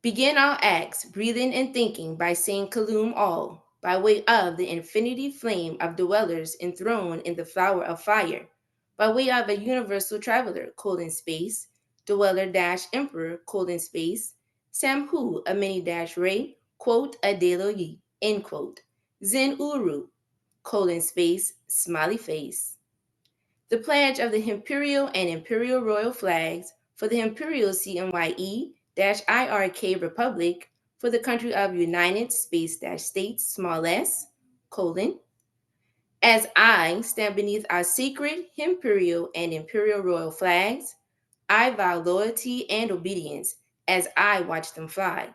Begin our acts, breathing and thinking, by saying Kalum all, by way of the infinity flame of dwellers enthroned in the flower of fire, by way of a universal traveler, (space), dweller dash emperor, (space), Samhu, a many dash ray, quote, Adelo Yi, end quote, Zen Uru, (space), smiley face. The pledge of the Imperial and Imperial Royal flags for the Imperial CMYE-IRK Republic for the country of United States, small s, colon, as I stand beneath our sacred Imperial and Imperial Royal flags, I vow loyalty and obedience as I watch them fly.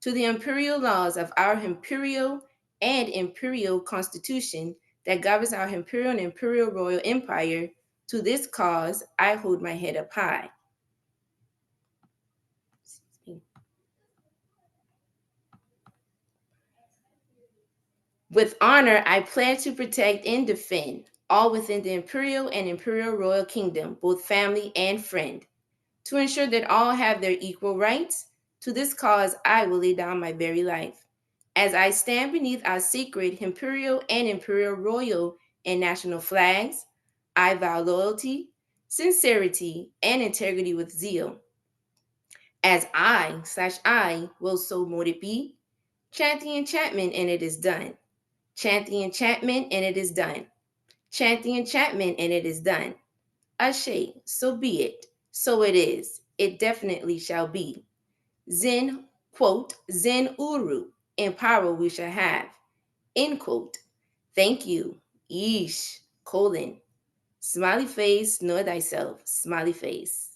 To the imperial laws of our Imperial and Imperial Constitution that governs our Imperial and Imperial Royal Empire, to this cause I hold my head up high. With honor, I pledge to protect and defend all within the Imperial and Imperial Royal Kingdom, both family and friend. To ensure that all have their equal rights, to this cause I will lay down my very life. As I stand beneath our sacred Imperial and Imperial Royal and national flags, I vow loyalty, sincerity, and integrity with zeal. As I will so mote it be, chant the enchantment and it is done. Chant the enchantment and it is done. Chant the enchantment and it is done. Ashe, so be it. So it is. It definitely shall be. Zen, quote, Zen Uru, in power we shall have, end quote. Thank you. Yeesh, colon. Smiley face, know thyself, smiley face.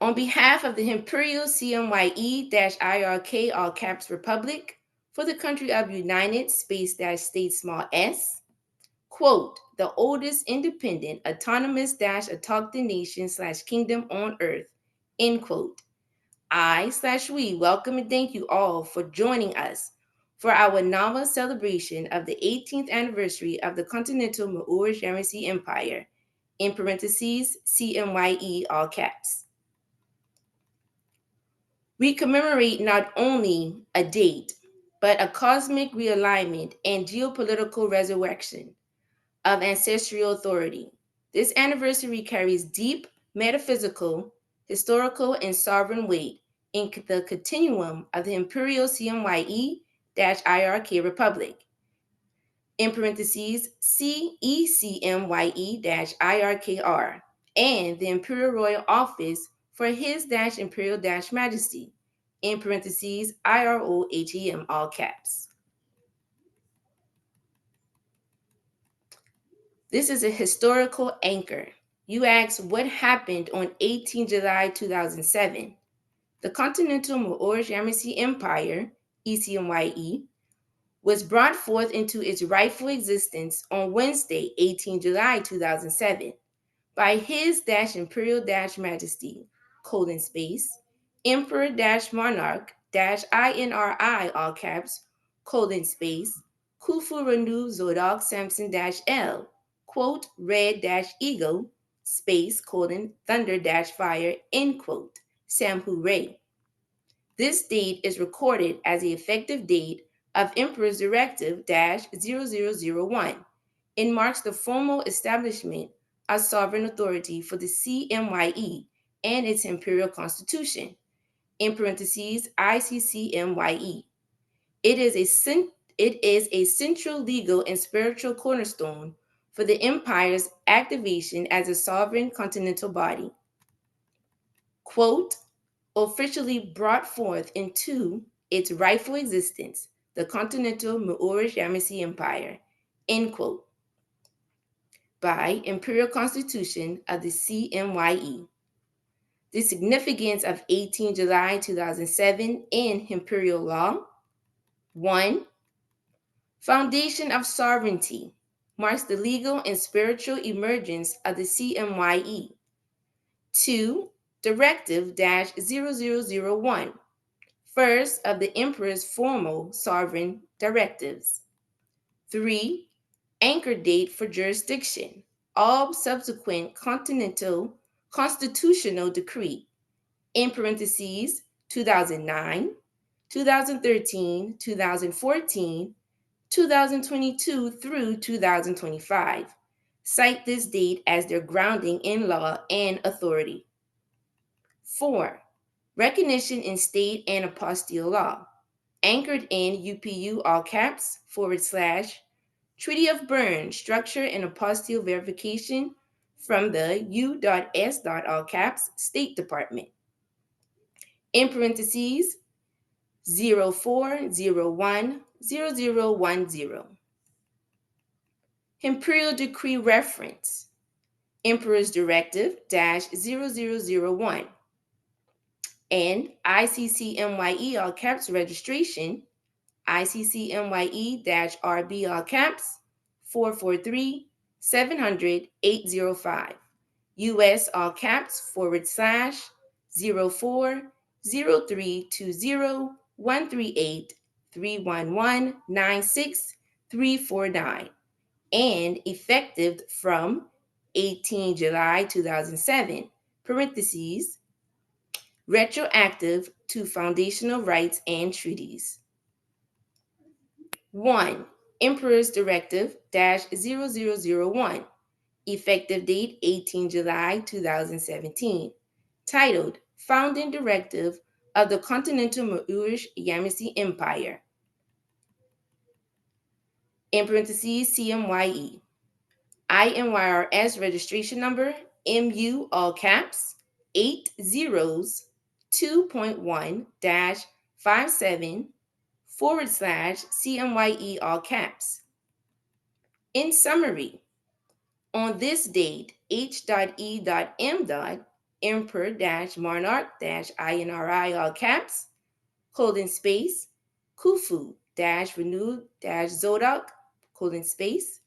On behalf of the Imperial CMYE-IRK, all caps Republic, for the country of United States, small s, quote, the oldest independent autonomous autochtone nation / kingdom on earth, end quote. We welcome and thank you all for joining us for our novel celebration of the 18th anniversary of the Continental Maoris Yamasee Empire, in parentheses, CMYE, all caps. We commemorate not only a date, but a cosmic realignment and geopolitical resurrection of ancestral authority. This anniversary carries deep metaphysical, historical, and sovereign weight in the continuum of the Imperial CMYE-IRK Republic, in parentheses, CECMYE-IRKR, and the Imperial Royal Office for His Imperial Majesty, in parentheses, IROHEM, all caps. This is a historical anchor. You ask what happened on 18 July 2007. The Continental Maoris Yamasee Empire, ECMYE, was brought forth into its rightful existence on Wednesday, 18 July 2007, by His Imperial Majesty, (space), Emperor Monarch INRI, all caps, (space), Khufu Renu Zodok Samson L, quote, Red Eagle, space, Thunder Fire, end quote, Samhu Ray. This date is recorded as the effective date of Emperor's Directive 0001 and marks the formal establishment of sovereign authority for the CMYE and its imperial constitution, in parentheses, ICCMYE. It is a central legal and spiritual cornerstone for the empire's activation as a sovereign continental body. Quote, officially brought forth into its rightful existence, the Continental Maoris Yamasee Empire, end quote, by Imperial Constitution of the CMYE. The significance of 18 July 2007 in Imperial law: 1. Foundation of sovereignty marks the legal and spiritual emergence of the CMYE. 2. Directive 0001, first of the Emperor's formal sovereign directives. 3. Anchor date for jurisdiction. All subsequent continental constitutional decree, in parentheses, 2009, 2013, 2014, 2022 through 2025. Cite this date as their grounding in law and authority. 4. Recognition in state and apostille law. Anchored in UPU all caps / Treaty of Berne structure and apostille verification from the U.S. all caps State Department. In parentheses, 04010010. Imperial Decree Reference. Emperor's Directive -0001 and ICCMYE all caps registration ICCMYE-RB all caps 443 700 805 US all caps / 04 0320 138 311 96 349 and effective from 18 July 2007, parentheses, retroactive to foundational rights and treaties. 1. Emperor's Directive -0001, effective date 18 July 2017, titled Founding Directive of the Continental Moorish Yamasee Empire, in parentheses, CMYE. IMYRS registration number, MU all caps, 8 zeros, 2.1-57 / CMYE all caps. In summary, on this date, H.E.M. Emperor-Monarch-INRI all caps, :space, Khufu-Renu-Zodok, :space,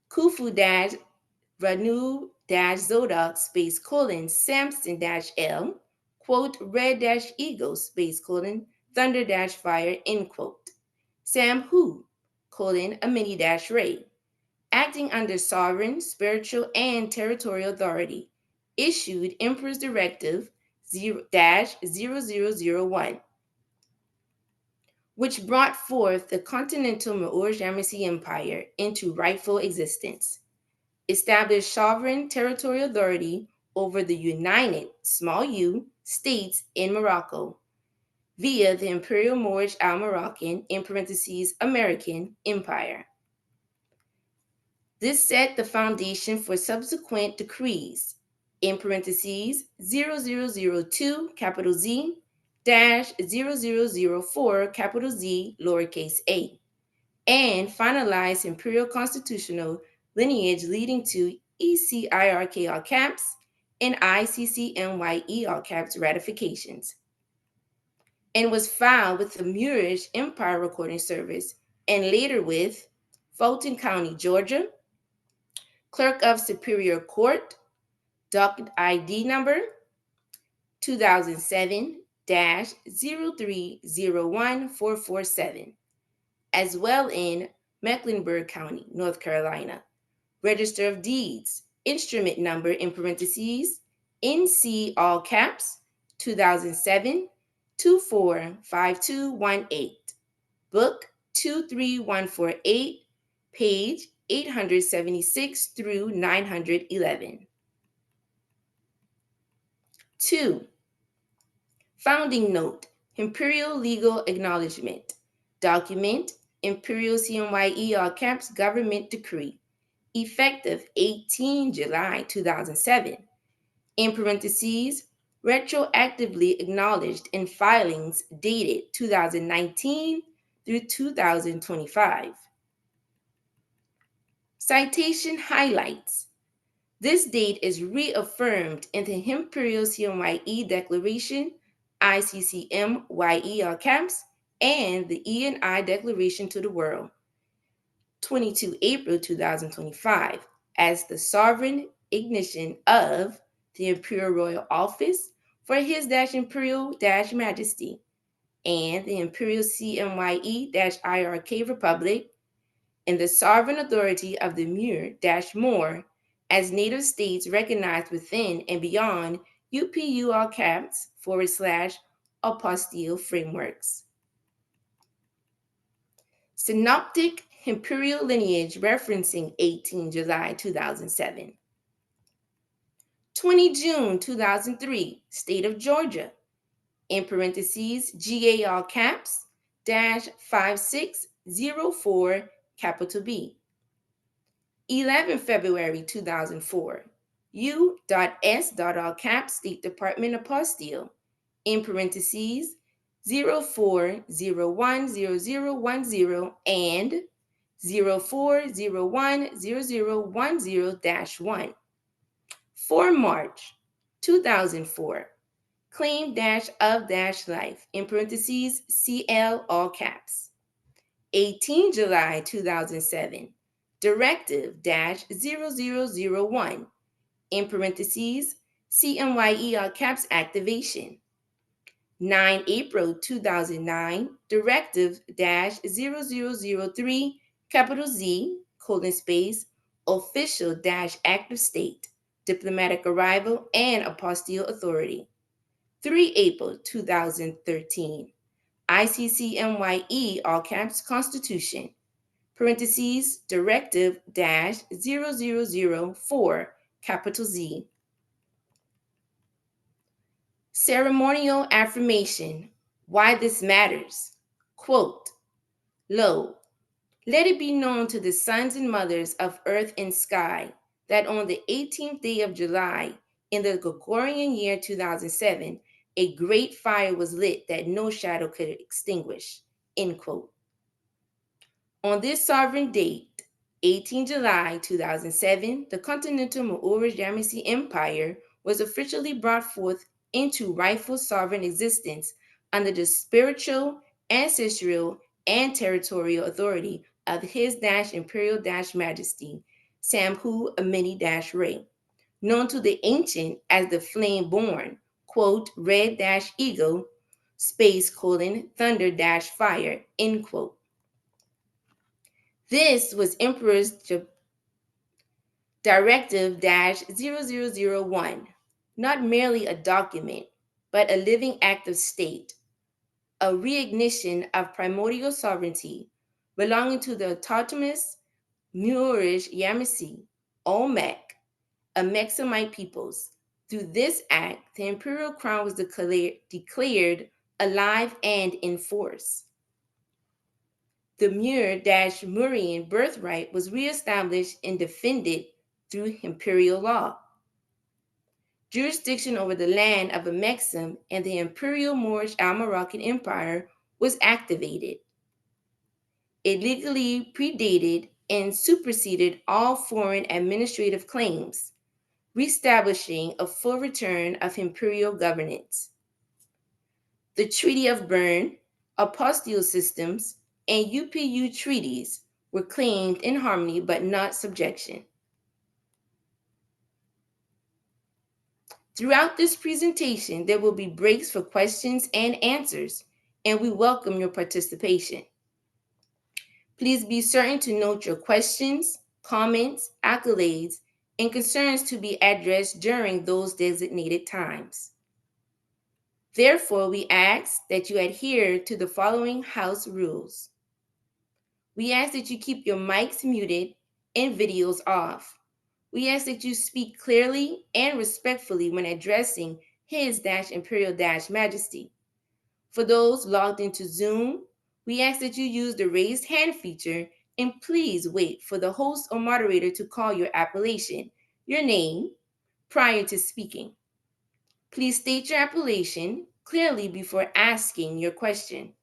Khufu-Renu-Zodok, :Samson-L, red-eagle, thunder-fire, Sam Hu, a mini-ray, acting under sovereign, spiritual, and territorial authority, issued Emperor's Directive -0001, which brought forth the continental Moorish Yamasee Empire into rightful existence, established sovereign territorial authority over the united u states in Morocco via the Imperial Moorish Al-Moroccan (American) Empire. This set the foundation for subsequent decrees, in parentheses, 0002 capital Z -0004 capital Z lowercase a, and finalized imperial constitutional lineage leading to EC-IRK all caps and ICCMYE all caps ratifications, and was filed with the Moorish Empire Recording Service and later with Fulton County, Georgia, Clerk of Superior Court, docket ID number 2007-0301447, as well in Mecklenburg County, North Carolina, Register of Deeds, instrument number in parentheses, NC all caps, 2007 245218, book 23148, page 876 through 911. 2. Founding Note, Imperial Legal Acknowledgement, Document, Imperial CMYE all caps Government Decree, effective 18 July 2007, in parentheses, retroactively acknowledged in filings dated 2019 through 2025. Citation highlights. This date is reaffirmed in the Imperial CMYE Declaration, ICCMYE all caps, and the E&I Declaration to the World, 22 April 2025, as the sovereign ignition of the Imperial Royal Office for His Imperial Majesty and the Imperial CMYE-IRK Republic and the sovereign authority of the Muir-More as native states recognized within and beyond UPUR caps / apostille frameworks. Synoptic Imperial lineage referencing 18 July 2007. 20 June 2003, State of Georgia, in parentheses, GAR caps -5604 capital B. 11 February 2004, U.S.all caps State Department Apostille, in parentheses, 04010010 and 04010010-1. 4 March 2004, claim-of-life, in parentheses, CL all caps. 18 July 2007, Directive-0001, in parentheses, CMYE-IRK caps activation. 9 April 2009, Directive-0003, capital Z, official-act of state, diplomatic arrival and apostille authority. 3 April 2013, ICCMYE, all caps, Constitution, parentheses, Directive-0004, capital Z. Ceremonial affirmation. Why this matters. Quote, Lo, let it be known to the sons and mothers of earth and sky that on the 18th day of July in the Gregorian year 2007, a great fire was lit that no shadow could extinguish. End quote. On this sovereign date, 18 July 2007, the continental Mauritius Empire was officially brought forth into rightful sovereign existence under the spiritual, ancestral, and territorial authority of His-Imperial Majesty Samhu Amini-Ray, known to the ancient as the flame-born, quote, red-eagle, thunder-fire, end quote. This was Emperor's Directive-0001, not merely a document, but a living act of state, a reignition of primordial sovereignty belonging to the autonomous Moorish Yamasee, Olmec, Amexamite peoples. Through this act, the imperial crown was declared alive and in force. The Muir-Murian birthright was reestablished and defended through imperial law. Jurisdiction over the land of Amexem and the Imperial Moorish Al-Moroccan Empire was activated. It legally predated and superseded all foreign administrative claims, reestablishing a full return of imperial governance. The Treaty of Bern, apostille systems, and UPU treaties were claimed in harmony but not subjection. Throughout this presentation, there will be breaks for questions and answers, and we welcome your participation. Please be certain to note your questions, comments, accolades, and concerns to be addressed during those designated times. Therefore, we ask that you adhere to the following house rules. We ask that you keep your mics muted and videos off. We ask that you speak clearly and respectfully when addressing His-Imperial Majesty. For those logged into Zoom, we ask that you use the raised hand feature and please wait for the host or moderator to call your appellation, your name, prior to speaking. Please state your appellation clearly before asking your question.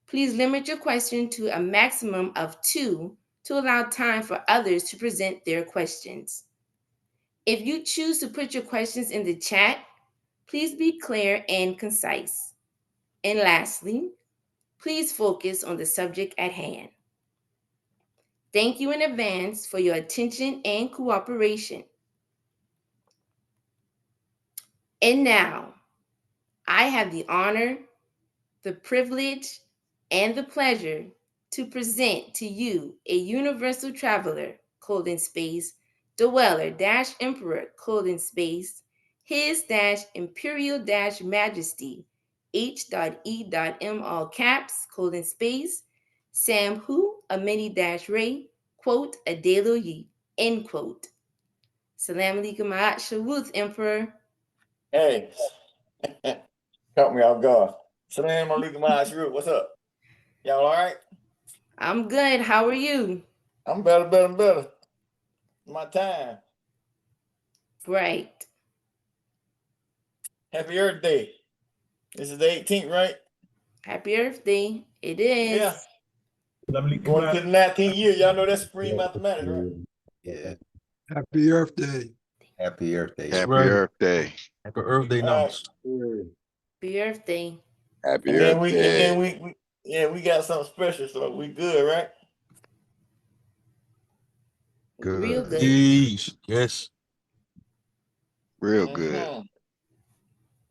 Please limit your question to a maximum of 2 to allow time for others to present their questions. If you choose to put your questions in the chat, please be clear and concise. And lastly, please focus on the subject at hand. Thank you in advance for your attention and cooperation. And now, I have the honor, the privilege, and the pleasure to present to you a universal traveler, space, dweller dash emperor, space, his dash imperial dash majesty, H.E.M all caps, space, Sam Hu, a mini dash ray, quote, Adelo Yi, end quote. Salam alaikum ma'at shawuth, Emperor. Hey, caught me off guard. Salam alaikum, what's up? Y'all all right? I'm good. How are you? I'm better. My time. Right. Happy Earth Day. This is the 18th, right? Happy Earth Day. It is. Yeah. Going to the 19th year. Y'all know that's supreme mathematics, right? Yeah. Happy Earth Day. Happy Earth Day. Happy Earth Day. Happy Earth Day, Right. Happy Earth Day. Happy And Earth Day. then we got something special, so we good, right? Good. Real good. Yes. Real good.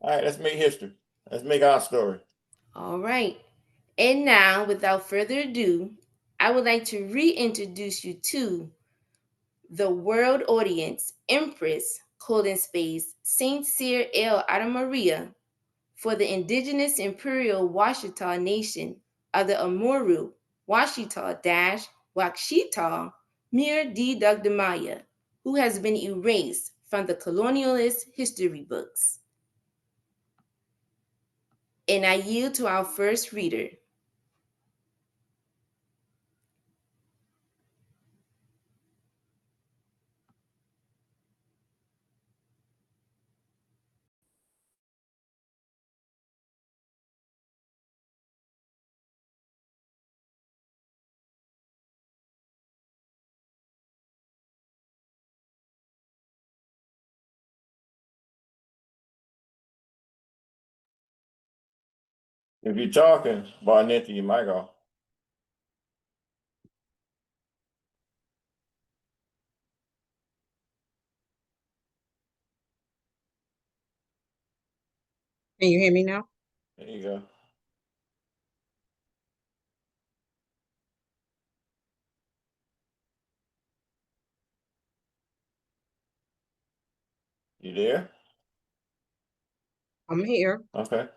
All right, let's make history. Let's make our story. All right. And now, without further ado, I would like to reintroduce you to the world audience, Empress, space, Saint Cyr El Maria, for the indigenous Imperial Washistaw Nation of the Amuru, Washistaw Mir D. Dugdamaya, who has been erased from the colonialist history books. And I yield to our first reader. If you're talking, Barnett, you mic off. Can you hear me now? There you go. You there? I'm here. Okay.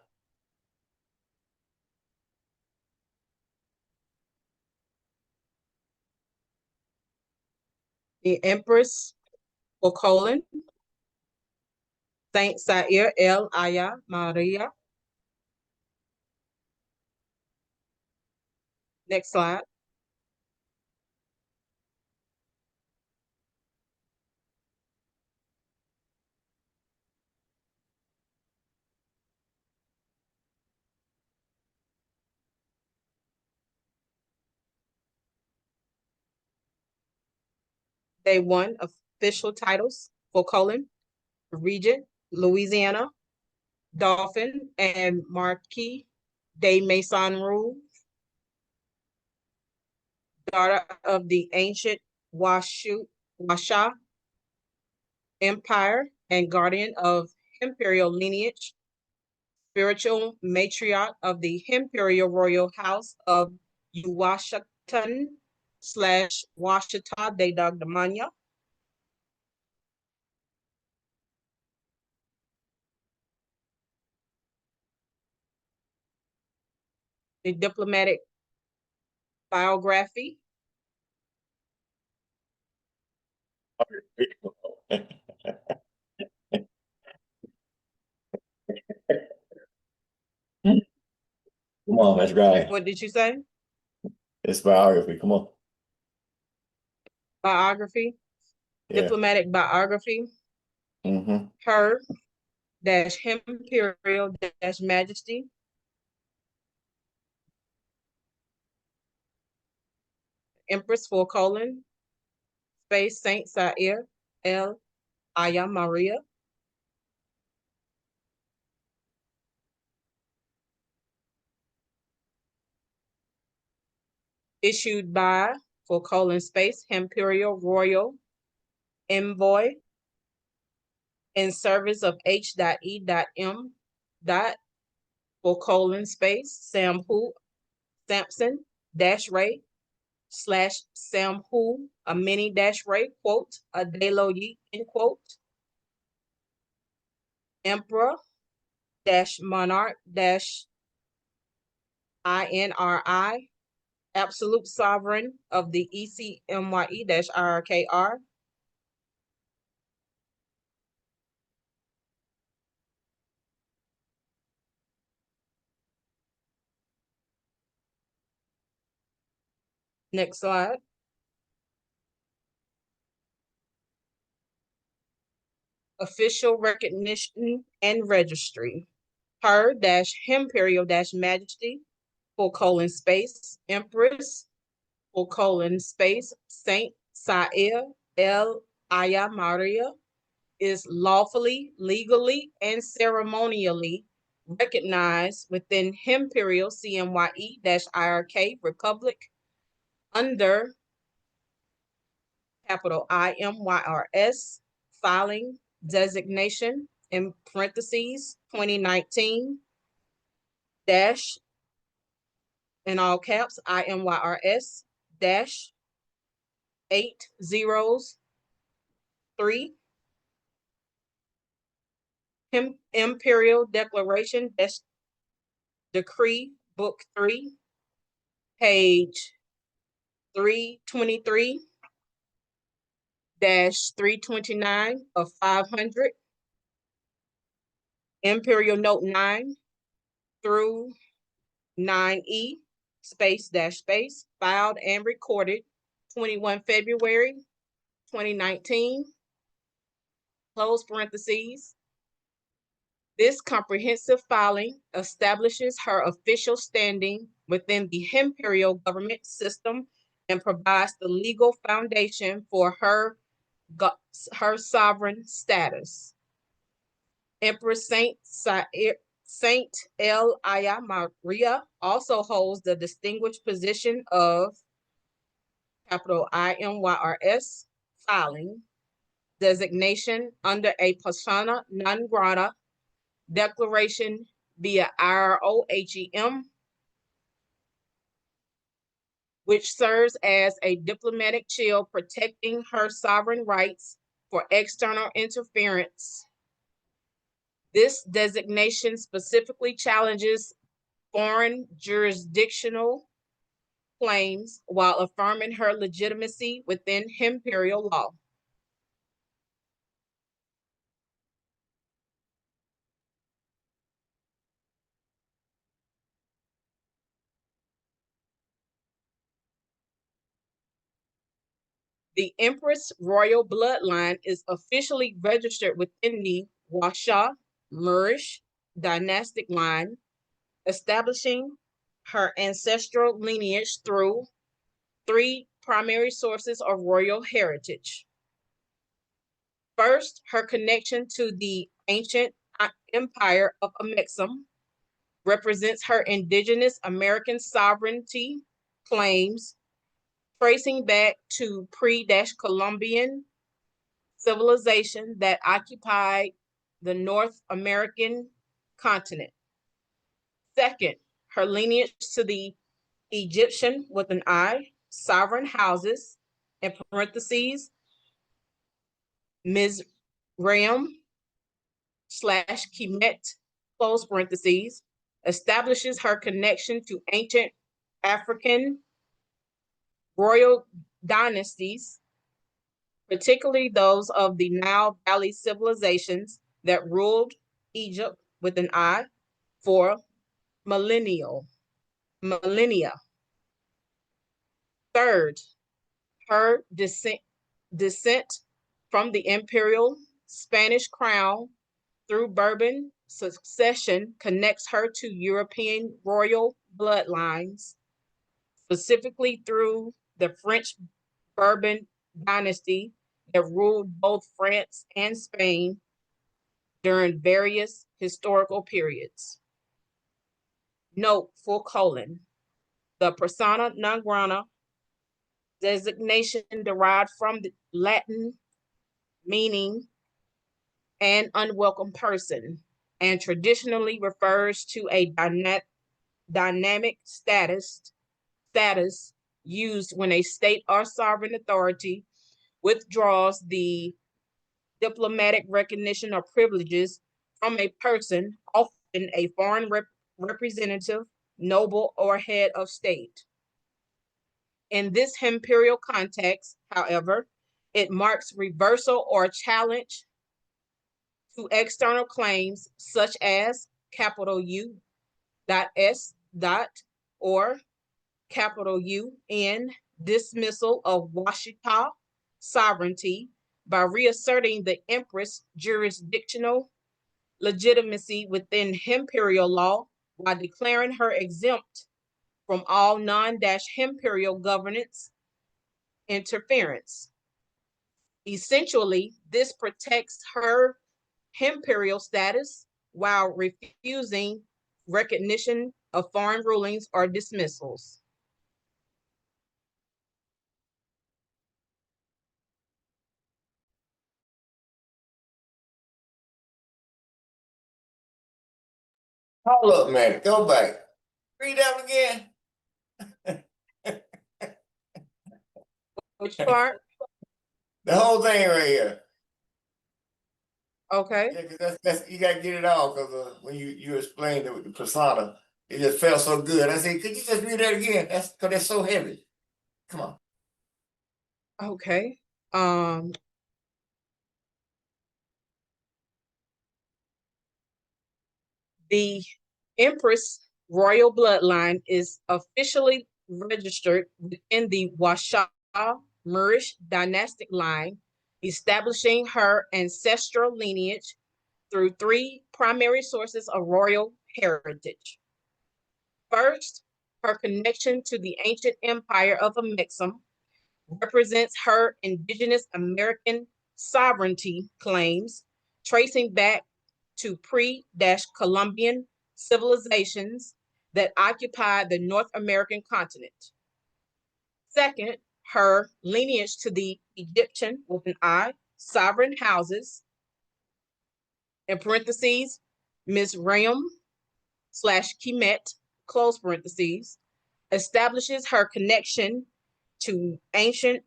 The Empress for colon, Saint Cyr El Maria. Next slide. They won official titles for colon, Regent, Louisiana, Dauphin, and Marquis de Maison Rule, daughter of the ancient Washistaw Empire and guardian of Imperial lineage, spiritual matriarch of the Imperial Royal House of Washistaw / Washistaw de Dagdamanya. The diplomatic biography. Come on, that's right. What did you say? It's biography. Come on. Biography. Yeah. Diplomatic biography. Her dash Imperial dash Majesty. Empress for colon, space Saint Cyr El Maria. Issued by for colon space Imperial Royal Envoy in service of H.E.M. for colon space Sampson dash Ray slash Sam Hu, a mini dash Ray, quote, a Delo Yi, end quote. Emperor dash Monarch dash INRI, absolute sovereign of the ECMYE-IRKR. Next slide. Official recognition and registry. Her dash Imperial dash Majesty, ; Empress, ; Saint Sair El Aya Maria is lawfully, legally, and ceremonially recognized within Imperial CMYE-IRK Republic under capital IMYRS filing designation in parentheses 2019 dash in all caps IMYRS dash 803 Imperial Declaration dash Decree Book 3 page 323 dash 329 of 500 Imperial Note 9 through 9E space filed and recorded 21 February 2019 close parentheses. This comprehensive filing establishes her official standing within the Imperial government system and provides the legal foundation for her sovereign status. Empress Saint El Aya Maria also holds the distinguished position of capital IMYRS filing designation under a persona non grata declaration via IROHEM, which serves as a diplomatic shield protecting her sovereign rights for external interference. This designation specifically challenges foreign jurisdictional claims while affirming her legitimacy within Imperial law. The Empress royal bloodline is officially registered within the Washistaw-Turner dynastic line, establishing her ancestral lineage through 3 primary sources of royal heritage. First, her connection to the ancient empire of Amexem represents her indigenous American sovereignty claims tracing back to pre-Columbian civilization that occupied the North American continent. Second, her lineage to the Egyptian with an I, sovereign houses, in parentheses, Mizraim / Kemet, close parentheses, establishes her connection to ancient African royal dynasties, particularly those of the Nile Valley civilizations that ruled Egypt with an I for millennia. Third, her descent from the imperial Spanish crown through Bourbon succession connects her to European royal bloodlines, specifically through the French Bourbon dynasty that ruled both France and Spain during various historical periods. Note : the persona non grata designation derived from the Latin meaning an unwelcome person and traditionally refers to a dynamic status status used when a state or sovereign authority withdraws the diplomatic recognition or privileges from a person, often a foreign representative, noble, or head of state. In this imperial context, however, it marks reversal or challenge to external claims such as capital U dot S dot or capital UN dismissal of Washistaw sovereignty by reasserting the empress jurisdictional legitimacy within imperial law while declaring her exempt from all non-imperial governance interference. Essentially, this protects her imperial status while refusing recognition of foreign rulings or dismissals. Hold up, man. Go back. Read that again. Which part? The whole thing right here. Okay. Yeah, 'cause that's you gotta get it all because when you explained the persona, it just felt so good. I said, could you just read that again? That's because it's so heavy. Come on. Okay. The Empress royal bloodline is officially registered within the Washistaw-Turner dynastic line, establishing her ancestral lineage through three primary sources of royal heritage. First, her connection to the ancient empire of Amexem represents her indigenous American sovereignty claims, tracing back to pre-Columbian civilizations that occupied the North American continent. Second, her lineage to the Egyptian, with an I, sovereign houses, in parentheses, Mizraim / Kemet, close parentheses, establishes her connection to ancient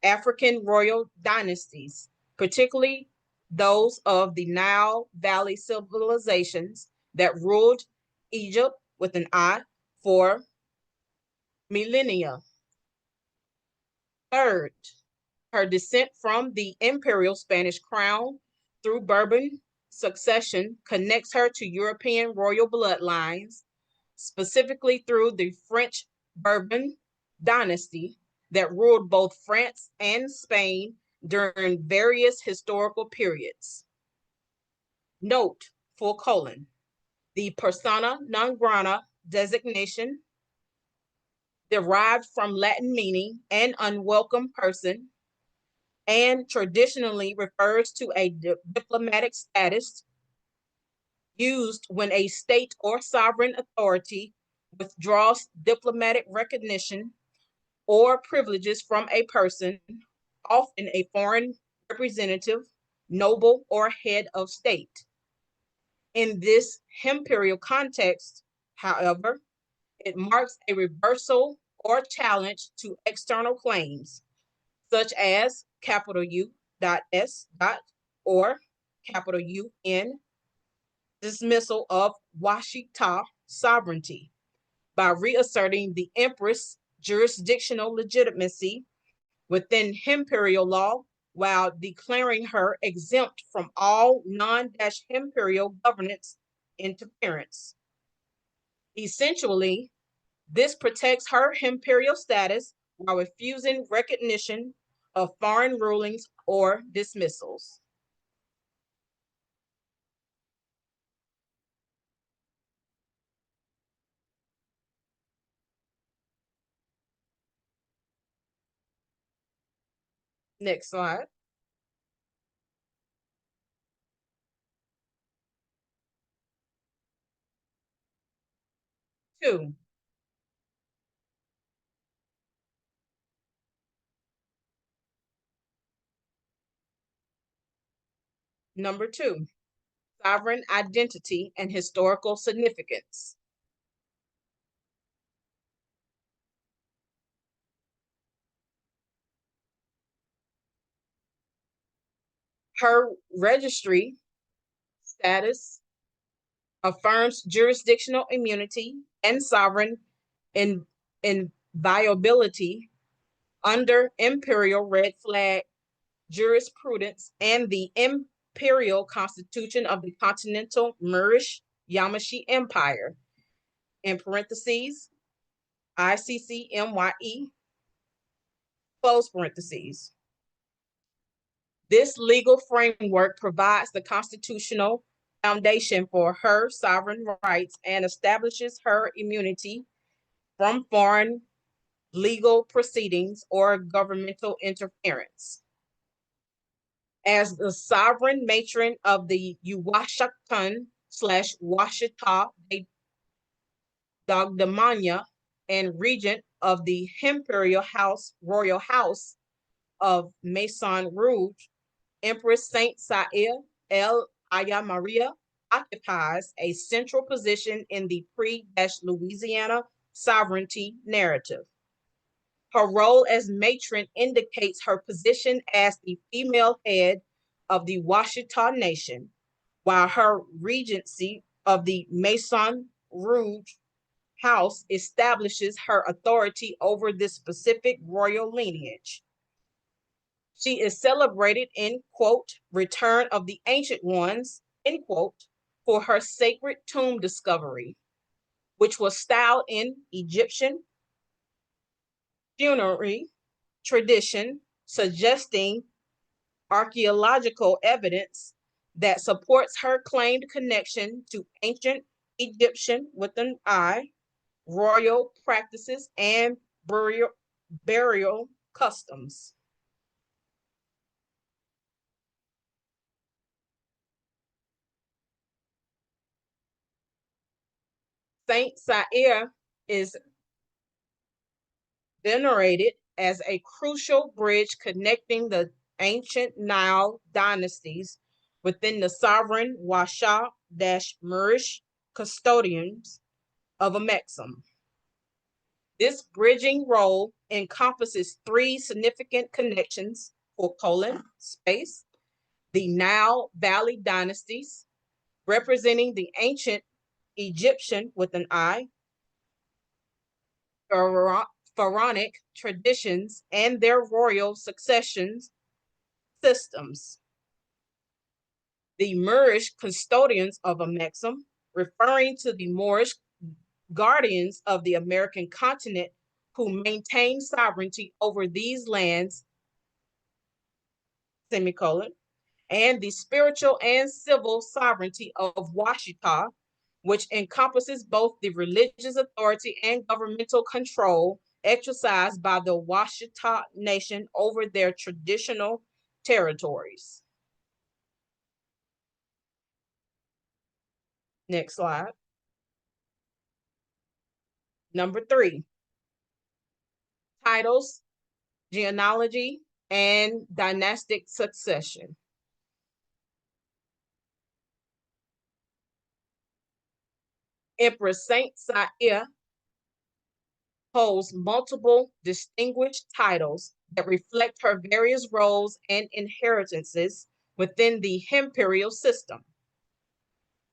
African royal dynasties, particularly those of the Nile Valley civilizations that ruled Egypt with an I for millennia. Third, her descent from the imperial Spanish crown through Bourbon succession connects her to European royal bloodlines, specifically through the French Bourbon dynasty that ruled both France and Spain during various historical periods. Note, the persona non grata designation derived from Latin meaning an unwelcome person and traditionally refers to a diplomatic status used when a state or sovereign authority withdraws diplomatic recognition or privileges from a person, often a foreign representative, noble, or head of state. In this imperial context, however, it marks a reversal or challenge to external claims, such as capital U dot S dot or capital UN dismissal of Washistaw sovereignty by reasserting the empress jurisdictional legitimacy within imperial law while declaring her exempt from all non-imperial governance interference. Essentially, this protects her imperial status while refusing recognition of foreign rulings or dismissals. Next slide. Two, number two, sovereign identity and historical significance. Her registry status affirms jurisdictional immunity and sovereign inviolability under imperial red flag jurisprudence and the imperial constitution of the continental Moorish Yamashi Empire, in parentheses, ICCMYE, close parentheses. This legal framework provides the constitutional foundation for her sovereign rights and establishes her immunity from foreign legal proceedings or governmental interference. As the sovereign matron of the Uwashakton/Washita-Dagdamanya and regent of the Imperial Royal House of Maison Rouge, Empress Saint Saia El-Aya Maria occupies a central position in the pre-Louisiana sovereignty narrative. Her role as matron indicates her position as the female head of the Washita Nation, while her regency of the Maison Rouge House establishes her authority over this specific royal lineage. She is celebrated in, quote, Return of the Ancient Ones, end quote, for her sacred tomb discovery, which was styled in Egyptian funerary tradition, suggesting archaeological evidence that supports her claimed connection to ancient Egyptian with an I, royal practices, and burial customs. Saint Sair is venerated as a crucial bridge connecting the ancient Nile dynasties within the sovereign Washish-Moorish custodians of Amexem. This bridging role encompasses three significant connections for space, the Nile Valley dynasties, representing the ancient Egyptian with an I, pharaonic traditions, and their royal succession systems. The Moorish custodians of Amexem, referring to the Moorish guardians of the American continent who maintain sovereignty over these lands, semicolon, and the spiritual and civil sovereignty of Washita, which encompasses both the religious authority and governmental control exercised by the Washita Nation over their traditional territories. Next slide. Number 3, titles, genealogy, and dynastic succession. Empress Saint Saia holds multiple distinguished titles that reflect her various roles and inheritances within the imperial system.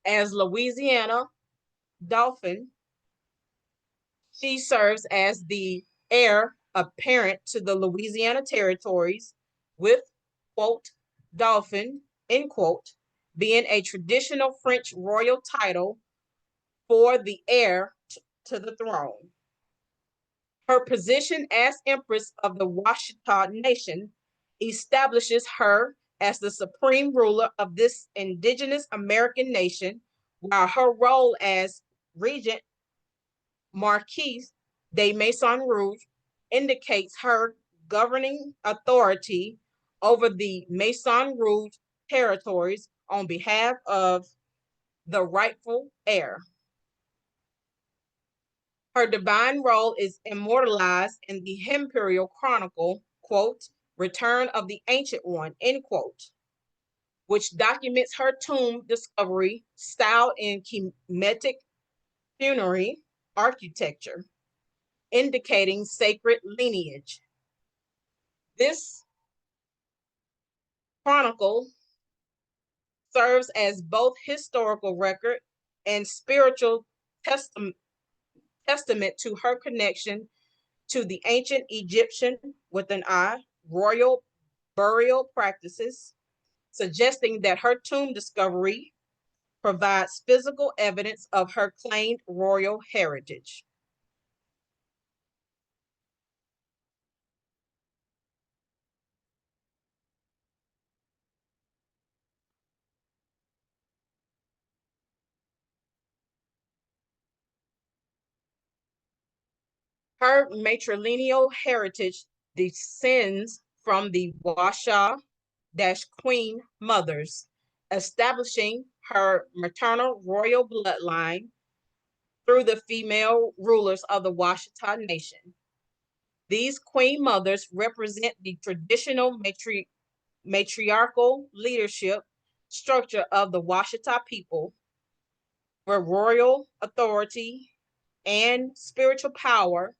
As Louisiana Dauphin, she serves as the heir apparent to the Louisiana territories, with, quote, Dauphin, end quote, being a traditional French royal title for the heir to the throne. Her position as Empress of the Washita Nation establishes her as the supreme ruler of this indigenous American nation, while her role as Regent Marquise de Maison Rouge indicates her governing authority over the Maison Rouge territories on behalf of the rightful heir. Her divine role is immortalized in the Imperial Chronicle, quote, Return of the Ancient One, end quote, which documents her tomb discovery styled in Kemetic funerary architecture, indicating sacred lineage. This chronicle serves as both historical record and spiritual testament to her connection to the ancient Egyptian with an eye royal burial practices, suggesting that her tomb discovery provides physical evidence of her claimed royal heritage. Her matrilineal heritage descends from the Washistaw-Queen mothers, establishing her maternal royal bloodline through the female rulers of the Washistaw Nation. These queen mothers represent the traditional matriarchal leadership structure of the Washistaw people, where royal authority and spiritual power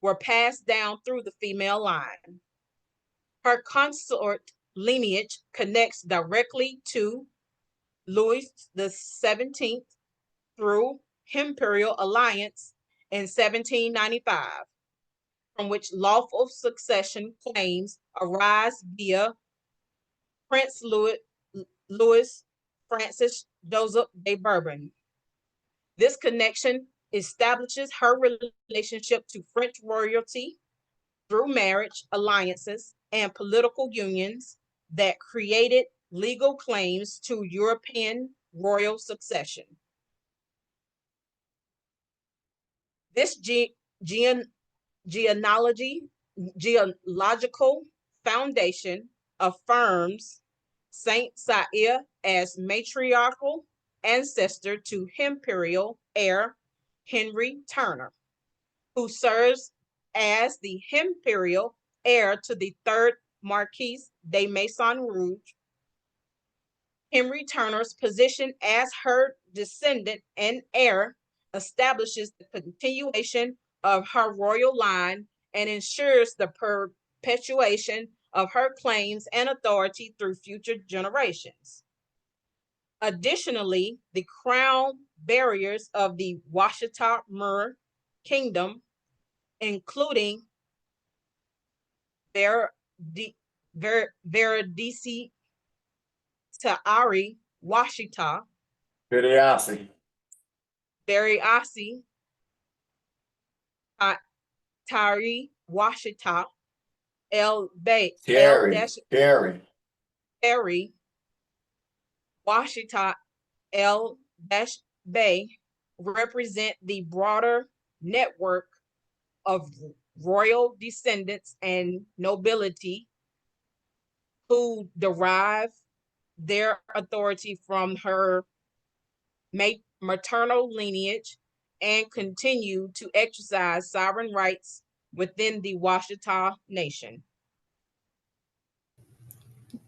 were passed down through the female line. Her consort lineage connects directly to Louis XVII through Imperial alliance in 1795, from which lawful succession claims arise via Prince Louis Francis Joseph de Bourbon. This connection establishes her relationship to French royalty through marriage, alliances, and political unions that created legal claims to European royal succession. This genealogical foundation affirms Saint Saïr as matriarchal ancestor to Imperial heir Henry Turner, who serves as the Imperial heir to the third Marquis de Maison Rouge. Henry Turner's position as her descendant and heir establishes the continuation of her royal line and ensures the perpetuation of her claims and authority through future generations. Additionally, the crown barriers of the Washistaw-Turner kingdom, including Veridisi Ta'ari Washita, Curiosity. Beriasi Tari Washita, El-Bey, Terry. Washita, El-Bey represent the broader network of royal descendants and nobility who derive their authority from her maternal lineage and continue to exercise sovereign rights within the Washistaw Nation.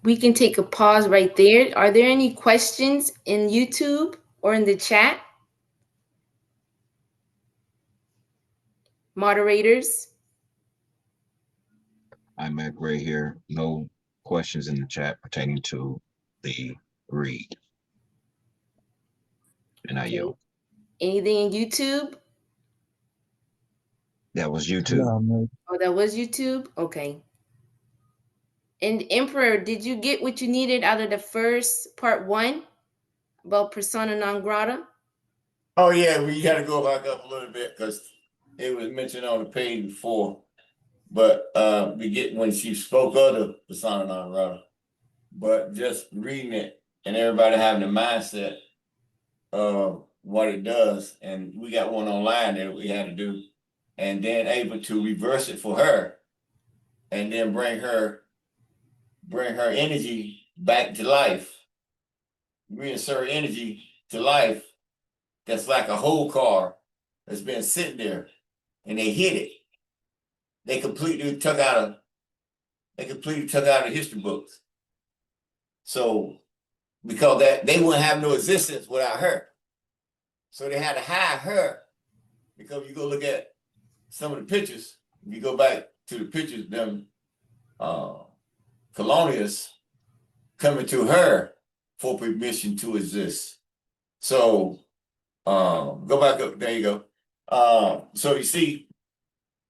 We can take a pause right there. Are there any questions in YouTube or in the chat? Moderators? I'm at right here. No questions in the chat pertaining to the read. And I yield. Anything in YouTube? That was YouTube. Oh, that was YouTube? Okay. And Emperor, did you get what you needed out of the first part 1 about persona non grata? Oh yeah, we got to go back up a little bit because it was mentioned on the page before. But we get when she spoke of the persona non grata. But just reading it and everybody having the mindset of what it does, and we got one online that we had to do, and then able to reverse it for her, and then bring her energy back to life, reinsert energy to life. That's like a whole car that's been sitting there, and they hit it. They completely took out of history books. So because that they wouldn't have no existence without her. So they had to hire her. Because you go look at some of the pictures, if you go back to the pictures, them colonialists coming to her for permission to exist. So go back up, there you go. So you see,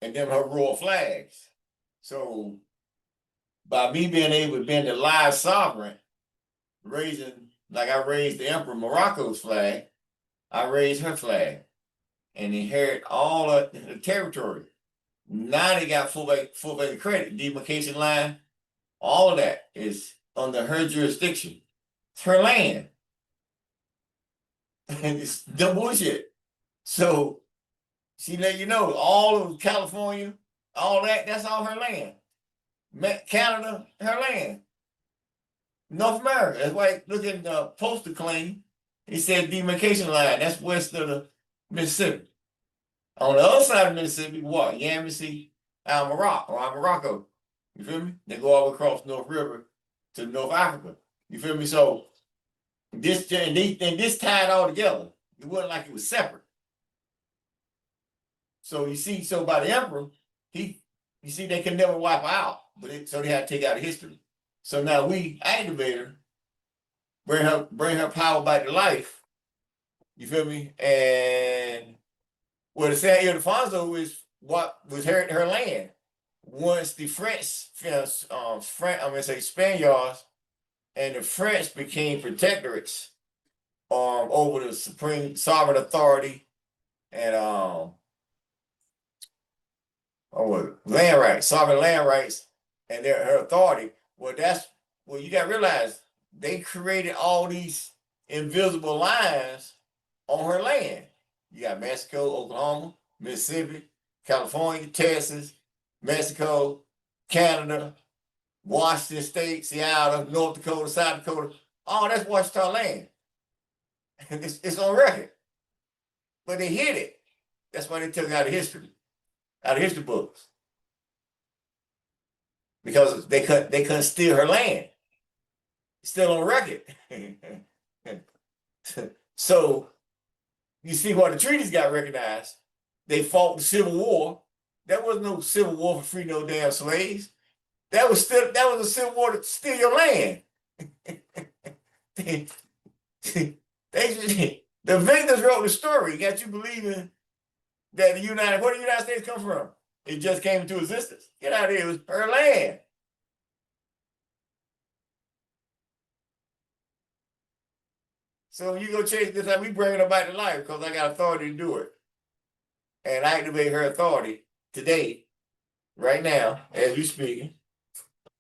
and then her royal flags. So by me being able to be the live sovereign, raising, like I raised the Emperor Morocco's flag, I raised her flag and inherit all of the territory. Now they got full value credit, demarcation line, all of that is under her jurisdiction. It's her land. And it's the bullshit. So she let you know all of California, all that's all her land. Canada, her land. North America. That's why look at the postal claim. It said demarcation line. That's west of the Mississippi. On the other side of Mississippi, what? Yamasee, Morocco. You feel me? They go all across North River to North Africa. You feel me? So this tied all together. It wasn't like it was separate. So you see, so by the emperor, you see, they can never wipe out, so they had to take out of history. So now we activate her, bring her power back to life. You feel me? And well, the San Ildefonso is what was her land. Once the Spaniards and the French became protectorates over the supreme sovereign authority and land rights, sovereign land rights, and her authority. Well, you got to realize they created all these invisible lines on her land. You got Mexico, Oklahoma, Mississippi, California, Texas, Mexico, Canada, Washington State, Seattle, North Dakota, South Dakota. All that's Washistaw land. It's on record. But they hid it. That's why they took it out of history books. Because they couldn't steal her land. It's still on record. So you see why the treaties got recognized. They fought the Civil War. There was no Civil War for free no damn slaves. That was a Civil War to steal your land. The victors wrote the story, got you believing that where the United States come from? It just came into existence. Get out of here, it was her land. So when you go chase this out, we bring her back to life because I got authority to do it. And I activate her authority today, right now, as we speaking,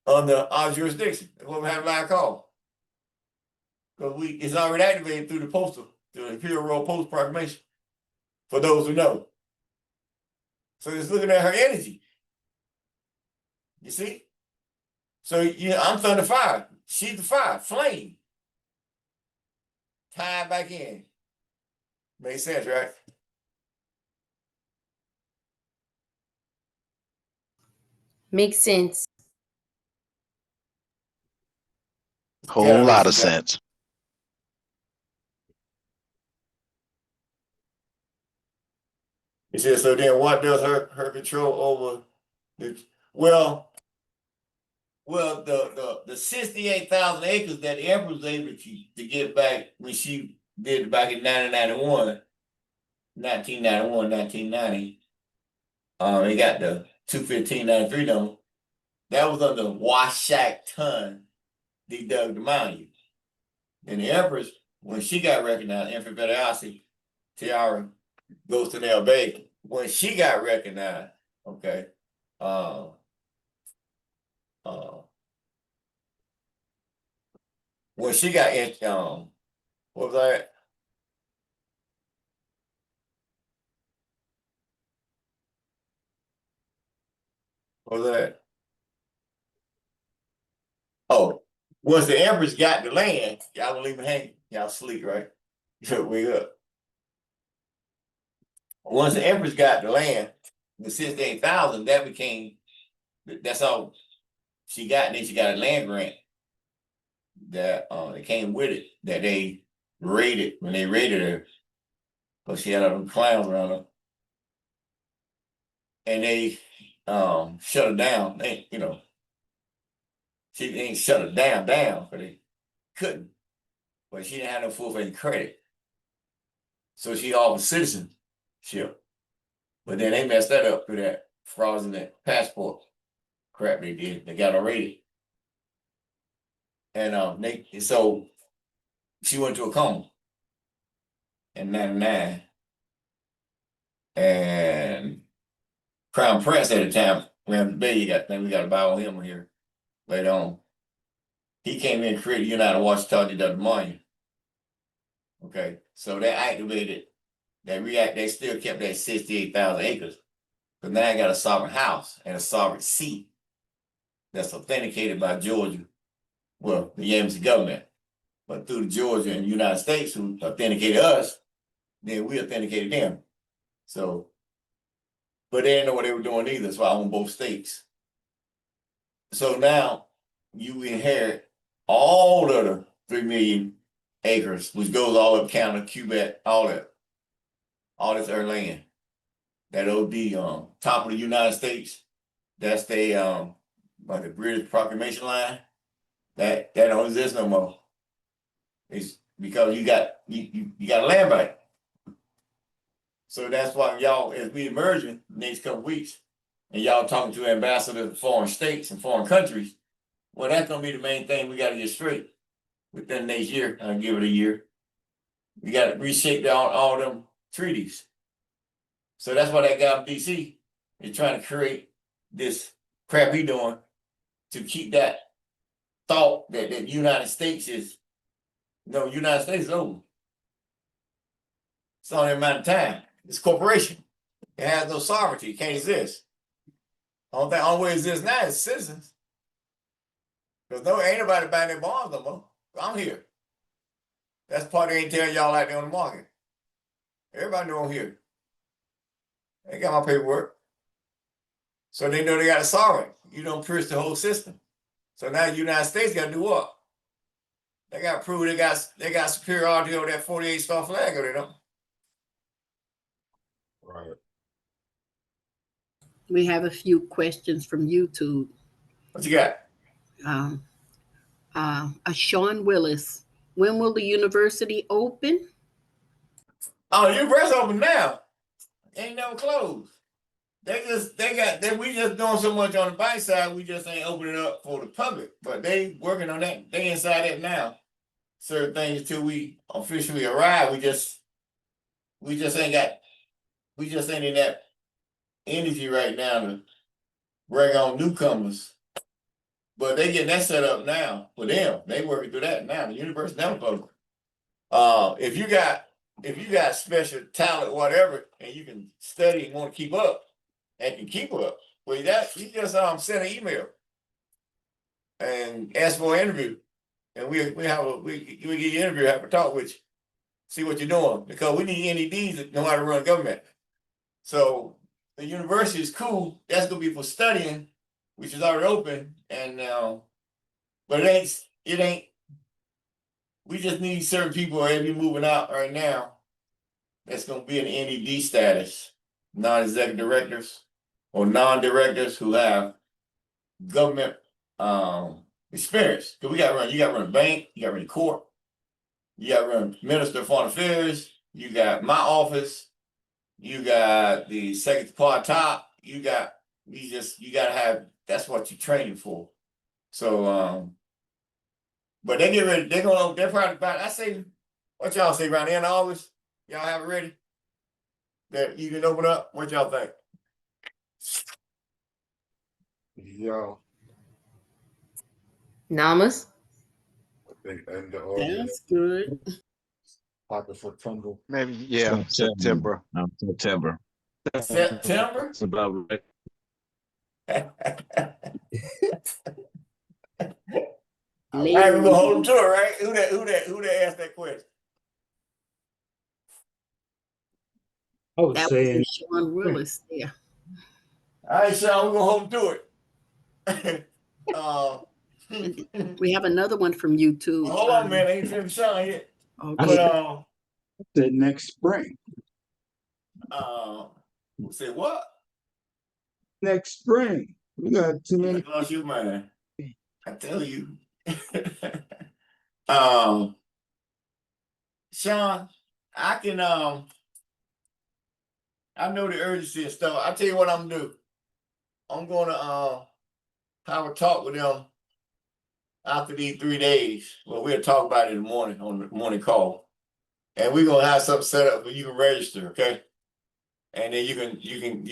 under our jurisdiction. That's what we have live call. Because it's already activated through the Imperial Royal Post Proclamation, for those who know. So it's looking at her energy. You see? So I'm thunder fire. She's the fire, flame. Tie back in. Makes sense, right? Makes sense. Whole lot of sense. He said, so then what does her control over the 68,000 acres that the emperor was able to get back when she did it back in 1990. They got the 215.93 number. That was under Washistaw-Turner. They dug the monument. And the empress, when she got recognized, Empress Betty Tiara goes to the El-Bey. When she got recognized, okay, when she got what was that? What was that? Oh, once the empress got the land, y'all don't leave me hanging. Y'all sleep, right? Wake up. Once the empress got the land, the 68,000, that's all she got. And then she got a land grant that it came with it, that they raided when they raided her, because she had all them clowns around her. And they shut her down. She ain't shut her down, but they couldn't. but she didn't have no full faith credit. So she offered citizenship. But then they messed that up through that fraudulent passport crap they did. They got her rated. And so she went to a coma in 99. And Crown Prince at the time, El-Bey, we got to buy on him here later on. He came in and created United Washistaw-Turner. Okay, so they activated they still kept that 68,000 acres. But now I got a sovereign house and a sovereign seat that's authenticated by Georgia. Well, the Yamasee government. But through Georgia and the United States, who authenticated us, then we authenticated them. So, but they didn't know what they were doing either, so I own both states. So now you inherit all of the 3 million acres, which goes all up Canada, Quebec, all that. All this earth land. That'll be top of the United States. That's the like the British Proclamation line. That don't exist no more. It's because you got a land bank. So that's why y'all, as we emerging the next couple weeks, and y'all talking to ambassadors of foreign states and foreign countries, well, that's gonna be the main thing we got to get straight within the next year. I'll give it a year. We got to reshape all them treaties. So that's why that guy in DC is trying to create this crap he doing to keep that thought that the United States is, no, United States is over. It's only a matter of time. It's a corporation. It has no sovereignty. It can't exist. Only way it exists now is citizens. Because ain't nobody buying their bonds no more. I'm here. That's part they ain't telling y'all out there on the market. Everybody know I'm here. They got my paperwork. So they know they got a sovereign. You don't pierce the whole system. So now the United States got to do what? They got to prove they got superiority over that 48-star flag, or they don't. Right. We have a few questions from YouTube. What you got? Sean Willis, when will the university open? Oh, the university open now. Ain't never closed. We just doing so much on the bike side, we just ain't opening up for the public. But they working on that. They inside it now. Certain things until we officially arrive. We just ain't in that energy right now to bring on newcomers. But they getting that set up now for them. They working through that now. The university never closed. If you got special talent, whatever, and you can study and want to keep up and can keep up, well, you just send an email and ask for an interview, and we give you an interview, have a talk with you, see what you're doing, because we need NEDs that know how to run government. So the university is cool. That's gonna be for studying, which is already open, and but it ain't. We just need certain people that be moving out right now. That's gonna be in NED status, non-executive directors or non-directors who have government experience. Because you got to run a bank, you got to run a court, you got to run Minister of Foreign Affairs, you got my office, you got the second part top, you got to have, that's what you're training for. So but they get ready, they're probably about, I say, what y'all say around the end of August? Y'all have it ready? That you can open up? What y'all think? Yeah, Namas? I think end of August, That's good. pocket September. Maybe, yeah, September. September. September? That's about right. All right, we're gonna hold them to it, right? Who that asked that question? I was That saying, was Sean Willis there. All right, Sean, we're gonna hold them to it. We have another one from YouTube. Hold on, man. I ain't finished Sean yet. Okay. But said next spring. say what? Next spring. We got too many. You lost your mind. I tell you. Sean, I can I know the urgency and stuff. I'll tell you what I'm gonna do. I'm gonna have a talk with them after these 3 days. Well, we'll talk about it in the morning on the morning call. And we're gonna have something set up where you can register, okay? And then you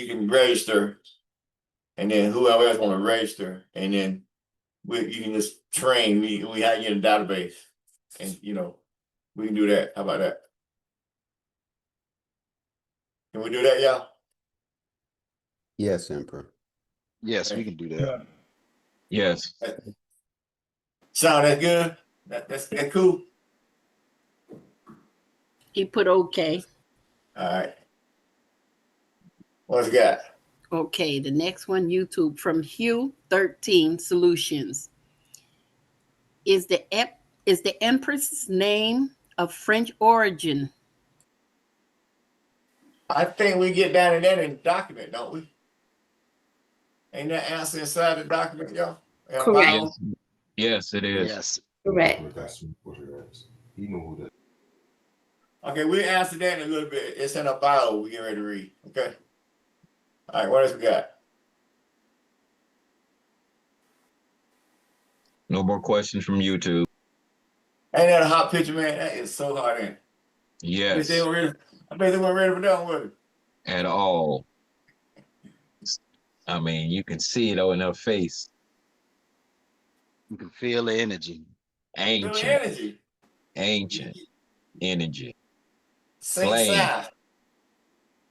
can register, and then whoever else wanna register, and then you can just train. We have you in a database, and we can do that. How about that? Can we do that, y'all? Yes, Emperor. Yes, we can do that. Yes. Sean, that's good. That's cool. He put okay. All right. What's got? Okay, the next one, YouTube from Hugh 13 Solutions. Is the Empress's name of French origin? I think we get down to that in the document, don't we? Ain't that answer inside the document, y'all? Correct. Yes, it is. Yes. Correct. Okay, we'll answer that in a little bit. It's in a bio we get ready to read. Okay. All right, what else we got? No more questions from YouTube. Ain't that a hot picture, man? That is so hard, ain't it? Yes. I bet they weren't ready for that one, was it? At all. I mean, you can see it on her face. You can feel the energy. Feel the Ancient. energy. Ancient energy. Saint Flame. Sai.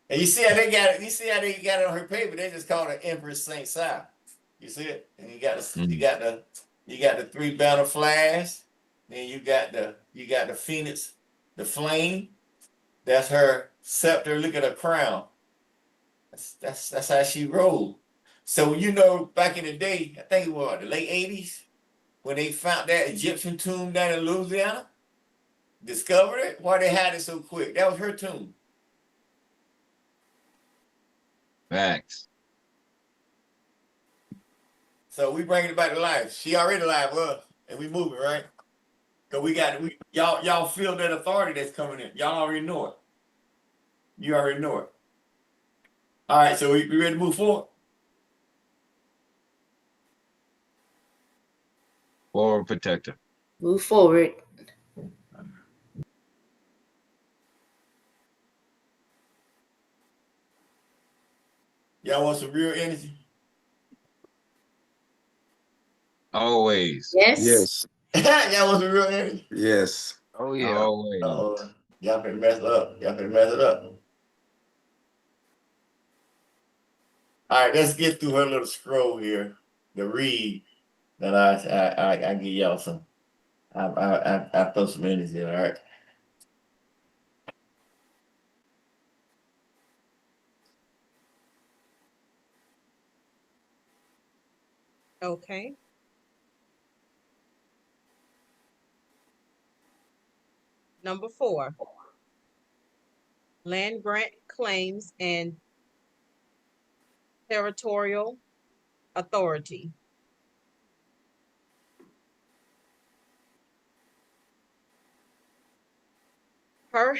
And you see how they got it. You see how they got it on her paper. They just called it Empress Saint Sai. You see it? And you got the 3 banner flags. Then you got the phoenix, the flame. That's her scepter. Look at her crown. That's how she rolled. So back in the day, I think it was the late 80s, when they found that Egyptian tomb down in Louisiana, discovered it. Why they had it so quick? That was her tomb. Facts. So we bringing it back to life. She already alive, and we moving, right? Cause y'all feel that authority that's coming in. Y'all already know it. You already know it. All right, so we ready to move forward? Forward protector. Move forward. Y'all want some real energy? Always. Yes. Yes. Y'all want some real energy? Yes. Oh yeah. Always. Y'all finna mess it up. Y'all finna mess it up. All right, let's get through her little scroll here. The read that I give y'all some. I throw some energy in. All right. Okay. Number 4, land grant claims and territorial authority. Her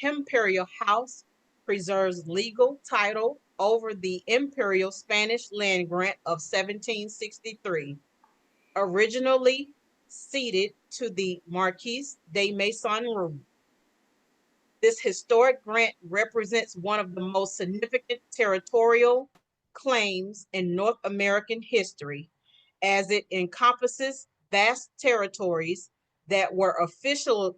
imperial house preserves legal title over the imperial Spanish land grant of 1763, originally ceded to the Marquis de Maisonneuve. This historic grant represents one of the most significant territorial claims in North American history, as it encompasses vast territories that were officially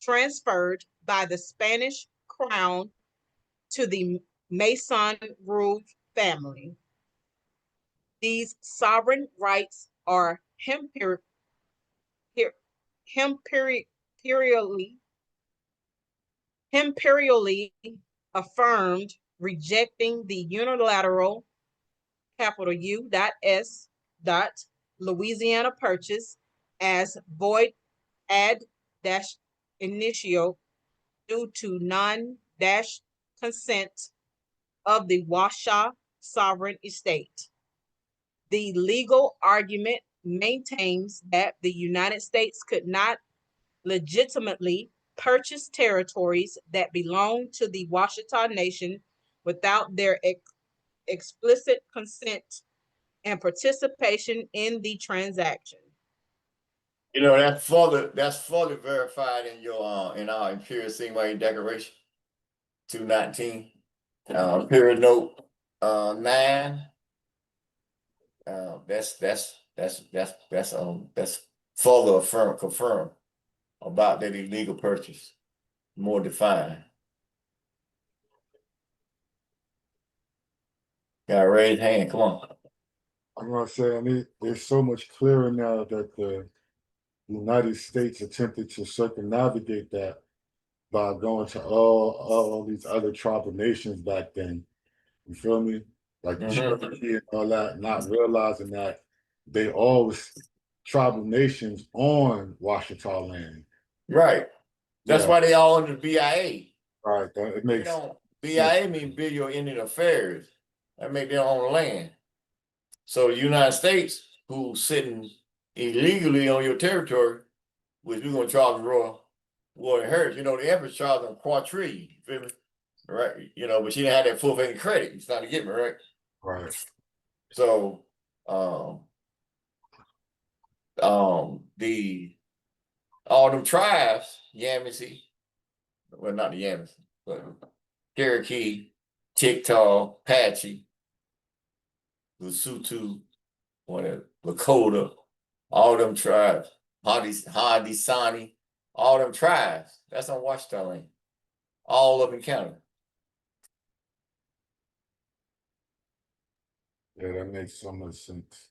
transferred by the Spanish crown to the Maisonneuve family. These sovereign rights are imperially affirmed, rejecting the unilateral U.S. Louisiana Purchase as void ad initio due to non-consent of the Washistaw sovereign estate. The legal argument maintains that the United States could not legitimately purchase territories that belong to the Washistaw Nation without their explicit consent and participation in the transaction. You know, that's fully verified in your in our Imperial CMYE Declaration 219. Imperial Note 9. That's further confirmed about that illegal purchase, more defined. Got a raised hand, come on. I'm gonna say, I mean, it's so much clearer now that the United States attempted to circumnavigate that by going to all these other tribal nations back then. You feel me? Like Cherokee and all that, not realizing that they all was tribal nations on Washita land. Right. That's why they all under the BIA. Right. It makes BIA mean Bureau of Indian Affairs. That make their own land. So the United States, who's sitting illegally on your territory, which we're gonna charge the Royal War Heritage. You know, the Empress charged them quadrillion, you feel me? Right. You know, but she didn't have that full faith credit. It's not to get me, right? right. So all them tribes, Yamasee, well, not the Yamasee, but Cherokee, Chickaw, Apache, Lesotho, whatever, Lakota, all them tribes, Haudenosaunee, all them tribes, that's on Washita land, all up in Canada. Yeah, that makes so much sense.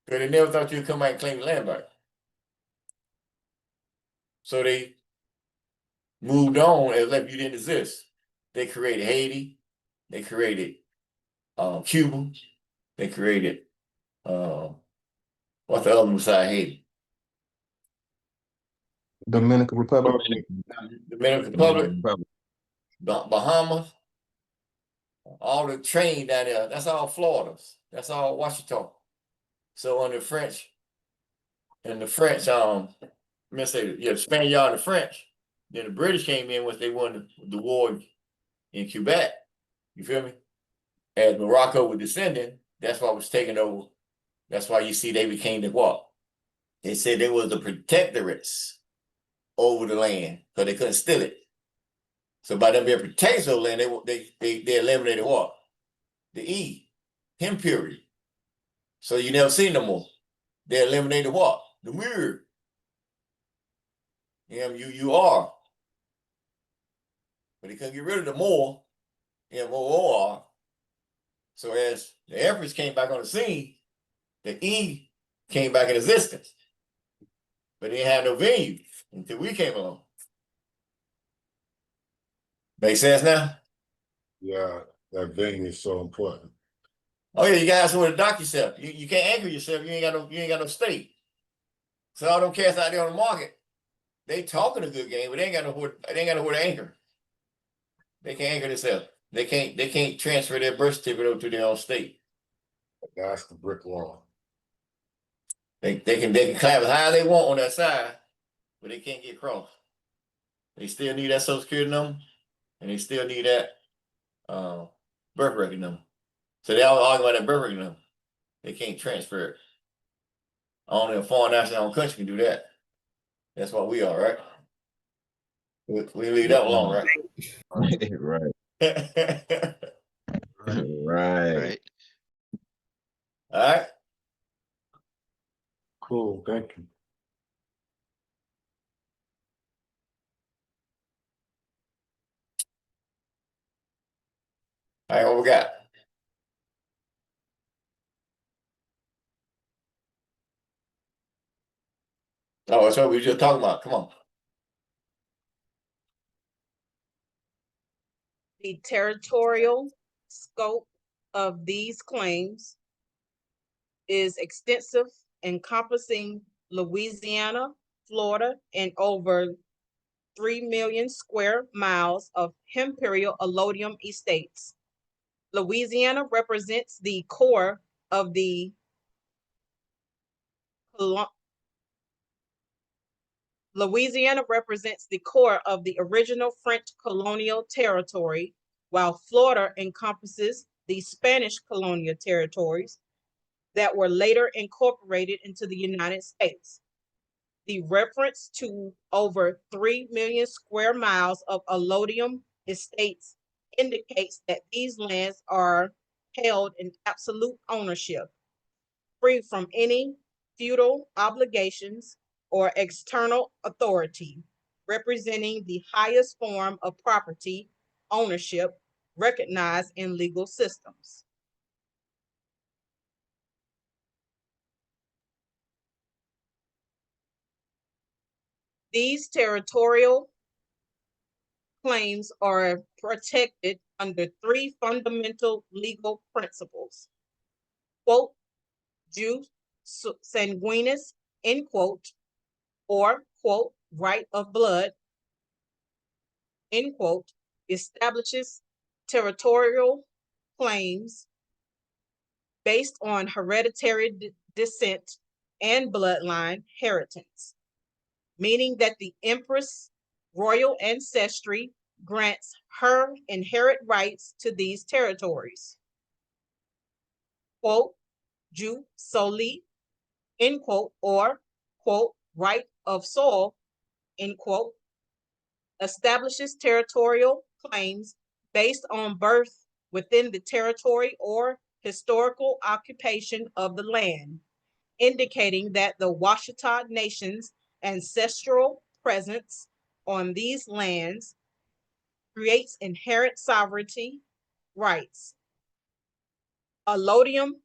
Because they never thought you'd come back and claim the land back. So they moved on as if you didn't exist. They created Haiti, they created Cuba, they created what's the other one beside Haiti? Dominican Republic. Dominican Republic, Bahamas, all the train down there, that's all Florida's. That's all Washington. So on the French, and the French, the Spaniard and the French, then the British came in once they won the war in Quebec. You feel me? As Morocco was descending, that's why it was taken over. That's why you see they became the what? They said they was the protectorates over the land, because they couldn't steal it. So by them being protectors of the land, they eliminated what? The E, Imperial. So you never see no more. They eliminated what? The mirror. M-U-U-R. But they couldn't get rid of the more, M-O-O-R. So as the Empress came back on the scene, the E came back in existence. But they didn't have no venue until we came along. Make sense now? Yeah, that venue is so important. Oh yeah, you guys want to dock yourself. You can't anchor yourself. You ain't got no stake. So all them cats out there on the market, they talking a good game, but they ain't got nowhere to anchor. They can't anchor themselves. They can't transfer their birth certificate over to their own state. That's the brick wall. They can clap as high as they want on that side, but they can't get across. They still need that Social Security number, and they still need that birth record number. So they all argue about that birth record number. They can't transfer it. Only a foreign national country can do that. That's what we are, right? We leave that alone, right? Right. Right. Right. All right. Cool, thank you. All right, what we got? Oh, that's what we were just talking about. Come on. The territorial scope of these claims is extensive, encompassing Louisiana, Florida, and over 3 million square miles of Imperial allodium estates. Louisiana represents the core of the Louisiana represents the core of the original French colonial territory, while Florida encompasses the Spanish colonial territories that were later incorporated into the United States. The reference to over 3 million square miles of allodium estates indicates that these lands are held in absolute ownership, free from any feudal obligations or external authority, representing the highest form of property ownership recognized in legal systems. These territorial claims are protected under 3 fundamental legal principles. Quote, jus sanguinis, end quote, or, quote, right of blood, end quote, establishes territorial claims based on hereditary descent and bloodline inheritance, meaning that the Empress royal ancestry grants her inherent rights to these territories. Quote, jus soli, end quote, or, quote, right of soil, end quote, establishes territorial claims based on birth within the territory or historical occupation of the land, indicating that the Washistaw Nation's ancestral presence on these lands creates inherent sovereignty rights. Allodium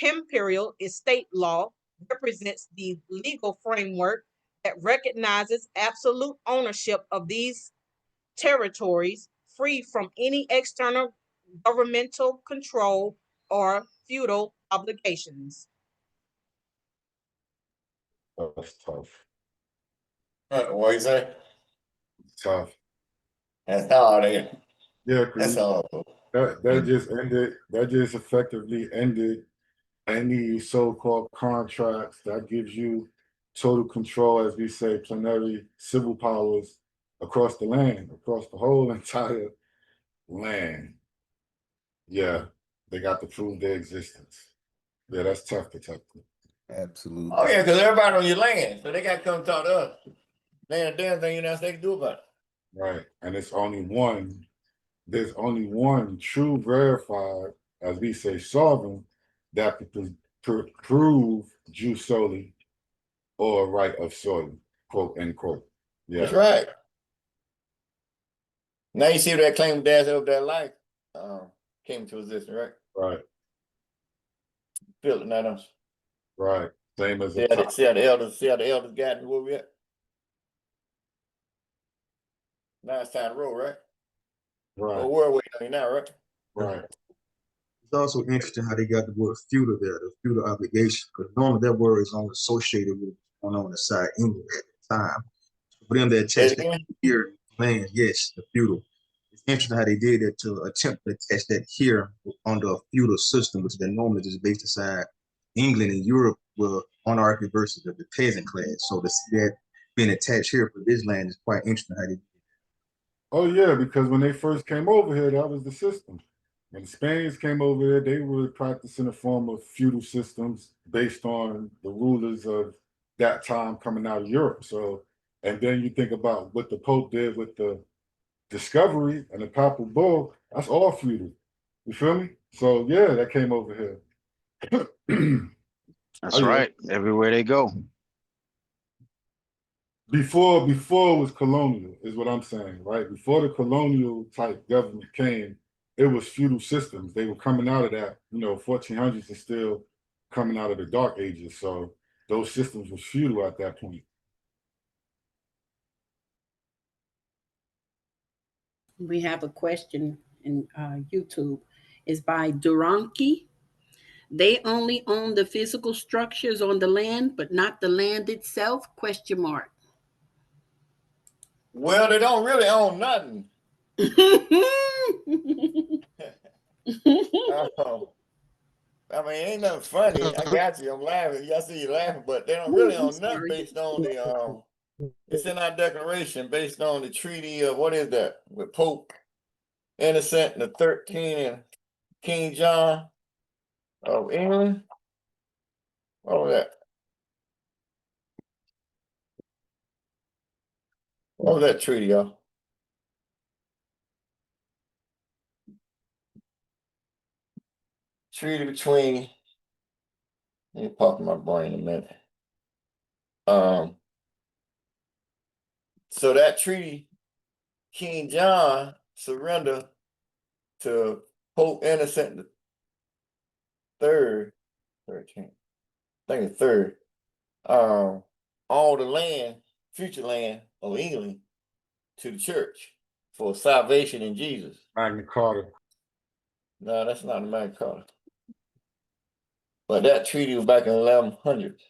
Imperial estate law represents the legal framework that recognizes absolute ownership of these territories, free from any external governmental control or feudal obligations. That's tough. What you say? Tough. That's hard, ain't it? Yeah, That's hard. that just effectively ended any so-called contracts that gives you total control, as we say, plenary civil powers across the land, across the whole entire land. Yeah, they got to prove their existence. Yeah, that's tough to talk to. Absolutely. Oh yeah, because everybody on your land, so they got to come talk to us. They ain't a damn thing else they can do about it. Right, and it's only one. There's only one true verified, as we say, sovereign that could prove jus soli or right of soil, quote unquote. Yeah, That's right. Now you see that claim dash of that life came to existence, right? right, Feel it now, don't you? right. Same as See how the elders got where we at. Now it's time to roll, right? right, Or where are we now, right? right. It's also interesting how they got the word feudal there, the feudal obligation, because normally that word is only associated with what's going on inside England at the time. So for them to attach that here land, yes, the feudal. It's interesting how they did that to attempt to attach that here under a feudal system, which is normally just based aside England and Europe were monarchy versus the peasant class. So to see that being attached here for this land is quite interesting how they did that. Oh yeah, because when they first came over here, that was the system. When the Spaniards came over here, they were practicing a form of feudal systems based on the rulers of that time coming out of Europe. So, and then you think about what the Pope did with the discovery and the papal bull, that's all feudal. You feel me? So yeah, that came over here. That's Oh yeah. right. Everywhere they go. Before it was colonial, is what I'm saying, right? Before the colonial type government came, it was feudal systems. They were coming out of that, 1400s is still coming out of the dark ages. So those systems were feudal at that point. We have a question in YouTube. It's by Duranki. They only own the physical structures on the land, but not the land itself? Question mark. Well, they don't really own nothing. I mean, ain't nothing funny. I got you. I'm laughing. Y'all see you laughing, but they don't really on nothing based on the it's in our declaration based on the treaty of what is that with Pope Innocent the 13th and King John of England. What was that? What was that treaty, y'all? Treaty between. Let me pop in my brain a minute. So that treaty, King John surrendered to Pope Innocent the third, 13th, I think it's third. All the land, future land of England to the church for salvation in Jesus. Magna Carta. No, that's not the Magna Carta. But that treaty was back in 1100.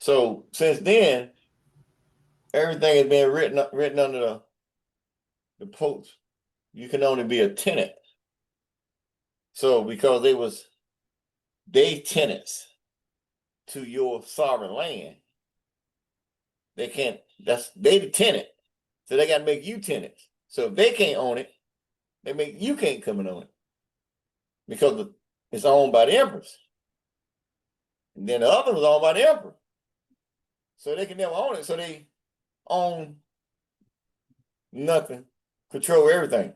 So since then, everything has been written under the popes. You can only be a tenant. So because they tenants to your sovereign land, they can't. They the tenant, so they got to make you tenants. So if they can't own it, they make you can't come and own it because it's owned by the emperors. And then the other was owned by the emperor, so they can never own it. So they own nothing, control everything.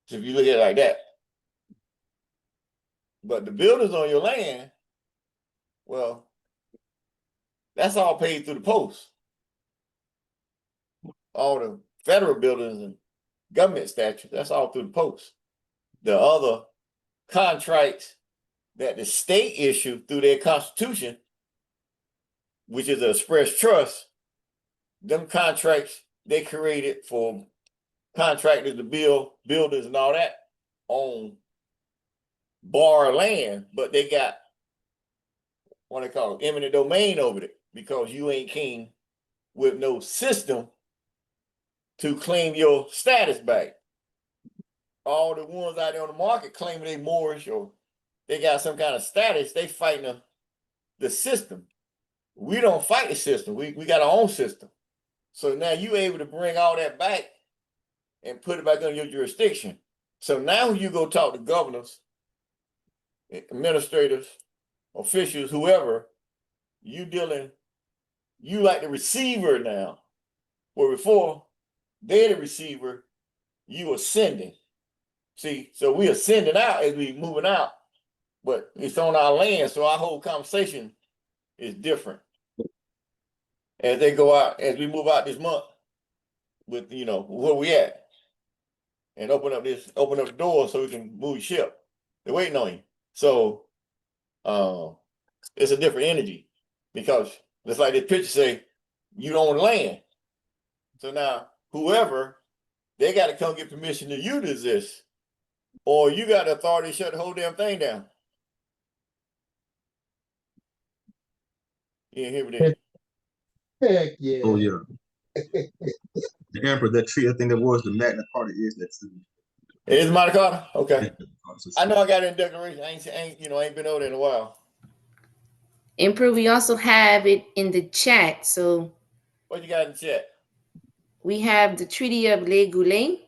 So if you look at it like that, but the buildings on your land, well, that's all paid through the post. All the federal buildings and government statutes, that's all through the post. The other contracts that the state issued through their constitution, which is an express trust, them contracts they created for contractors to build buildings and all that on bar land, but they got what they call it, eminent domain over it because you ain't king with no system to claim your status back. All the ones out there on the market claiming they Moorish or they got some kind of status, they fighting the system. We don't fight the system. We got our own system. So now you able to bring all that back and put it back under your jurisdiction. So now when you go talk to governors, administrators, officials, whoever, you like the receiver now. Where before, they're the receiver, you ascending. See, so we ascending out as we moving out, but it's on our land, so our whole conversation is different. As they go out, as we move out this month, with where we at, and open up the door so we can move your ship. They're waiting on you. So it's a different energy because just like this picture say, you don't own the land. So now whoever, they got to come get permission to you to exist, or you got the authority to shut the whole damn thing down. You didn't hear me there. Heck yeah. Oh yeah. The emperor, that tree, I think that was the Magna Carta is that tree. It is Magna Carta? Okay. I know I got it in declaration. I ain't been over there in a while. Emperor, we also have it in the chat. So what you got in the chat? We have the Treaty of Les Goulets,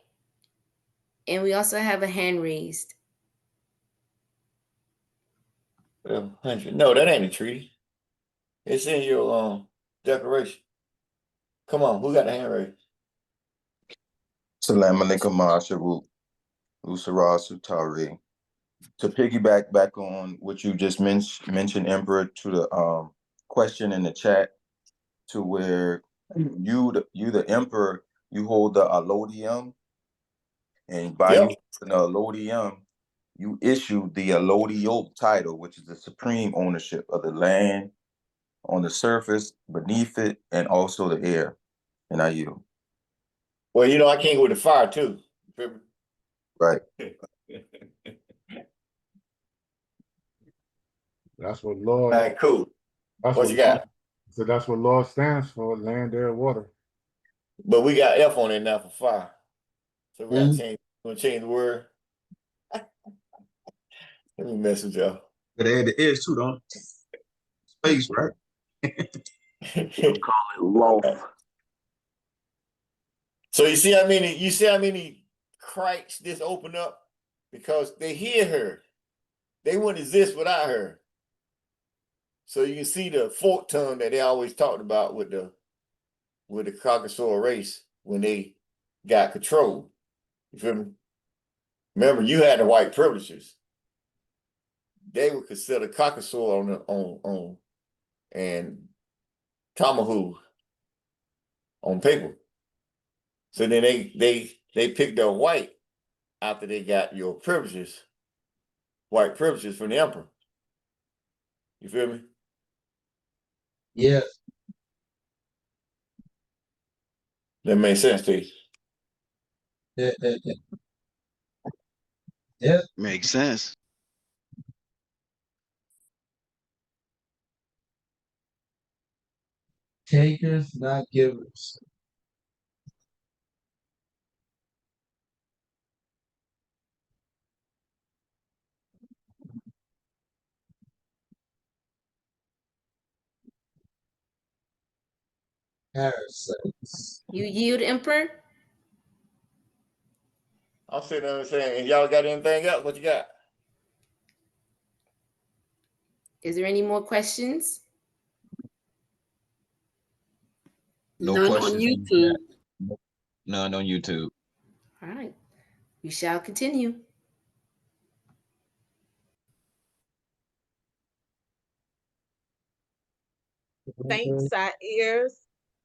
and we also have a hand raised. No, that ain't a treaty. It's in your declaration. Come on, who got the hand raised? Salam alaikum ma'asharu, Usara Sutari. To piggyback back on what you just mentioned, Emperor, to the question in the chat, to where you the Emperor, you hold the allodium, and by you the allodium, you issue the allodial title, which is the supreme ownership of the land on the surface, beneath it, and also the air. And I yield. Well, I can't go with the fire too. Right. That's what law. All right, cool. That's what you got? So that's what law stands for: land, air, water. But we got F on it now for fire. So we gotta change. We're gonna change the word. Let me message y'all. But add the S too, don't it? Space, right? Loaf. So you see how many cracks this open up? Because they hear her. They wouldn't exist without her. So you can see the fork tongue that they always talked about with the Caucasoid race when they got control. You feel me? Remember, you had the white privileges. They were considered Caucasoid on and Tomahawk on paper. So then they picked up white after they got your privileges, white privileges from the emperor. You feel me? Yeah. That makes sense to you. Yeah. Makes sense. Takers, not givers. Parasites. You yield, Emperor? I'm sitting there saying, and y'all got anything else? What you got? Is there any more questions? No None on questions in the YouTube. chat. None on YouTube. All right. We shall continue. Saint Cyr's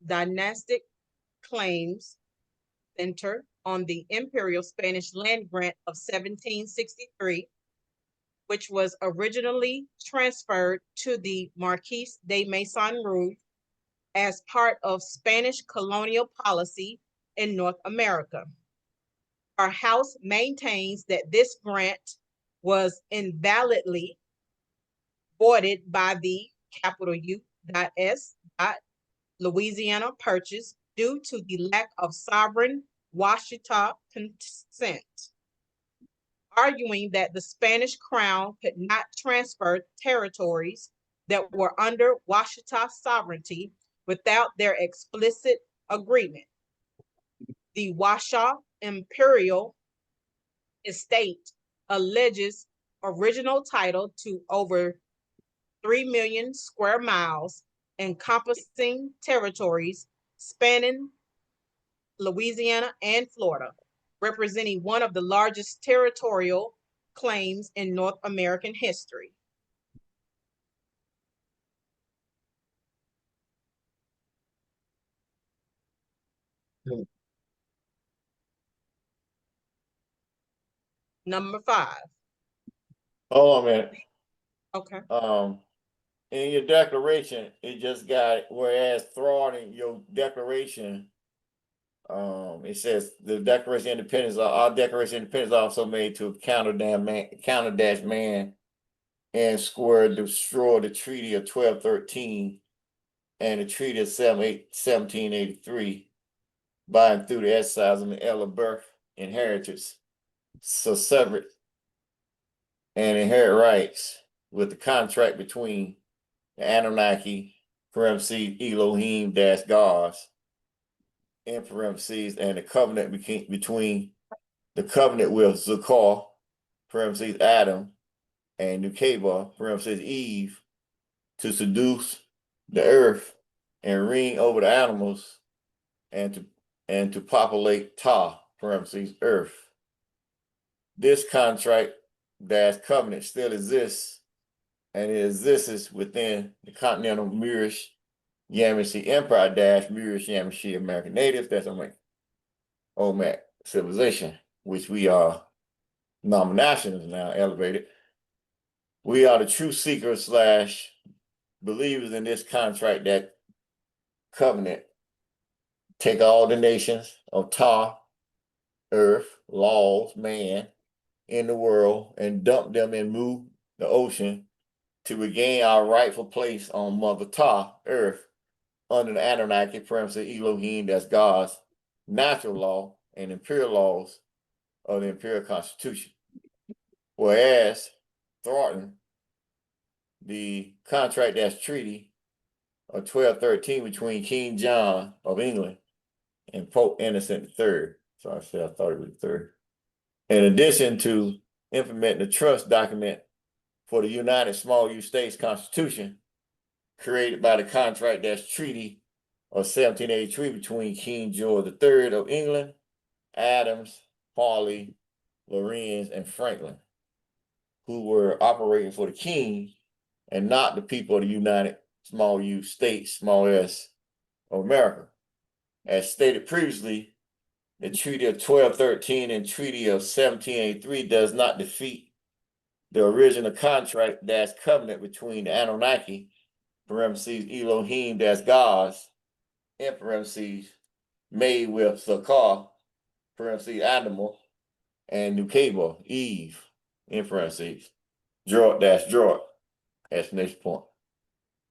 dynastic claims center on the Imperial Spanish land grant of 1763, which was originally transferred to the Marquis de Maison-Rouge as part of Spanish colonial policy in North America. Our house maintains that this grant was invalidly voided by the capital U.S. Louisiana Purchase due to the lack of sovereign Washistaw consent, arguing that the Spanish crown could not transfer territories that were under Washistaw sovereignty without their explicit agreement. The Washaw Imperial estate alleges original title to over 3 million square miles encompassing territories spanning Louisiana and Florida, representing one of the largest territorial claims in North American history. Number 5. Hold on a minute. Okay. In your declaration, it just got, whereas thrown in your declaration, it says the Declaration of Independence, our Declaration of Independence also made to counter man and square destroy the Treaty of 1213 and the Treaty of 1783 by and through the exercise of the El-Bey inheritance, so separate and inherit rights with the contract between the Anunnaki, parentheses, Elohim - gods, in parentheses, and the covenant between the covenant with Zakar, parentheses, Adam, and Nukaba, parentheses, Eve, to seduce the earth and reign over the animals and to populate Ta, parentheses, earth. This contract covenant still exists, and it exists within the continental Moorish Yamasi Empire Moorish Yamasi American natives. That's Olmec civilization, which we are nominations now elevated. We are the true seekers / believers in this contract, that covenant. Take all the nations of Ta, earth, laws, man in the world, and dump them and move the ocean to regain our rightful place on Mother Ta, earth, under the Anunnaki, parentheses, Elohim, that's God's natural law and imperial laws of the imperial constitution. Whereas thwarting the contract-treaty of 1213 between King John of England and Pope Innocent III. So I said I thought it was the third. In addition to implementing the trust document for the United Small U States Constitution, created by the contract-treaty of 1783 between King George III of England, Adams, Harley, Lorenz, and Franklin, who were operating for the king and not the people of the United Small U States, small s, of America. As stated previously, the Treaty of 1213 and Treaty of 1783 does not defeat the original contract-covenant between the Anunnaki, parentheses, Elohim, that's gods, in parentheses, made with Sakar, parentheses, animal, and Nukaba, Eve, in parentheses, Jorah, that's Jorah, exclamation point.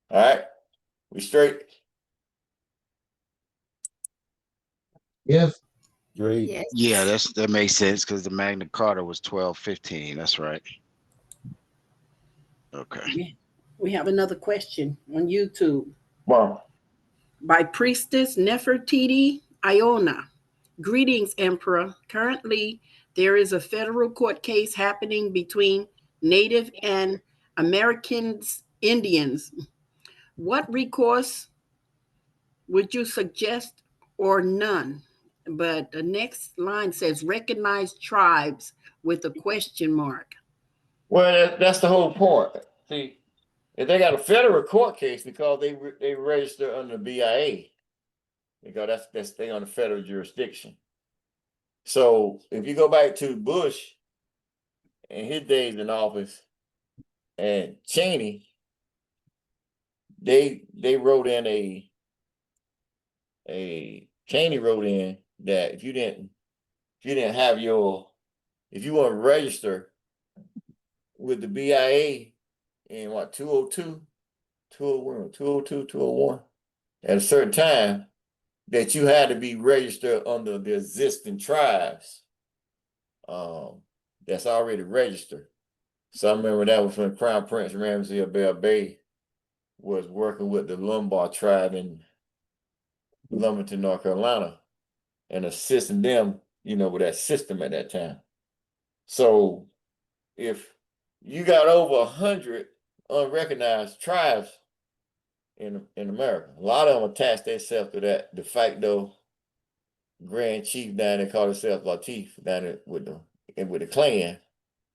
All right, we straight? Yes. Great. Yes. Yeah, that makes sense because the Magna Carta was 1215. That's right. Okay. We have another question on YouTube Well, by Priestess Nefertiti Iona. Greetings, Emperor. Currently, there is a federal court case happening between Native and Americans, Indians. What recourse would you suggest or none? But the next line says recognized tribes with a question mark. well, that's the whole point. See, if they got a federal court case because they register under the BIA, because that's they on the federal jurisdiction. So if you go back to Bush and his days in office and Cheney, they wrote in Cheney wrote in that if you want to register with the BIA in what 202, 201, 202, 201 at a certain time, that you had to be registered under the existing tribes that's already registered. So I remember that was when Crown Prince Ramsey of El-Bey was working with the Lombard tribe in Lumberton, North Carolina, and assisting them, with that system at that time. So if you got over 100 unrecognized tribes in America, a lot of them attach themselves to that de facto Grand Chief down there called himself Latif down there with the clan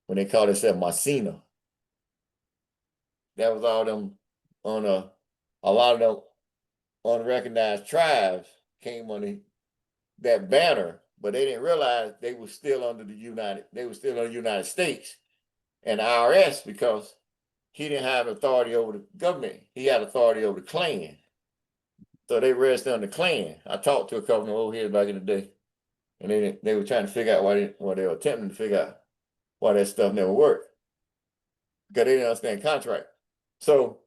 when they called themselves Masina. That was all them on a lot of them unrecognized tribes came on that banner, but they didn't realize they were still under the United States and the IRS because he didn't have authority over the government. He had authority over the clan. So they registered under the clan. I talked to a couple of old heads back in the day, and they were trying to figure out why they were attempting to figure out why that stuff never worked. Because they didn't understand contract. So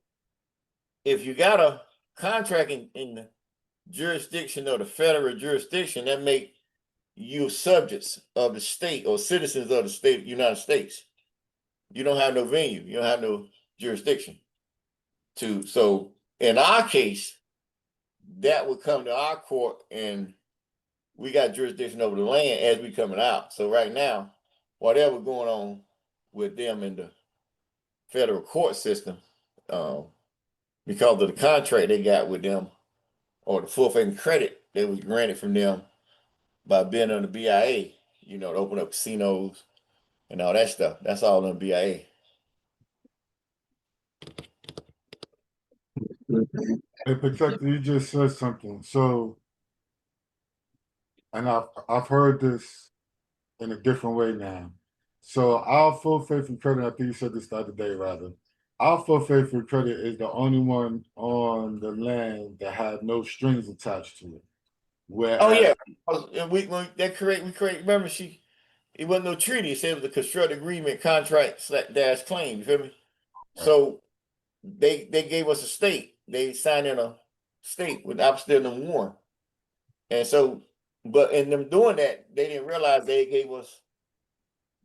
if you got a contract in the jurisdiction of the federal jurisdiction, that make you subjects of the state or citizens of the state of the United States. You don't have no venue. You don't have no jurisdiction. So in our case, that would come to our court and we got jurisdiction over the land as we coming out. So right now, whatever going on with them in the federal court system, because of the contract they got with them or the full faith and credit that was granted from them by being on the BIA, to open up casinos and all that stuff. That's all on the BIA. Hey, Protector, you just said something. So, and I've heard this in a different way now. So our full faith and credit, I think you said this the other day, rather. Our full faith and credit is the only one on the land that had no strings attached to it. Whereas, we create. Remember, it wasn't no treaty. It said it was a constructed agreement, contract / claim. You feel me? So they gave us a state. They signed in a state with opposite number one, and so, but in them doing that, they didn't realize they gave us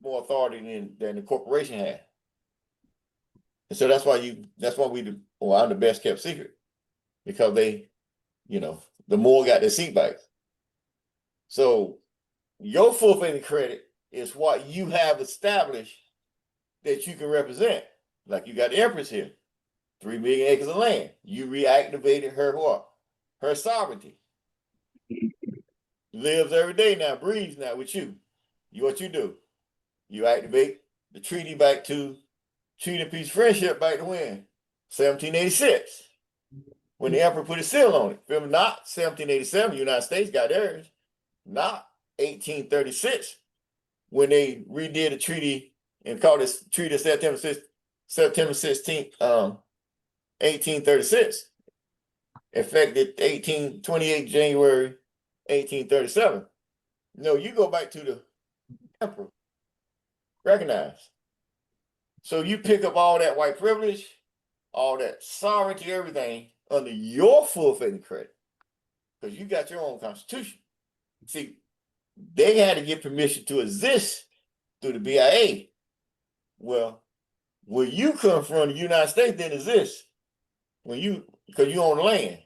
more authority than the corporation had. And so that's why we do. Well, I'm the best kept secret because they, the more got their seat backs. So your full faith and credit is what you have established that you can represent. Like you got the Empress here, 3 million acres of land. You reactivated her what? Her sovereignty. Lives every day now, breathes now with you. What you do? You activate the treaty back to Treaty of Peace Friendship back to when? 1786. When the Emperor put his seal on it. Remember, not 1787, the United States got theirs. Not 1836, when they redid the treaty and called it Treaty of September 16th, 1836. Effective 28 January 1837. No, you go back to the Emperor. Recognize. So you pick up all that white privilege, all that sovereignty, everything under your full faith and credit, because you got your own constitution. See, they had to get permission to exist through the BIA. Well, where you come from, the United States didn't exist because you own the land.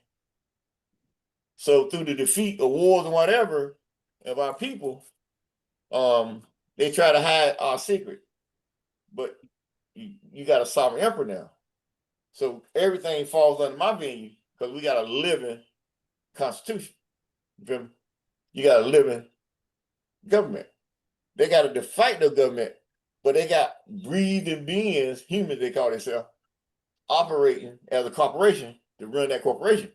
So through the defeat of wars and whatever of our people, they try to hide our secret. But you got a sovereign emperor now. So everything falls under my venue because we got a living constitution. You got a living government. They got to fight the government, but they got breathing beings, humans they call themselves, operating as a corporation to run that corporation.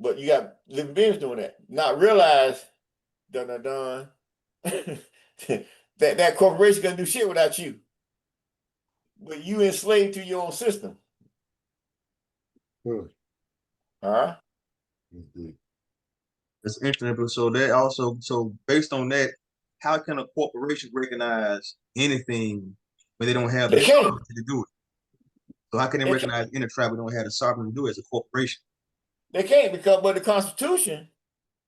But you got living beings doing that. Not realize, that corporation gonna do shit without you. But you enslaved to your own system. Good. Huh? That's interesting. But so that also, so based on that, how can a corporation recognize anything when they don't have the sovereignty to do it? So how can they recognize any tribe who don't have the sovereignty to do it as a corporation? They can't but the Constitution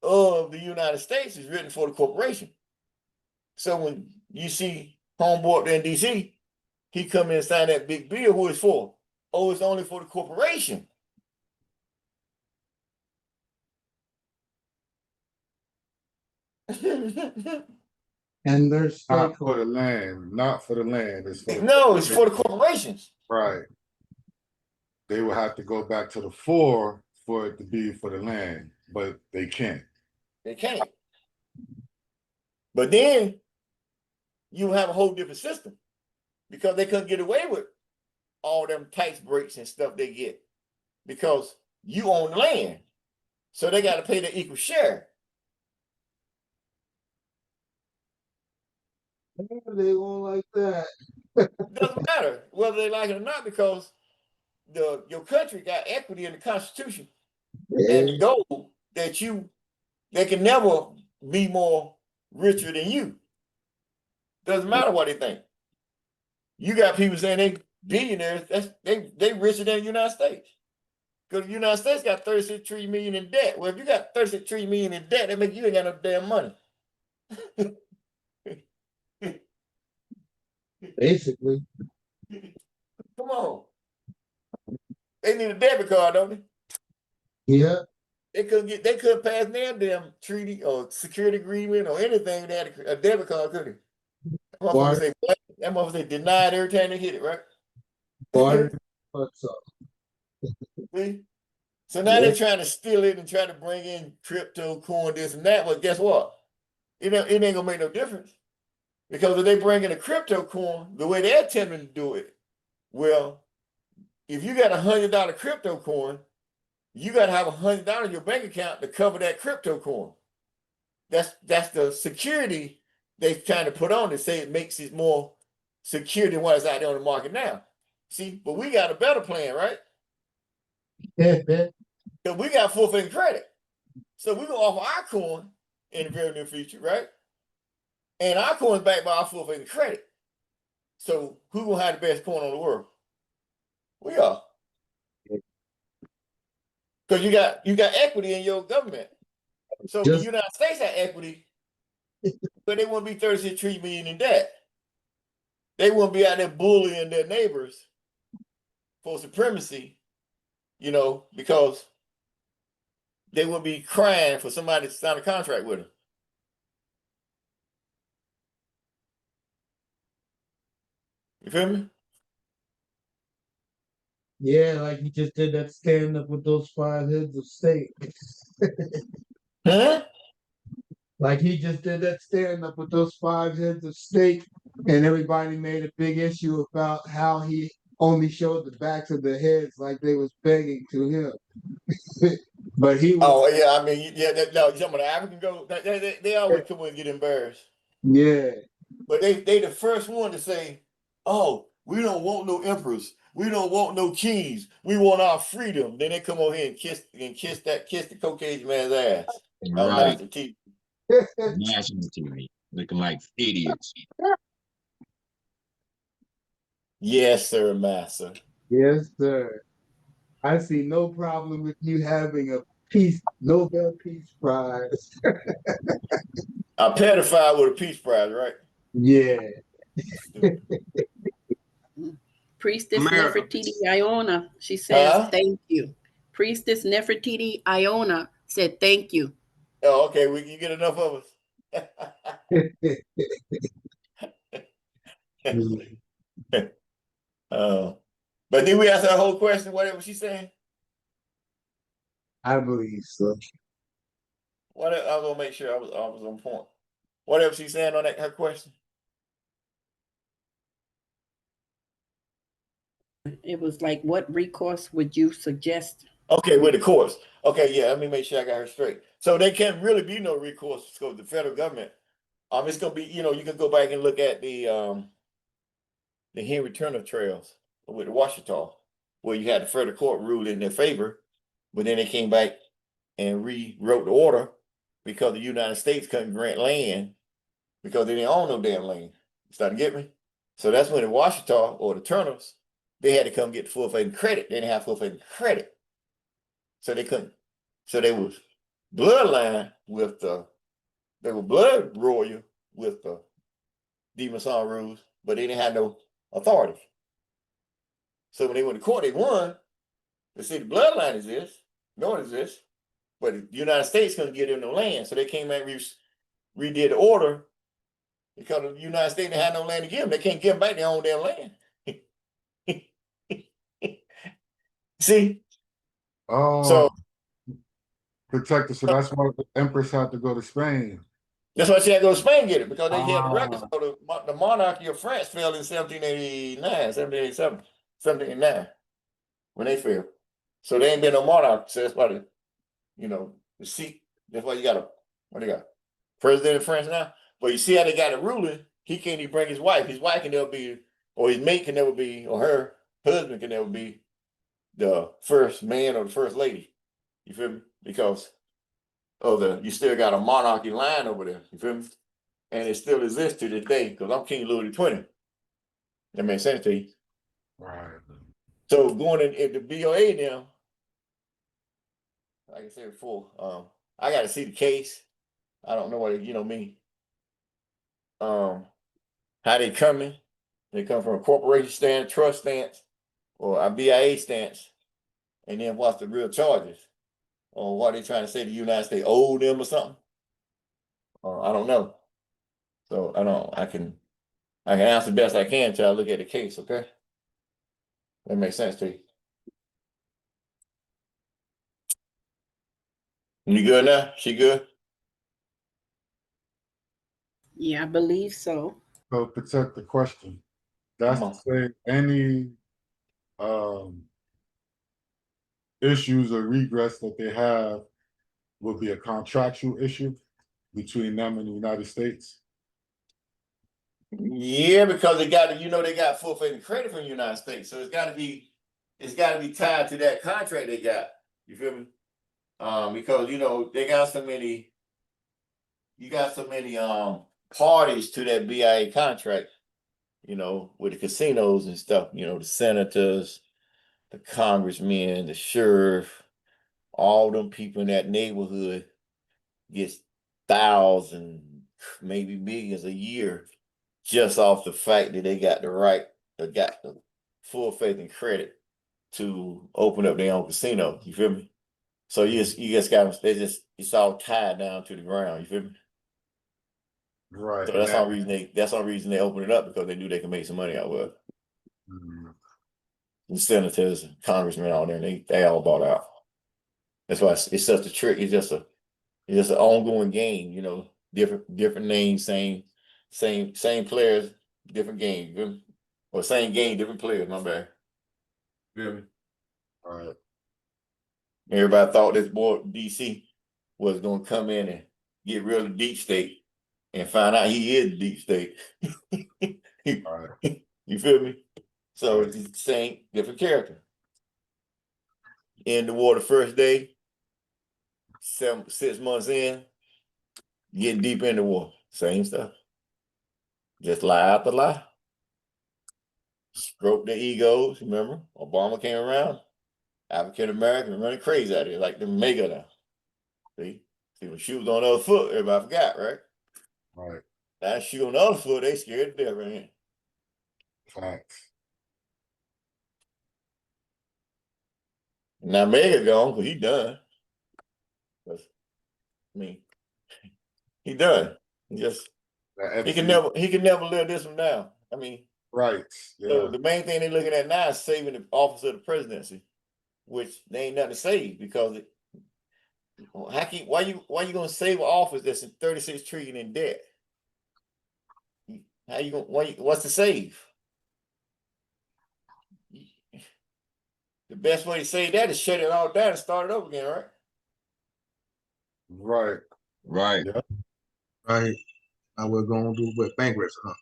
of the United States is written for the corporation. So when you see homeboy up there in DC, he come in and sign that big bill, who it's for? Oh, it's only for the corporation. And there's not for the land, not for the land. It's for it's for the corporations. Right. They will have to go back to the 4 for it to be for the land, but they can't. They can't. But then you have a whole different system because they couldn't get away with all them tax breaks and stuff they get because you own the land. So they got to pay the equal share. They won't like that. Doesn't matter whether they like it or not because your country got equity in the Constitution. And the goal that they can never be more richer than you. Doesn't matter what they think. You got people saying they billionaires, they richer than the United States. Because the United States got 36 trillion million in debt. Well, if you got 36 trillion million in debt, that makes you ain't got no damn money. Basically. Come on. They need a debit card, don't they? Yeah. They couldn't pass their damn treaty or security agreement or anything. They had a debit card, could they? That motherfucker say denied every time they hit it, right? See? So now they're trying to steal it and try to bring in crypto, coin, this and that. But guess what? It ain't gonna make no difference. Because if they bring in a crypto coin, the way they're attempting to do it, well, if you got $100 crypto coin, you got to have $100 in your bank account to cover that crypto coin. That's the security they're trying to put on to say it makes it more secure than what is out there on the market now. See, but we got a better plan, right? Because we got full faith and credit. So we're going to offer our coin in the very near future, right? And our coin is backed by our full faith and credit. So who going to have the best coin on the world? We are. Because you got equity in your government. So the United States have equity, but they wouldn't be 36 trillion million in debt. They wouldn't be out there bullying their neighbors for supremacy, you know, because they would be crying for somebody to sign a contract with them. You feel me? Yeah, like he just did that stand up with those 5 heads of state. Huh? Like he just did that stand up with those 5 heads of state, and everybody made a big issue about how he only showed the backs of the heads like they was begging to him. But he was, Oh yeah, I mean, yeah, no, some of the African go, they always come in and get embarrassed. yeah, But they the first one to say, "Oh, we don't want no emperors. We don't want no kings. We want our freedom." Then they come over here and kiss the Caucasian man's ass on Right. national TV. National TV. Looking like idiots. Yes, sir, massa. yes, sir. I see no problem with you having a Nobel Peace Prize. A pedophile with a peace prize, right? Yeah. Stupid. Priestess America. Nefertiti Iona, she says, Huh? thank you. Priestess Nefertiti Iona said, thank you. Oh, okay. You get enough of us. But then we asked her whole question. Whatever she saying. I believe so. Whatever. I was gonna make sure I was on point. Whatever she's saying on her question. It was like, what recourse would you suggest? Okay, with the courts. Okay, yeah. Let me make sure I got her straight. So there can't really be no recourse because the federal government. It's gonna be. You can go back and look at the Henry Turner trials with the Washistaw, where you had the federal court rule in their favor, but then they came back and rewrote the order because the United States couldn't grant land because they didn't own no damn land. You starting to get me? So that's when the Washistaw or the Turners, they had to come get the full faith and credit. They didn't have full faith and credit. So they couldn't. So they was bloodline with they were blood royal with the Demon Song rules, but they didn't have no authority. So when they went to court, they won. They said the bloodline exists, no it exists, but the United States couldn't give them no land. So they came back and redid the order because the United States didn't have no land to give them. They can't give them back their own damn land. See? Oh, So protector. So that's why the Empress had to go to Spain. that's why she had to go to Spain and get it, because they had the Ah. records. So the monarchy of France fell in 1789, 1787, 1789 when they fell. So they ain't been no monarch. So that's why the seat. That's why you got what they got? President of France now. But you see how they got it ruling. He can't even bring his wife. His wife can never be, or his mate can never be, or her husband can never be the first man or the first lady. You feel me? Because you still got a monarchy line over there. You feel me? And it still exists to this day because I'm King Louis XX. That makes sense to you. Right. So going in the BOA now, like I said before, I got to see the case. I don't know what me. How they coming? They come from a corporation stance, trust stance, or a BIA stance, and then what's the real charges? Or what they trying to say the United States owed them or something? I don't know. So I can answer the best I can till I look at the case, okay? That makes sense to you. You good now? She good? Yeah, I believe so. So protect the question. That's to say any issues or regress that they have will be a contractual issue between them and the United States. Yeah, because they got full faith and credit from the United States. So it's gotta be tied to that contract they got. You feel me? Because they got so many parties to that BIA contract, with the casinos and stuff, the senators, the congressmen, the sheriff, all them people in that neighborhood gets thousands, maybe millions a year just off the fact that they got the full faith and credit to open up their own casino. You feel me? So you just got it's all tied down to the ground. You feel me? Right. So that's the only reason they open it up, because they knew they could make some money out of it. Mhm. The senators, congressmen out there, they all bought out. That's why it's such a trick. It's just an ongoing game. You know, different names, same players, different game. You feel me? Or same game, different players. My bad. You feel me? All right. Everybody thought this boy DC was gonna come in and get rid of the deep state, and find out he is the deep state. All right. You feel me? So Right. it's the same, different character. In the war the first day, 6 months in, getting deep in the war, same stuff. Just lie after lie. Stroke their egos. Remember, Obama came around, African American running crazy out here, like the mega now. See, when she was on the other foot, everybody forgot, right? Right. Now she on the other foot, they scared to death right here. Facts. Now Mega gone, because he done. I mean, he done. He can never live this one down. I mean, right. Yeah. so the main thing they're looking at now is saving the office of the presidency, which they ain't nothing to save, because why you gonna save an office that's in 36 trillion in debt? How you gonna what's the save? The best way to save that is shut it all down and start it over again, right? Right. Right. Yeah. Right. Now we're going to do what, bankruptcy, huh?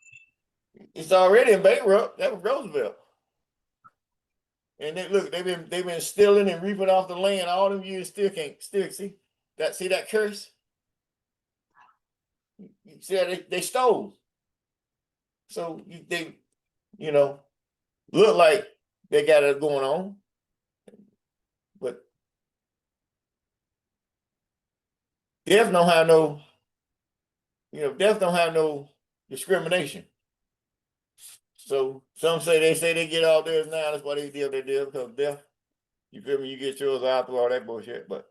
It's already in bankrupt. That was Roosevelt. And they've been stealing and reaping off the land all them years, still see that curse? You see that they stole. So they look like they got it going on, but death don't have no discrimination. So some say they get all theirs now. That's why they deal because death. You feel me? You get yours out through all that bullshit. But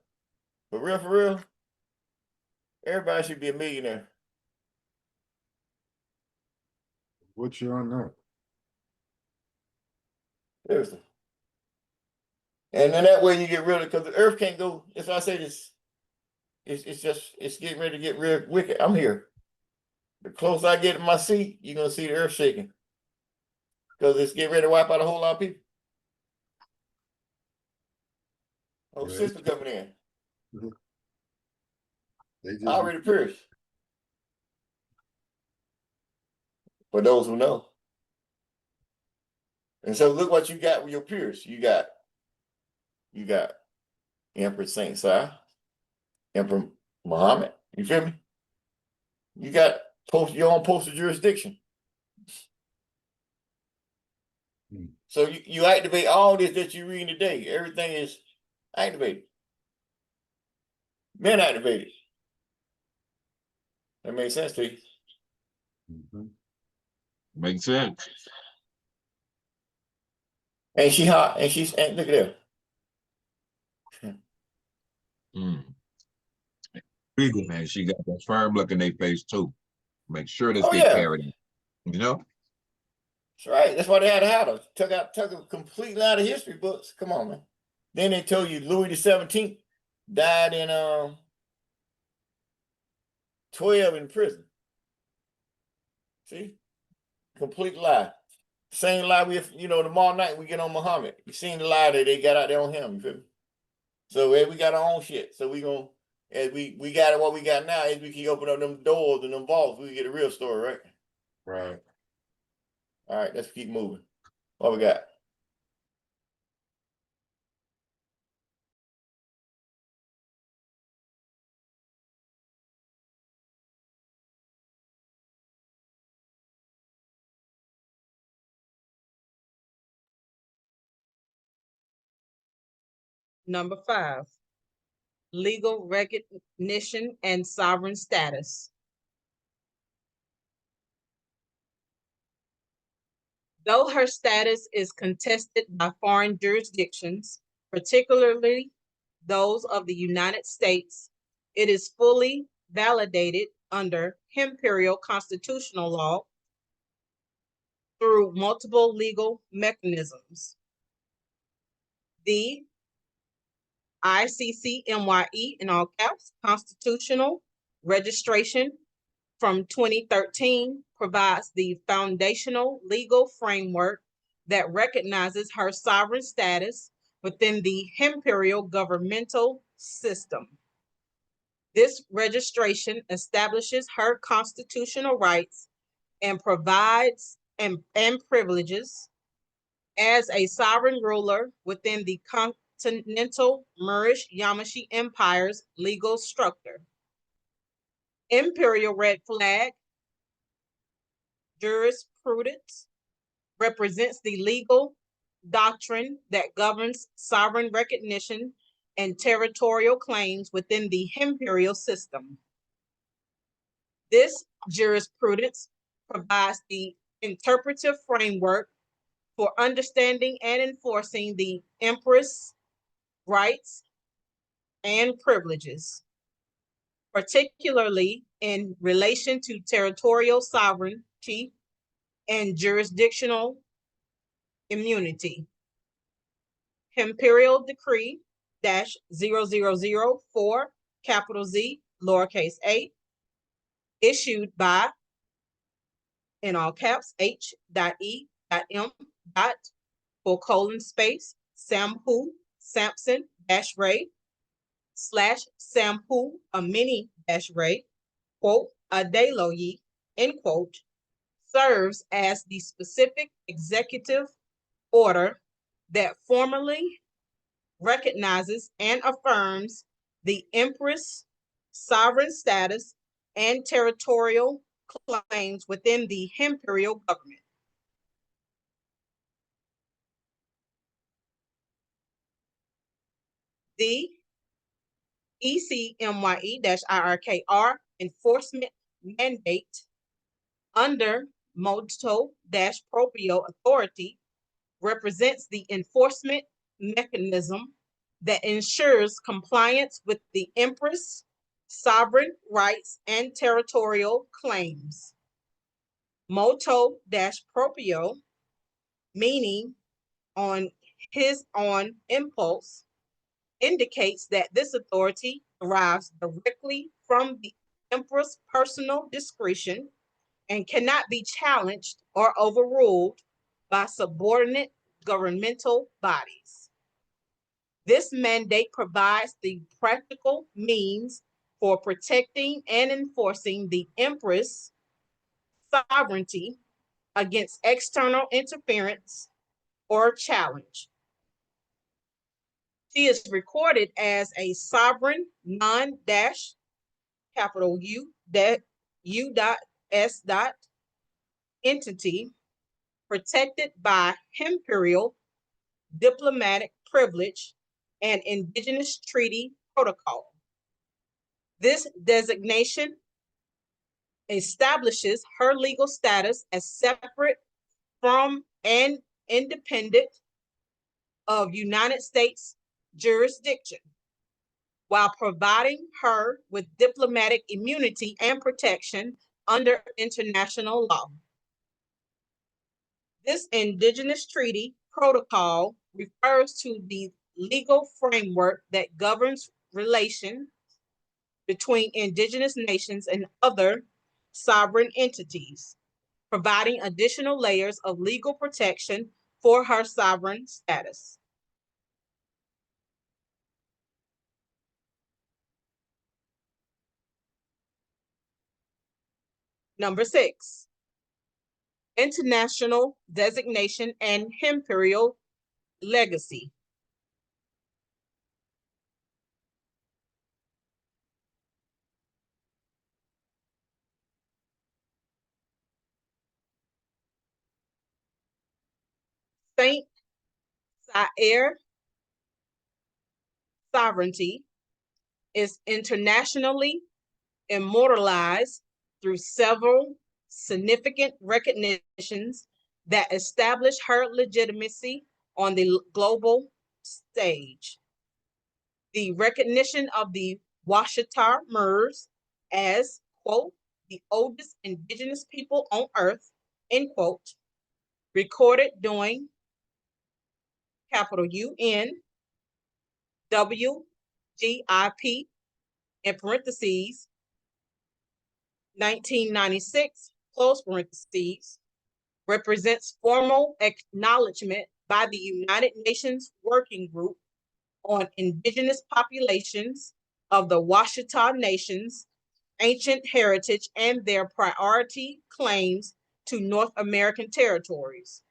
for real, everybody should be a millionaire. What you on that? Seriously. And then that way you get rid of, because the earth can't go. That's why I say this. It's getting ready to get real wicked. I'm here. The closer I get to my seat, you're gonna see the earth shaking. Because it's getting ready to wipe out a whole lot of people. Whole system coming in. They just Already pierced. For those who know. And so look what you got with your peers. You got Emperor Saint Sai, Emperor Muhammad. You feel me? You got your own postal jurisdiction. So you activate all this that you read today. Everything is activated. Been activated. That makes sense to you. Makes sense. And she hot, and look at her. Man, she got that firm look in their face too. Make sure this Oh, get yeah. carried in. You know? That's right. That's why they had to have her. Took her completely out of history books. Come on, man. Then they told you Louis the 17th died in 12 in prison. See? Complete lie. Same lie tomorrow night we get on Muhammad. You seen the lie that they got out there on him, you feel me? So we got our own shit. So we gonna, as we got it, what we got now, as we keep opening up them doors and them vaults, we get a real story, right? Right. All right, let's keep moving. What we got? Number 5, legal recognition and sovereign status. Though her status is contested by foreign jurisdictions, particularly those of the United States, it is fully validated under Imperial constitutional law through multiple legal mechanisms. The ICCMYE, in all caps, constitutional registration from 2013 provides the foundational legal framework that recognizes her sovereign status within the imperial governmental system. This registration establishes her constitutional rights and provides and privileges as a sovereign ruler within the continental Moorish Yamashi Empire's legal structure. Imperial red flag jurisprudence represents the legal doctrine that governs sovereign recognition and territorial claims within the imperial system. This jurisprudence provides the interpretive framework for understanding and enforcing the empress rights and privileges, particularly in relation to territorial sovereignty and jurisdictional immunity. Imperial Decree -0004, capital Z, lowercase a, issued by, in all caps, H.E.M. :/ Sampu Sampson -Ray /Sampu Amini -Ray, quote, Adeloyi, end quote, serves as the specific executive order that formally recognizes and affirms the empress sovereign status and territorial claims within the imperial government. The ECMYE-IRKR enforcement mandate under motu-proprio authority represents the enforcement mechanism that ensures compliance with the empress sovereign rights and territorial claims. Motu-proprio, meaning on his own impulse, indicates that this authority derives directly from the emperor's personal discretion and cannot be challenged or overruled by subordinate governmental bodies. This mandate provides the practical means for protecting and enforcing the empress sovereignty against external interference or challenge. She is recorded as a sovereign non-dash capital U.S. entity protected by imperial diplomatic privilege and indigenous treaty protocol. This designation establishes her legal status as separate from and independent of United States jurisdiction, while providing her with diplomatic immunity and protection under international law. This indigenous treaty protocol refers to the legal framework that governs relations between indigenous nations and other sovereign entities, providing additional layers of legal protection for her sovereign status. Number 6, international designation and imperial legacy. Saint Cyr sovereignty is internationally immortalized through several significant recognitions that established her legitimacy on the global stage. The recognition of the Washistaw-Turners as, quote, the oldest indigenous people on earth, end quote, recorded during capital UN, WGIP, in parentheses, 1996, close parentheses, represents formal acknowledgement by the United Nations Working Group on Indigenous Populations of the Washistaw Nations, ancient heritage, and their priority claims to North American territories.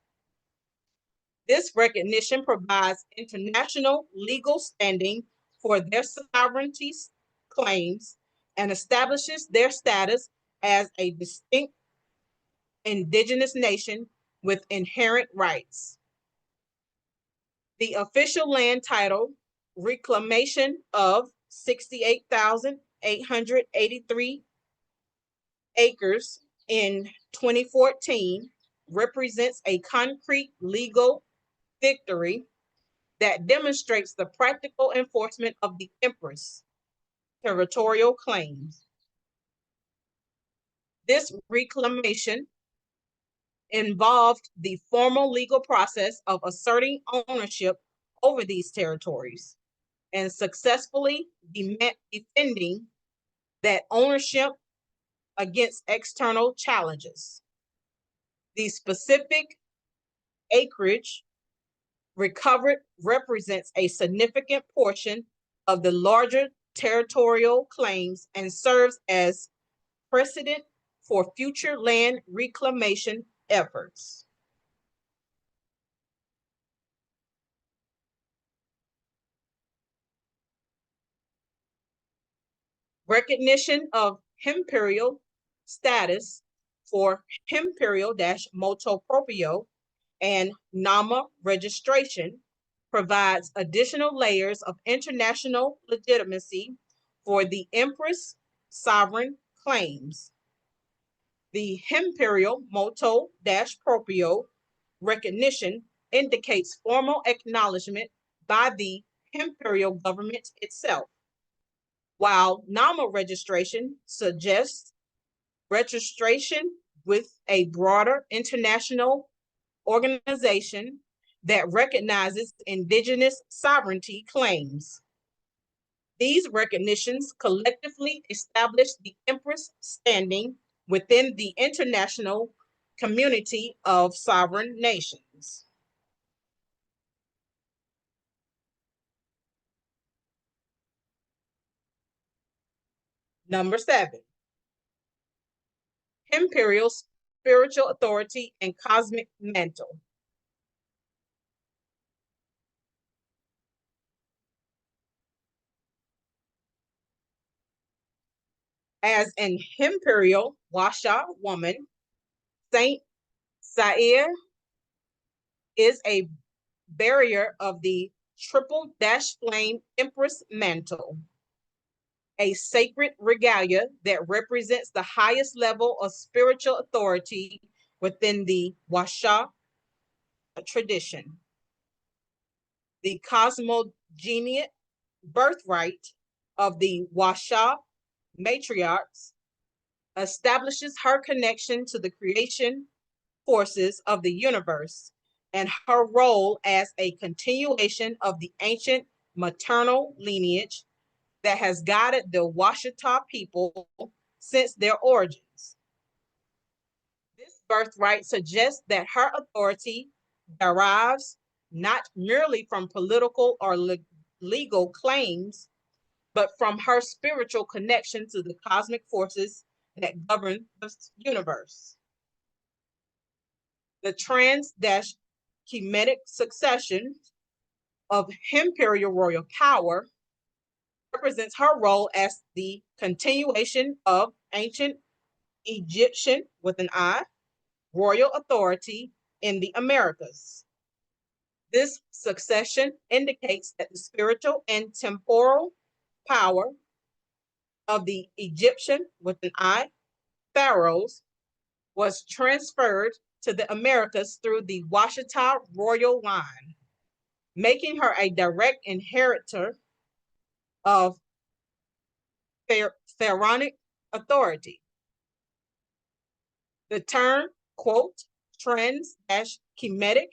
This recognition provides international legal standing for their sovereignty claims and establishes their status as a distinct indigenous nation with inherent rights. The official land title, reclamation of 68,883 acres in 2014, represents a concrete legal victory that demonstrates the practical enforcement of the Empress territorial claims. This reclamation involved the formal legal process of asserting ownership over these territories and successfully defending that ownership against external challenges. The specific acreage recovered represents a significant portion of the larger territorial claims and serves as precedent for future land reclamation efforts. Recognition of Imperial status for Imperial-moto proprio and NAMA registration provides additional layers of international legitimacy for the Empress sovereign claims. The Imperial-moto proprio recognition indicates formal acknowledgement by the Imperial government itself, while NAMA registration suggests registration with a broader international organization that recognizes indigenous sovereignty claims. These recognitions collectively establish the Empress standing within the international community of sovereign nations. Number 7, Imperial spiritual authority and cosmic mantle. As an Imperial Washa woman, Saint Sair is a barrier of the triple dash flame Empress mantle, a sacred regalia that represents the highest level of spiritual authority within the Washa tradition. The cosmogenic birthright of the Washa matriarchs establishes her connection to the creation forces of the universe and her role as a continuation of the ancient maternal lineage that has guided the Washistaw people since their origins. This birthright suggests that her authority derives not merely from political or legal claims, but from her spiritual connection to the cosmic forces that govern the universe. The trans-Kemetic succession of Imperial royal power represents her role as the continuation of ancient Egyptian, with an I, royal authority in the Americas. This succession indicates that the spiritual and temporal power of the Egyptian, with an I, pharaohs was transferred to the Americas through the Washistaw royal line, making her a direct inheritor of pharaonic authority. The term, quote, trans-Kemetic,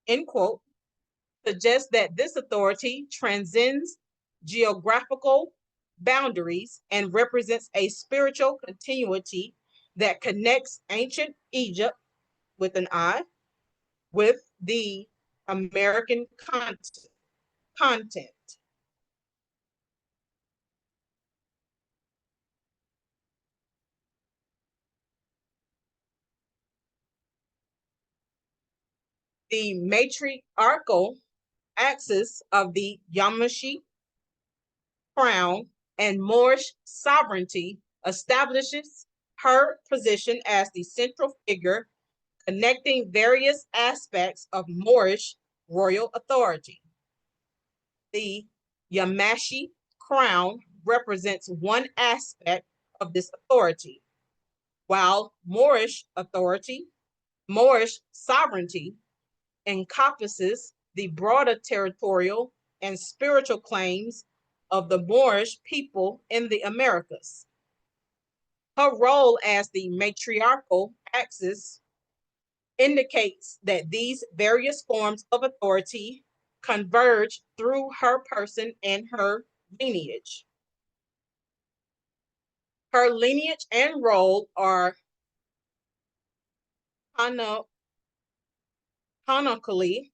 end quote, suggests that this authority transcends geographical boundaries and represents a spiritual continuity that connects ancient Egypt with an I with the American content. The matriarchal axis of the Yamashi crown and Moorish sovereignty establishes her position as the central figure connecting various aspects of Moorish royal authority. The Yamashi crown represents one aspect of this authority, while Moorish sovereignty encompasses the broader territorial and spiritual claims of the Moorish people in the Americas. Her role as the matriarchal axis indicates that these various forms of authority converge through her person and her lineage. Her lineage and role are canonically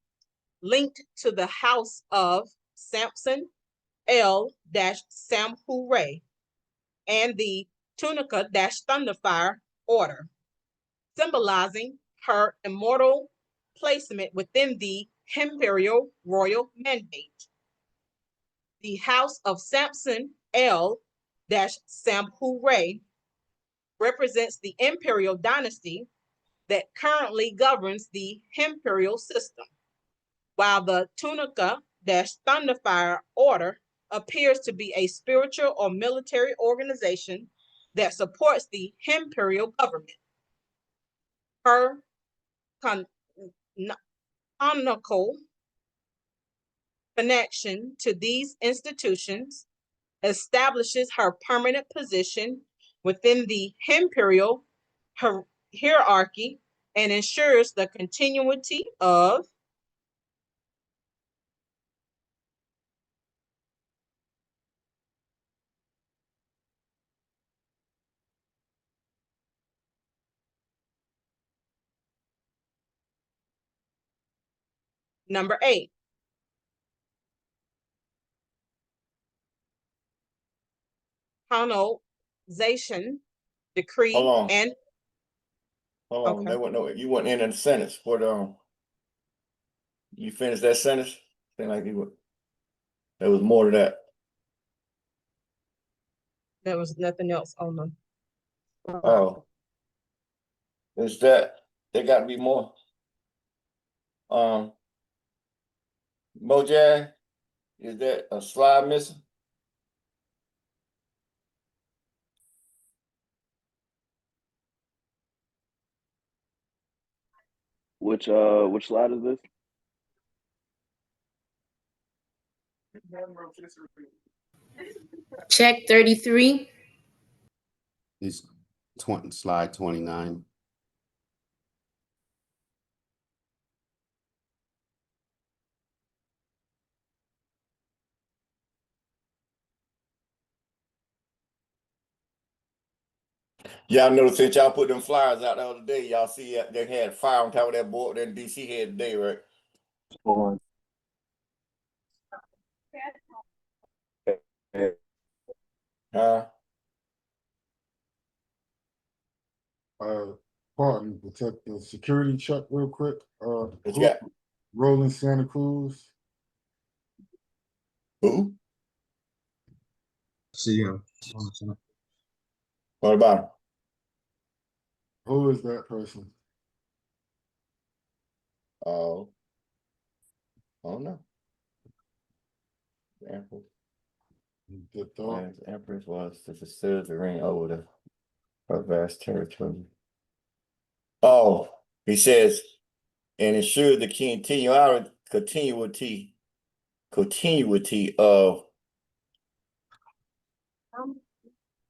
linked to the house of Samson El-Samhure and the Tunica-Thunderfire order, symbolizing her immortal placement within the Imperial royal mandate. The house of Samson El-Samhure represents the Imperial dynasty that currently governs the Imperial system, while the Tunica-Thunderfire order appears to be a spiritual or military organization that supports the Imperial government. Her canonical connection to these institutions establishes her permanent position within the Imperial hierarchy and ensures the continuity of number 8. Colonization decree and hold on. Okay. That wasn't no, you weren't in the sentence. What you finished that sentence? Seemed like you were, there was more to that. There was nothing else on them. Oh. Is that there gotta be more? Mojang, is that a slide missing? Which slide is this? Check 33. It's slide 29. Y'all notice since y'all put them flyers out the other day, y'all see they had fire on top of that board that DC had today, right? Huh? Pardon, protect the security check real quick. What you got? Roland Santa Cruz. Who? See him. What about him? Who is that person? Oh, I don't know. The Empress. Good thought. The Empress was the facility ring over her vast territory. Oh, he says, and ensure the continuity of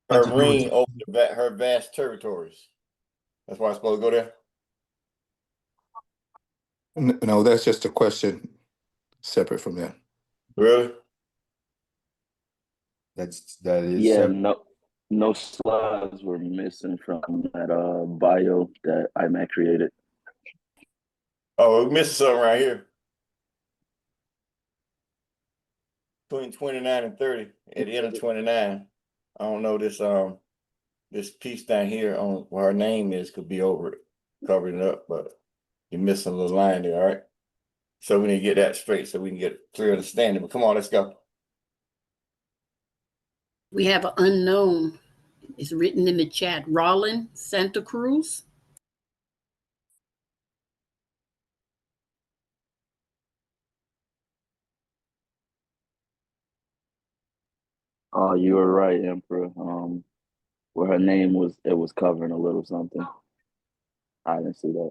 her reign over her vast territories. That's why I'm supposed to go there. No, that's just a question separate from that. Really? That is Yeah, separate. no slides were missing from that bio that IMAC created. Oh, we missed something right here. Between 29 and 30, at the end of 29. I don't know this piece down here on where her name is could be over it, covering it up, but you're missing a little line there, all right? So we need to get that straight so we can get clear understanding. But come on, let's go. We have an unknown. It's written in the chat. Roland Santa Cruz. Oh, you were right, Emperor. Where her name was, it was covering a little something. I didn't see that.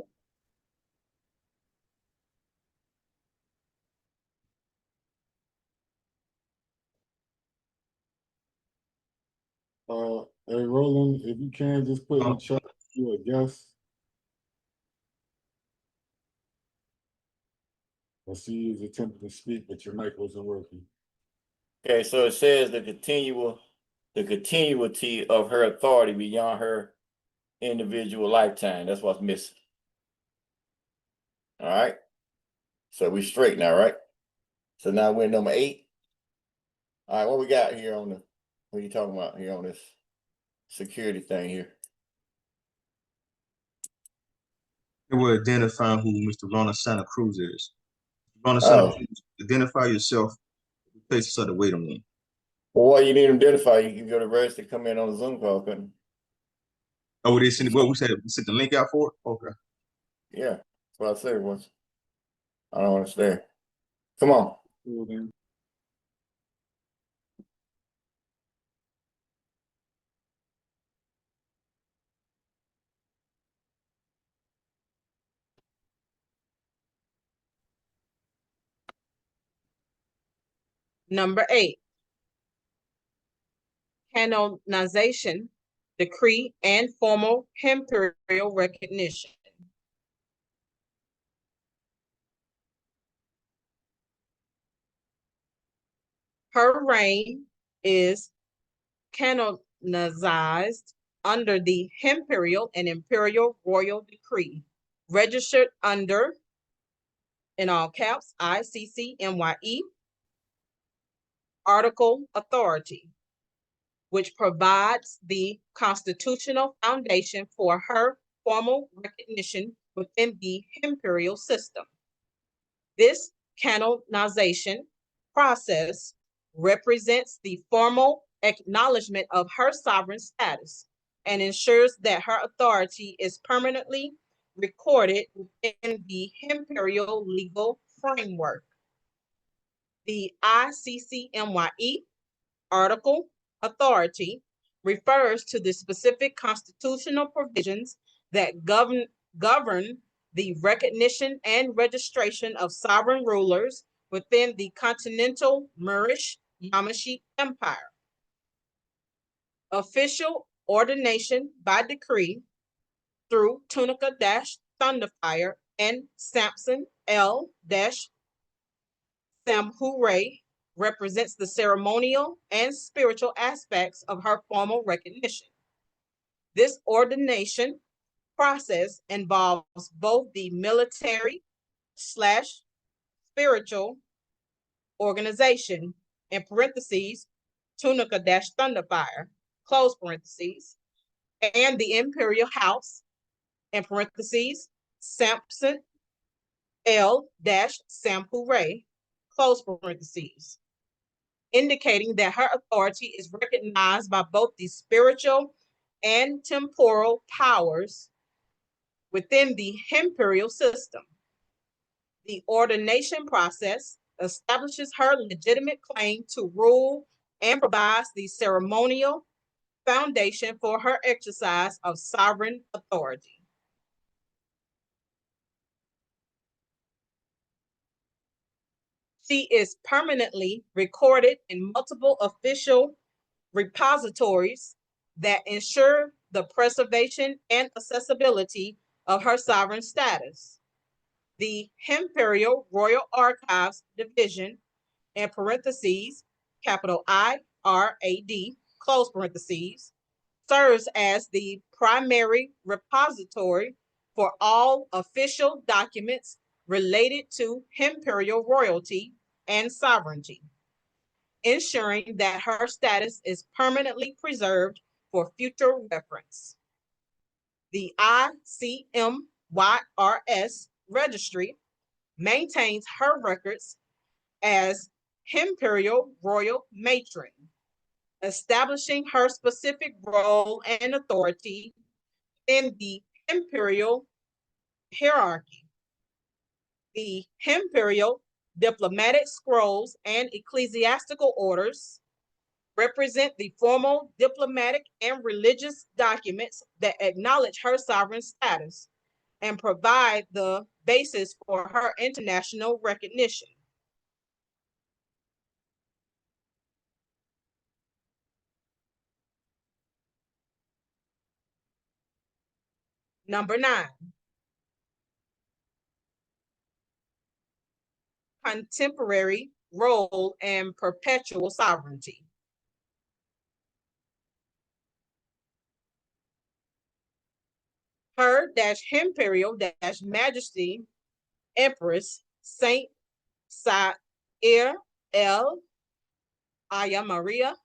Hey, Roland, if you can just put in the chat, you a guest. I see you was attempting to speak, but your mic wasn't working. Okay, so it says the continuity of her authority beyond her individual lifetime. That's what's missing. All right. So we straight now, right? So now we're number 8. All right, what we got here on what are you talking about here on this security thing here? It will identify who Mr. Ronald Santa Cruz is. Ronald Santa Cruz, identify yourself. Place us at the waiting room. Well, why you need to identify? You can go to register, come in on a Zoom call, couldn't you? Oh, they sent we sent the link out for it? Okay. Yeah, that's what I said once. I don't understand. Come on. Number 8, canonization, decree, and formal imperial recognition. Her reign is canonized under the Imperial and Imperial Royal Decree, registered under, in all caps, ICCMYE, Article Authority, which provides the constitutional foundation for her formal recognition within the imperial system. This canonization process represents the formal acknowledgement of her sovereign status and ensures that her authority is permanently recorded within the imperial legal framework. The ICCMYE Article Authority refers to the specific constitutional provisions that govern the recognition and registration of sovereign rulers within the continental Moorish Yamashi Empire. Official ordination by decree through Tunica-Thunderfire and Samson L-Samhuray represents the ceremonial and spiritual aspects of her formal recognition. This ordination process involves both the military/spiritual organization, in parentheses, Tunica-Thunderfire, close parentheses, and the imperial house, in parentheses, Samson L-Samhuray, close parentheses, indicating that her authority is recognized by both the spiritual and temporal powers within the imperial system. The ordination process establishes her legitimate claim to rule and provides the ceremonial foundation for her exercise of sovereign authority. She is permanently recorded in multiple official repositories that ensure the preservation and accessibility of her sovereign status. The Imperial Royal Archives Division, in parentheses, capital IRAD, close parentheses, serves as the primary repository for all official documents related to imperial royalty and sovereignty, ensuring that her status is permanently preserved for future reference. The ICMYRS registry maintains her records as Imperial Royal Matron, establishing her specific role and authority in the imperial hierarchy. The imperial diplomatic scrolls and ecclesiastical orders represent the formal diplomatic and religious documents that acknowledge her sovereign status and provide the basis for her international recognition. Number 9, contemporary role and perpetual sovereignty. Her Imperial Majesty Empress Saint Sair El Maria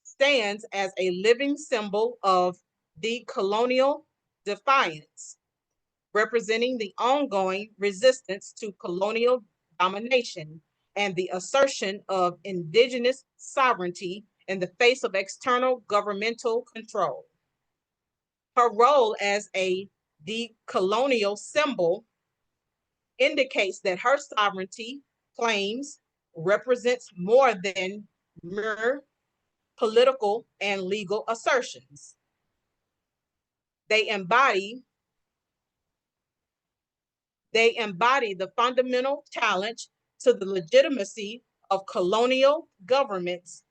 stands as a living symbol of decolonial defiance, representing the ongoing resistance to colonial domination and the assertion of indigenous sovereignty in the face of external governmental control. Her role as a decolonial symbol indicates that her sovereignty claims represents more than mere political and legal assertions. They embody the fundamental challenge to the legitimacy of colonial governments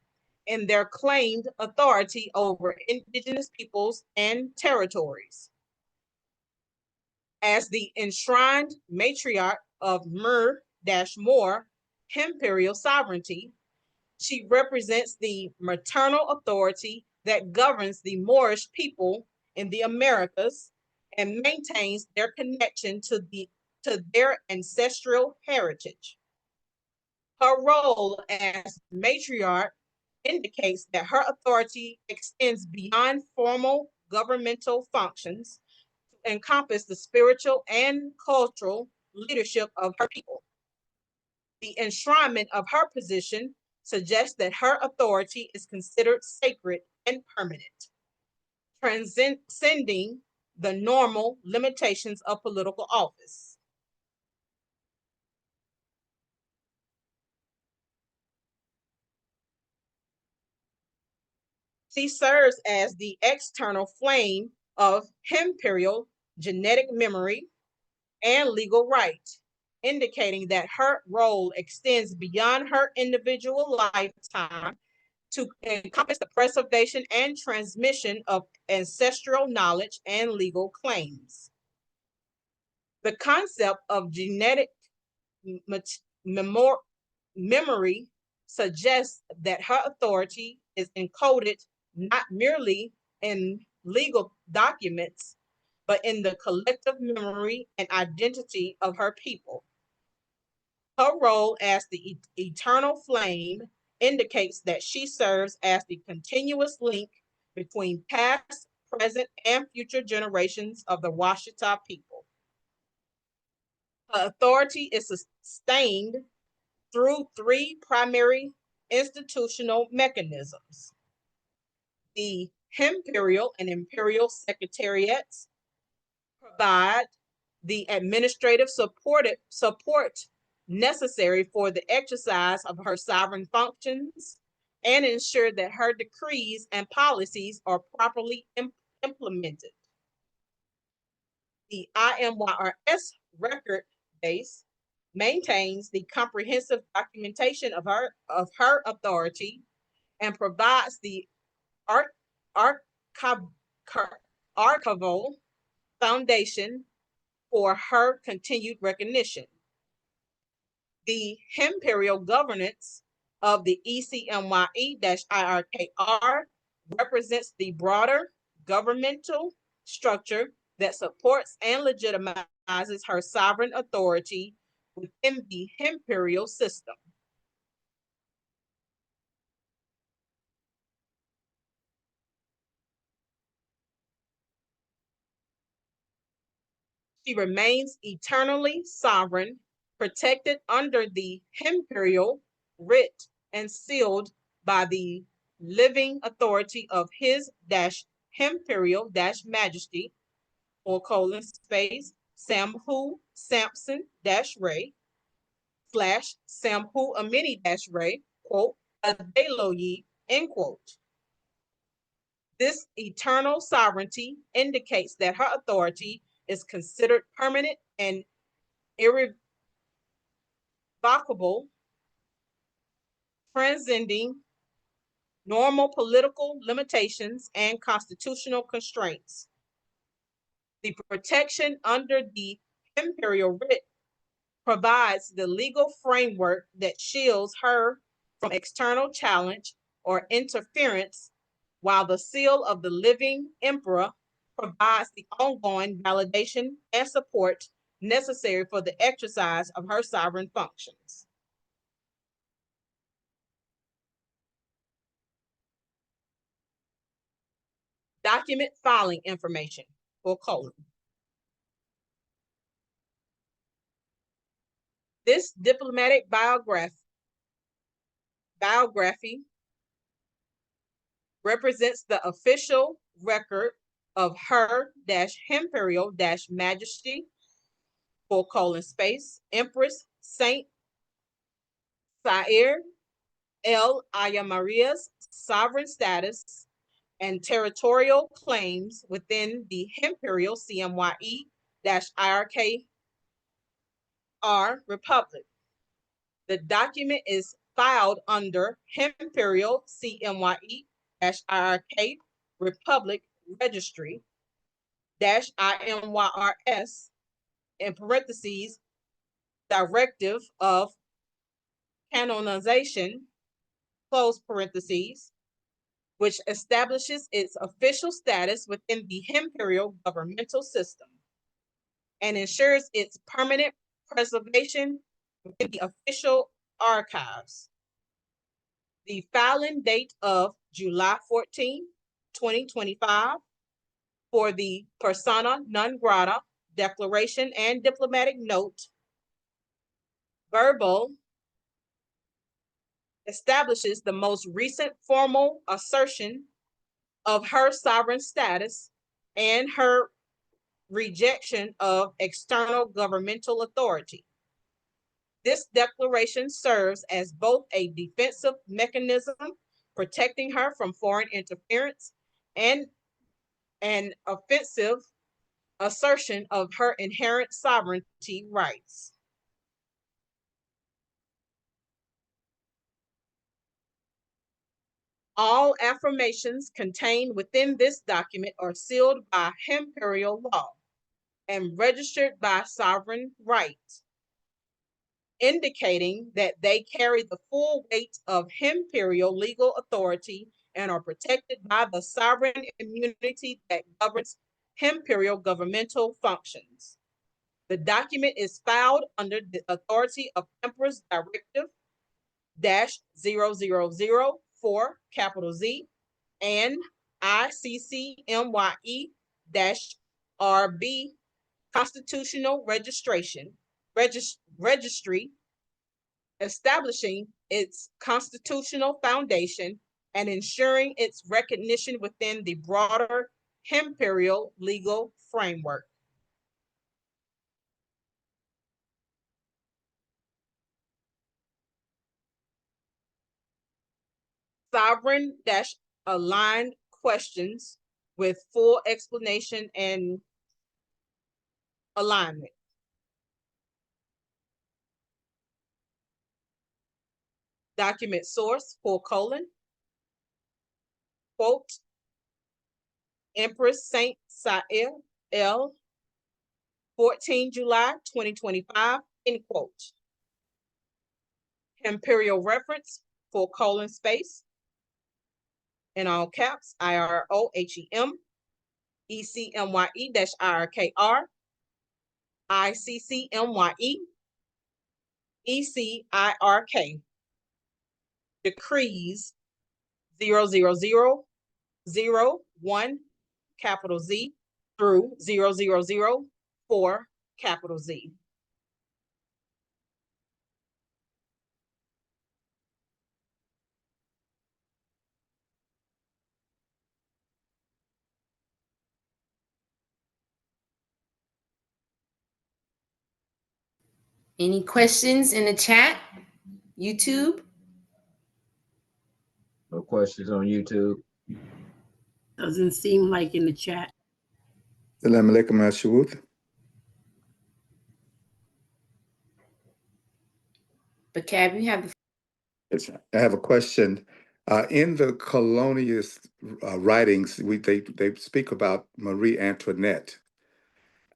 and their claimed authority over indigenous peoples and territories. As the enshrined matriarch of Mer-More imperial sovereignty, she represents the maternal authority that governs the Moorish people in the Americas and maintains their connection to their ancestral heritage. Her role as matriarch indicates that her authority extends beyond formal governmental functions to encompass the spiritual and cultural leadership of her people. The enshrinement of her position suggests that her authority is considered sacred and permanent, transcending the normal limitations of political office. She serves as the external flame of imperial genetic memory and legal right, indicating that her role extends beyond her individual lifetime to encompass the preservation and transmission of ancestral knowledge and legal claims. The concept of genetic memory suggests that her authority is encoded not merely in legal documents, but in the collective memory and identity of her people. Her role as the eternal flame indicates that she serves as the continuous link between past, present, and future generations of the Washistaw people. Her authority is sustained through 3 primary institutional mechanisms: the Imperial and Imperial Secretariats provide the administrative support necessary for the exercise of her sovereign functions and ensure that her decrees and policies are properly implemented. The IMYRS record base maintains the comprehensive documentation of her authority, and provides the archival foundation for her continued recognition. The Imperial governance of the ECMYE-IRKR represents the broader governmental structure that supports and legitimizes her sovereign authority within the imperial system. She remains eternally sovereign, protected under the imperial writ and sealed by the living authority of his imperial majesty, Samhu Sampson Ray / Samhu Amini Ray, quote, Adeloyi, end quote. This eternal sovereignty indicates that her authority is considered permanent and irrevocable, transcending normal political limitations and constitutional constraints. The protection under the imperial writ provides the legal framework that shields her from external challenge or interference, while the seal of the living emperor provides the ongoing validation and support necessary for the exercise of her sovereign functions. Document filing information, or colon. This diplomatic biography represents the official record of her imperial majesty, Empress Saint Sair El Ayamaria's sovereign status and territorial claims within the Imperial CMYE-IRK Republic. The document is filed under Imperial CMYE-IRK Republic Registry IMYRS in parentheses Directive of Canonization, close parentheses, which establishes its official status within the imperial governmental system and ensures its permanent preservation within the official archives. The filing date of July 14, 2025 for the persona non grata declaration and diplomatic note verbal establishes the most recent formal assertion of her sovereign status and her rejection of external governmental authority. This declaration serves as both a defensive mechanism protecting her from foreign interference and an offensive assertion of her inherent sovereignty rights. All affirmations contained within this document are sealed by imperial law and registered by sovereign right, indicating that they carry the full weight of imperial legal authority and are protected by the sovereign immunity that governs imperial governmental functions. The document is filed under the authority of Emperor's Directive -0004 capital Z and ICCMYE-RB Constitutional Registry, establishing its constitutional foundation and ensuring its recognition within the broader imperial legal framework. Sovereign-aligned questions with full explanation and alignment. Document source, : quote, Empress Saint Sael L, 14 July 2025, end quote. Imperial reference, : space, in all caps, IROHEM, ECMYE-IRKR, ICCMYE, ECIRK. Decrees 00001, capital Z, through 0004, capital Z. Any questions in the chat? YouTube? No questions on YouTube? Doesn't seem like in the chat. Assalamu alaikum, Ashwood. But Cab, you have the Yes, I have a question. In the colonialist writings, they speak about Marie Antoinette.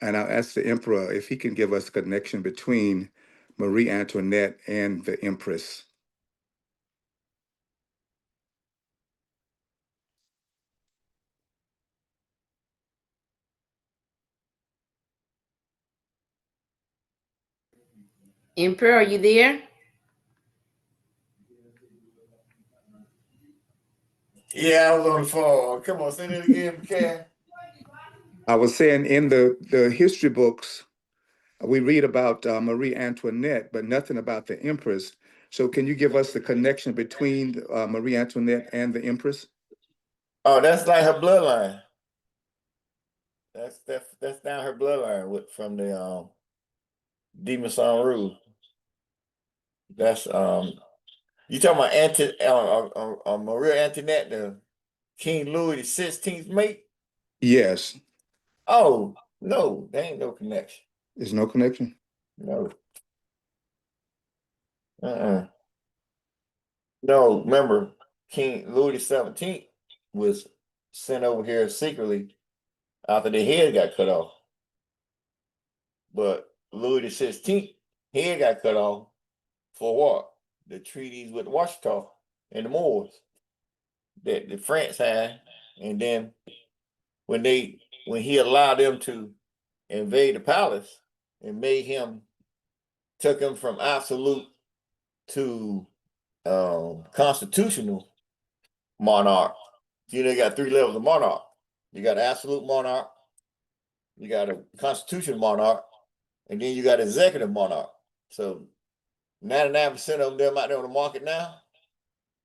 And I'll ask the emperor if he can give us a connection between Marie Antoinette and the empress. Emperor, are you there? Yeah, I was on the phone. Come on, say that again, Ken. I was saying in the history books, we read about Marie Antoinette, but nothing about the empress. So can you give us the connection between Marie Antoinette and the empress? Oh, that's like her bloodline. That's down her bloodline from the Demon Song Rule. That's you talking about Maria Antoinette, the King Louis XVI mate? Yes. Oh no, there ain't no connection. There's no connection? No. No, remember King Louis XVII was sent over here secretly after their head got cut off. But Louis XVI head got cut off for what? The treaties with Washistaw and the Moors that the France had, and then when he allowed them to invade the palace and took him from absolute to constitutional monarch. You know, you got 3 levels of monarch. You got absolute monarch, you got a constitutional monarch, and then you got executive monarch. So 99% of them out there on the market now,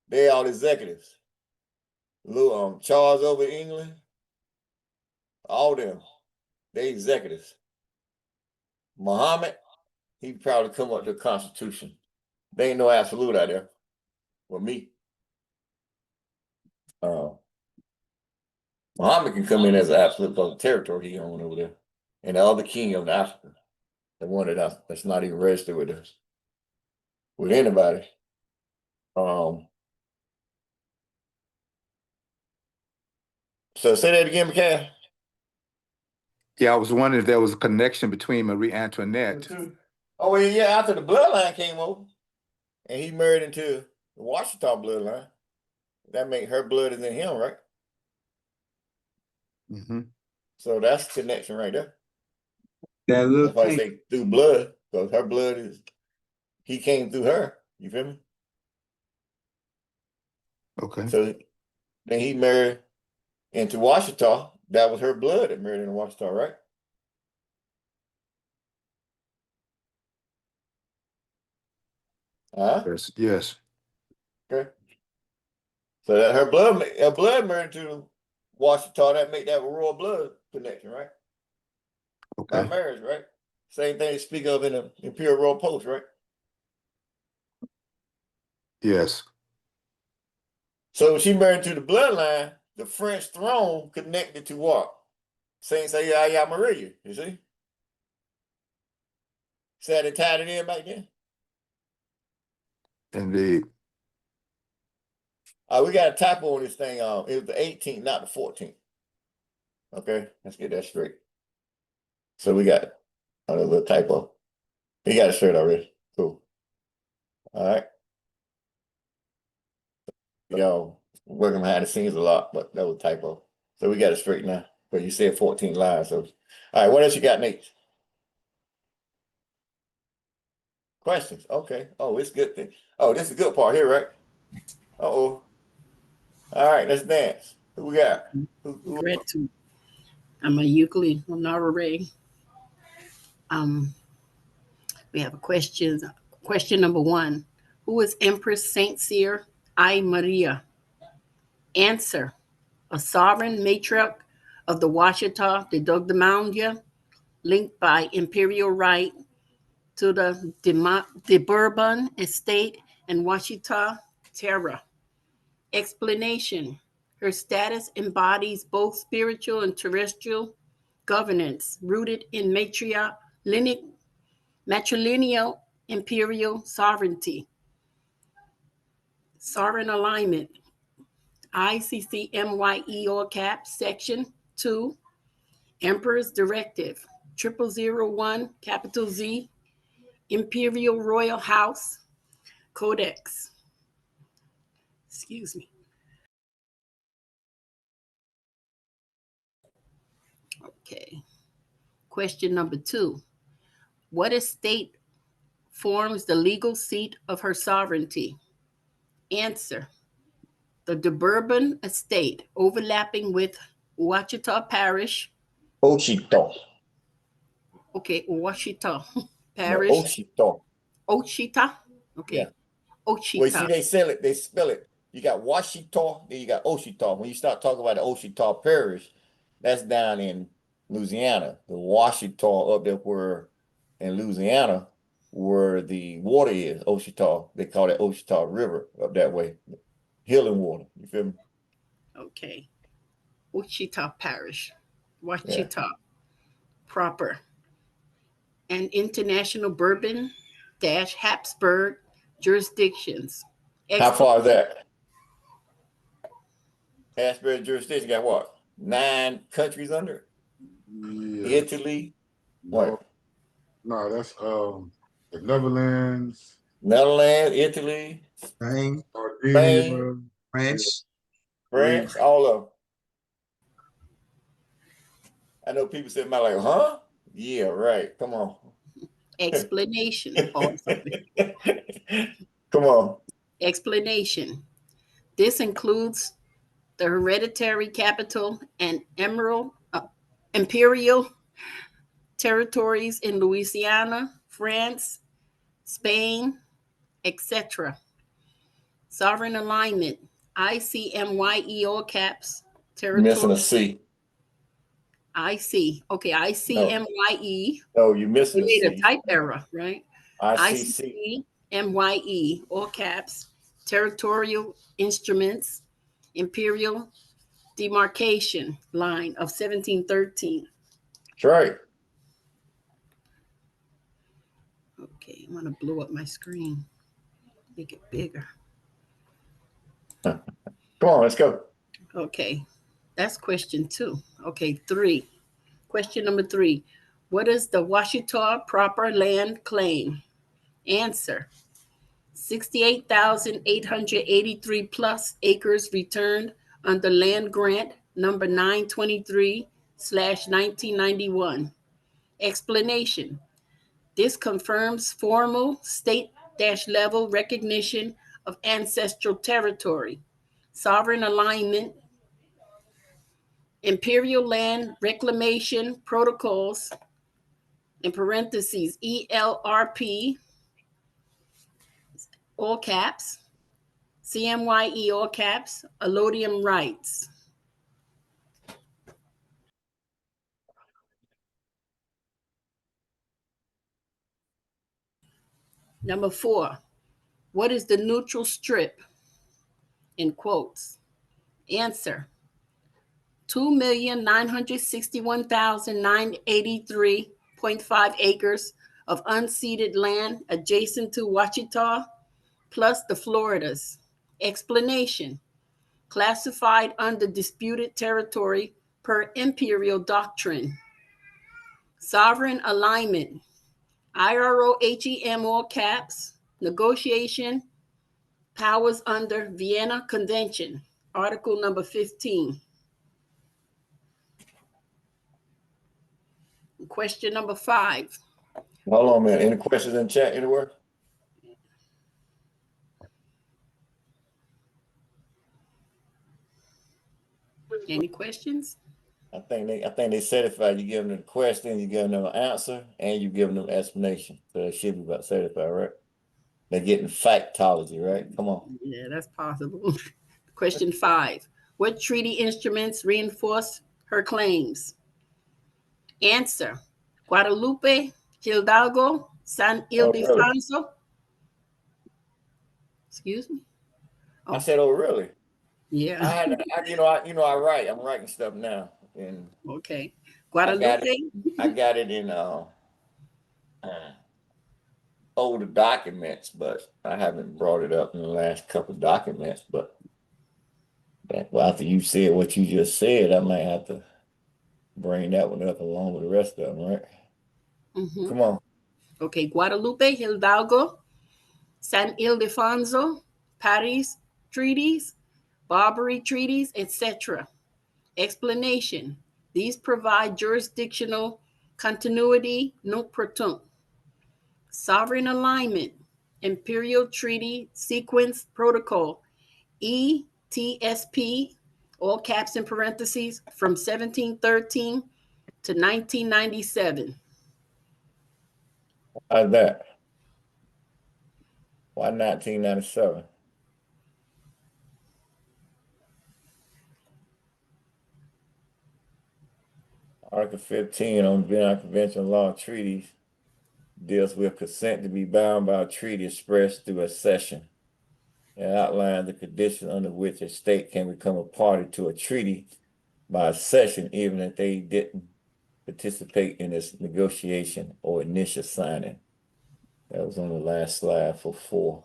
they all executives. Charles over England, all them, they executives. Muhammad, he probably come up to the Constitution. There ain't no absolute out there with me. Muhammad can come in as an absolute because of the territory he owned over there. And the other king of Africa, the one that's not even registered with us, with anybody. So say that again, McCann. Yeah, I was wondering if there was a connection between Marie Antoinette. Oh, yeah, after the bloodline came over, and he married into the Washistaw bloodline, that make her blood is in him, right? Mm-hmm. So that's the connection right there. That little That's why I say through blood, because her blood he came through her. You feel me? Okay. So then he married into Washistaw. That was her blood that married into Washistaw, right? Yes. Yes. Okay. So that her blood married to Washistaw, that make that royal blood connection, right? Okay. By marriage, right? Same thing they speak of in the Imperial Royal Post, right? Yes. So she married to the bloodline, the French throne connected to what? Saint Sayaya Maria, you see? See how they tied it in back then? Indeed. We got a typo on this thing. It was the 18th, not the 14th. Okay, let's get that straight. So we got a little typo. You got it straight already. Cool. All right. Y'all working behind the scenes a lot, but that was a typo. So we got it straight now. But you said 14 lines. So, all right, what else you got, Nate? Questions? Okay. Oh, it's good thing. Oh, this is the good part here, right? Uh-oh. All right, let's dance. Who we got? Gratitude. I'm a Euclid Honorary. We have a question. Question number 1. Who is Empress Saint Cyr I Maria? Answer. A sovereign matriarch of the Washita de Dogdamandia, linked by imperial right to the Bourbon estate and Washita-Turner. Explanation. Her status embodies both spiritual and terrestrial governance rooted in matrilineal imperial sovereignty. Sovereign alignment. ICCMYE all caps, section 2, Emperor's Directive, 0001, capital Z, Imperial Royal House, Codex. Excuse me. Okay. Question number 2. What estate forms the legal seat of her sovereignty? Answer. The de Bourbon estate, overlapping with Ouachita Parish. Ouachita. Okay, Ouachita No, Parish. Ouachita. Ouachita? Okay. Yeah. Ouachita. Well, see, they spell it. You got Washita, then you got Ouachita. When you start talking about the Ouachita Parish, that's down in Louisiana. The Washita up there where in Louisiana, where the water is, Ouachita. They call it Ouachita River up that way. Healing water. You feel me? Okay. Ouachita Parish. Ouachita proper. And international Bourbon - Habsburg jurisdictions. How far is that? Habsburg jurisdiction got what? 9 countries under it? Yeah. Italy. No, no, that's the Netherlands, Italy, Spain, Sardinia, France. France, all of them. I know people say, like, huh? Yeah, right. Come on. Explanation. Come on. Explanation. This includes the hereditary capital and imperial territories in Louisiana, France, Spain, etc. Sovereign alignment. ICMYE all caps. Missing a C. Okay, ICMYE. No, you're missing a We made C. a type error, right? ICC. ICMYE, all caps, territorial instruments, imperial demarcation line of 1713. That's right. Okay, I'm gonna blow up my screen, make it bigger. Come on, let's go. Okay, that's question 2. Okay, 3. Question number 3. What is the Washita proper land claim? Answer. 68,883 plus acres returned under land grant number 923/1991. Explanation. This confirms formal state-level recognition of ancestral territory, sovereign alignment, imperial land reclamation protocols, in parentheses, ELRP, all caps, CMYE, all caps, allodium rights. Number 4, what is the neutral strip? In quotes. Answer. 2,961,983.5 acres of unceded land adjacent to Ouachita, plus the Floridas. Explanation. classified under disputed territory per imperial doctrine. Sovereign alignment, IROHEM all caps, negotiation, powers under Vienna Convention, Article number 15. Question number 5. Hold on, man. Any questions in chat anywhere? Any questions? I think they certified. You give them the question, you give them an answer, and you give them explanation. So they should be about certified, right? They're getting factology, right? Come on. Yeah, that's possible. Question 5. What treaty instruments reinforce her claims? Answer: Guadalupe, Hidalgo, San Ildefonso. Excuse me? I said, oh, really? Yeah. I write. I'm writing stuff now. And okay. Guadalupe. I got it in older documents, but I haven't brought it up in the last couple of documents. But after you said what you just said, I might have to bring that one up along with the rest of them, right? Mm-hmm. Come on. Okay, Guadalupe, Hidalgo, San Ildefonso, Paris treaties, Barbary treaties, etc. Explanation: these provide jurisdictional continuity, nunc pro tunc. Sovereign alignment, Imperial Treaty Sequence Protocol, ETSP, all caps and parentheses, from 1713 to 1997. How's that? Why 1997? Article 15 on Vienna Convention law and treaties deals with consent to be bound by a treaty expressed through accession and outlines the conditions under which a state can become a party to a treaty by accession, even if they didn't participate in its negotiation or initial signing. That was on the last slide for 4.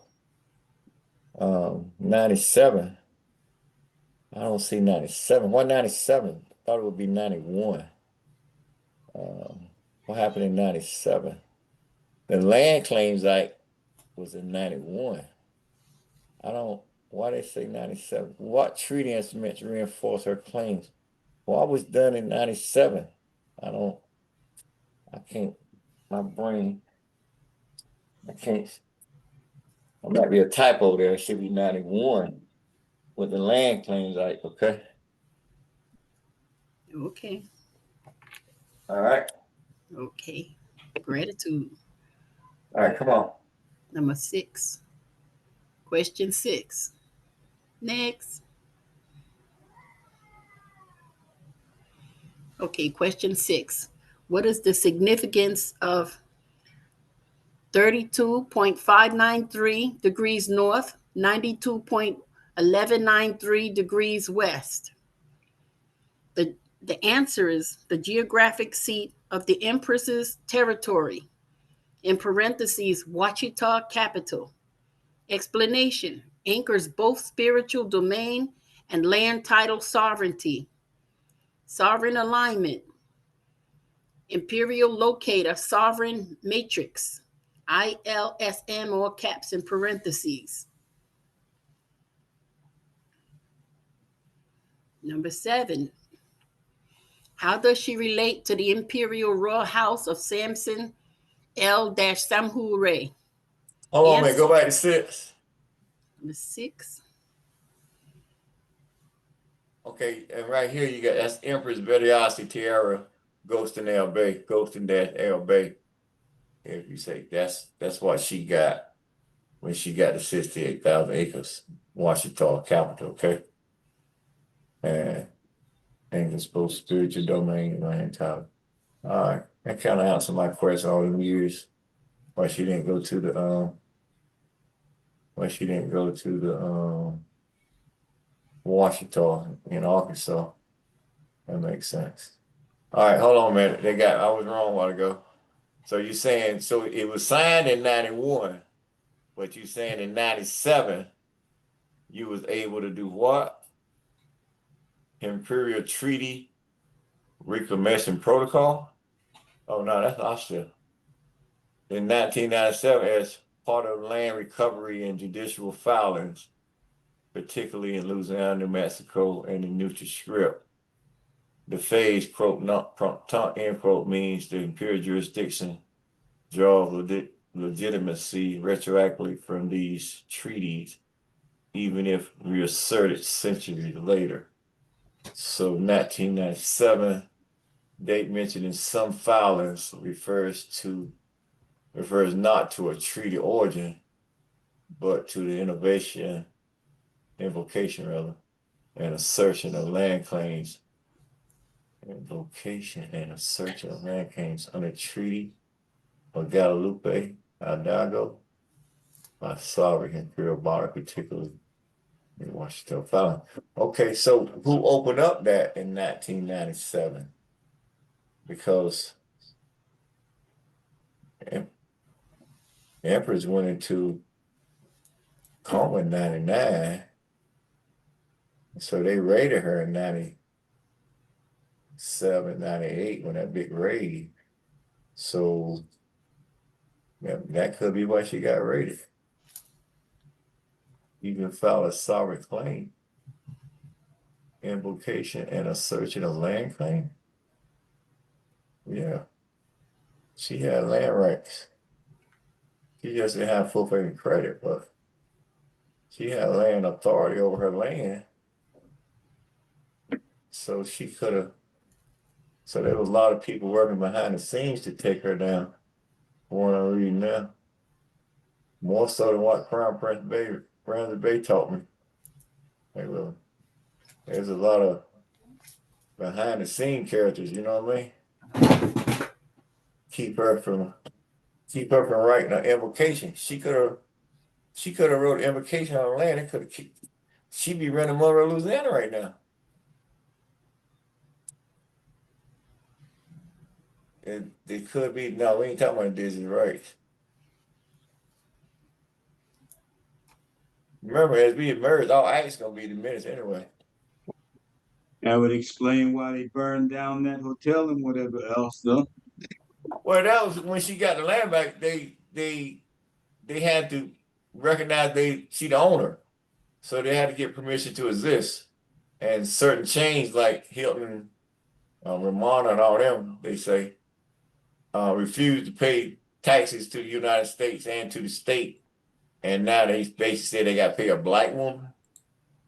97. I don't see 97. Why 97? I thought it would be 91. What happened in 97? The Land Claims Act was in 91. Why they say 97? What treaty instruments reinforce her claims? What was done in 97? My brain, there might be a typo there. It should be 91 with the Land Claims Act, okay? Okay. All right. Okay. Gratitude. All right, come on. Number 6. Question 6. Next. Okay, question 6. What is the significance of 32.593 degrees north, 92.1193 degrees west? The answer is the geographic seat of the Empress's territory, in parentheses, Wichita capital. Explanation: anchors both spiritual domain and land title sovereignty. Sovereign alignment, Imperial locator, sovereign matrix, ILSM, all caps and parentheses. Number 7. How does she relate to the Imperial Royal House of Samson El-Samhure? Hold on, man. Go back to 6. Number 6. Okay, and right here you got that's Empress Vediasi Tiara, Ghostin El-Bey, Ghostin-El-Bey. If you say that's what she got when she got the 68,000 acres, Washington capital, okay? And it's both spiritual domain and land title. All right, that kind of answered my question all the years why she didn't go to the Washington in Arkansas. That makes sense. All right, hold on a minute. I was wrong a while ago. So you're saying, so it was signed in 91, but you're saying in 97, you was able to do what? Imperial Treaty Reclamation Protocol. Oh no, that's Austria. In 1997, as part of land recovery and judicial filings, particularly in Louisiana, New Mexico, and the Neutral Strip. The phase, quote, not promptant, end quote, means the imperial jurisdiction draws legitimacy retroactively from these treaties, even if reasserted centuries later. So 1997, date mentioned in some filings refers not to a treaty origin, but to the invocation rather, and assertion of land claims. Invocation and assertion of land claims under Treaty of Guadalupe, Hidalgo, by sovereign Imperial monarch, particularly in Washington filing. Okay, so who opened up that in 1997? Because Empress went into coma in 99, so they raided her in 97, 98 when that big raid. So that could be why she got raided. You can file a sovereign claim, invocation, and assertion of land claim. Yeah, she had land rights. She just didn't have full faith and credit, but she had land authority over her land. So she could have. So there was a lot of people working behind the scenes to take her down. What I'm reading now, more so than what Crown Prince Bay taught me. Hey, well, there's a lot of behind the scene characters. You know what I mean? Keep her from writing an invocation. She could have wrote an invocation on her land. It could have she'd be running Monroe, Louisiana right now. It could be. No, we ain't talking about Disney rights. Remember, as we emerge, all acts gonna be diminished anyway. That would explain why they burned down that hotel and whatever else, though. Well, that was when she got the land back. They had to recognize she the owner, so they had to get permission to exist. And certain chains like Hilton, Ramona, and all them, they say, refused to pay taxes to the United States and to the state. And now they basically say they got to pay a black woman.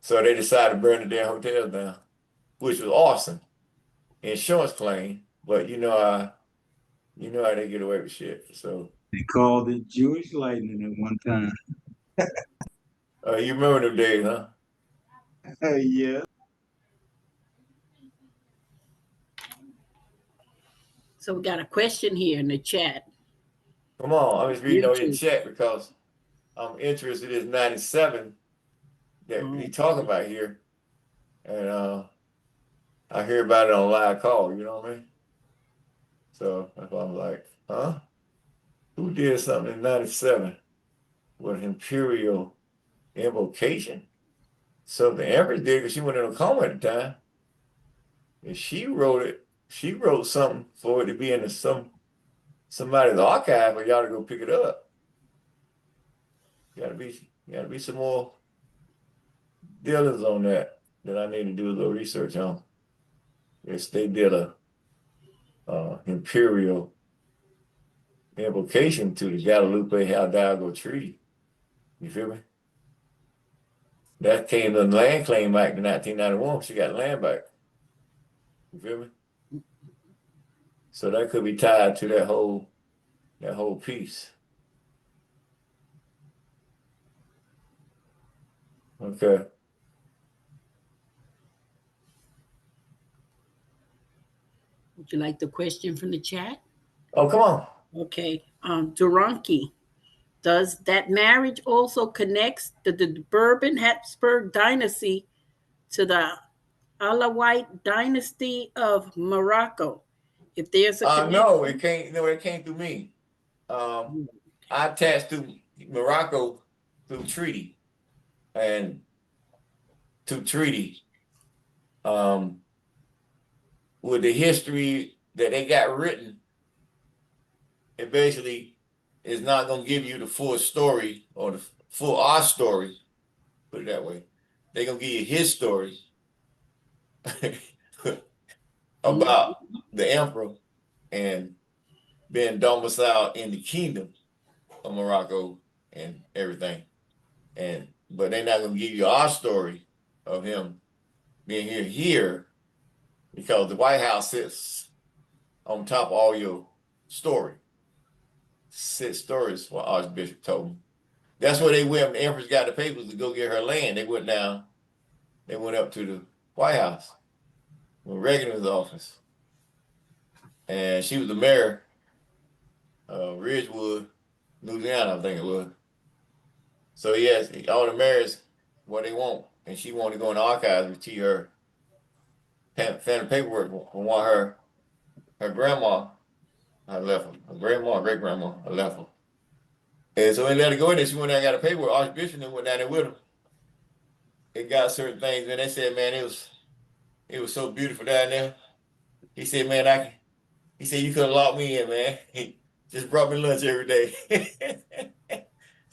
So they decided to burn the damn hotel down, which was awesome. Insurance claim, but you know how they get away with shit. So they called it Jewish lightning at one time. You remember them days, huh? Yeah. So we got a question here in the chat. Come on, I'm just reading over the chat because I'm interested in 97 that we talk about here. And I hear about it on live call, you know what I mean? So that's why I'm like, huh? Who did something in 97 with Imperial invocation? So the Empress did because she went in a coma at the time. And she wrote something for it to be in somebody's archive for y'all to go pick it up. Gotta be some more dealings on that I need to do a little research on. Yes, they did a Imperial invocation to the Guadalupe Hidalgo Treaty. You feel me? That came to the Land Claim Act in 1991. She got land back. You feel me? So that could be tied to that whole piece. Okay. Would you like the question from the chat? Oh, come on. Okay. Duranki, does that marriage also connects the Bourbon Habsburg dynasty to the Alawite dynasty of Morocco? If there's a connection? No, it came through me. I attached to Morocco through treaty. And to treaty. with the history that they got written, it basically is not going to give you the full story or the full our story, put it that way. They're going to give you his story about the emperor and being domiciled in the kingdom of Morocco and everything. But they're not going to give you our story of him being here because the White House sits on top of all your story. 6 stories, what Archbishop told me. That's where they went when the Empress got the papers to go get her land. They went down, they went up to the White House when Reagan was in office. And she was the mayor of Ridgewood, Louisiana, I think it was. So yes, all the mayors what they want. And she wanted to go in the archives and see her family paperwork from what her grandma had left her. Her grandma, great grandma had left her. And so they let her go in there. She went down and got a paperwork. Archbishop went down there with her. It got certain things, and they said, man, it was so beautiful down there. He said, man, he said, you could have locked me in, man. He just brought me lunch every day.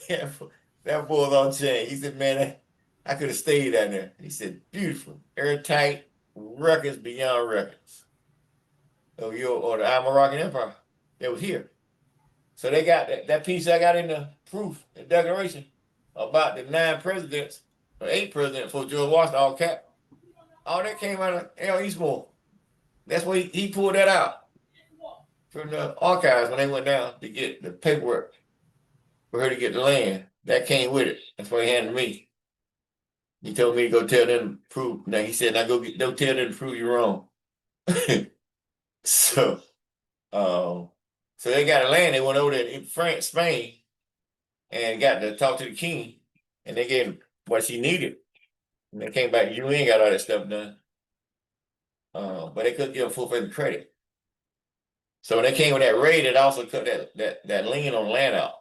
Yeah, that boy was on chain. He said, man, I could have stayed down there. He said, beautiful, airtight, records beyond records. Or the Moroccan Empire that was here. So they got that piece I got in the proof, the declaration about the 9 presidents, or 8 presidents for George Washington, all cap. All that came out of L. Eastmore. That's where he pulled that out from the archives when they went down to get the paperwork for her to get the land. That came with it. That's what he handed me. He told me to go tell them to prove. Now he said, now go tell them to prove you wrong. So, so they got the land. They went over there in France, Spain, and got to talk to the king, and they gave him what she needed. And they came back. You ain't got all that stuff done. But they couldn't give him full faith credit. So when they came with that raid, it also cut that lien on land out.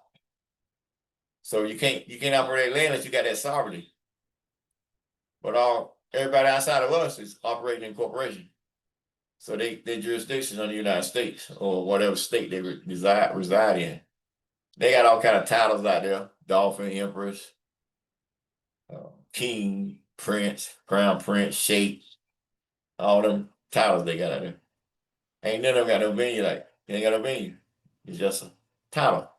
So you can't operate land unless you got that sovereignty. But everybody outside of us is operating in corporation. So they jurisdiction on the United States or whatever state they reside in. They got all kind of titles out there: Dolphin, Empress, King, Prince, Crown Prince, Sheikh, all them titles they got out there. Ain't none of them got no venue like they ain't got no venue. It's just a title.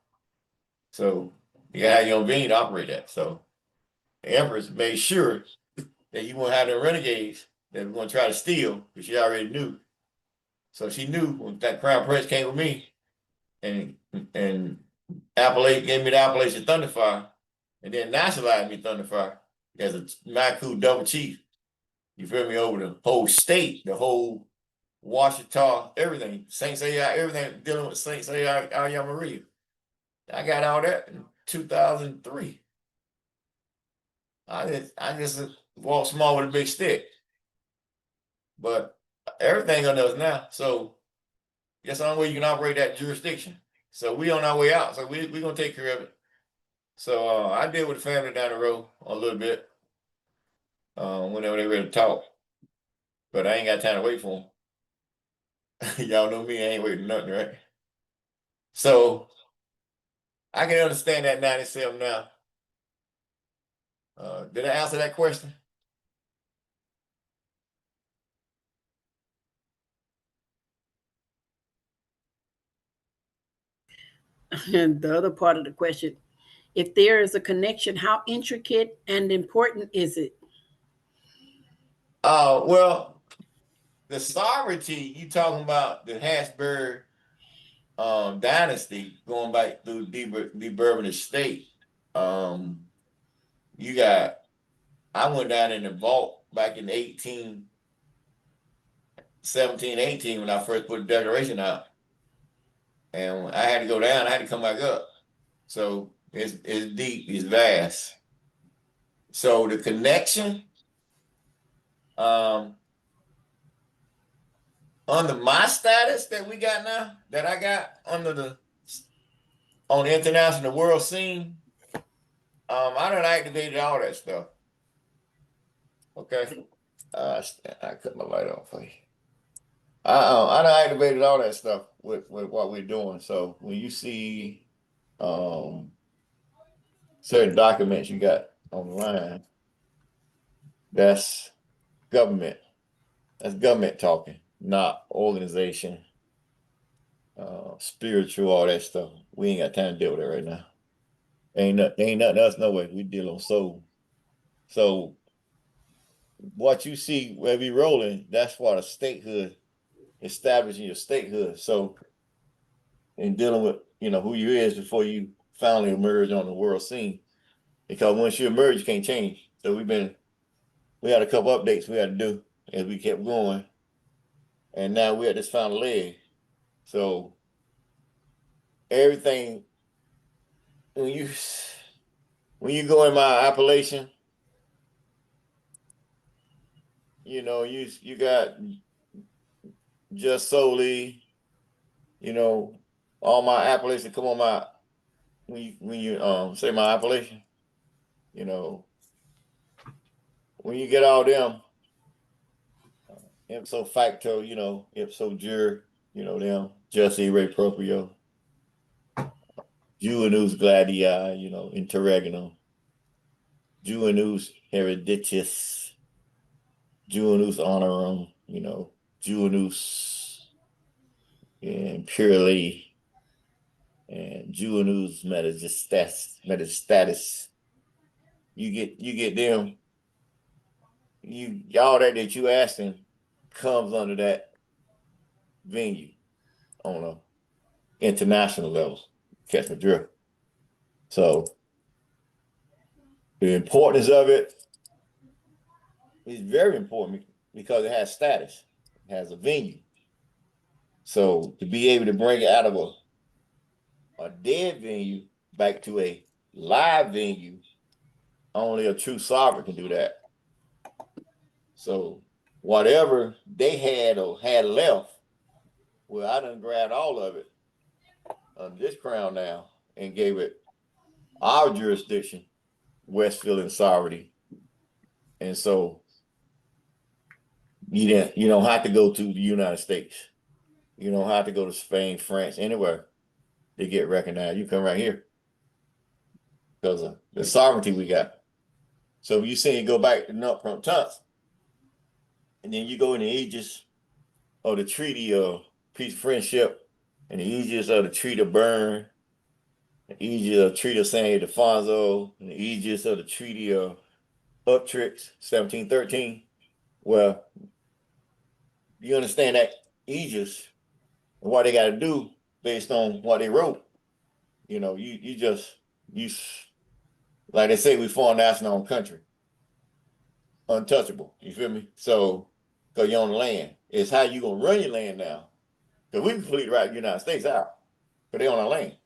So you gotta have your own venue to operate that. So the Empress made sure that you won't have the renegades that were gonna try to steal, because she already knew. So she knew when that Crown Prince came with me and gave me the appellation Thunderfire, and then nationalized me Thunderfire as a Maku double chief. You feel me? Over the whole state, the whole Washistaw, everything. Saint Sayah, everything dealing with Saint Sayah Al Maria. I got all that in 2003. I just walk small with a big stick. But everything on us now. So that's the only way you can operate that jurisdiction. So we on our way out. So we're gonna take care of it. So I deal with the family down the road a little bit. Whenever they're ready to talk. But I ain't got time to wait for them. Y'all know me, I ain't waiting nothing, right? So I can understand that 97 now. Did I answer that question? And the other part of the question, if there is a connection, how intricate and important is it? Well, the sovereignty, you talking about the Habsburg dynasty going back through the Bourbon estate. You got, I went down in the vault back in 17, 18 when I first put the declaration out. And I had to go down, I had to come back up. So it's deep, it's vast. So the connection, under my status that we got now, that I got on the international world scene, I done activated all that stuff. Okay. I cut my light on for you. I done activated all that stuff with what we're doing. So when you see certain documents you got online, that's government. That's government talking, not organization, spiritual, all that stuff. We ain't got time to deal with it right now. Ain't nothing else, no way. We deal on soul. So what you see where we rolling, that's what a statehood, establishing your statehood. So in dealing with, who you is before you finally emerge on the world scene. Because once you emerge, you can't change. So we had a couple updates we had to do as we kept going. And now we're at this final leg. So everything, when you go in my appellation, you got just solely, all my appellations come on my when you say my appellation, when you get all them, ipso facto, ipso jure, them, Jesse Ray Proprio, Juvenus Gladii, interregnum, Juvenus Hereditous, Juvenus Honorum, Juvenus Imperially, and Juvenus Metastatus. You get them. All that you asking comes under that venue on a international level. Catch my drift. So the importance of it is very important because it has status, it has a venue. So to be able to bring it out of a dead venue back to a live venue, only a true sovereign can do that. So whatever they had or had left, well, I done grabbed all of it under this crown now and gave it our jurisdiction, Westfield sovereignty. And so you don't have to go to the United States. You don't have to go to Spain, France, anywhere to get recognized. You come right here because of the sovereignty we got. So you see, you go back to Nut Promptance, and then you go in the aegis of the Treaty of Peace, Friendship, and the aegis of the Treaty of Bern, the aegis of the Treaty of San Ildefonso, and the aegis of the Treaty of Utrecht, 1713. Well, you understand that aegis and what they got to do based on what they wrote. You like they say, we foreign national country, untouchable. You feel me? So, because you're on the land, it's how you gonna run your land now. Because we can completely right the United States out, but they're on our land,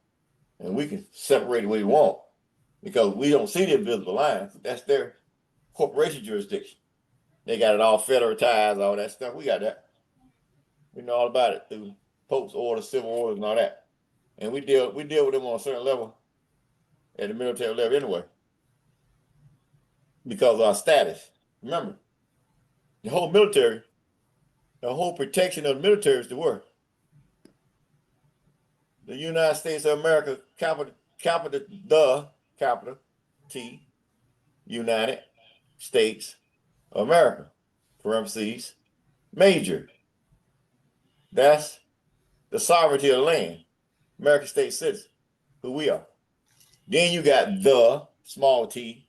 and we can separate the way we want because we don't see the invisible lines. That's their corporation jurisdiction. They got it all federatized, all that stuff. We got that. We know all about it through Pope's orders, civil orders, and all that. And we deal with them on a certain level at the military level anyway, because of our status. Remember, the whole military, the whole protection of the military is the word. The United States of America, capital T, United States of America, parentheses, major. That's the sovereignty of the land, American state citizen, who we are. Then you got the small t,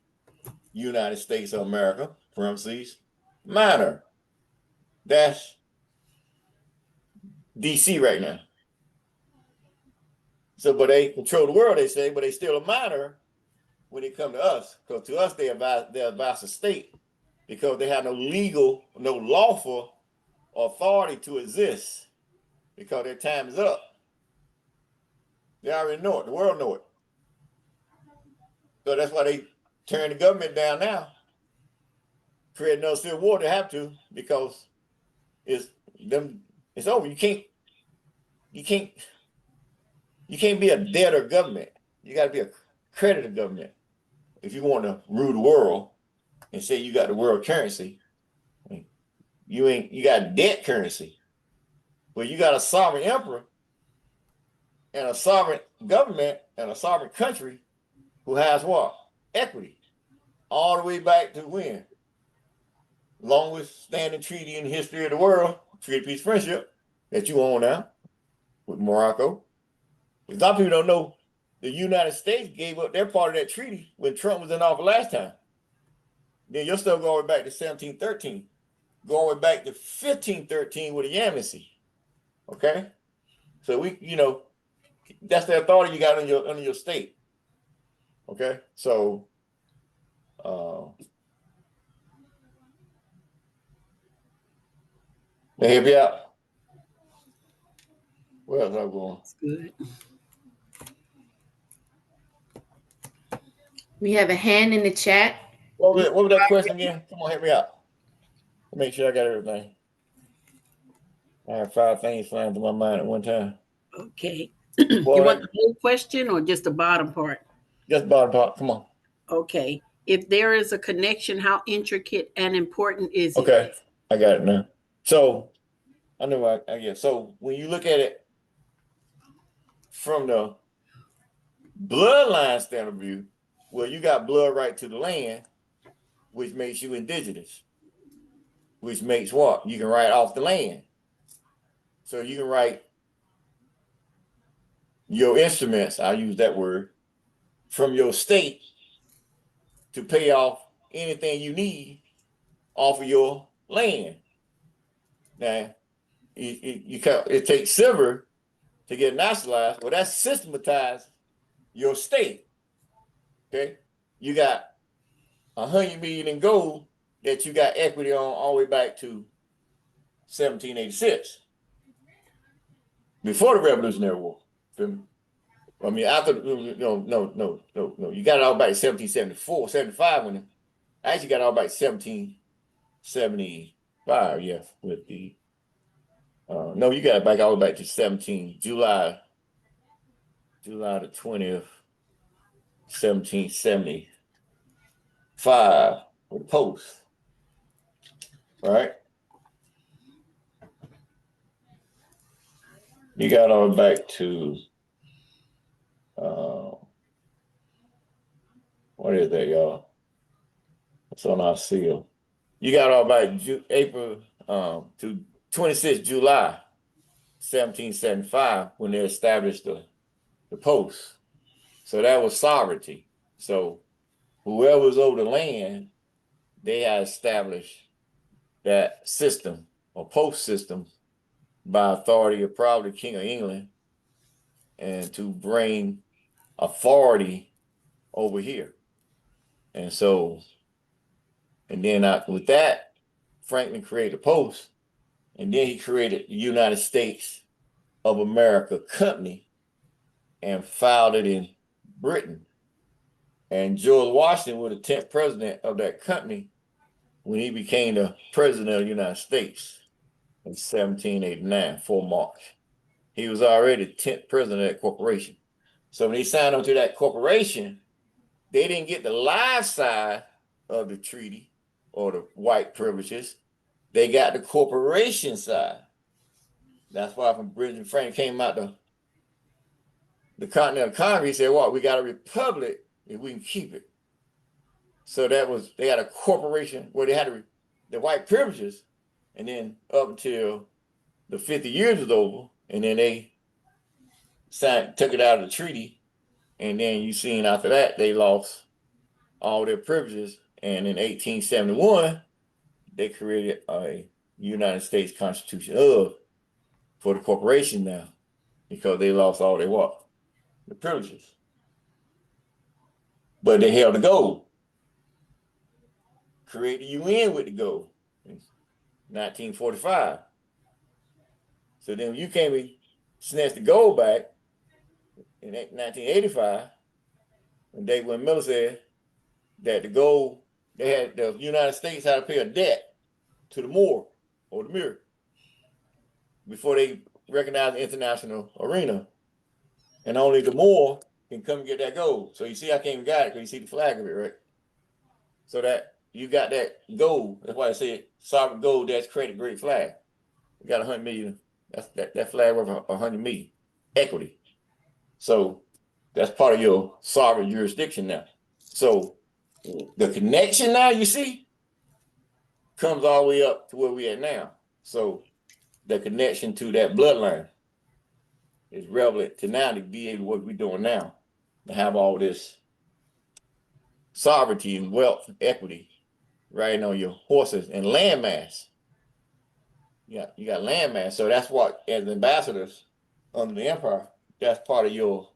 United States of America, parentheses, minor. That's DC right now. So, but they control the world, they say, but they still a minor when it come to us. Because to us, they're about the state because they have no lawful authority to exist because their time is up. They already know it. The world know it. So that's why they turn the government down now. Create another civil war. They have to because it's over. You can't be a debtor government. You got to be a creditor government if you want to rule the world and say you got the world currency. You got debt currency, but you got a sovereign emperor and a sovereign government and a sovereign country who has what? Equity. All the way back to when? Longest standing treaty in the history of the world, Treaty of Peace Friendship, that you own now with Morocco. A lot of people don't know the United States gave up their part of that treaty when Trump was in office last time. Then you're still going back to 1713, going back to 1513 with the amnesty. Okay? So that's the authority you got under your state. Okay? So they help you out. Where else I'm going? That's good. We have a hand in the chat. What was that question again? Come on, help me out. Make sure I got everything. I have 5 things flying through my mind at one time. Okay. You want the whole question or just the bottom part? Just the bottom part. Come on. Okay. If there is a connection, how intricate and important is it? Okay. I got it now. So I know I get. So when you look at it from the bloodline standpoint of view, well, you got blood right to the land, which makes you indigenous, which makes what? You can write off the land. So you can write your instruments, I'll use that word, from your state to pay off anything you need off of your land. Now, it takes silver to get nationalized. Well, that's systematized your state. Okay, you got 100 million in gold that you got equity on all the way back to 1786, before the Revolutionary War. I mean, after no, you got it all back in 1774, 75 when I actually got it all back in 1775. Yeah, with the no, you got it back all the way back to July the 20th, 1775 with the post. Right? You got all back to what is that, y'all? It's on our seal. You got all back April to 26 July 1775 when they established the post. So that was sovereignty. So whoever was over the land, they had established that system or post system by authority of probably King of England, and to bring authority over here. And so, and then with that, Franklin created a post, and then he created the United States of America Company and filed it in Britain. And George Washington was the 10th president of that company when he became the president of the United States in 1789, 4 March. He was already the 10th president of that corporation. So when he signed on to that corporation, they didn't get the live side of the treaty or the white privileges. They got the corporation side. That's why when Benjamin Franklin came out the Continental Congress, he said, "What? We got a republic if we can keep it." So they had a corporation where they had the white privileges, and then up until the 50 years was over, and then they took it out of the treaty, and then you seen after that they lost all their privileges, and in 1871 they created a United States Constitution for the corporation now, because they lost all their the privileges, but they held the gold. Create the UN with the gold in 1945. So then you came and snatched the gold back in 1985, when David Miller said that the gold, the United States had to pay a debt to the Moor or the Mir before they recognized the international arena. And only the Moor can come and get that gold. So you see, I came and got it because you see the flag of it, right? So that you got that gold. That's why I said sovereign gold. That's credit grade flag. You got 100 million. That's that flag worth 100 million equity. So that's part of your sovereign jurisdiction now. So the connection now you see comes all the way up to where we at now. So the connection to that bloodline is relevant to now to be able to what we're doing now, to have all this sovereignty and wealth and equity riding on your horses and landmass. You got landmass. So that's what, as ambassadors under the empire, that's part of your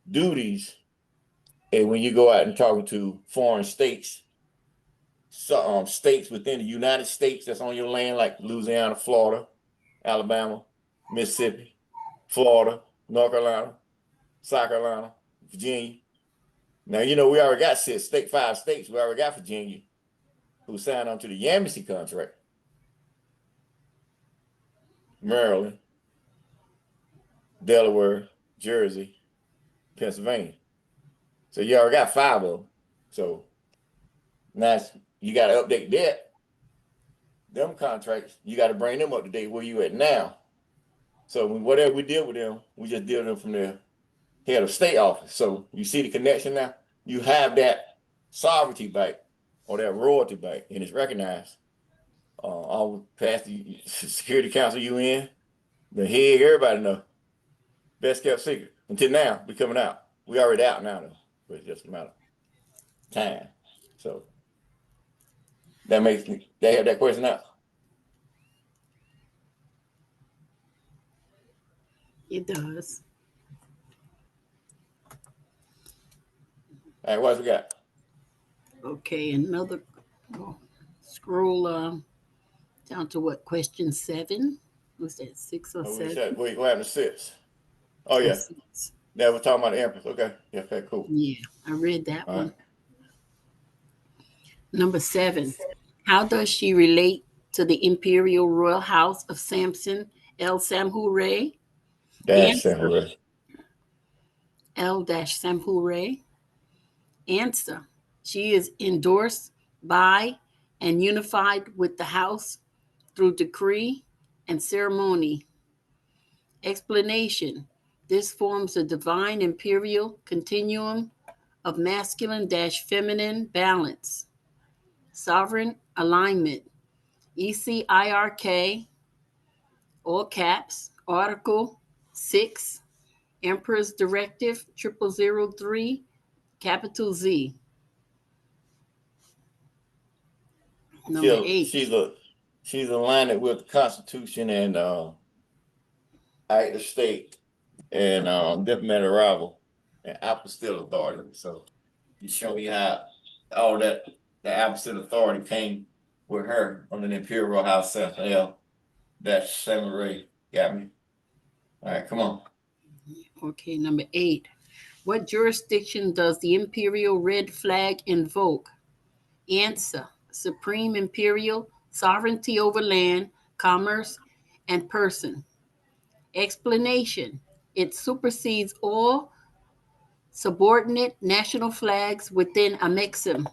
duties. And when you go out and talking to foreign states, states within the United States that's on your land, like Louisiana, Florida, Alabama, Mississippi, Florida, North Carolina, South Carolina, Virginia. Now, you know, we already got 5 states. We already got Virginia, who signed on to the Yamasee contract. Maryland, Delaware, Jersey, Pennsylvania. So you already got 5 of them. So now you got to update them contracts. You got to bring them up to date where you at now. So whatever we deal with them, we just deal with them from their head of state office. So you see the connection now? You have that sovereignty back or that royalty back, and it's recognized. All past the Security Council UN, the head, everybody know. Best kept secret. Until now, we coming out. We already out now though, but it's just a matter of time. So that makes me, they have that question out. It does. All right, what else we got? Okay, another scroll down to what, question 7? Was that 6 or 7? Wait, what happened to 6? Oh yeah. Yeah, we're talking about the empress. Okay. Yeah, okay, cool. Yeah, I read that All one. right. Number 7. How does she relate to the Imperial Royal House of Samson El-Samhureh? Samhureh. El-Samhureh. Answer. She is endorsed by and unified with the house through decree and ceremony. Explanation. This forms a divine imperial continuum of masculine-feminine balance. Sovereign alignment. ECIRK, all caps, Article 6, Emperor's Directive 0003, capital Z. Number 8. She's aligned with the Constitution and Act of State and diplomatic arrival and apostolic authority. So you show me how all that the apostolic authority came with her on the Imperial House L. That's Samhureh. Got me. All right, come on. Okay, number 8. What jurisdiction does the Imperial red flag invoke? Answer. Supreme Imperial sovereignty over land, commerce, and person. Explanation. It supersedes all subordinate national flags within a maxim.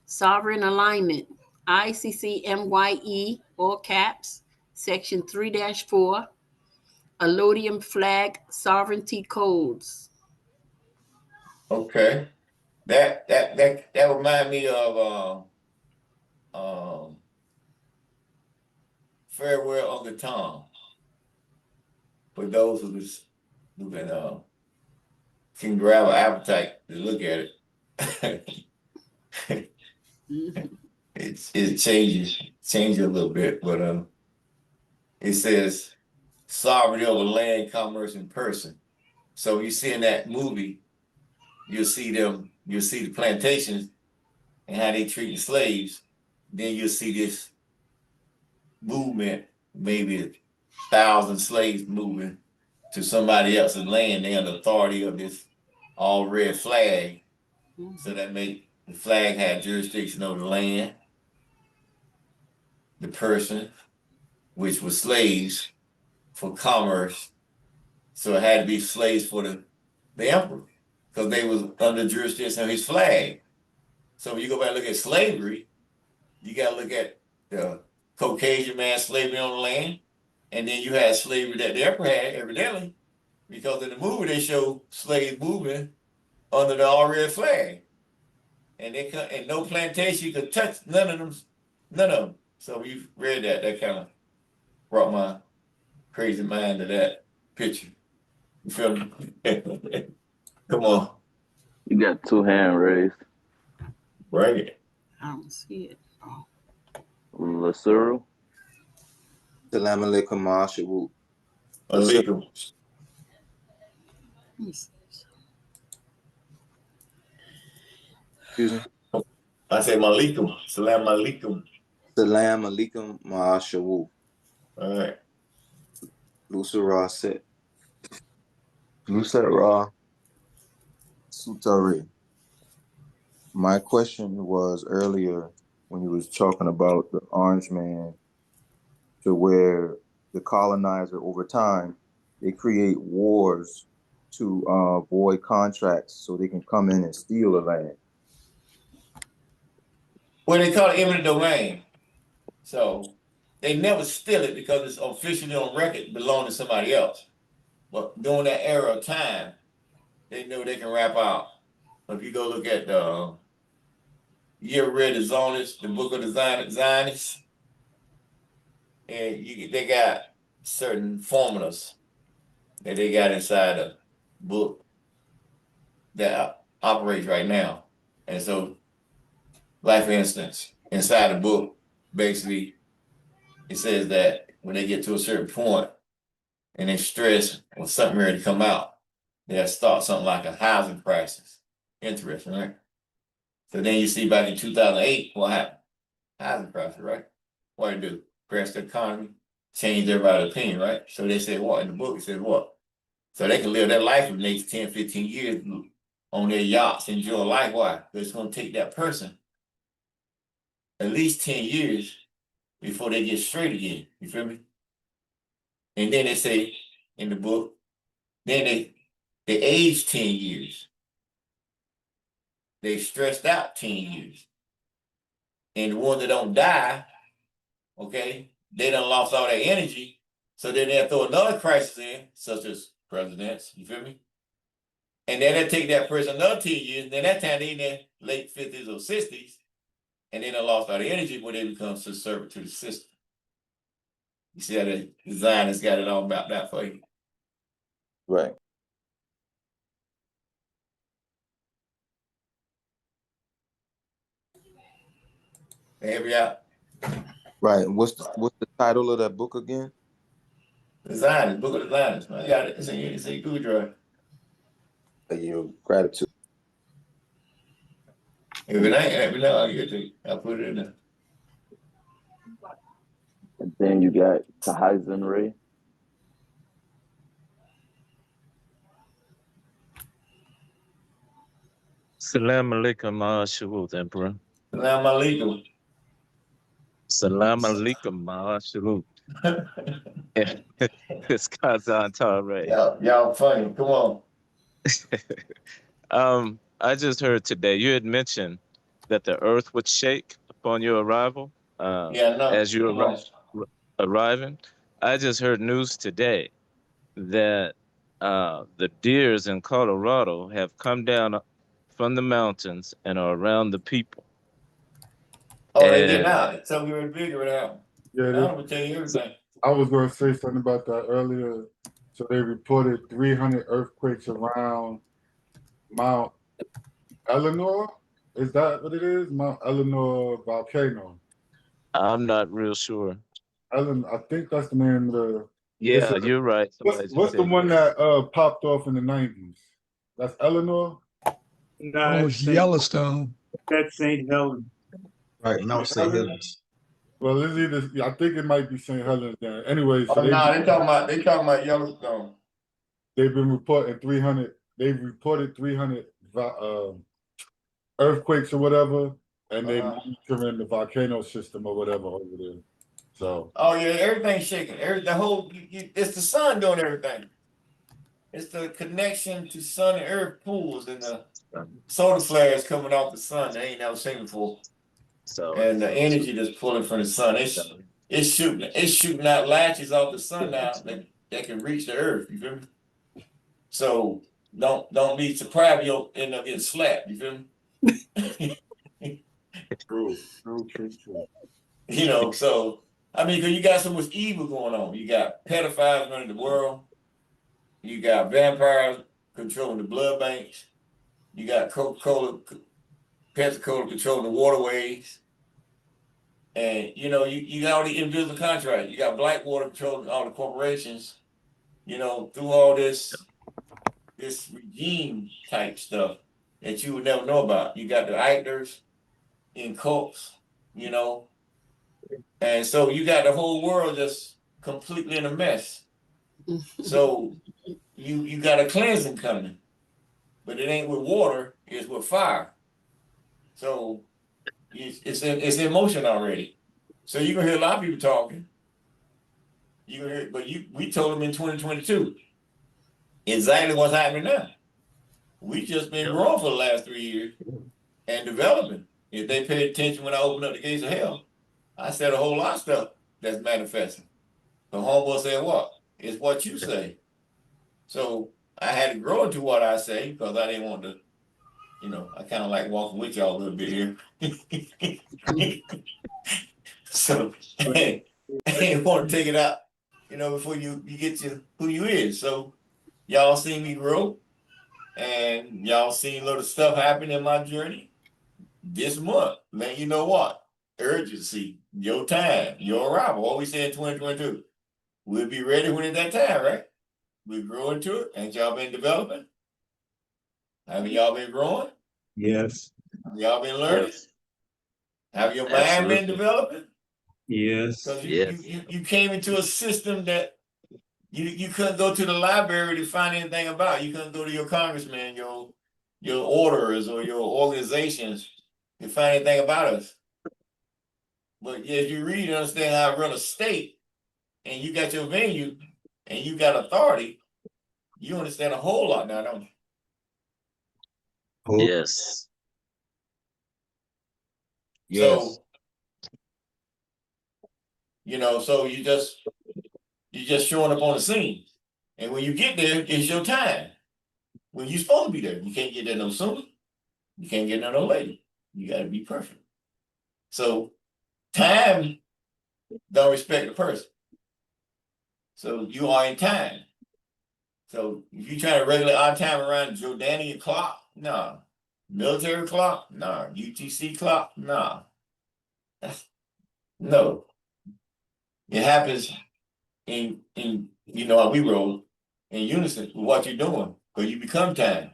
Sovereign alignment. ICCMYE, all caps, section 3-4, allodium flag sovereignty codes. Okay. That remind me of Farewell Uncle Tom. For those who can grab an appetite to look at it. It changes a little bit, but it says sovereignty over land, commerce, and person. So you see in that movie, you'll see the plantations and how they treat slaves. Then you'll see this movement, maybe 1,000 slaves moving to somebody else's land. They're under authority of this all red flag. So that make the flag have jurisdiction over the land, the person, which was slaves for commerce. So it had to be slaves for the emperor, because they was under jurisdiction of his flag. So when you go back and look at slavery, you got to look at the Caucasian man slavery on the land, and then you had slavery that the emperor had, evidently, because in the movie they show slaves moving under the all red flag, and and no plantation could touch none of them. So you read that. That kind of brought my crazy mind to that picture. You feel me? Come on. You got two hand raised. Right. I don't see it. Oh. Lasuru. Salam alaikum, ma'ashawu. Alaikum. Excuse me? I say Malikum. Salam alaikum. Salam alaikum, ma'ashawu. All right. Lusara said. Lusara Sutare. My question was earlier when you was talking about the orange man, to where the colonizer over time, they create wars to void contracts so they can come in and steal the land. Well, they call it eminent domain. So they never steal it because it's officially on record belong to somebody else. But during that era of time, they know they can rap out. If you go look at you ever read the Zionists, the book of the Zionists, and they got certain formulas that they got inside the book that operates right now. And so, like for instance, inside the book, basically, it says that when they get to a certain point and they stress when something ready to come out, they'll start something like a housing crisis. Interesting, right? So then you see back in 2008, what happened? Housing crisis, right? What did it do? Crash the economy, change everybody's opinion, right? So they said what? In the book, it said what? So they can live their life for the next 10, 15 years on their yachts, enjoy life. Why? Because it's going to take that person at least 10 years before they get straight again. You feel me? And then they say in the book, then they age 10 years. They stressed out 10 years. And the ones that don't die, okay, they done lost all their energy. So then they'll throw another crisis in, such as presidents, you feel me? And then they'll take that person another 10 years, and then that time they in their late 50s or 60s, and they done lost all their energy when they become subservient to the system. You see how the design has got it all mapped out for you. Right. Help you out. Right. What's the title of that book again? Designers, book of designers. I got it. It's in Google Drive. Your gratitude. If it ain't, let me know. I'll get to I'll put it in there. And then you got Kahaizen Ray. Salam alaikum, Shurut, Emperor. Salam alaikum. Salam alaikum, Shurut. It's Kazan Tare. Y'all funny. Come on. I just heard today you had mentioned that the earth would shake upon your arrival. Yeah, no. As you arriving. I just heard news today that the deers in Colorado have come down from the mountains and are around the people. Oh, they getting out. So we were bigger now. Yeah, I'm gonna tell you everything. I was going to say something about that earlier. So they reported 300 earthquakes around Mount Eleanor. Is that what it is? Mount Eleanor volcano. I'm not real sure. I think that's the name of the. Yeah, you're right. What's the one that popped off in the 90s? That's Eleanor? No, it's Yellowstone. That's St. Helens. Right, Mount St. Helens. Well, it's either. I think it might be St. Helens. Then. Anyway, so they talking about Yellowstone. They've been reporting 300. They've reported 300 earthquakes or whatever, and they monitoring the volcano system or whatever over there. So. Oh yeah, everything's shaking. The whole it's the sun doing everything. It's the connection to sun and earth pools and the solar flares coming off the sun. They ain't never seen before. And the energy that's pulling from the sun. It's shooting out latches off the sun now that can reach the earth. You feel me? So don't be surprised if you'll end up getting slapped. You feel me? True. You know, so I mean, because you got so much evil going on. You got pedophiles running the world. You got vampires controlling the blood banks. You got Coca-Cola, Pensacola controlling the waterways. And you know, you got all the invisible contracts. You got Blackwater controlling all the corporations. You know, through all this regime type stuff that you would never know about. You got the actors in cults, you know, and so you got the whole world just completely in a mess. So you got a cleansing coming, but it ain't with water; it's with fire. So it's in motion already. So you gonna hear a lot of people talking. You gonna hear, but we told them in 2022 exactly what's happening now. We just been growing for the last 3 years and developing. If they paid attention when I opened up the gates of hell, I said a whole lot of stuff that's manifesting. The homeboy said what? It's what you say. So I had to grow into what I say because I didn't want to, you know, I kind of like walking with y'all a little bit here. So I didn't want to take it out, you know, before you get to who you is. So y'all seen me grow and y'all seen little stuff happen in my journey. This month, man, you know what? Urgency, your time, your arrival. What we said in 2022. We'll be ready when it's that time, right? We grow into it. Ain't y'all been developing? Haven't y'all been growing? Yes. Have y'all been learning? Yes. Have your mind Absolutely. been developing? Yes. Because Yes. you came into a system that you couldn't go to the library to find anything about. You couldn't go to your congressman, your orders, or your organizations to find anything about us. But as you read and understand how to run a state, and you got your venue, and you got authority, you understand a whole lot now, don't you? Oh, Yes. Yes. So, you know, so you just showing up on the scene. And when you get there, it's your time. When you're supposed to be there. You can't get there no sooner. You can't get there no later. You gotta be perfect. So time don't respect the person. So you are in time. So if you try to regulate our time around Jordanian clock, nah. Military clock, nah. UTC clock, nah. No. It happens in you know how we roll in unison with what you're doing. Because you become time.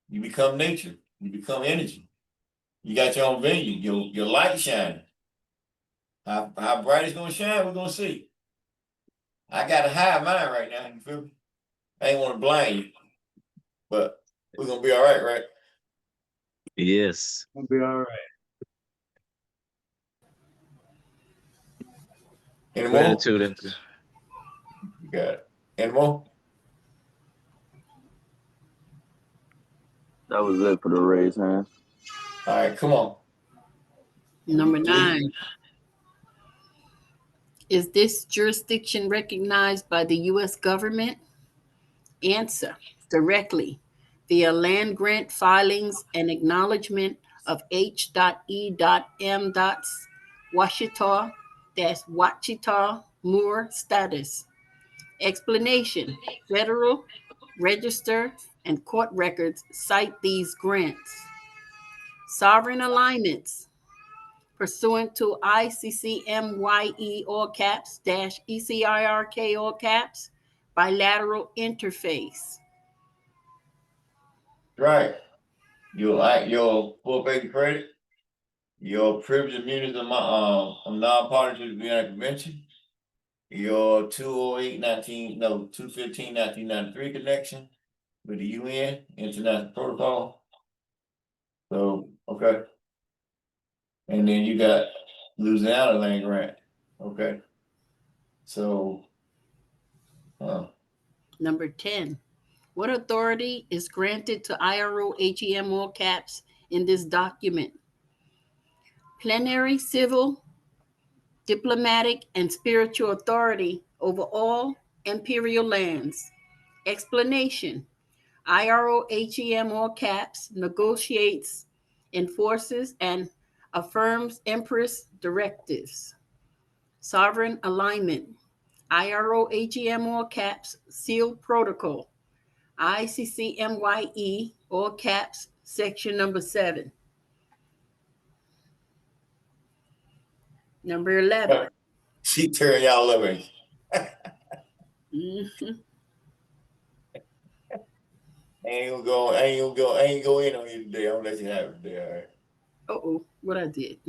You become nature. You become energy. You got your own venue. Your light shining. How bright it's gonna shine, we're gonna see. I got a high mind right now, you feel me? I ain't wanna blind you, but we're gonna be all right? Yes. it'll be all right. Any more? Gratitude. Emperor. You got it. Any more? That was it for the raise hand. All right, come on. Number Please. 9. Is this jurisdiction recognized by the U.S. government? Answer: directly via land grant filings and acknowledgement of H.E.M. Washita Moore status. Explanation: federal register and court records cite these grants. Sovereign alignments pursuant to ICCMYE all caps dash ECIRK all caps bilateral interface. Right. Your full faith credit, your privilege of immunity of non-party to the Vienna Convention, your 215-1993 connection with the UN, International Protocol. So, okay. And then you got Louisiana land grant. Okay. So, Number 10. What authority is granted to IRO HEM all caps in this document? Plenary, civil, diplomatic, and spiritual authority over all imperial lands. Explanation. IRO HEM all caps negotiates, enforces, and affirms Empress directives. Sovereign alignment. IRO HEM all caps sealed protocol. ICCMYE all caps section number 7. Number 11. She tearing y'all up. Mhm. I ain't gonna go in on you today. I'm gonna let you have it today, all right? Uh-oh, what I did.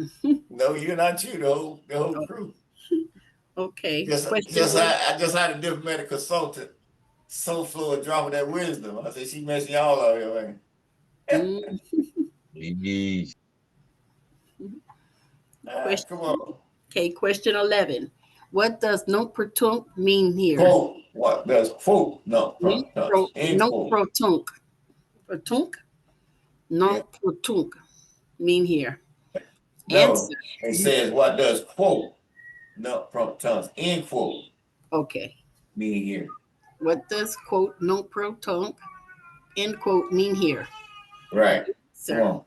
No, you're not you, the whole crew. Okay. Just I just had a diplomatic consultant so full of dropping that wisdom. I said she messing y'all out here, man. Jeez. Question, come on. okay, question 11. What does nunc pro tunc mean here? Quote. What does quote? No, Nunc pro tunc. Pro tunc? Nunc pro tunc mean here? No, Answer. it says what does quote? Nunc pro tunc, end quote. Okay. Mean here. What does quote nunc pro tunc end quote mean here? Right. Sir. Come on.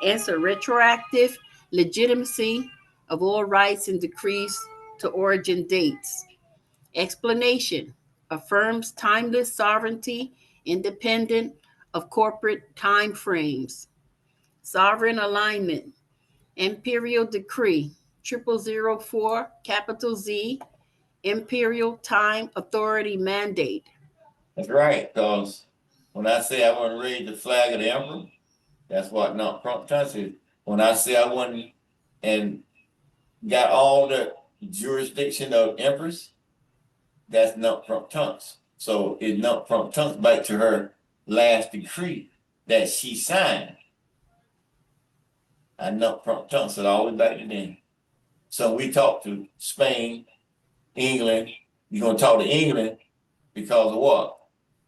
Answer. Retroactive legitimacy of all rights and decrees to origin dates. Explanation. Affirms timeless sovereignty independent of corporate time frames. Sovereign alignment. Imperial decree 0004 capital Z Imperial Time Authority mandate. That's right, because when I say I want to raise the flag of the emperor, that's what nunc pro tunc is. When I say I went and got all the jurisdiction of empress, that's nunc pro tunc. So it nunc pro tunc back to her last decree that she signed. I nunc pro tunc it all the way back to then. So we talked to Spain, England. You're gonna talk to England because of what?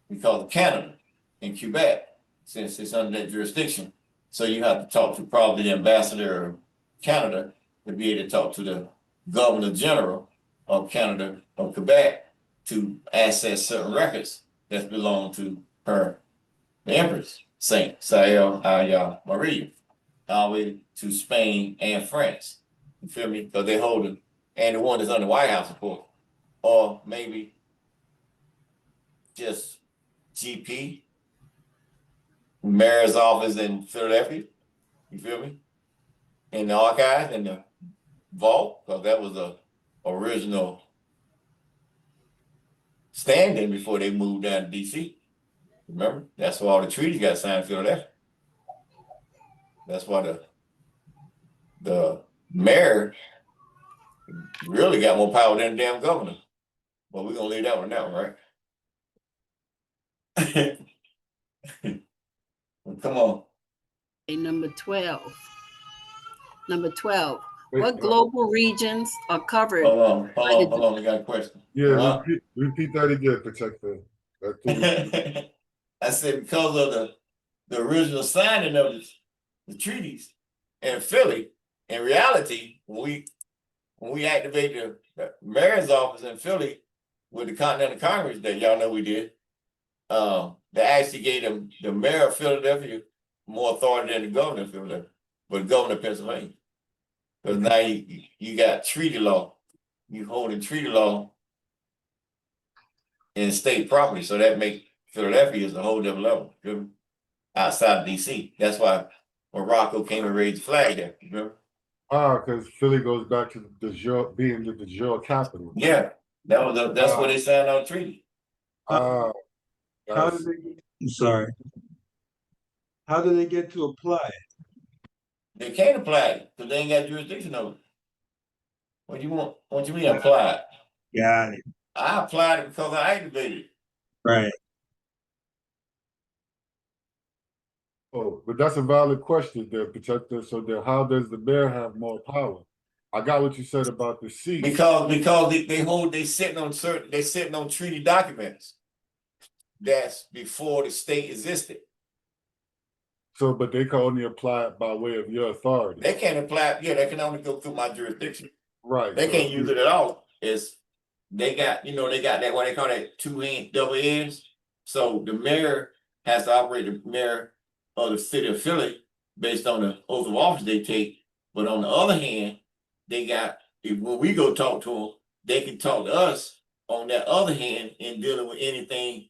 Because of Canada and Quebec, since it's under that jurisdiction. So you have to talk to probably the ambassador of Canada to be able to talk to the governor general of Canada or Quebec to access certain records that belong to her, the Empress, Saint Sael Aya Maria, all the way to Spain and France. You feel me? Because they hold it, and the one that's on the White House, of course, or maybe just GP, mayor's office in Philadelphia. You feel me? In the archives, in the vault, because that was the original standing before they moved down to DC. Remember? That's why all the treaties got signed in Philadelphia. That's why the mayor really got more power than the damn governor. But we're gonna leave that one out, right? Come on. Number 12. Number 12. What global regions are covered? Hold on. We got a question. Yeah, repeat that again, Protector. I said because of the original signing of the treaties in Philly, in reality, when we activated the mayor's office in Philly with the Continental Congress that y'all know we did, they actually gave them the mayor of Philadelphia more authority than the governor of Philadelphia, but the governor of Pennsylvania. Because now you got treaty law, you holding treaty law in state property, so that makes Philadelphia is a whole different level, remember? Outside of DC. That's why Morocco came and raised the flag there, remember? Because Philly goes back to being the de jure capital. Yeah, that's where they signed our treaty. How did they? I'm sorry. How do they get to apply it? They can't apply it because they ain't got jurisdiction over it. What you want? What you mean apply it? Got it. I applied it because I activated it. Right. Oh, but that's a valid question there, Protector. So then how does the mayor have more power? I got what you said about the seat. Because they sitting on treaty documents. that's before the state existed. So, but they can only apply it by way of your authority. They can't apply, yeah, they can only go through my jurisdiction. Right. They so can't use it at all. It's they got, they got that what they call that two-hand double ends. So the mayor has to operate the mayor of the city of Philly based on the oath of office they take. But on the other hand, they got when we go talk to them, they can talk to us on that other hand in dealing with anything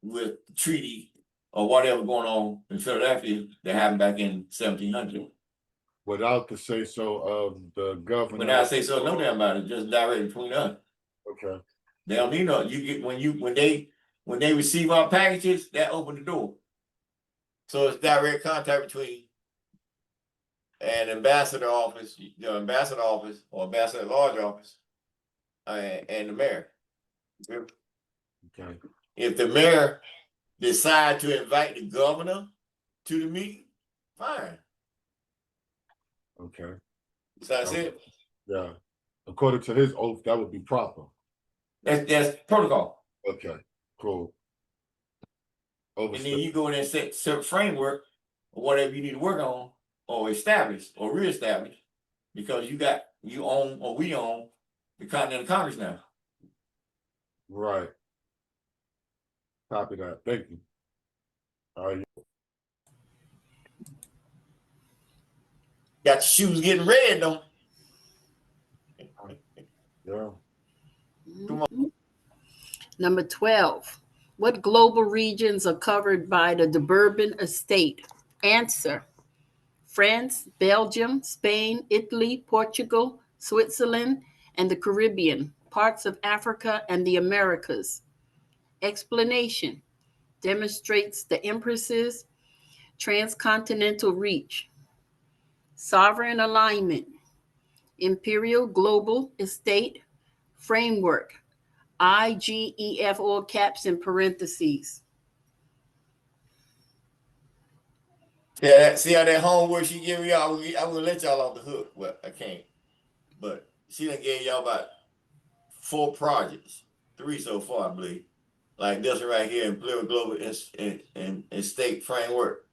with the treaty or whatever going on in Philadelphia that happened back in 1700. Without the say so of the governor. When I say so, no damn about it, just direct between us. Okay. They don't need no. You get when they receive our packages, that open the door. So it's direct contact between an ambassador office, the ambassador office or ambassador at large office, and the mayor. Okay. If the mayor decide to invite the governor to the meeting, fine. Okay. So that's it. Yeah. According to his oath, that would be proper. That's protocol. Okay. Cool. And then you go in and set framework or whatever you need to work on or establish or reestablish because you own or we own the Continental Congress now. Right. Copy that. Thank you. All right. Got your shoes getting red though. Yeah. Come on. Number 12. What global regions are covered by the de Bourbon estate? Answer: France, Belgium, Spain, Italy, Portugal, Switzerland, and the Caribbean, parts of Africa and the Americas. Explanation: demonstrates the Empress's transcontinental reach. Sovereign alignment: Imperial global estate framework. IGEF, all caps in parentheses. Yeah, see how that homework she gave y'all, I will let y'all off the hook. Well, I can't. But she done gave y'all about 4 projects, 3 so far, I believe. Like this one right here, Imperial Global and State Framework.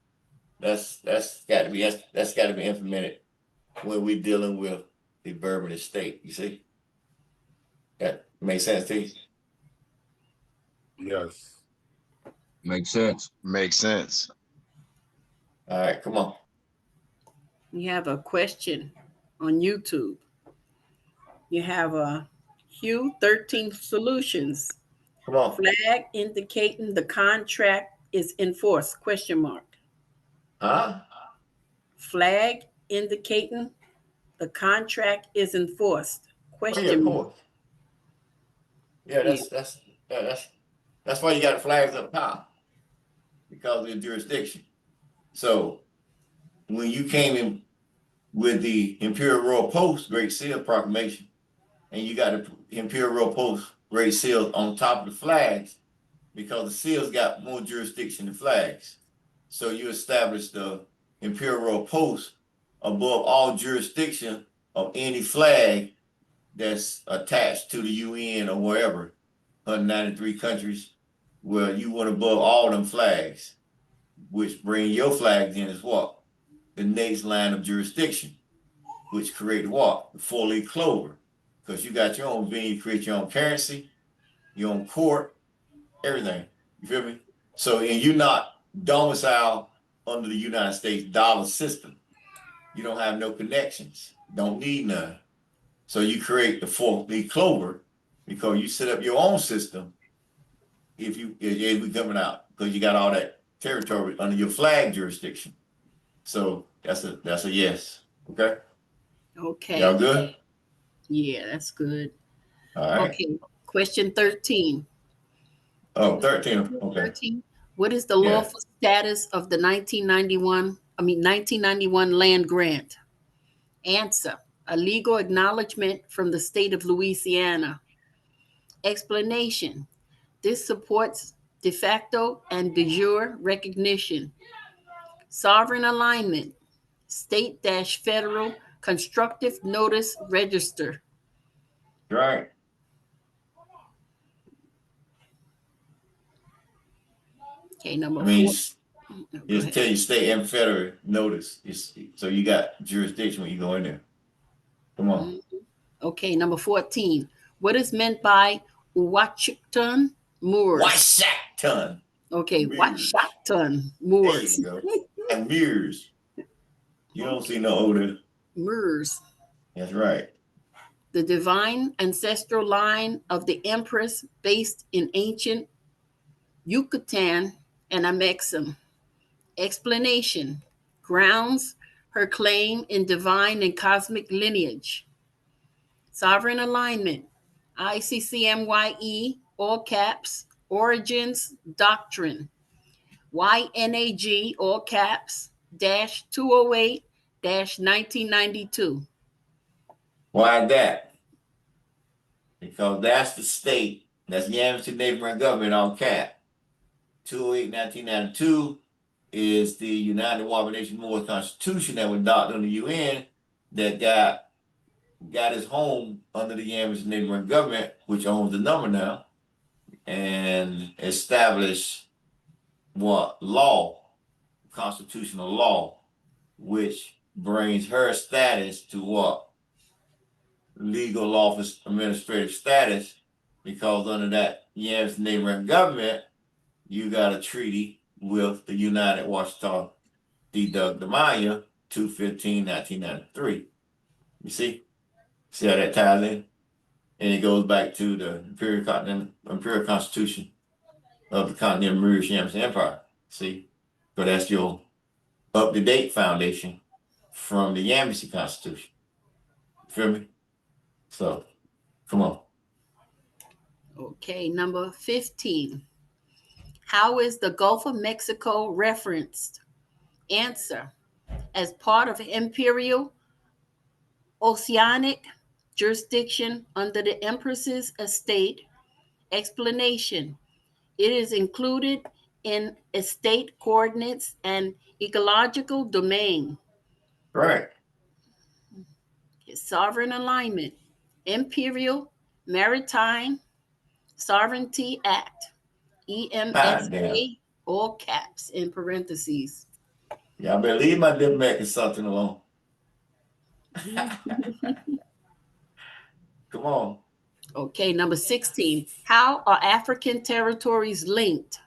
That's got to be implemented when we're dealing with the Bourbon estate. You see, that makes sense to you? Yes. Makes sense. Makes sense. All right, come on. We have a question on YouTube. You have a Hue 13 Solutions. Come on. Flag indicating the contract is enforced, question mark. Huh? Flag indicating the contract is enforced, question mark. Yeah, that's why you got flags up top, because of the jurisdiction. So when you came in with the Imperial Royal Post Great Seal Proclamation, and you got the Imperial Royal Post Great Seal on top of the flags, because the seals got more jurisdiction than flags. So you establish the Imperial Royal Post above all jurisdiction of any flag that's attached to the UN or wherever, 193 countries, where you went above all them flags, which bring your flags in as what? The next line of jurisdiction, which create what? The 4-leaf clover. Because you got your own venue, you create your own currency, your own court, everything. You feel me? So, and you're not domiciled under the United States dollar system. You don't have no connections. Don't need none. So you create the 4-leaf clover because you set up your own system if we coming out, because you got all that territory under your flag jurisdiction. So that's a yes. Okay. Okay. Y'all good? Yeah, that's good. All right. Okay. Question 13. Oh, 13. Okay. 13. What is the lawful status of the 1991 land grant? Answer: a legal acknowledgement from the state of Louisiana. Explanation: this supports de facto and de jure recognition. Sovereign alignment. State-federal constructive notice register. Right. Okay, number I mean, 4. just tell you state and federal notice. So you got jurisdiction when you go in there. Come on. Okay, number 14. What is meant by Washington Moors? Washistaw-Turner. Okay, Mirrors. Washington There Moors. you go. And mirrors. You don't see no older. Moors. That's right. The divine ancestral line of the empress based in ancient Yucatan and Amexem. Explanation. Grounds her claim in divine and cosmic lineage. Sovereign alignment. ICCMYE, all caps, origins, doctrine. YNAG, all caps, -208, -1992. Why that? Because that's the state. That's the Yamasee neighboring government on cap. 208-1992 is the United Wabanesian Nation Moors Constitution that was adopted on the UN that got its home under the Yamasee neighboring government, which owns the number now, and established what law, constitutional law, which brings her status to what? Legal office administrative status, because under that Yamasee neighboring government, you got a treaty with the United Washistaw Deduct the Maya 2/15/1993. You see? See how that ties in? And it goes back to the Imperial Constitution of the Continental Moorish Yamasee Empire. See? So that's your up-to-date foundation from the Yamasee Constitution. Feel me? So, come on. Okay, number 15. How is the Gulf of Mexico referenced? Answer. As part of Imperial Oceanic jurisdiction under the Empress's estate. Explanation. It is included in estate coordinates and ecological domain. Right. Sovereign alignment. Imperial Maritime Sovereignty Act. EMSA, all caps in parentheses. Y'all better leave my diplomat consultant alone. Come on. Okay, number 16. How are African territories linked?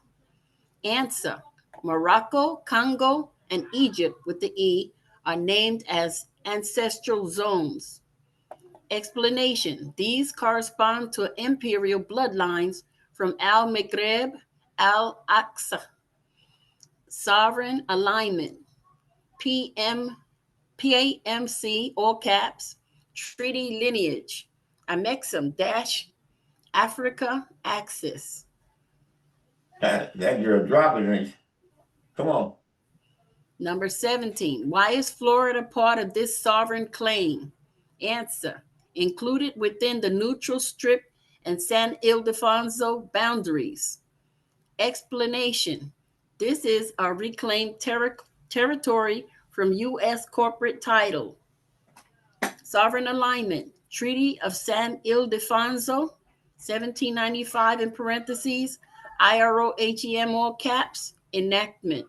Answer. Morocco, Congo, and Egypt with the E are named as ancestral zones. Explanation. These correspond to imperial bloodlines from Al-Maghreb, Al-Aqsa. Sovereign alignment. PAMC, all caps, treaty lineage. Amexem - Africa axis. That girl dropping it. Come on. Number 17. Why is Florida part of this sovereign claim? Answer. Included within the neutral strip and San Ildefonso boundaries. Explanation. This is a reclaimed territory from U.S. corporate title. Sovereign alignment. Treaty of San Ildefonso, 1795 in parentheses, IROHEM all caps, enactment.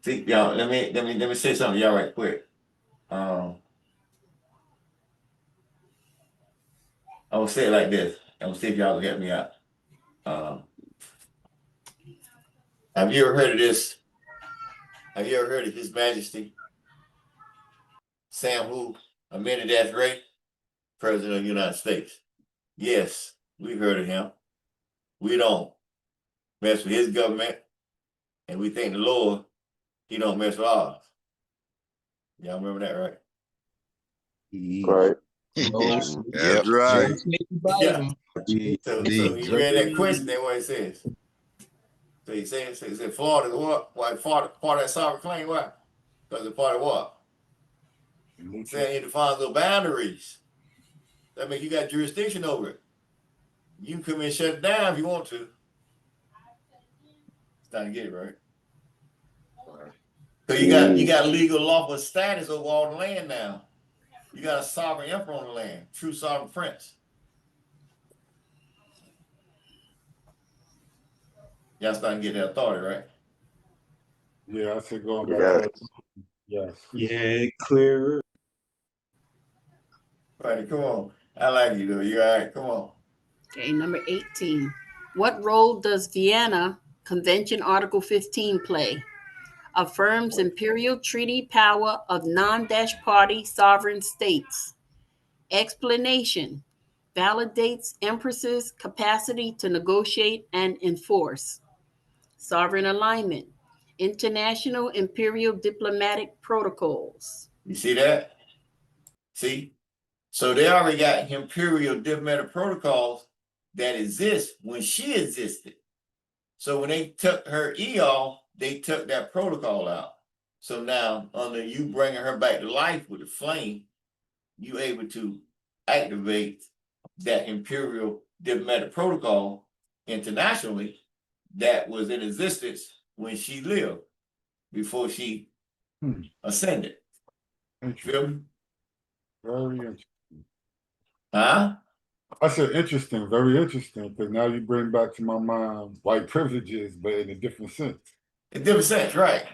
See, y'all, let me say something to y'all right quick. I'm gonna say it like this. I'm gonna see if y'all can help me out. Have you ever heard of this? Have you ever heard of His Majesty Sam Who, Amanda Ray, President of the United States? Yes, we've heard of him. We don't mess with his government, and we thank the Lord he don't mess with ours. Y'all remember that, right? Right. That's right. Yeah. Indeed, So indeed. you read that question, that's what it says. So he said Florida is what? Why part of that sovereign claim? Why? Because it's part of what? Saying it defines the boundaries. That means you got jurisdiction over it. You can come in and shut it down if you want to. It's time to get it right. So you got legal lawful status over all the land now. You got a sovereign emperor on the land, true sovereign prince. Y'all starting to get that authority, right? Yeah, I said going back Yeah. to yes. Yeah, clear. Buddy, come on. I like you though. You all right? Come on. Okay, number 18. What role does Vienna Convention Article 15 play? Affirms imperial treaty power of non-party sovereign states. Explanation. Validates empress's capacity to negotiate and enforce. Sovereign alignment. International imperial diplomatic protocols. You see that? See? So they already got imperial diplomatic protocols that exist when she existed. So when they took her E off, they took that protocol out. So now, under you bringing her back to life with the flame, you able to activate that imperial diplomatic protocol internationally that was in existence when she lived before she ascended. Feel me? Very interesting. Huh? I said interesting, very interesting, because now you bring back to my mind white privileges, but in a different sense. In a different sense, right?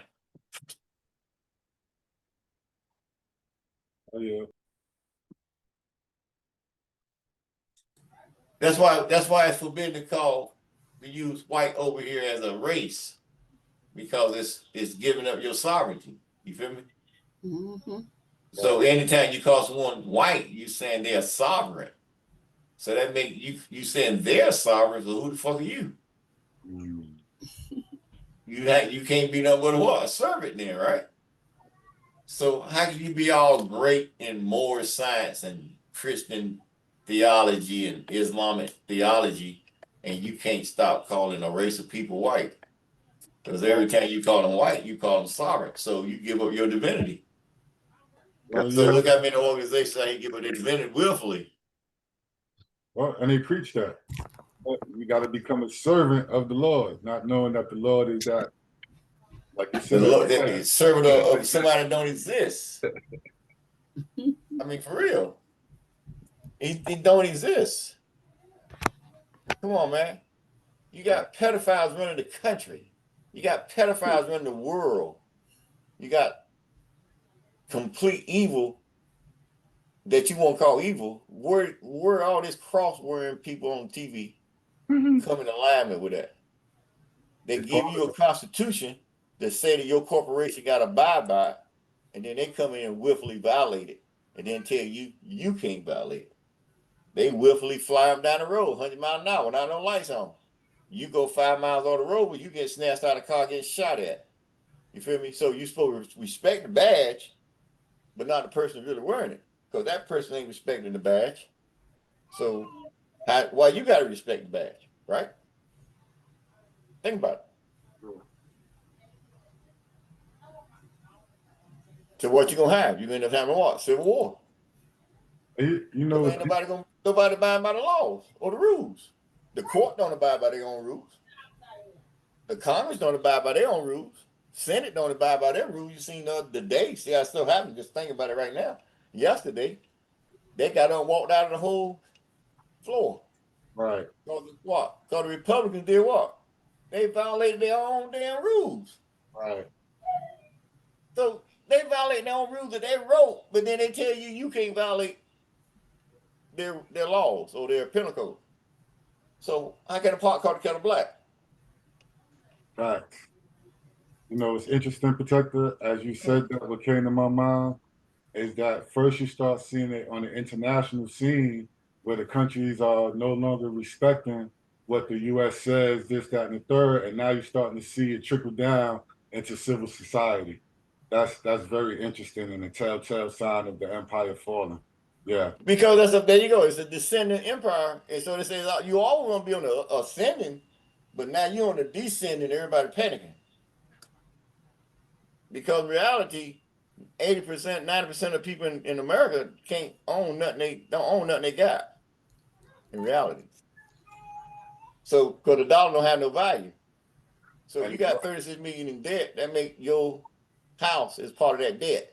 Oh yeah. That's why it's forbidden to use white over here as a race, because it's giving up your sovereignty. You feel me? Mm-hmm. So anytime you call someone white, you saying they're sovereign. So that make you saying they're sovereign. So who the fuck are you? You can't be nothing but what? A servant then, right? So how can you be all great in Moorish science and Christian theology and Islamic theology, and you can't stop calling a race of people white? Because every time you call them white, you call them sovereign. So you give up your divinity. Well, So yeah. look how many organizations ain't give up their divinity willfully. Well, and they preach that. You got to become a servant of the Lord, not knowing that the Lord is that, like you The said, Lord, that servant of somebody that don't exist. I mean, for real. He don't exist. Come on, man. You got pedophiles running the country. You got pedophiles running the world. You got complete evil that you won't call evil. Where all this cross-wearing people on TV come in alignment with that? They give you a constitution that say that your corporation got to abide by it, and then they come in and willfully violate it, and then tell you you can't violate it. They willfully fly them down the road 100 miles an hour without no lights on. You go 5 miles on the road, but you get snatched out of the car, getting shot at. You feel me? So you supposed to respect the badge, but not the person really wearing it, because that person ain't respecting the badge. So why you got to respect the badge, right? Think about it. So what you gonna have? You gonna end up having what? Civil war. You know, ain't nobody abide by the laws or the rules. The court don't abide by their own rules. The Congress don't abide by their own rules. Senate don't abide by their rules. You seen the other day, see how stuff happened. Just think about it right now. Yesterday, they got on walked out of the whole floor. Right. Because what? Because the Republicans did what? They violated their own damn rules. Right. So they violate their own rules that they wrote, but then they tell you can't violate their laws or their penal code. So how can a pot call the kettle black? Right. You know, it's interesting, Protector. As you said, that what came to my mind is that first you start seeing it on the international scene where the countries are no longer respecting what the U.S. says, this, that, and the third, and now you're starting to see it trickle down into civil society. That's very interesting and a telltale sign of the empire falling. Yeah. Because there you go. It's a descending empire, and so they say you always want to be on the ascending, but now you're on the descending. Everybody panicking because reality, 80%, 90% of people in America can't own nothing. They don't own nothing they got. In reality, so because the dollar don't have no value, so if you got 36 million in debt, that make your house is part of that debt.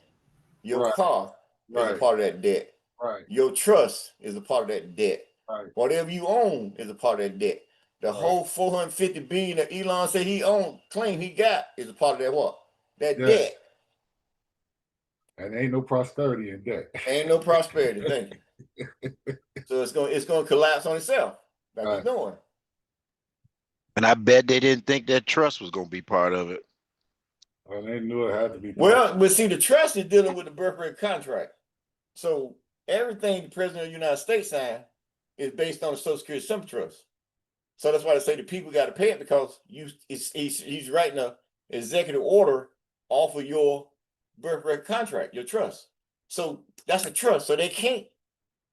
Your car is a part of that debt. Right. Your trust is a part of that debt. Right. Whatever you own is a part of that debt. The whole 450 billion that Elon said he owned, claim he got, is a part of that what? that debt. And ain't no prosperity in debt. Ain't no prosperity. Thank you. So it's gonna collapse on itself, like it's doing. And I bet they didn't think that trust was going to be part of it. Well, they knew it had to be. Well, but see, the trust is dealing with the birth rate contract. So everything the president of the United States signed is based on the Social Security Simple Trust. So that's why they say the people got to pay it, because he's writing a executive order off of your birth rate contract, your trust. So that's a trust. So they can't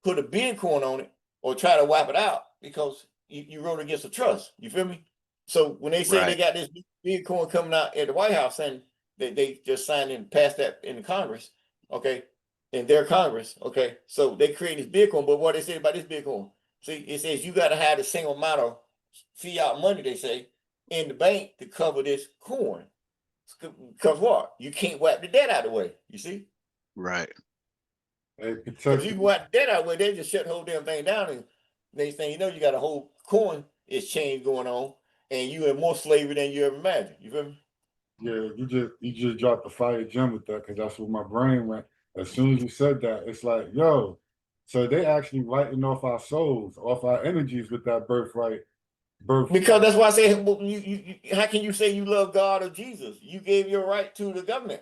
put a Bitcoin on it or try to wipe it out, because you wrote against a trust. You feel me? So when they say they got this Bitcoin coming out at the White House, and they just signed and passed that in the Congress, okay, in their Congress, okay. So they create this Bitcoin, but what they say about this Bitcoin? See, it says you got to have the same amount of fiat money, they say, in the bank to cover this coin. Because what? You can't wipe the debt out of the way. You see? Right. Because you can wipe the debt out of the way, they just shut the whole damn thing down, and next thing you know, you got a whole coin exchange going on, and you in more slavery than you ever imagined. You feel me? Yeah, you just dropped the fire gem with that, because that's what my brain went. As soon as you said that, it's like, yo, so they actually writing off our souls, off our energies with that birthright. Because that's why I say, well, how can you say you love God or Jesus? You gave your right to the government.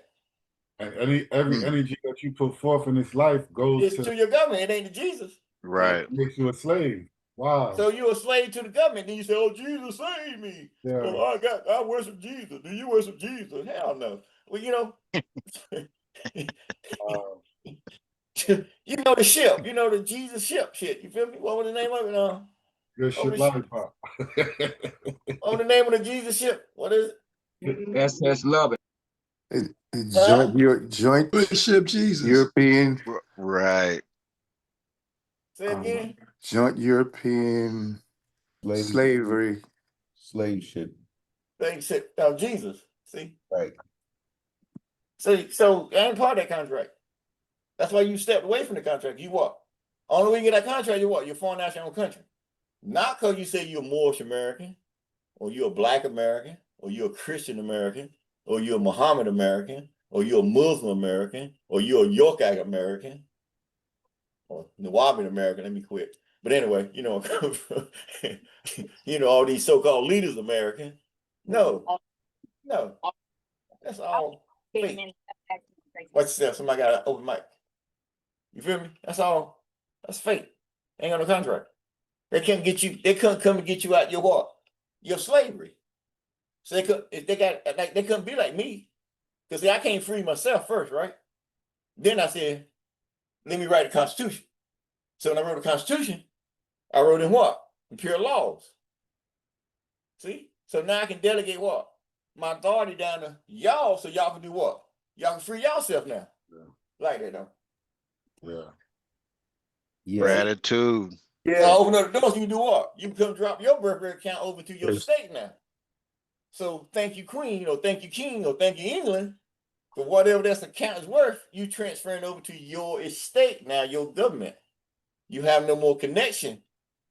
And every energy that you put forth in this life goes to your government. It ain't to Jesus. Right. Makes you a slave. Wow. So you're a slave to the government. Then you say, "Oh, Jesus saved me. Yeah. Oh, I worship Jesus. Do you worship Jesus?" Hell no. Well, you know, you know the ship. You know the Jesus ship shit. You feel me? What was the name of it? Good shit, lollipop. What was the name of the Jesus ship? What is it? SS Love it. Joint ship Jesus. European. Right. Say again. Joint European slavery. Slave ship. Slave ship. Jesus. See? Right. So I ain't part of that contract. That's why you stepped away from the contract. You what? Only way you get that contract, you what? You're foreign national country. Not because you say you're a Moorish American, or you're a Black American, or you're a Christian American, or you're a Muhammad American, or you're a Muslim American, or you're a Yorkite American, or Nawabian American. Let me quit. But anyway, you know, you know, all these so-called leaders American. No, that's all fake. Watch yourself. Somebody got an open mic. You feel me? That's all. That's fake. Ain't got no contract. They can't get you. They couldn't come and get you out your what? Your slavery. So they could. If they got like, they couldn't be like me, because see, I can't free myself first, right? Then I said, let me write a constitution. So when I wrote a constitution, I wrote in what? Imperial laws. See? So now I can delegate what? My authority down to y'all, so y'all can do what? Y'all can free yourself now. Yeah. Like that, though. Yeah. Gratitude. Yeah. So open up the doors, you can do what? You can come drop your birthday account over to your state now. So thank you, Queen, or thank you, King, or thank you, England, for whatever that account is worth. You transferring over to your estate now, your government. You have no more connection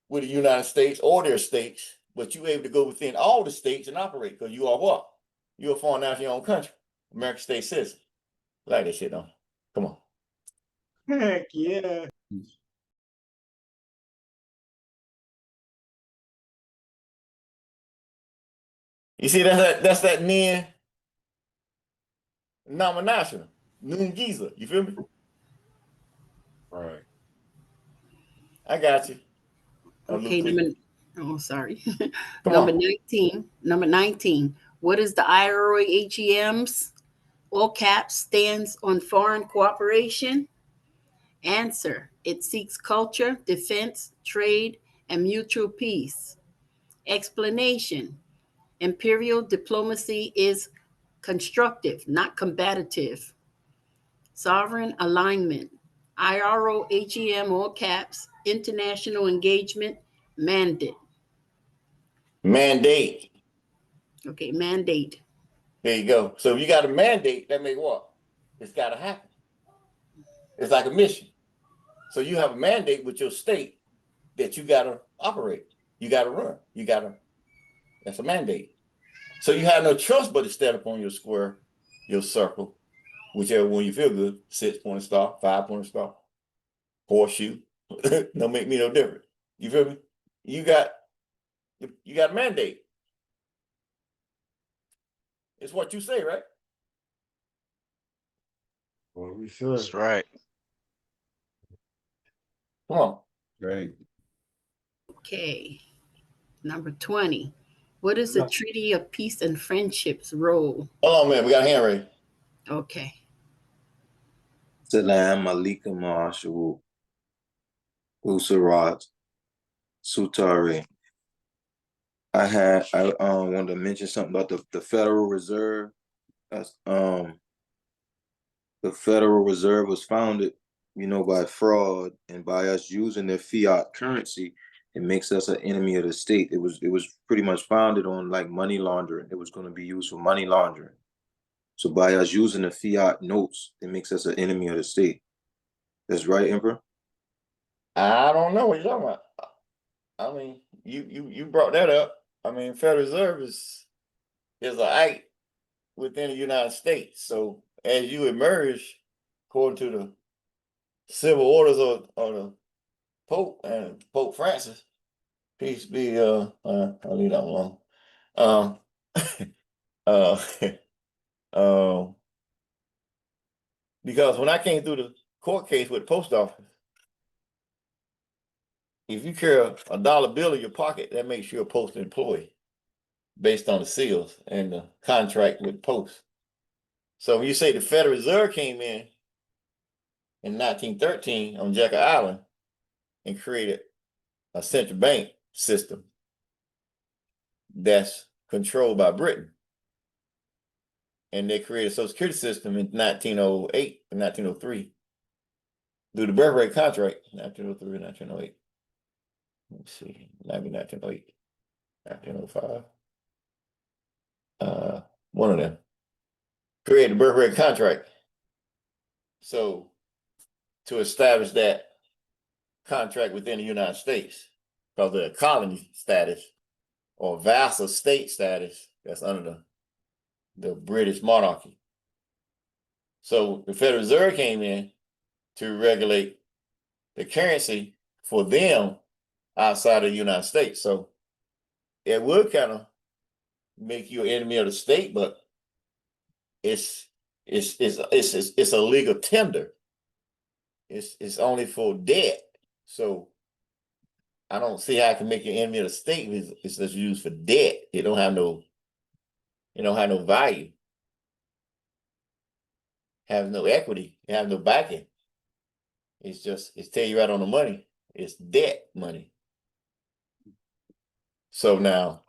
with the United States or their states, but you're able to go within all the states and operate, because you are what? You're a foreign national in your own country, American state citizen. Like that shit, though. Come on. Heck yeah. You see, that's that Nin nomination, Noon Giza. You feel me? Right. I got you. Okay, sorry. Come Number on. 19. Number 19. What is the IRA HEM's all caps stands on foreign cooperation? Answer. It seeks culture, defense, trade, and mutual peace. Explanation. Imperial diplomacy is constructive, not combative. Sovereign alignment. IRO-HEM, all caps, international engagement, mandate. Mandate. Okay, mandate. There you go. So if you got a mandate, that means what? It's got to happen. It's like a mission. So you have a mandate with your state that you got to operate. You got to run. That's a mandate. So you have no choice but to step up on your square your circle, whichever one you feel good, 6-pointed star, 5-pointed star, horseshoe. No make me no different. You feel me? You got a mandate. It's what you say, right? What we said. That's right. Come on. Great. Okay. Number 20. What is the Treaty of Peace and Friendship's role? Hold on, man. We got a hand raised. Okay. Salam alaikum ma'ashawu. Usarat Sutari. I wanted to mention something about the Federal Reserve. The Federal Reserve was founded, by fraud, and by us using their fiat currency, it makes us an enemy of the state. It was pretty much founded on like money laundering. It was going to be used for money laundering. So by us using the fiat notes, it makes us an enemy of the state. That's right, Emperor? I don't know what you're talking about. I mean, you brought that up. I mean, Federal Reserve is an act within the United States. So as you emerge, according to the civil orders of the Pope and Pope Francis, peace be. I'll leave that alone. Because when I came through the court case with the post office, if you carry a dollar bill in your pocket, that makes you a postal employee based on the seals and the contract with Post. So when you say the Federal Reserve came in 1913 on Jekyll Island and created a central bank system that's controlled by Britain, and they created a Social Security system in 1908 and 1903 through the birth rate contract, 1903 and 1908. Let's see, maybe 1908, 1905. One of them created the birth rate contract. So to establish that contract within the United States, because of the colony status or vassal state status that's under the British monarchy. So the Federal Reserve came in to regulate the currency for them outside of the United States. So it would kind of make you an enemy of the state, but it's a legal tender. It's only for debt. So I don't see how I can make you an enemy of the state. It's just used for debt. It don't have no value. Have no equity. It have no backing. It's tell you right on the money. It's debt money. So now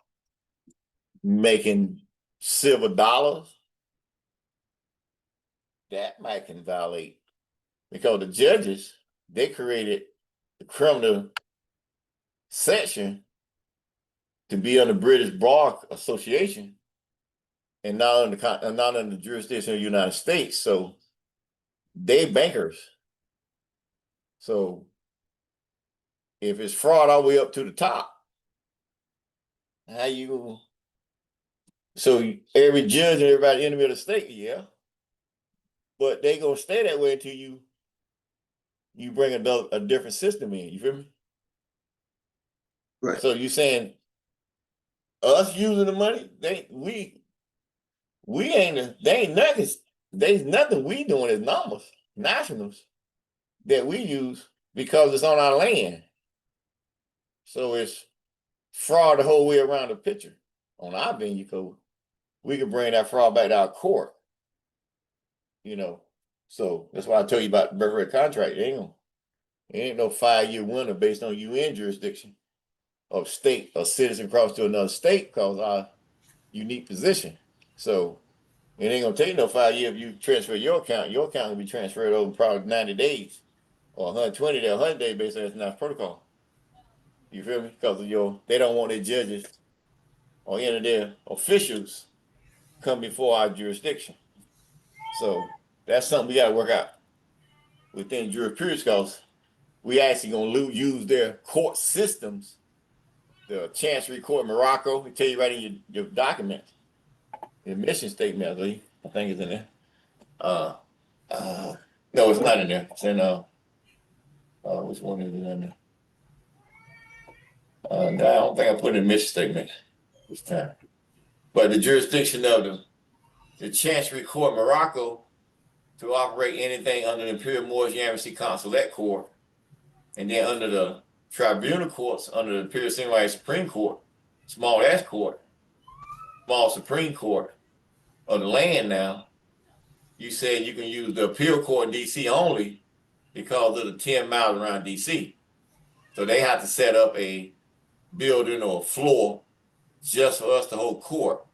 making silver dollars, that might can violate, because the judges, they created the criminal section to be under British Bar Association and not under the jurisdiction of the United States. So they bankers. So if it's fraud all the way up to the top, so every judge and everybody enemy of the state, yeah. But they gonna stay that way until you bring a different system in. You feel me? Right. So you saying us using the money, they ain't nothing. There's nothing we doing as nationals that we use because it's on our land. So it's fraud the whole way around the picture on our venue code. We could bring that fraud back to our court. So that's why I tell you about the birth rate contract. It ain't no 5-year winner based on UN jurisdiction of state or citizen cross to another state because our unique position. So it ain't gonna take no 5 years if you transfer your account. Your account will be transferred over probably 90 days or 120 days, 100 days based on international protocol. You feel me? Because they don't want their judges or any of their officials come before our jurisdiction. So that's something we gotta work out within jurisprudence, because we actually gonna use their court systems, the Chancery Court in Morocco. We tell you right in your documents, the admission statement, I believe. I think it's in there. No, it's not in there. It's in which one is it in there? No, I don't think I put in a mission statement this time. But the jurisdiction of the Chancery Court, Morocco, to operate anything under the Imperial Moorish Yamasi Consulate Court, and then under the tribunal courts, under the Imperial CMYE Supreme Court, small S court, small Supreme Court of the land now, you said you can use the appeal court in DC only because of the 10 miles around DC. So they have to set up a building or a floor just for us to hold court.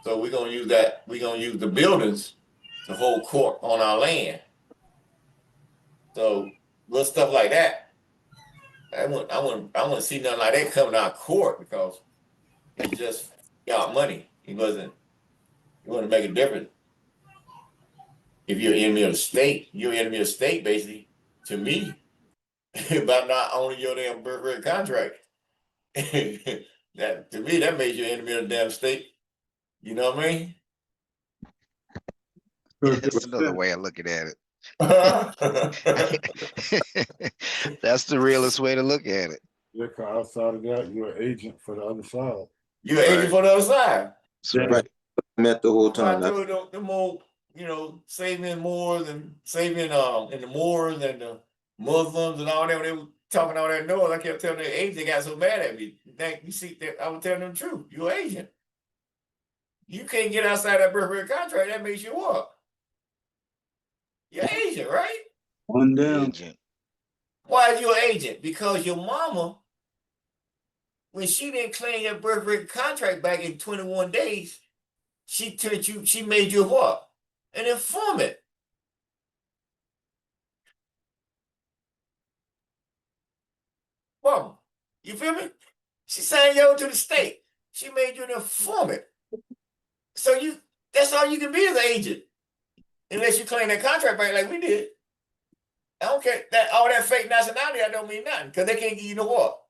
So we're gonna use that, we're gonna use the buildings to hold court on our land. So little stuff like that, I wouldn't see nothing like that coming out of court because he just got money. He wasn't make a difference. If you're an enemy of the state, you're an enemy of the state, basically, to me, by not owning your damn birthright contract. That to me, that makes you an enemy of the damn state. You know what I mean? That's another way of looking at it. That's the realest way to look at it. Yeah, cause outside of that, you're an agent for the other side. You're an agent for the other side. Right. Met the whole time. I told the more, saving Moors and saving and the Moors and the Muslims and all that, when they were talking all that noise, I kept telling their agent, they got so mad at me. You see that I was telling them the truth. You're an agent. You can't get outside that birthright contract, that makes you what? You're an agent, right? One down. Why is you an agent? Because your mama, when she didn't claim your birthright contract back in 21 days, she made you what? An informant. Mama, you feel me? She signed you over to the state. She made you an informant. So that's all you can be as an agent. Unless you claim that contract back like we did. I don't care. All that fake nationality, I don't mean nothing. Because they can't give you no what?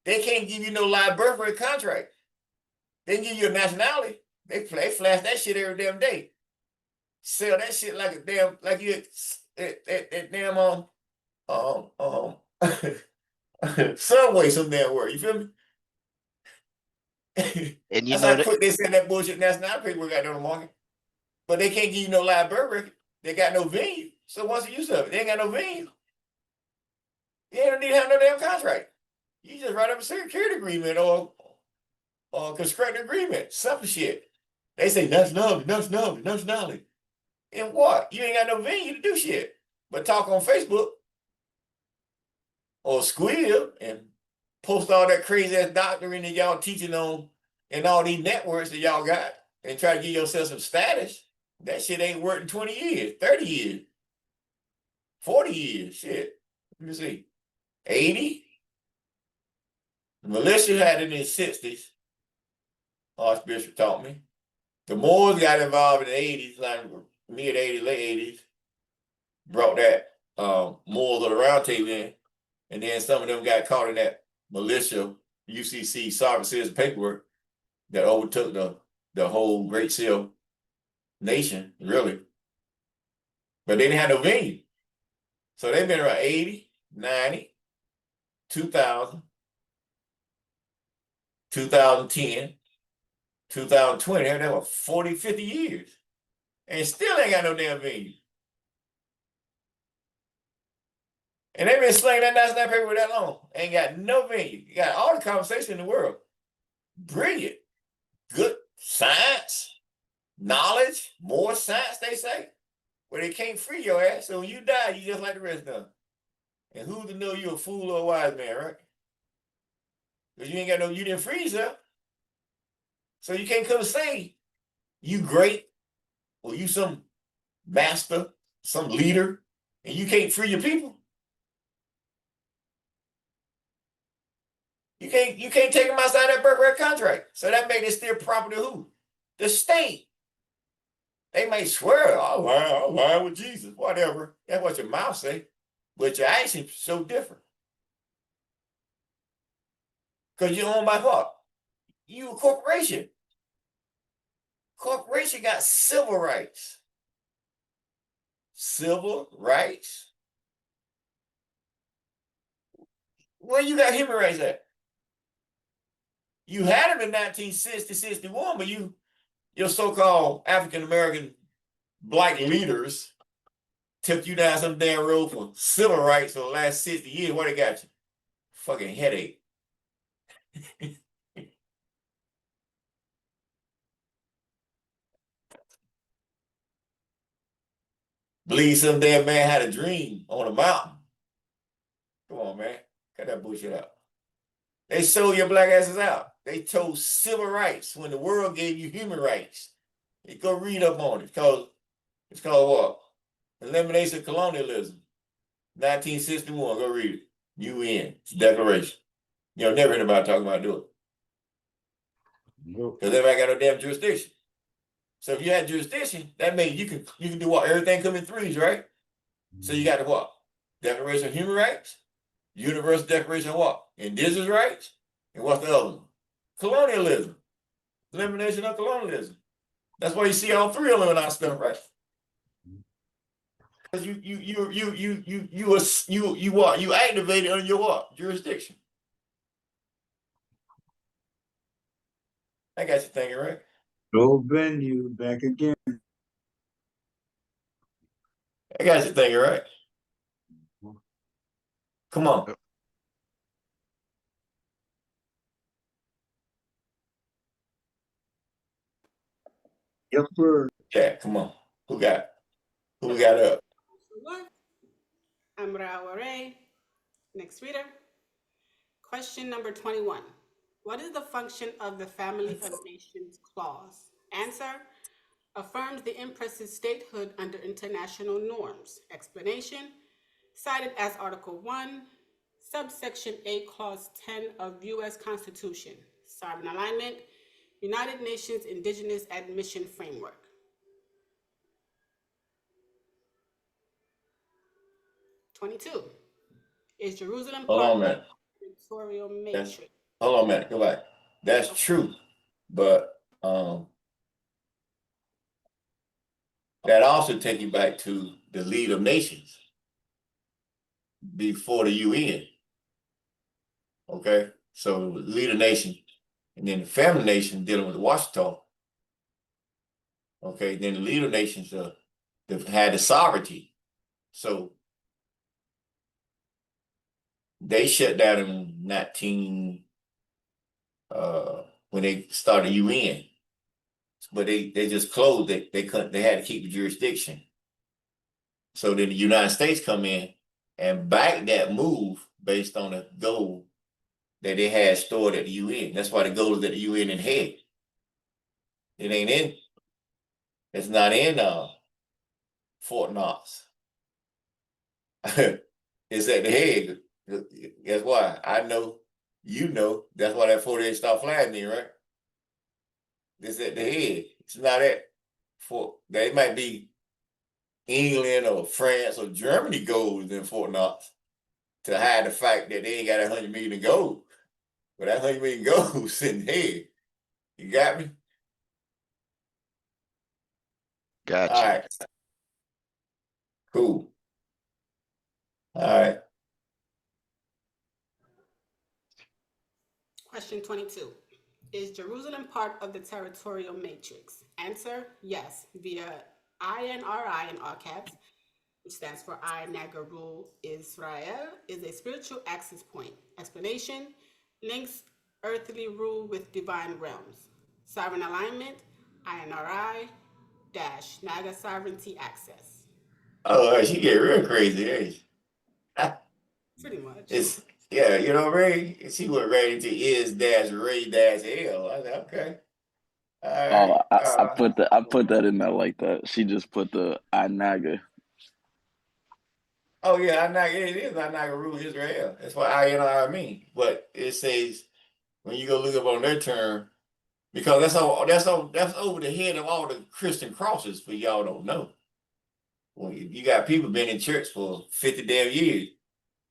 They can't give you no live birthright contract. They can give you a nationality. They flash that shit every damn day. Sell that shit like a damn, like you that damn Subway some damn word. You feel me? And you That's know how quick they send that bullshit nationality paperwork out on the market. But they can't give you no live birth record. They got no venue. So what's the use of it? They ain't got no venue. You don't need to have no damn contract. You just write up a security agreement or construct agreement, some shit. They say nationality. And what? You ain't got no venue to do shit. But talk on Facebook or squeal and post all that crazy ass doctrine that y'all teaching on and all these networks that y'all got and try to give yourself some status. That shit ain't working 20 years, 30 years, 40 years. Shit. Let me see. 80. The militia had it in the 60s. Archbishop taught me. The Moors got involved in the 80s, like mid-80s, late 80s. Brought that Moors of the Round Table in. And then some of them got caught in that militia UCC sovereign citizen paperwork that overtook the whole Great Seal nation, really. But they didn't have no venue. So they've been around 80, 90, 2000, 2010, 2020. They were 40, 50 years. And still ain't got no damn venue. And they've been slaying that national paper that long. Ain't got no venue. You got all the conversation in the world. Brilliant. Good science, knowledge, more science, they say. But they can't free your ass. So when you die, you just like the rest of them. And who's to know you're a fool or a wise man, right? Because you ain't got you didn't free yourself. So you can't come and say you great or you some master, some leader, and you can't free your people. You can't take them outside that birthright contract. So that made it still property of who? The state. They may swear, I'll lie with Jesus, whatever. That's what your mouth say. But your actions so different. Because you're owned by what? You a corporation. Corporation got civil rights. Civil rights? Where you got human rights at? You had them in 1960, 61, but your so-called African-American black leaders took you down some damn road for civil rights for the last 60 years. What they got you? Fucking headache. Believe some damn man had a dream on a mountain. Come on, man. Cut that bullshit out. They sold your black asses out. They told civil rights when the world gave you human rights. You go read up on it. It's called what? Elimination of Colonialism. 1961. Go read it. UN. It's a declaration. You know, never heard about talking about doing it. Because everybody got no damn jurisdiction. So if you had jurisdiction, that means you can do what? Everything come in threes, right? So you got the what? Declaration of Human Rights, Universal Declaration of what? Indigenous rights, and what's the other one? Colonialism. Elimination of colonialism. That's why you see all three of them in our stuff, right? Because you activated on your what? Jurisdiction. I got you thinking, right? Go venue back again. I got you thinking, right? Come on. Yes, sir. Yeah, come on. Who we got up? I'm Ray. Next reader. Question number 21. What is the function of the Family of Nations Clause? Answer: affirms the Empress's statehood under international norms. Explanation: cited as Article 1, subsection A, Clause 10 of U.S. Constitution. Sovereign alignment, United Nations Indigenous Admission Framework. '22. Is Jerusalem Hold part on a minute. of the territorial matrix? Hold on a minute. Go back. That's true, but that also take you back to the League of Nations before the UN. Okay, so League of Nations, and then the Family Nation dealing with the Washistaw. Okay, then the League of Nations had the sovereignty. So they shut down in 19 when they started UN, but they just closed it. They had to keep the jurisdiction. So then the United States come in and back that move based on a goal that they had stored at the UN. That's why the goal is at the UN in Hague. It ain't in. It's not in Fort Knox. It's at the Hague. Guess why? I know. You know. That's why that 48 stop flying there, right? It's at the Hague. It's not at Fort. They might be England or France or Germany goals in Fort Knox to hide the fact that they ain't got 100 million to go. But that 100 million goes in Hague. You got me? Gotcha. All right. Cool. All right. Question 22. Is Jerusalem part of the territorial matrix? Answer: yes, via INRI in all caps, which stands for I Nagaru Israel, is a spiritual access point. Explanation: links earthly rule with divine realms. Sovereign alignment, INRI dash Naga sovereignty access. Oh, she get real crazy, ain't she? Pretty much. It's yeah, you know, Ray. She went right into is-ray-l. I said, okay. All right. I put that in there like that. She just put the Naga. Oh yeah, it is Nagaru Israel. That's what INR mean. But it says when you go look up on their term, because that's over the head of all the Christian crosses, for y'all don't know. Well, you got people been in church for 50 damn years.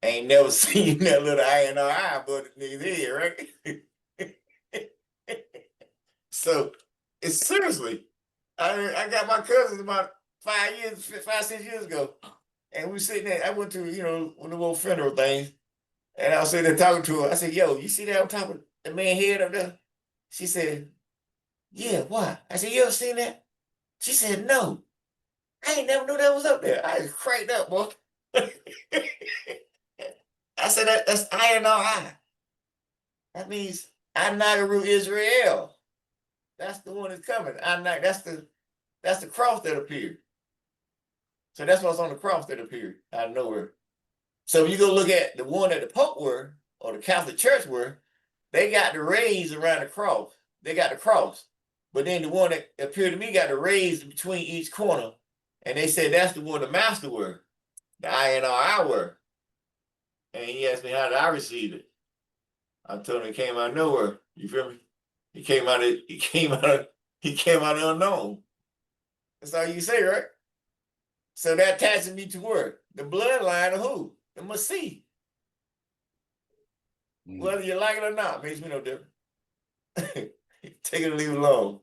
Ain't never seen that little INRI but the nigga's head, right? So it's seriously, I got my cousins about 5, 6 years ago, and we sitting there. I went to one of the little funeral things, and I was sitting there talking to her. I said, "Yo, you see that on top of the man's head up there?" She said, "Yeah, why?" I said, "You ever seen that?" She said, "No." I ain't never knew that was up there. I was cranked up, boy. I said that's INRI. That means Anagaru Israel. That's the one that's coming. That's the cross that appeared. So that's what's on the cross that appeared out of nowhere. So if you go look at the one that the Pope were or the Catholic Church were, they got the rays around the cross. They got the cross. But then the one that appeared to me got the rays between each corner. And they said that's the one the master were, the INRI were. And he asked me how did I receive it. I told him it came out of nowhere. You feel me? He came out of the unknown. That's all you say, right? So that attaches me to where? The bloodline of who? The Masih. Whether you like it or not, makes me no difference. Take it or leave it alone.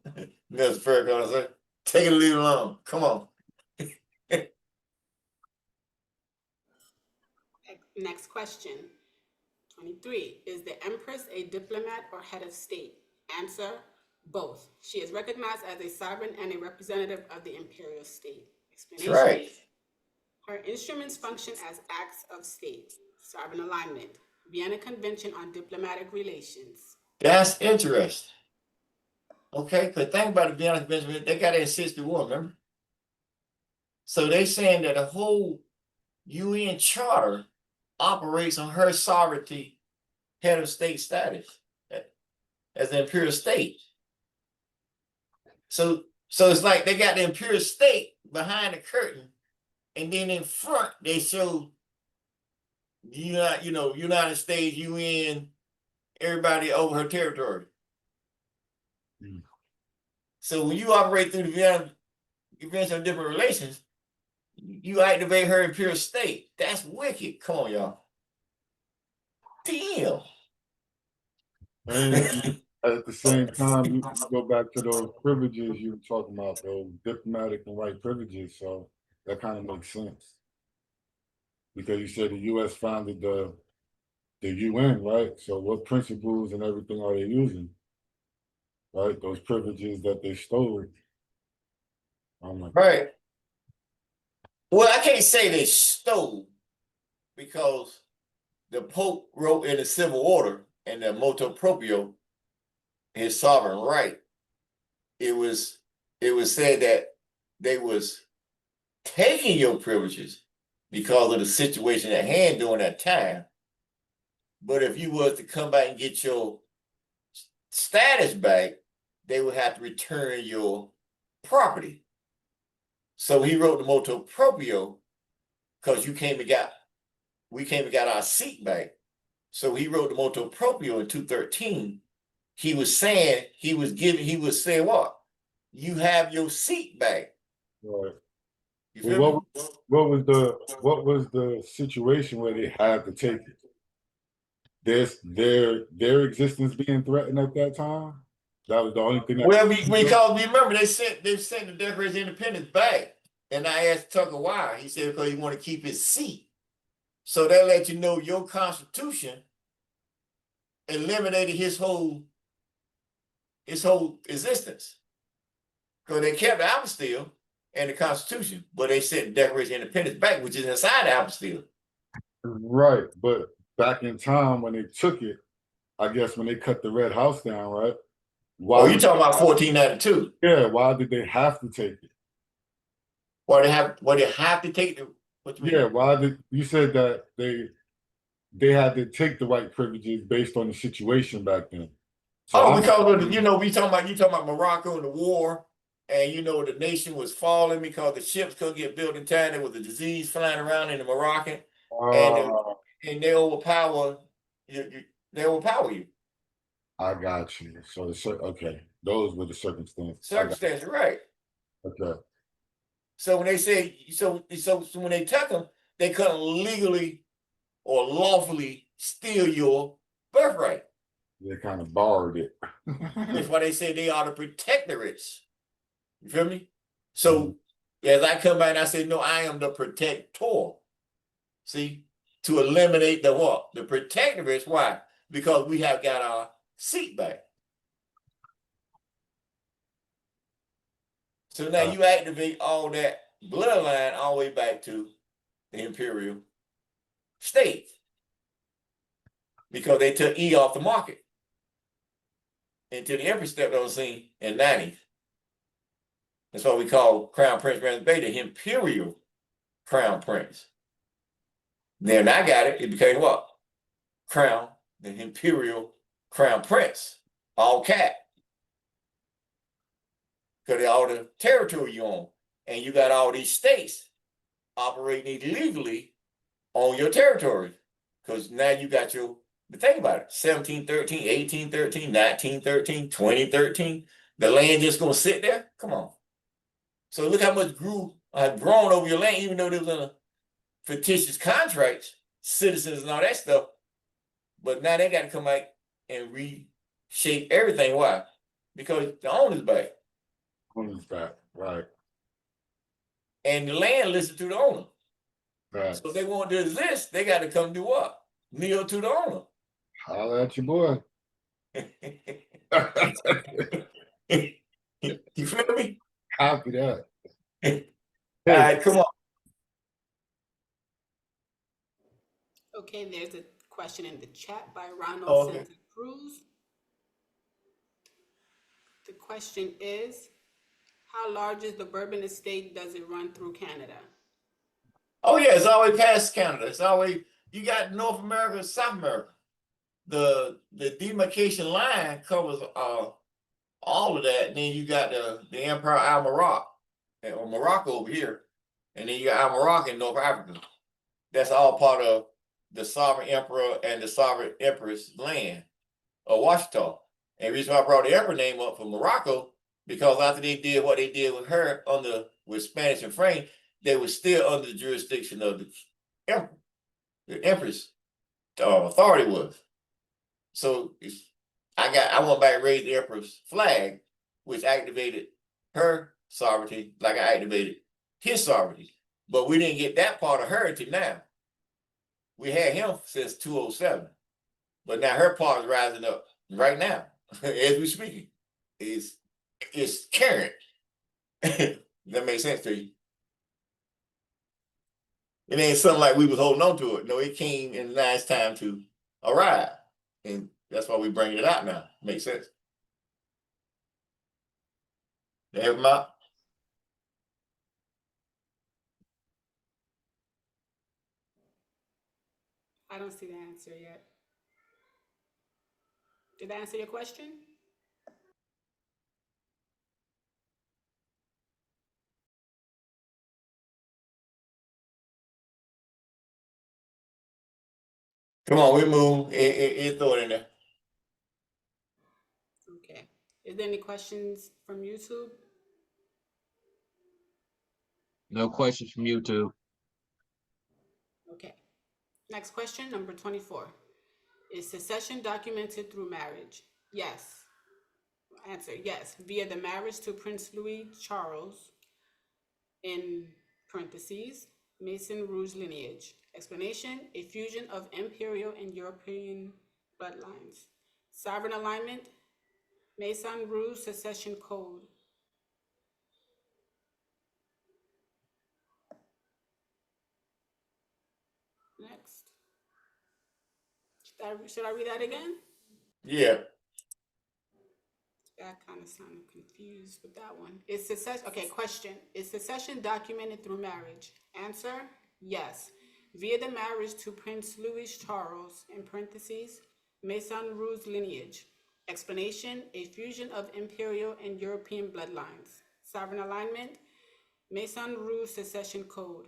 Mr. Farrakhan said, take it or leave it alone. Come on. Next question. 23. Is the Empress a diplomat or head of state? Answer, both. She is recognized as a sovereign and a representative of the imperial state. Explanation. That's right. Her instruments function as acts of state. Sovereign alignment. Vienna Convention on Diplomatic Relations. That's interesting. Okay, but think about the Vienna Convention. They got it in 61, remember? So they saying that the whole UN charter operates on her sovereignty, head of state status as the imperial state. So it's like they got the imperial state behind the curtain, and then in front they show United States, UN, everybody over her territory. So when you operate through the Vienna Convention on Different Relations, you activate her imperial state. That's wicked. Come on, y'all. Damn. And at the same time, you go back to those privileges you were talking about, those diplomatic and right privileges. So that kind of makes sense. Because you said the U.S. founded the UN, right? So what principles and everything are they using? Right? Those privileges that they stole. Right. Well, I can't say they stole because the Pope wrote in the civil order and the motu proprio, his sovereign right. It was said that they was taking your privileges because of the situation at hand during that time. But if you was to come back and get your status back, they would have to return your property. So he wrote the motu proprio because we came and got our seat back. So he wrote the motu proprio in 213. He was saying what? You have your seat back. Right. You feel me? What was the situation where they had to take it? Their existence being threatened at that time? That was the only thing. Well, because remember they sent the Declaration of Independence back, and I asked Tucker why. He said because he want to keep his seat. So that let you know your Constitution eliminated his whole existence. Because they kept the apostille and the Constitution, but they sent the Declaration of Independence back, which is inside the apostille. Right, but back in time when they took it, I guess when they cut the Red House down, right? Why you talking about 1492? Yeah, why did they have to take it? Why they have to take it? What you mean? Yeah, why did you said that they had to take the white privileges based on the situation back then? So because we talking about Morocco and the war, and the nation was falling because the ships couldn't get built in time. There was a disease flying around in the Moroccan, and they overpower you. They overpower you. I got you. So those were the circumstances. Circumstances, right? Okay. So when they say so when they took them, they couldn't legally or lawfully steal your birthright. They kind of borrowed it. That's why they say they are the protectorates. You feel me? So as I come by and I say, no, I am the protector. See, to eliminate the what? The protectivist. Why? Because we have got our seat back. So now you activate all that bloodline all the way back to the imperial state because they took E off the market until the emperor stepped on the scene in 90s. That's what we call Crown Prince El-Bey, the imperial crown prince. Then I got it, it became what? Crown, the imperial crown prince, all cap. Because of all the territory you own. And you got all these states operating illegally on your territory. Because now you got your, but think about it, 1713, 1813, 1913, 2013. The land just going to sit there? Come on. So look how much grown over your land, even though there was a fictitious contracts, citizens and all that stuff. But now they got to come back and reshape everything. Why? Because the owner's back. Owner's back, right. And the land listens to the owner. Right. So if they want to exist, they got to come do what? Kneel to the owner. Holla at your boy. You feel me? Copy that. All right, come on. Okay, there's a question in the chat by Ronald Santa Cruz. The question is, how large is the bourbon estate? Does it run through Canada? Oh yeah, it's always past Canada. It's always, you got North America, South America. The demarcation line covers all of that. And then you got the Empire Al-Morocco, or Morocco over here. And then you got Al-Morocco in North Africa. That's all part of the sovereign emperor and the sovereign empress land of Washistaw. And the reason why I brought the emperor name up for Morocco, because after they did what they did with her with Spanish and French, they were still under the jurisdiction of the emperor. The empress authority was. So I went back and raised the emperor's flag, which activated her sovereignty, like I activated his sovereignty. But we didn't get that part of her until now. We had him since 2007, but now her part is rising up right now as we speak. It's current. That makes sense to you? It ain't something like we was holding on to it. No, it came in now it's time to arrive. And that's why we bring it out now. Makes sense. They have them out? I don't see the answer yet. Did that answer your question? Come on, we move. It throw it in there. Okay. Is there any questions from YouTube? No questions from YouTube. Okay. Next question, number 24. Is secession documented through marriage? Yes. Answer, yes. Via the marriage to Prince Louis Charles, in parentheses, Maison Rouge lineage. Explanation, a fusion of Imperial and European bloodlines. Sovereign alignment, Maison Rouge secession code. Next. Should I read that again? Yeah. That kind of sounded confused with that one. Is secession, okay, question. Is secession documented through marriage? Answer, yes. Via the marriage to Prince Louis Charles, in parentheses, Maison Rouge lineage. Explanation, a fusion of Imperial and European bloodlines. Sovereign alignment, Maison Rouge secession code.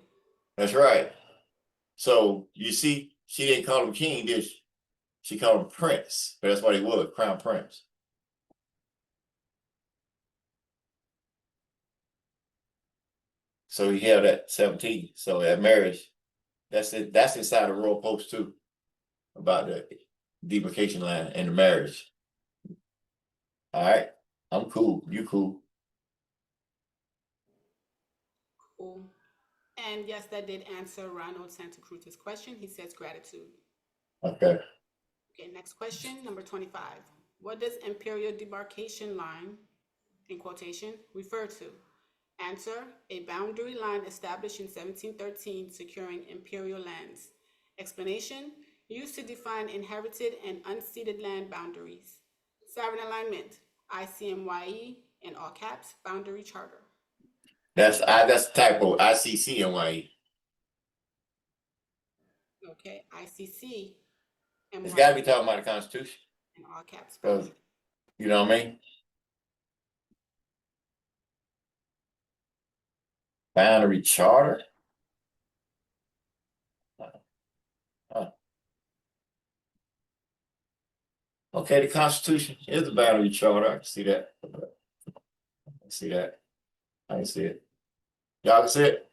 That's right. So you see, she didn't call him king, did she? She called him prince. That's what he was, crown prince. So he held at 17. So that marriage, that's it. That's inside the royal post too, about the demarcation line and the marriage. All right, I'm cool. You cool. Cool. And yes, that did answer Ronald Santa Cruz's question. He says gratitude. Okay. Okay, next question, number 25. What does imperial demarcation line, in quotation, refer to? Answer, a boundary line established in 1713 securing imperial lands. Explanation, used to define inherited and unceded land boundaries. Sovereign alignment, ICMYE, in all caps, boundary charter. That's typo, ICCMYE. Okay, ICC. It's got to be talking about the Constitution. In all caps. You know what I mean? Boundary charter. Okay, the Constitution is the boundary charter. I can see that. I can see it. Y'all can see it?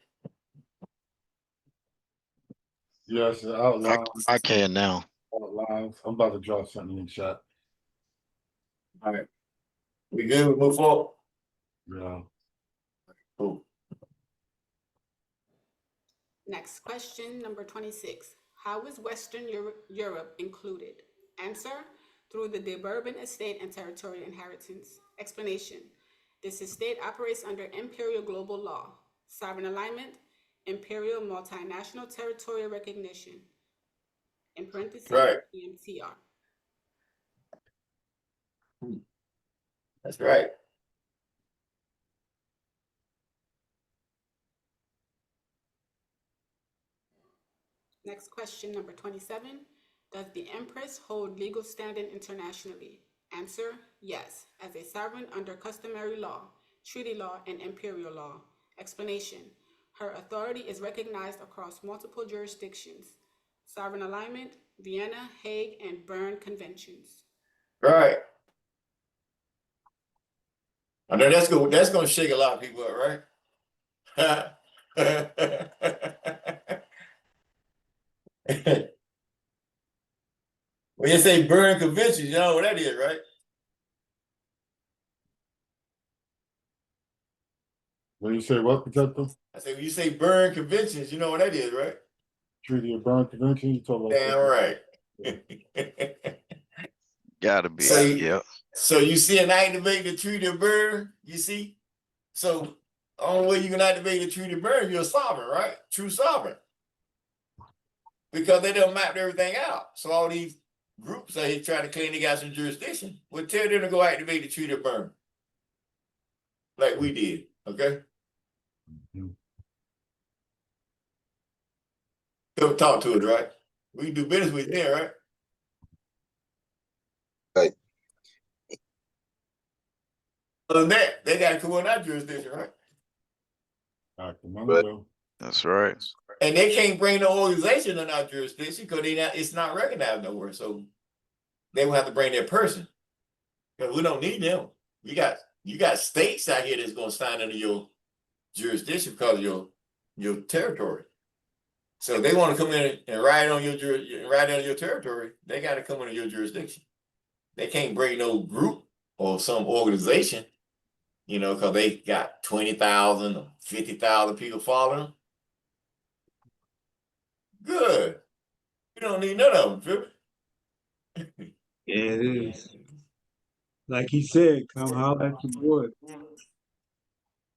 Yes, outline. I can now. Outlines. I'm about to draw something in chat. All right. We good? We move forward? Yeah. Cool. Next question, number 26. How is Western Europe included? Answer, through the De Bourbon Estate and Territorial Inheritance. Explanation, this estate operates under imperial global law, sovereign alignment, imperial multinational territorial recognition, in parentheses, right. EMTR. That's right. Next question, number 27. Does the Empress hold legal standing internationally? Answer, yes, as a sovereign under customary law, treaty law, and imperial law. Explanation, her authority is recognized across multiple jurisdictions. Sovereign alignment, Vienna, Hague, and Bern Conventions. Right. I know that's going to shake a lot of people up, right? When you say Bern Conventions, you know what that is, right? When you say what, Protector? I say when you say Bern Conventions, you know what that is, right? Treaty of Bern Convention, you talk about. Damn right. Gotta be. So you see an activate the Treaty of Bern, you see? So only way you can activate the Treaty of Bern, you're a sovereign, right? True sovereign. Because they done mapped everything out. So all these groups are here trying to claim they got some jurisdiction. We'll tell them to go activate the Treaty of Bern. Like we did, okay? Come talk to us, right? We can do business with them, right? Right. Other than that, they got to come on our jurisdiction, right? That's right. And they can't bring the organization in our jurisdiction because it's not recognized nowhere. So they will have to bring their person. Because we don't need them. You got states out here that's going to sign under your jurisdiction because of your territory. So if they want to come in and ride on your territory, they got to come under your jurisdiction. They can't bring no group or some organization, because they got 20,000 or 50,000 people following them. Good. You don't need none of them, Phil. Yeah, it is. Like he said, come holler at your boy.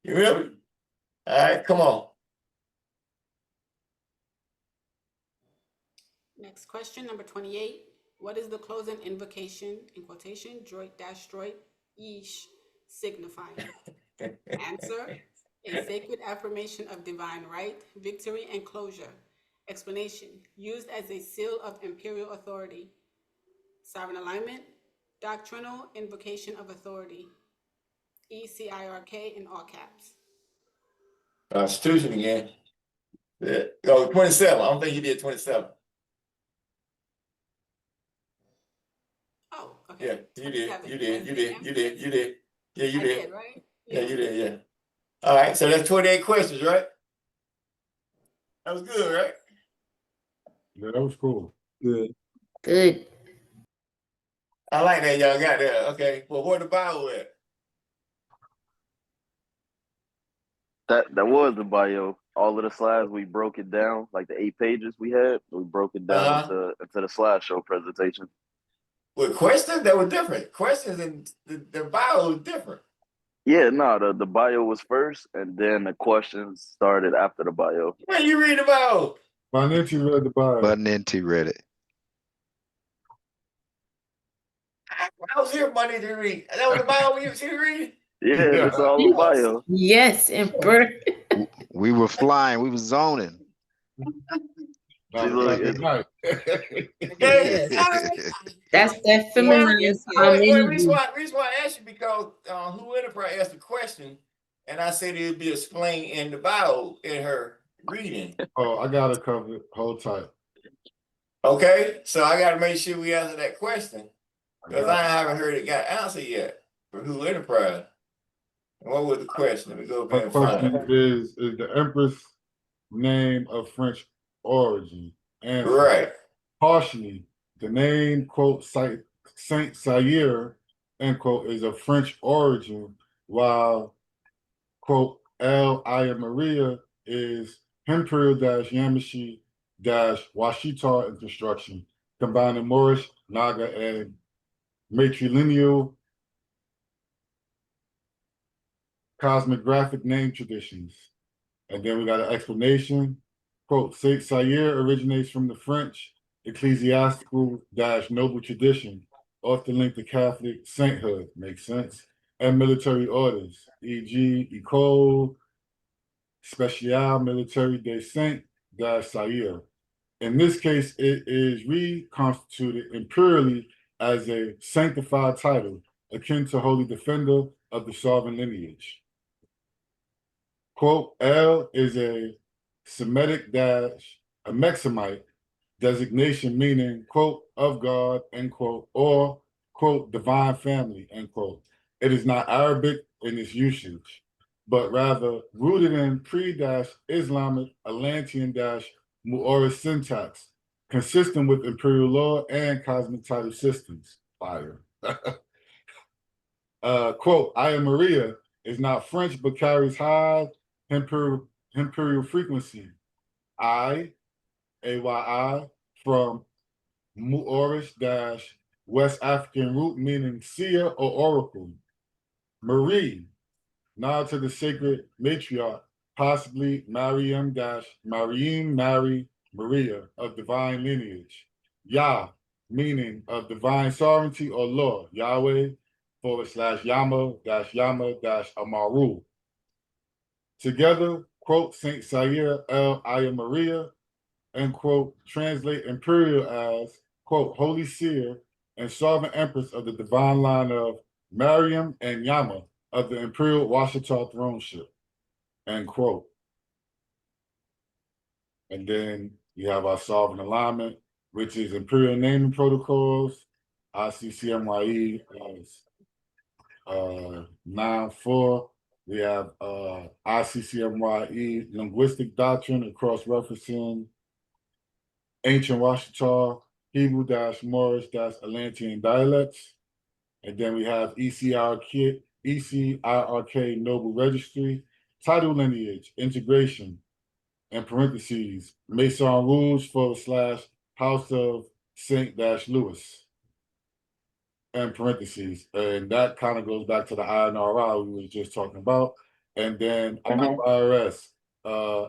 You remember? All right, come on. Next question, number 28. What is the closing invocation, in quotation, droid-droid, yeesh, signifying? Answer, a sacred affirmation of divine right, victory, and closure. Explanation, used as a seal of imperial authority. Sovereign alignment, doctrinal invocation of authority. ECIRK in all caps. Constitution again. Yeah. Oh, 27. I don't think he did 27. Oh, okay. Yeah, you did. Yeah, you did. did, right? Yeah, you did, yeah. All right, so that's 28 questions, right? That was good, right? Yeah, that was cool. Good. Good. I like that y'all got there. Okay, well, where the Bible at? That was the bio. All of the slides we broke it down, like the 8 pages we had. We broke it down into the slideshow presentation. With questions that were different. Questions and the bio was different. Yeah, no, the bio was first, and then the questions started after the bio. When you read the bio, Vanity read the bio. Vanity read it. I was here Monday to read. That was the bio we was here reading. Yeah, that's all the bio. Yes, Emperor. We were flying. We were zoning. See, look, Yes. That's that feminine Reason femininity. why I asked you because Who Enterprise asked a question, and I said it would be explained in the bio in her reading. Oh, I got it covered. Hold tight. Okay, so I got to make sure we answer that question because I haven't heard it got answered yet for Who Enterprise. And what was the question? Let me go back My and find question it. is the Empress name of French origin? Answer. Right. Partially, the name, quote, Saint Cyr, end quote, is of French origin, while, quote, El-Maria is Imperial-Yamashi-Washistaw in construction, combining Moorish, Naga, and matrilineal cosmographic name traditions. And then we got an explanation. Quote, Saint Cyr originates from the French ecclesiastical-noble tradition, often linked to Catholic sainthood, makes sense, and military orders, e.g. École Spéciale Militaire des Saints-Cyr. In this case, it is reconstituted imperially as a sanctified title, akin to Holy Defender of the Sovereign lineage. Quote, El is a Semitic a Mexamite designation meaning, quote, of God, end quote, or, quote, divine family, end quote. It is not Arabic in its usage, but rather rooted in pre-Islamic Atlantean-Moorish syntax, consistent with imperial law and cosmic title systems. Fire. Quote, I am Maria is not French, but carries high imperial frequency. AYI, from Moorish West African root meaning seer or oracle. Marie, nod to the sacred matriarch, possibly Mariam Mary Maria of divine lineage. Yah, meaning of divine sovereignty or law. Yahweh /Yama-Yama-Amaru. Together, quote, Saint Cyr El Maria, end quote, translate Imperial as, quote, Holy Seer and Sovereign Empress of the divine line of Mariam and Yama of the Imperial Washistaw Throneship, end quote. And then you have our sovereign alignment, which is Imperial naming protocols, ICCMYE as 9.4. We have ICCMYE linguistic doctrine and cross-referencing ancient Washistaw, Hebrew-Moorish-Atlantean dialects. And then we have ECIRK Noble Registry, title lineage, integration, and parentheses, Mason Rouge / House of St-Louis, and parentheses. And that kind of goes back to the INRI we were just talking about. And then IRS,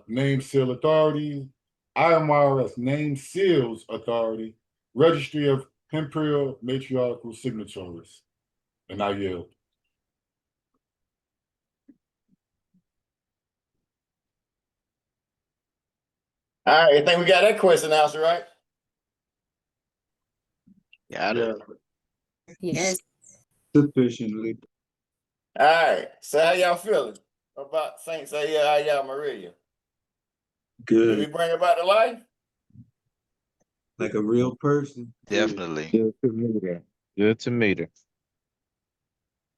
name seal authority, IMRS, name seals authority, registry of imperial matriarchal signatories. And I yield. All right, I think we got that question answered, right? Got it. Yes. Sufficiently. All right, so how y'all feeling about Saint Cyr Maria? Good. Did we bring her back to life? Like a real person. Definitely. Good to meet her. Good to meet her.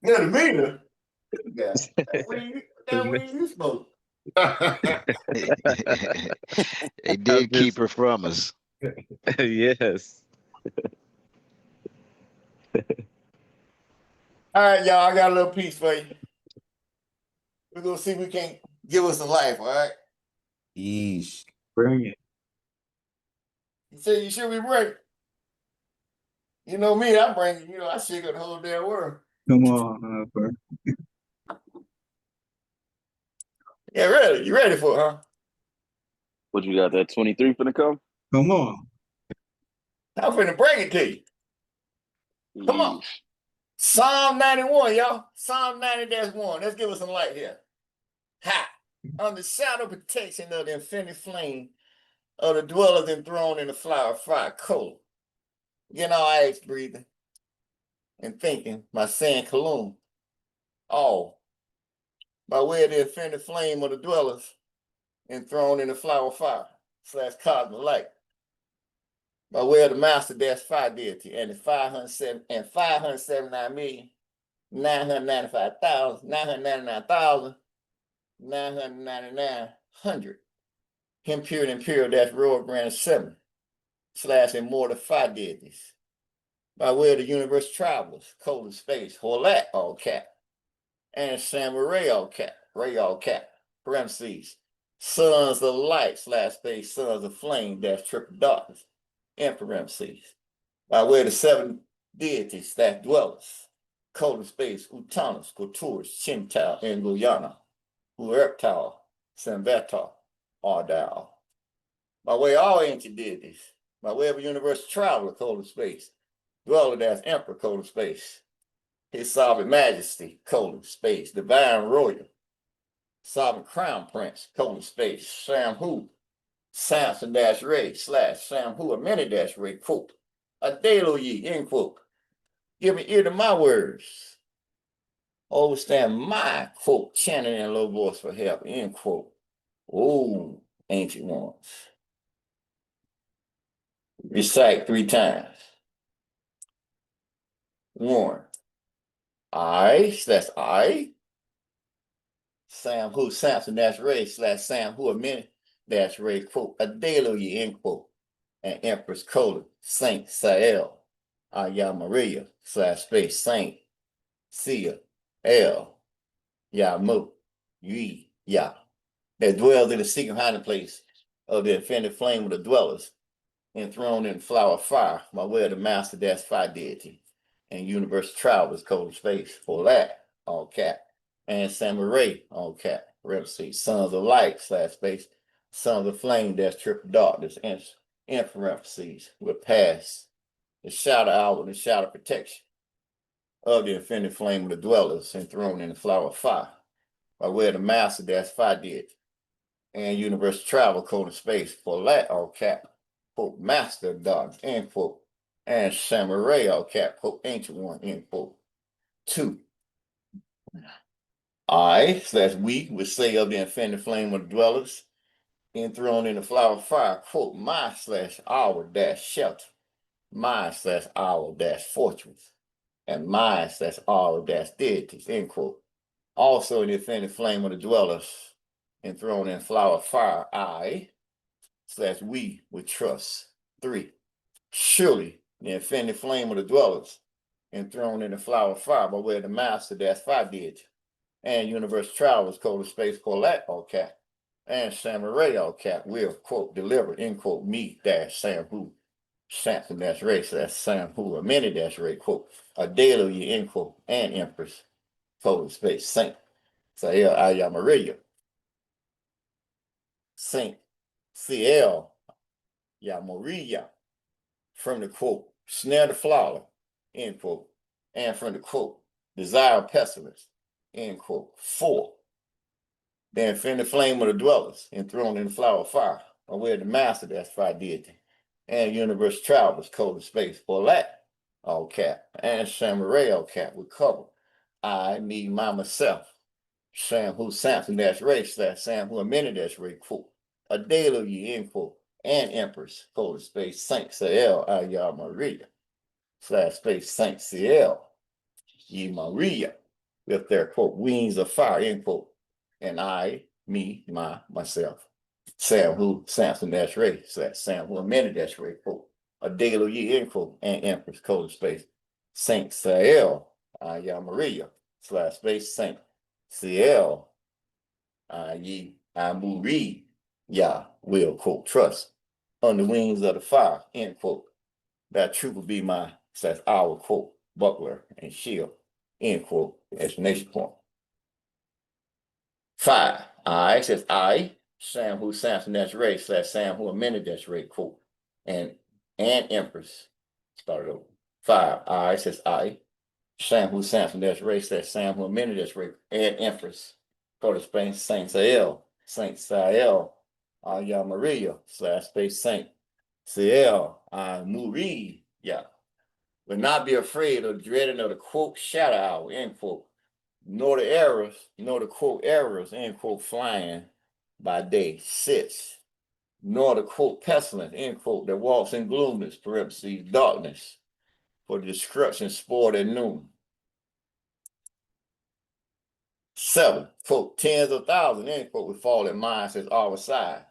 Good to meet her. Yeah. What are you smoking? They did keep her from us. Yes. All right, y'all, I got a little piece for you. We're gonna see if we can't Give us a life, all right? Yeesh. Bring it. You say you should be ready. You know me, I bring it, I shake up the whole damn world. Come on, bro. Yeah, ready. You ready for it, huh? What you got, that 23 finna come? Come on. I'm finna bring it to you. Come on. Psalm 91, y'all. Psalm 90-1. Let's give us some light here. Ha! On the shadow protection of the infinite flame of the dwellers enthroned in the flower of fire cold. Getting all ice breathing and thinking, my saying Kalum. All by way of the infinite flame of the dwellers enthroned in the flower of fire / cosmic light. By way of the master dash fire deity and the 579,995,999,999 Imperial dash Royal Grand 7 / immortal fire deities. By way of the universe travelers, cold in space, Horlat all cap, and Samurai all cap, Ray all cap, parentheses, sons of light / space, sons of flame dash triple darkness, in parentheses. By way of the 7 deities that dwellers, cold in space, Utanus, Koturis, Chimtau, and Guyana, Uerptau, Sambetar, Ardal. By way of all ancient deities, by way of a universal traveler, cold in space, dweller as emperor, cold in space, his sovereign majesty, cold in space, divine royal, sovereign crown prince, cold in space, Samhu, Samson dash Ray / Samhu, a many dash Ray, quote, a delo ye, end quote. Give me ear to my words. Overstand my, quote, chanting in low voice for help, end quote. Oh, ancient ones. Recite 3 times. 1. I, that's I. Samhu, Samson dash Ray / Samhu, a many dash Ray, quote, a delo ye, end quote. And Empress Cola, Saint Sael, Aya Maria / space Saint Sia El Yamu Yi Ya, that dwells in the secret hiding place of the infinite flame of the dwellers, enthroned in the flower of fire by way of the master dash fire deity and universal travelers, cold space, for that, all cap, and Samurai, all cap, parentheses, sons of light / space, sons of flame dash triple darkness, in parentheses, will pass the shadow hour and the shadow protection of the infinite flame of the dwellers enthroned in the flower of fire by way of the master dash fire deity and universal travel code of space for that, all cap, quote, master of darkness, end quote, and Samurai, all cap, quote, ancient one, end quote. 2. I / we would say of the infinite flame of the dwellers enthroned in the flower of fire, quote, my / our dash shelter, my / our dash fortress, and my / our dash deities, end quote. Also in the infinite flame of the dwellers enthroned in flower of fire, I / we would trust. 3. Surely the infinite flame of the dwellers enthroned in the flower of fire by way of the master dash fire deity and universe travelers, code of space, Colette, all cap, and Samurai, all cap, will, quote, deliver, end quote, me dash Samhu, Samson dash Ray / Samhu, a many dash Ray, quote, a daily, end quote, and Empress, code of space, Saint Sael Ayamaria, Saint CL Yamoria, from the quote, snare the flower, end quote, and from the quote, desire pestilence, end quote. 4. The infinite flame of the dwellers enthroned in the flower of fire, by way of the master that's fire deity, and universe travelers, code of space, for that, all cap, and Samurai, all cap, would cover. I, me, my, myself, Samhu, Samson dash Ray / Samhu, a many dash Ray, quote, a daily ye, end quote, and Empress, code of space, Saint Sael Aya Maria / space Saint Ciel Ye Maria, with their quote wings of fire, end quote, and I, me, myself, Samhu, Samson dash Ray / Samhu, a many dash Ray, quote, a daily ye, end quote, and Empress, code of space, Saint Sael Aya Maria / space Saint Ciel ye, I Muri, Yah, will, quote, trust, on the wings of the fire, end quote. That truth will be my, says our, quote, buckler and shield, end quote, exclamation point. 5, I, says I, Sam who Samson that's race, slash Sam who amended that's race, quote, and Empress, started over. 5, I, says I, Sam who Samson that's race, slash Sam who amended that's race, and Empress, go to Spain, Saint Sael, Ya Maria, slash space Saint Ciel, Muri, yeah. Will not be afraid or dreading of the quote shadow hour, end quote, nor the errors, nor the quote errors, end quote, flying by day. 6, nor the quote pestilence, end quote, that walks in gloomness, parentheses, darkness, for the destruction spoiled at noon. 7, quote, tens of thousands, end quote, will fall at mine, says our side,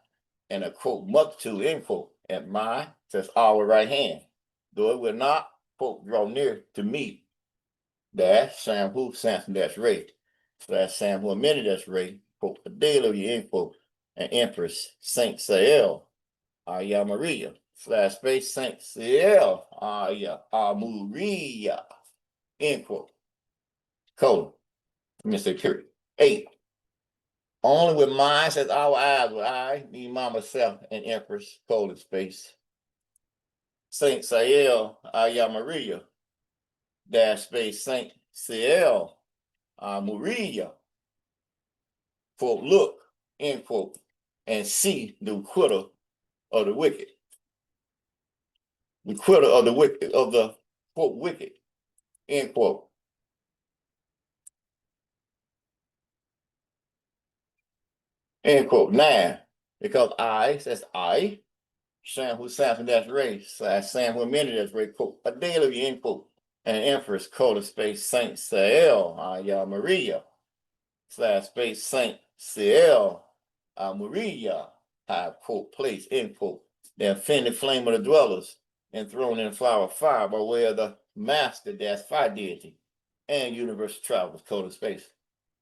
and a quote multitude, end quote, at mine, says our right hand, though it will not, quote, draw near to me, dash Sam who Samson dash Ray, slash Sam who amended dash Ray, quote, a daily of you, end quote, and Empress Saint Sael, Ya Maria, slash space Saint Sael, Ya Maria, end quote. Colon, Mr. Period. 8, only with mine, says our eyes will I, me, mama, self, and Empress, colon space. Saint Sael, Ya Maria, dash space Saint Sael, Maria, quote, look, end quote, and see the quitter of the wicked. The quitter of the wicked, of the quote, wicked, end quote. End quote. 9, because I, says I, Sam who Samson that's race, slash Sam who amended that's race, quote, a daily, end quote, and Empress, colon space Saint Sael, Ya Maria, slash space Saint Sael, Maria, high quote, place, end quote, the offended flame of the dwellers, and thrown in flower of fire by way of the master that's fire deity, and universal travels, colon space.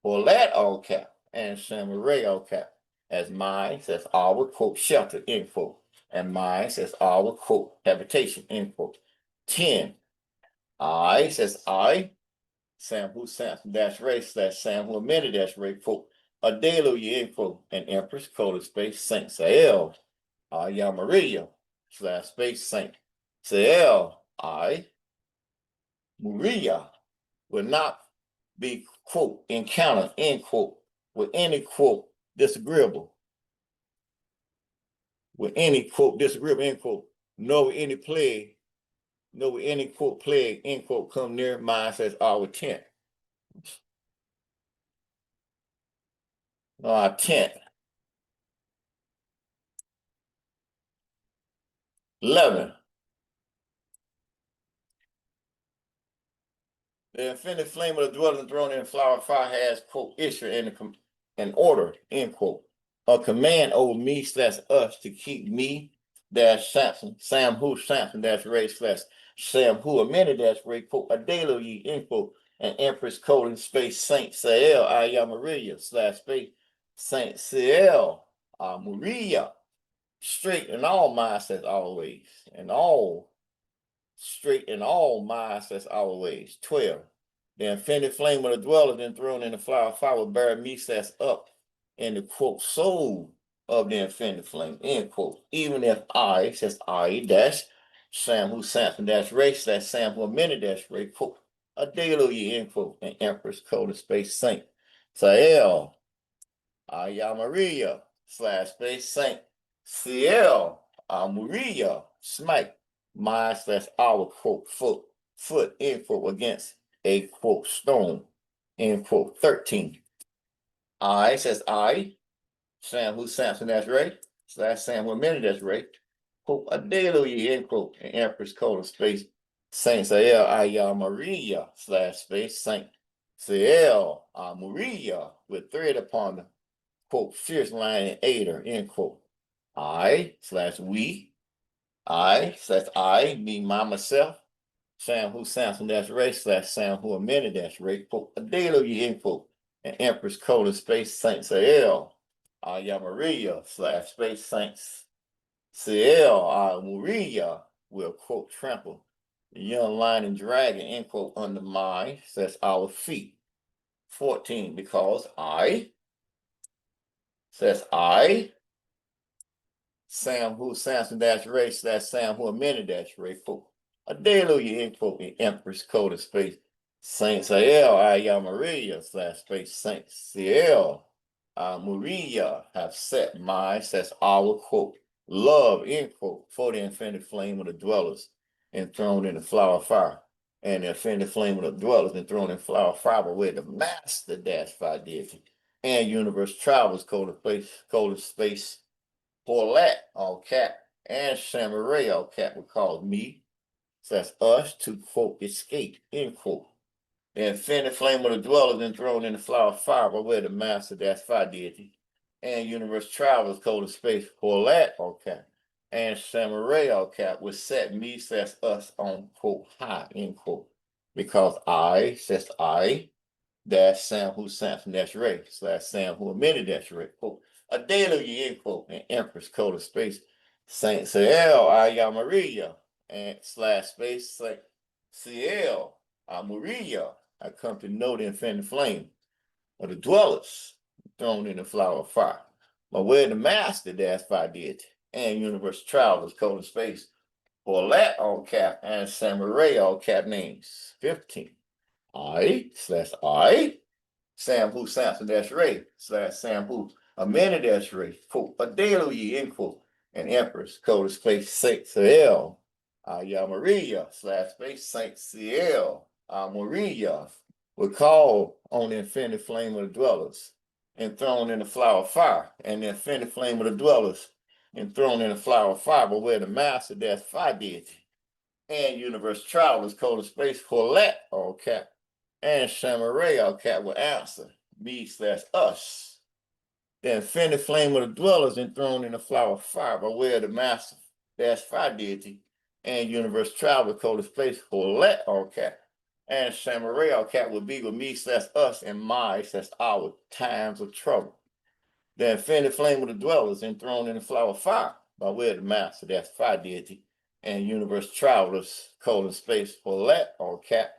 For that all cap, and Samurai all cap, as mine says our quote shelter, end quote, and mine says our quote habitation, end quote. 10, I says I, Sam who Samson dash race slash Sam who amended dash race, quote, a daily, end quote, and Empress, colon space Saint Sael, Ya Maria, slash space Saint Sael, Maria, will not be, quote, encountered, end quote, with any, quote, disagreeable, end quote, nor with any plague, nor with any, quote, plague, end quote, come near mine, says our tent. Our tent. 11, the infinite flame of the dwelling throne in the flower of fire has, quote, issue in an order, end quote, a command over me slash us to keep me dash Samson, Sam who Samson dash Ray slash Sam who amended dash Ray, quote, a daily, end quote, and Empress colon space Saint Sael, Ya Maria slash space Saint Sael, Maria, straight in all minds as always, and all straight in all minds as always. 12, the infinite flame of the dweller then thrown in the flower of fire will bear me says up in the quote soul of the infinite flame, end quote. Even if I, says I dash Sam who Samson dash race slash Sam who amended dash race, quote, a daily, end quote, and Empress colon space Saint Sael, Ya Maria slash space Saint Ciel, Maria, smite my slash our quote foot, end quote, against a quote stone, end quote. 13, I says I, Sam who Samson that's right, slash Sam who amended that's right, quote, a daily, end quote, and Empress colon space Saint Sael, Ya Maria slash space Saint Sael, Maria, with thread upon the quote, fierce lion and aider, end quote. I slash we, I slash I, me, my, myself, Sam who Samson dash race slash Sam who amended dash race, quote, a daily, end quote, and Empress colon space Saint Sael, Maria / space Saints Ciel, Maria will quote trample the young lion and dragon, end quote, under my, says our feet. 14, because I, says I, Sam who Samson dash race / Sam who a minute dash race, quote. A deluge, end quote, in Empress colon space Saint Sael, Maria / space Saint Ciel, Maria have set my, says our, quote, love, end quote, for the infinite flame of the dwellers enthroned in the flower of fire, and the infinite flame of the dwellers enthroned in flower of fire, where the master dash fire deity and universe travels colon space Paulette, all cap, and Samurai, all cap, would call me, so that's us, to quote, escape, end quote. The infinite flame of the dwellers enthroned in the flower of fire, by where the master, that's fire deity, and universe travels, colon space, Paulette, all cap, and Samurai, all cap, would set me, says us, on quote, high, end quote. Because I, says I, dash Sam who Samson dash Ray / Sam who a minute dash Ray, quote. A deluge, end quote, and Empress colon space Saint Ciel, Maria, and / space Saint Ciel, Maria. I come to know the infinite flame of the dwellers thrown in the flower of fire. But where the master dash fire deity and universe travelers colon space Paulette, all cap, and Samurai, all cap names. 15. I / I Sam who Samson dash Ray / Sam who Amanda dash Ray, quote, a deluge, end quote, and Empress colon space Saint Ciel, Maria / space Saint Ciel, Maria would call on the infinite flame of the dwellers enthroned in the flower of fire, and the infinite flame of the dwellers enthroned in the flower of fire, but where the master dash fire deity and universe travelers colon space Colette, all cap, and Samurai, all cap, will answer me / us. The infinite flame of the dwellers enthroned in the flower of fire, by way of the master dash fire deity and universe traveler colon space Colette, all cap, and Samurai, all cap, will be with me / us and my / our times of trouble. The infinite flame of the dwellers enthroned in the flower of fire, by way of the master that's fire deity and universe travelers colon space Colette, all cap,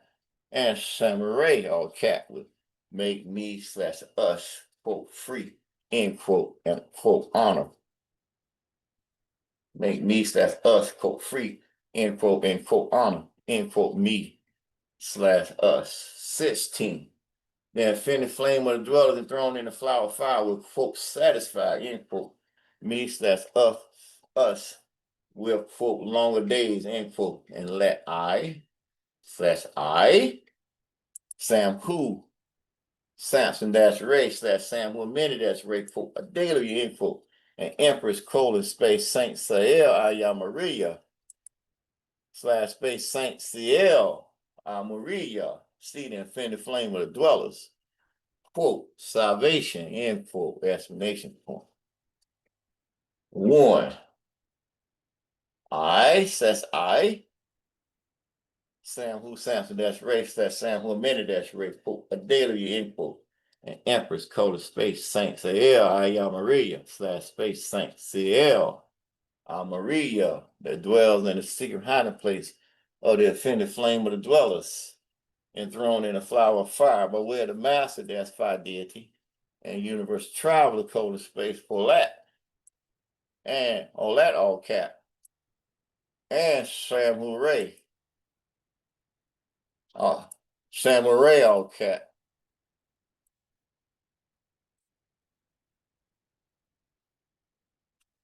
and Samurai, all cap, would make me / us, quote, free, end quote, and quote, honor. Make me / us, quote, free, end quote, and quote, honor, end quote, me / us. 16. The infinite flame of the dwellers enthroned in the flower of fire will, quote, satisfy, end quote, me / us with, quote, longer days, end quote, and let I / I Sam who Samson dash Ray / Sam who minute dash Ray, quote, a daily, end quote, and Empress colon space Saint Ciel, Maria / space Saint Ciel, Maria, see the infinite flame of the dwellers, quote, salvation, end quote, exclamation point. 1. I says I Sam who Samson dash Ray / Sam who minute dash Ray, quote, a daily, end quote, and Empress colon space Saint Ciel, Maria / space Saint Ciel, Maria, that dwells in the secret hiding place of the offended flame of the dwellers, enthroned in a flower of fire, but where the master that's fire deity and universe traveler colon space Paulette, and Olet, all cap, and Samurai, Samurai, all cap.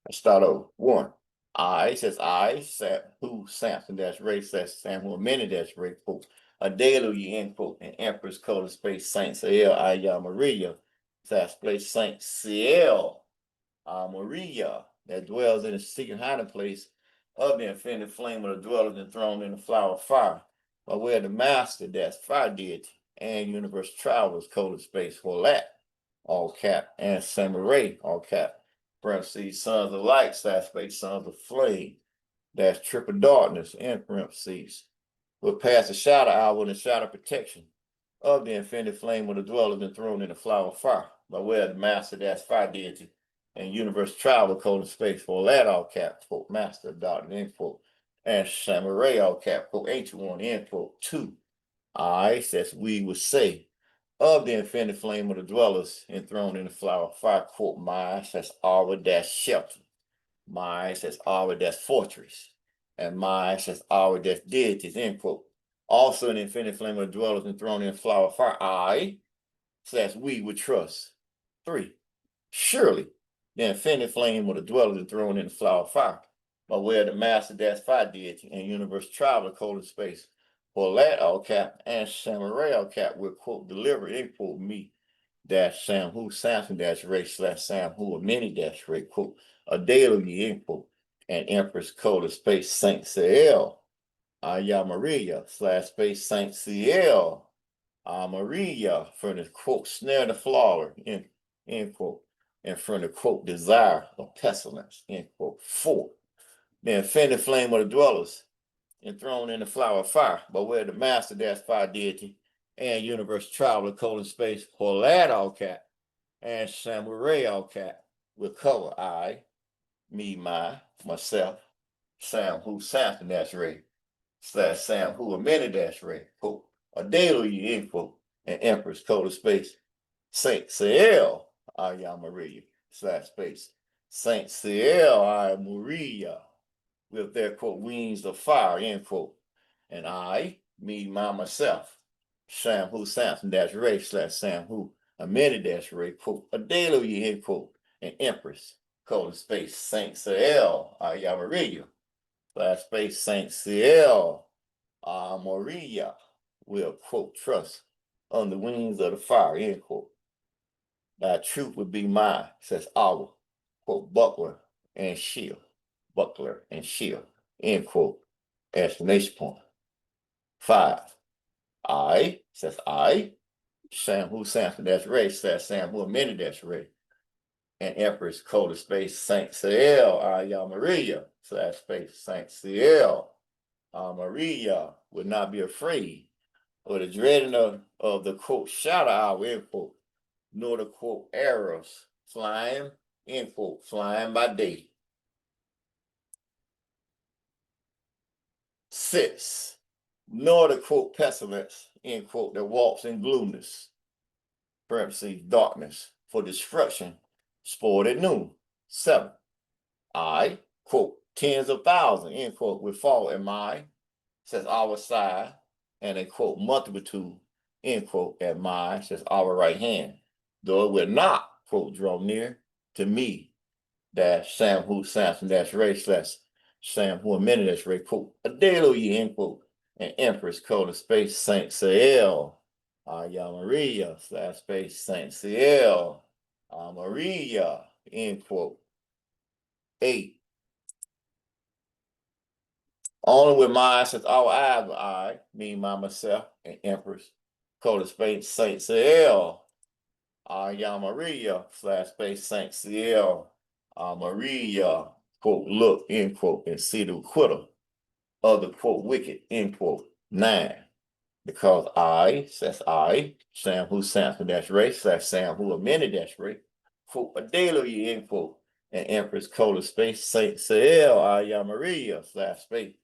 Let's start over. 1. I says I, who Samson dash Ray / Sam who minute dash Ray, quote, a deluge, end quote, and Empress colon space Saint Ciel, Maria / space Saint Ciel, Maria, that dwells in the secret hiding place of the infinite flame of the dwellers enthroned in the flower of fire, by where the master that's fire deity and universe travelers colon space Holat, all cap, and Samurai, all cap, parentheses, sons of light, space, sons of flame, that's triple darkness, in parentheses, will pass the shadow hour and the shadow protection of the infinite flame of the dwellers enthroned in the flower of fire, by way of the master, that's fire deity, and universe travel, code in space, for that all cap, quote, master, dot, end quote, and samurai, all cap, quote, ancient one, end quote, two. I, says we would say, of the infinite flame of the dwellers enthroned in the flower of fire, quote, my, says our dash shelter, my, says our dash fortress, and my, says our dash deities, end quote. Also in the infinite flame of the dwellers enthroned in the flower of fire, I, says we would trust. Three, surely the infinite flame of the dwellers enthroned in the flower of fire, by way of the master, that's fire deity, and universe traveler, code in space, for that all cap and samurai all cap will quote deliver, end quote, me dash Sam who Samson dash Ray slash Sam who a mini dash Ray quote a daily end quote and Empress code of space Saint Ciel Maria slash space Saint Ciel Maria from the quote snare the flower end quote and from the quote desire of pestilence end quote. Four, the infinite flame of the dwellers enthroned in the flower of fire, by way of the master, that's fire deity, and universe traveler, code in space, Polad all cat, and Samurai all cat, will cover I, me, myself, Sam who Samson dash Ray, slash Sam who a minute dash Ray, quote, a daily end quote, and Empress, code of space, Saint Ciel, Maria, slash space, Saint Ciel, Maria, with their quote wings of fire, end quote. And I, me, myself, Sam who Samson dash Ray slash Sam who a minute dash Ray, quote, a daily, end quote, and Empress, colon space, Saint Ciel, Maria, slash space, Saint Ciel, Maria, will quote, trust on the wings of the fire, end quote. Thy truth would be mine, says our, quote, buckler and shield, end quote, exclamation point. Five, I, says I, Sam who Samson dash Ray, says Sam who a minute dash Ray, and Empress code of space Saint Ciel, Maria, slash space Saint Ciel, Maria would not be afraid or the dreading of the quote shadow hour, end quote, nor the quote arrows flying, end quote, flying by day. Six, nor the quote pestilence, end quote, that walks in gloomness, parentheses, darkness, for destruction, spoiled at noon. Seven, I, quote, tens of thousands, end quote, will fall at my, says our side, and a quote, multitude, end quote, at my, says our right hand, though it will not, quote, draw near to me, dash Sam who Samson dash Ray slash Sam who a minute dash Ray, quote, a daily, end quote, and Empress code of space Saint Ciel, Maria slash space Saint Ciel, Maria, end quote. Eight, only with mine since our eyes were I, me, myself, and Empress code of space Saint Ciel, Maria slash space Saint Ciel, Maria, quote, look, end quote, and see the acquittal of the quote wicked, end quote. Nine, because I, says I, Sam who Samson dash Ray, slash Sam who a minute dash Ray, quote, a daily, end quote, and Empress code of space Saint Ciel, Maria slash space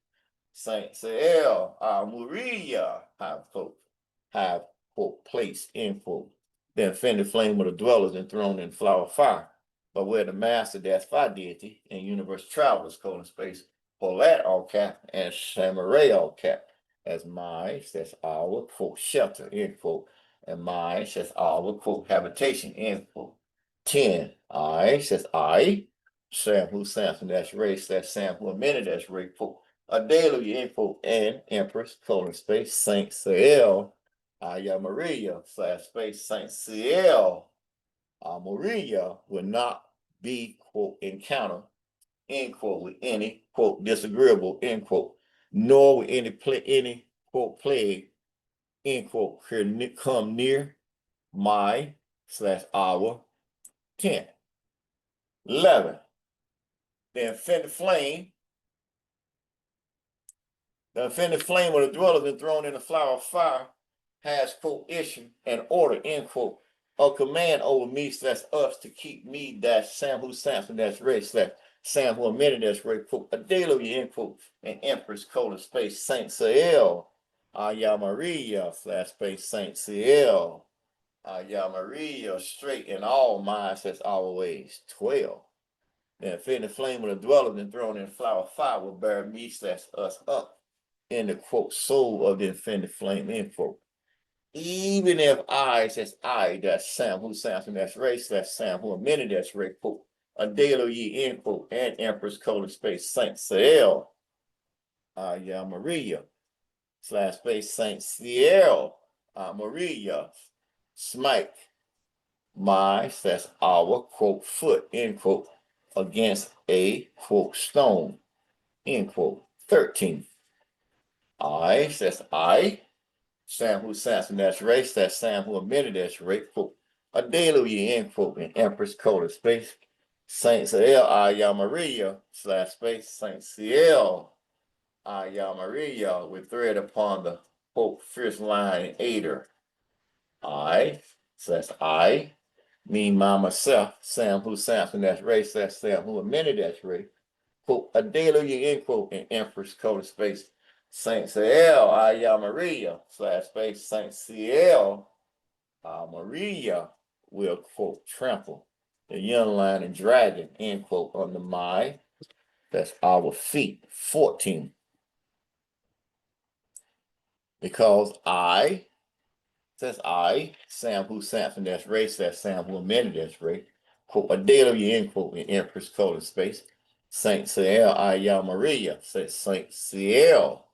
Saint Ciel, Maria, have quote, place, end quote. The infinite flame of the dwellers enthroned in flower of fire, but where the master, that's fire deity, and universe travelers, code in space, Polat all cap, and Samurai all cap, as mine, says our, quote, shelter, end quote, and mine, says our, quote, habitation, end quote. 10, I, says I, Sam who Samson dash Ray, slash Sam who a minute dash Ray, quote, a daily, end quote, and Empress, colon space, Saint Ciel, Maria, slash space, Saint Ciel, Maria will not be, quote, encounter, end quote, with any, quote, disagreeable, end quote, nor with any quote, plague, end quote, come near my, slash our, 10. 11. The infinite flame of the dwellers enthroned in the flower of fire, has, quote, issued an order, end quote, a command over me slash us to keep me dash Sam who Samson dash Ray slash Sam who amended dash Ray, quote, a daily, end quote, and Empress colon space Saint Ciel, Maria slash space Saint Ciel, Maria straight in all minds as always 12. Then fit the flame of the dweller and thrown in flower fire will bear me slash us up in the quote soul of the infinite flame, end quote. Even if I says I, that's Sam who Samson, that's race, that's Sam who amended that's Ray, quote, a daily ye, end quote, and Empress colon space Saint Ciel, Maria slash space Saint Ciel, Maria, smite my slash our quote foot, end quote, against a quote stone, end quote. 13. I says I, Sam who Samson that's race, that's Sam who amended that's rape, quote, a daily, end quote, in Empress colon space Saint Ciel, Maria slash space Saint Ciel, Maria with thread upon the quote first line aider. I says I, me, mama, self, Sam who Samson that's race, that's Sam who amended that's rape, quote, a daily, end quote, in Empress colon space Saint Ciel, Maria slash space Saint Ciel, Maria will quote trample the young lion and dragon, end quote, under my, that's our feet. 14. Because I, says I, Sam who Samson that's race, that's Sam who amended that's race, quote, a daily, end quote, in Empress colon space Saint Ciel, Maria, says Saint Ciel,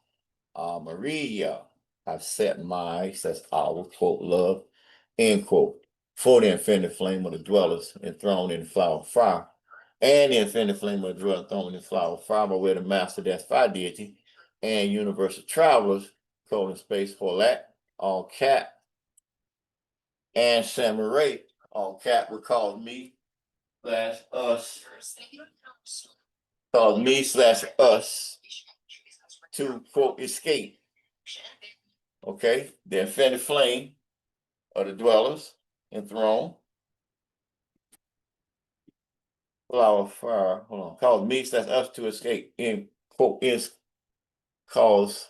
Maria, I've set my, says our quote, love, end quote, for the infinite flame of the dwellers enthroned in the flower of fire, and the infinite flame of the dwellers enthroned in the flower of fire, by way of the master, that's fire deity, and universal travelers, colon space for that, all cap, and samurai, all cap would call me slash us, cause me slash us to quote escape. Okay, the infinite flame of the dwellers enthroned. Flower fire, hold on, cause me slash us to escape, in quote is cause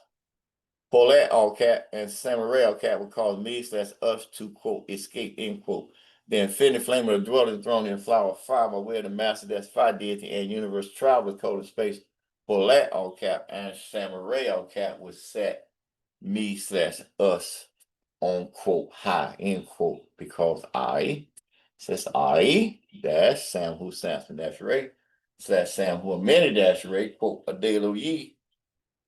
Paulette all cap and Samurai all cap would cause me slash us to quote escape, end quote. The infinite flame of the dwelling thrown in flower fire by way of the master that's fire deity and universe traveler code of space. Paulette all cap and Samurai all cap would set me slash us on quote high, end quote, because I says I dash Sam who Samson dash Ray slash Sam who amended dash Ray, quote, a daily ye,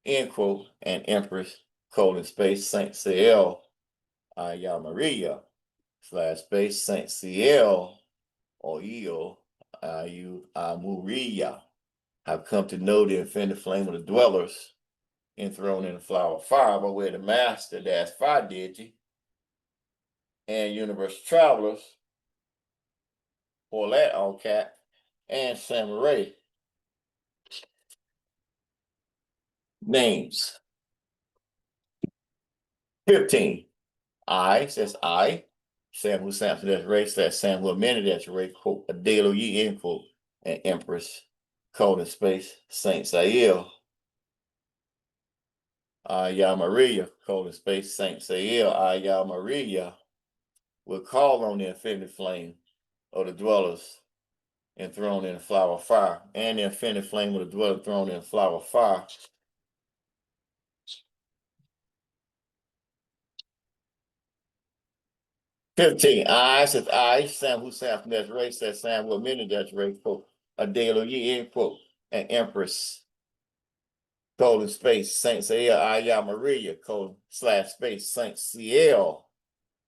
end quote, and Empress colon space Saint Ciel, Maria slash space Saint Ciel, or Eo, Muria, have come to know the infinite flame of the dwellers enthroned in the flower of fire by way of the master dash fire deity and universal travelers, or that all cat, and samurai. Names. 15. I says I, Sam who Samson that's race, that's Sam who amended that's race, quote, a daily ye, end quote, and Empress, colon space, Saint Ciel, Maria, colon space, Saint Ciel, Maria, will call on the infinite flame of the dwellers enthroned in the flower of fire, and the infinite flame of the dweller thrown in the flower of fire. I says I, Sam who Samson that's race, that Sam who amended that's race, quote, a daily ye, end quote, and Empress, colon space, Saint Ciel, Maria, colon slash space, Saint Ciel,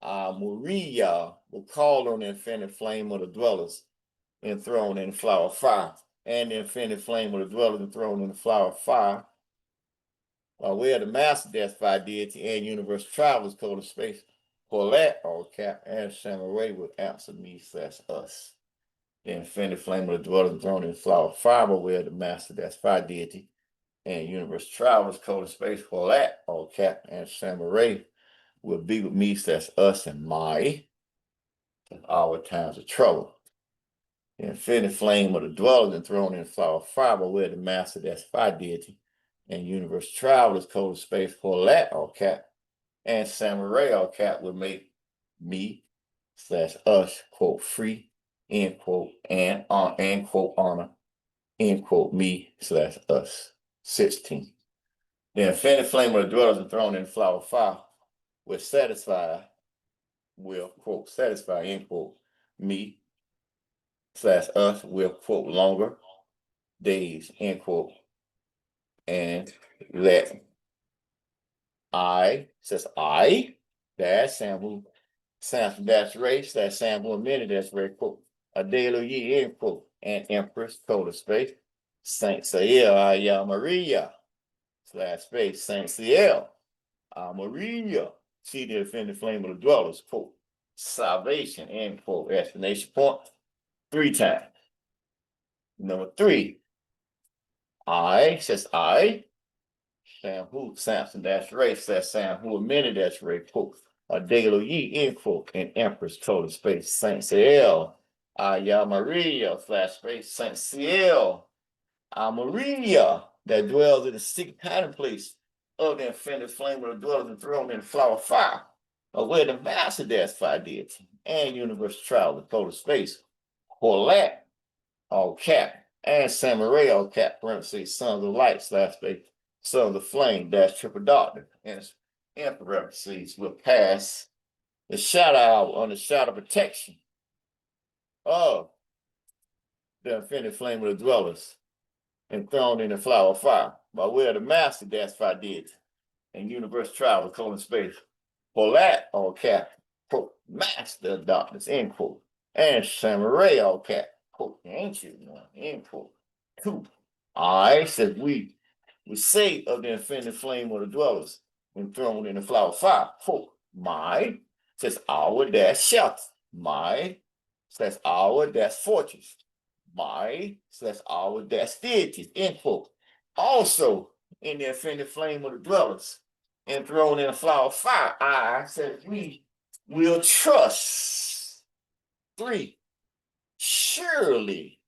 Maria will call on the infinite flame of the dwellers enthroned in the flower of fire, and the infinite flame of the dwellers enthroned in the flower of fire, by way of the master death fire deity and universal travelers, colon space, for that all cap and samurai would answer me slash us. The infinite flame of the dwellers enthroned in the flower of fire, by way of the master death fire deity and universe travelers, colon space, for that all cap and samurai will be with me, that's us and my, our times of trouble. The infinite flame of the dwellers enthroned in the flower of fire, but where the master, that's fire deity, and universe travelers, code of space, Paulette, all cap, and Samurai, all cap, would make me, slash us, quote, free, end quote, and quote, honor, end quote, me, slash us. 16. The infinite flame of the dwellers enthroned in the flower of fire will satisfy, quote, satisfy, end quote, me, slash us, will, quote, longer days, end quote, and let I, dash sample, dash race, dash sample a minute, that's very quote, a daily ye, end quote, and empress, code of space, Saint Sael, Aya Maria, slash space, Saint Ciel, Maria, see the offended flame of the dwellers, quote, salvation, end quote, explanation point, 3 times. Number 3, I, Sam who, Samson, that's race, that's Sam who, a minute, that's Ray, quote, a daily ye, end quote, and Empress, total space, Saint Ciel, Aya Maria, flash space, Saint Ciel, Maria, that dwells in the secret hiding place of the infinite flame of the dwellers enthroned in the flower of fire, of where the master, that's fire deity, and universe travel, total space, Horlat, all cap, and Samurai, all cap, parentheses, sons of light, slash space, son of the flame, dash triple doctor, and in parentheses will pass the shadow out on the shadow protection of the infinite flame of the dwellers enthroned in the flower of fire, by way of the master, that's fire deity, and universe travel, colon space, for that, all cap, quote, master of darkness, end quote, and Samurai, all cap, quote, ancient one, end quote. 2. I said we say of the infinite flame of the dwellers enthroned in the flower of fire, quote, my, says our, dash shelter, my, says our, dash fortress, my, says our, dash deities, end quote. Also, in the infinite flame of the dwellers enthroned in the flower of fire, I, says we will trust. 3. Surely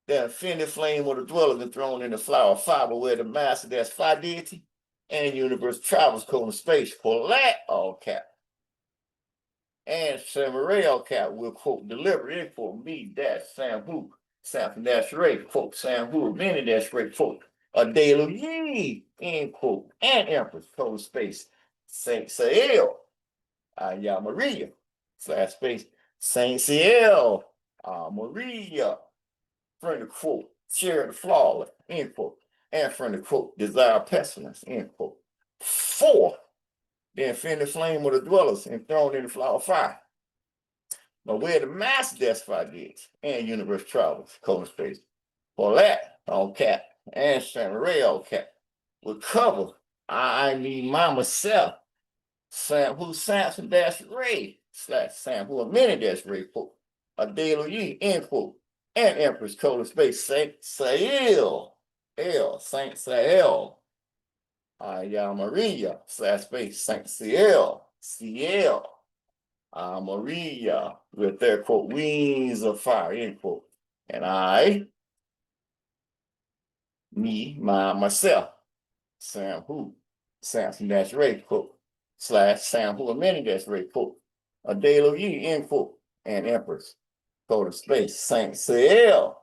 the infinite flame of the dwellers enthroned in the flower of fire, but where the master, that's fire deity, and universe travels, colon space, for that, all cap, and Samurai, all cap, will quote, deliver, end quote, me, dash Sam who, Samson dash Ray, quote, Sam who, many dash Ray, quote, a daily ye, end quote, and empress, colon space, Saint Sael, Aya Maria, slash space, Saint Ciel, Maria, from the quote, share the flawless, end quote, and from the quote, desire pestilence, end quote. 4. The infinite flame of the dwellers enthroned in the flower of fire, but where the master, that's fire is, and universe travels, colon space, for that, all cap, and Samurai, all cap, will cover, I mean, my myself, Sam who Samson dash Ray, slash Sam who a minute dash Ray, quote, a daily ye, end quote, and empress, colon space, Saint Sael, Saint Sael, Aya Maria, slash space, Saint Ciel, Maria, with their quote, wings of fire, end quote, and I, me, myself, Sam who, Samson dash Ray, quote, slash Sam who a minute dash Ray, quote, a daily ye, end quote, and empress, go to space, Saint Ciel,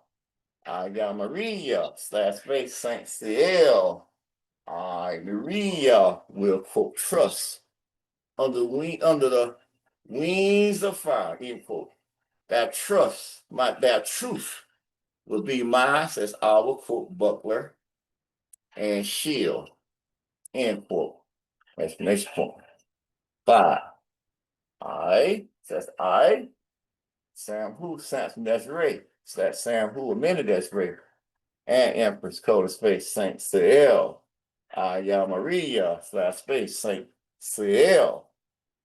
Aya Maria, slash space, Saint Ciel, Maria will quote, trust under the wings of fire, end quote. That trust, that truth will be mine, says our quote, buckler and shield, end quote. Explanation point. 5. I, Sam who, Samson that's Ray, slash Sam who, a minute that's Ray, and Empress code of space, Saint Ciel, Aya Maria, slash space, Saint Ciel,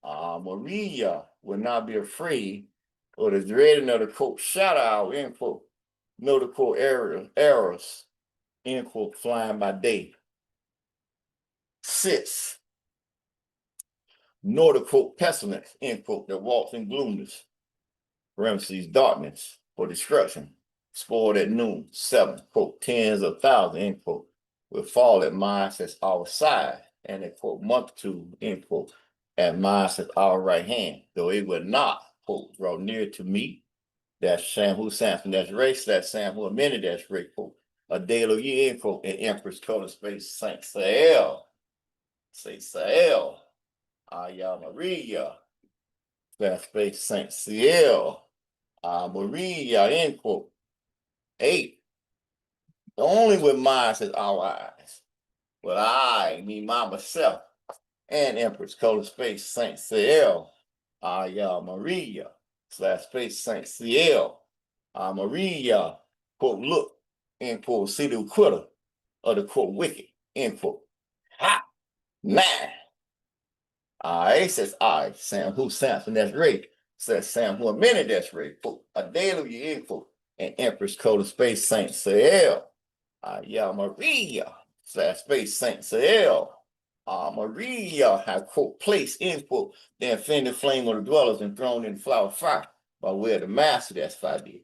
Maria will not be afraid or the dreading of the quote, shout out, end quote, know the quote, errors, end quote, flying by day. 6. nor the quote pestilence, end quote, that walks in gloomness, parentheses, darkness, for destruction, spoiled at noon, 7, quote, tens of thousands, end quote, will fall at mine as our side, and a quote, multitude, end quote, at mine as our right hand, though it will not, quote, draw near to me. That's Sam who Samson, that's race, that's Sam who amended, that's Ray, quote, a daily year, end quote, in Empress color space, Saint Sael, say Sael, Aya Maria, that space, Saint Ciel, Maria, end quote. 8. Only with mine says our eyes. But I, me, myself, and Empress, color space, Saint Ciel, Maria, slash space, Saint Ciel, Maria, quote, look, end quote, see the quitter of the quote, wicked, end quote. Ha! 9. I says I, Sam who Samson, that's Ray, says Sam who a minute, that's Ray, quote, a daily end quote, and Empress code of space, Saint Ciel, Maria, slash space, Saint Ciel, Maria, had quote, place, end quote, the infinite flame of the dwellers and thrown in flower fire by way of the master, that's 5D,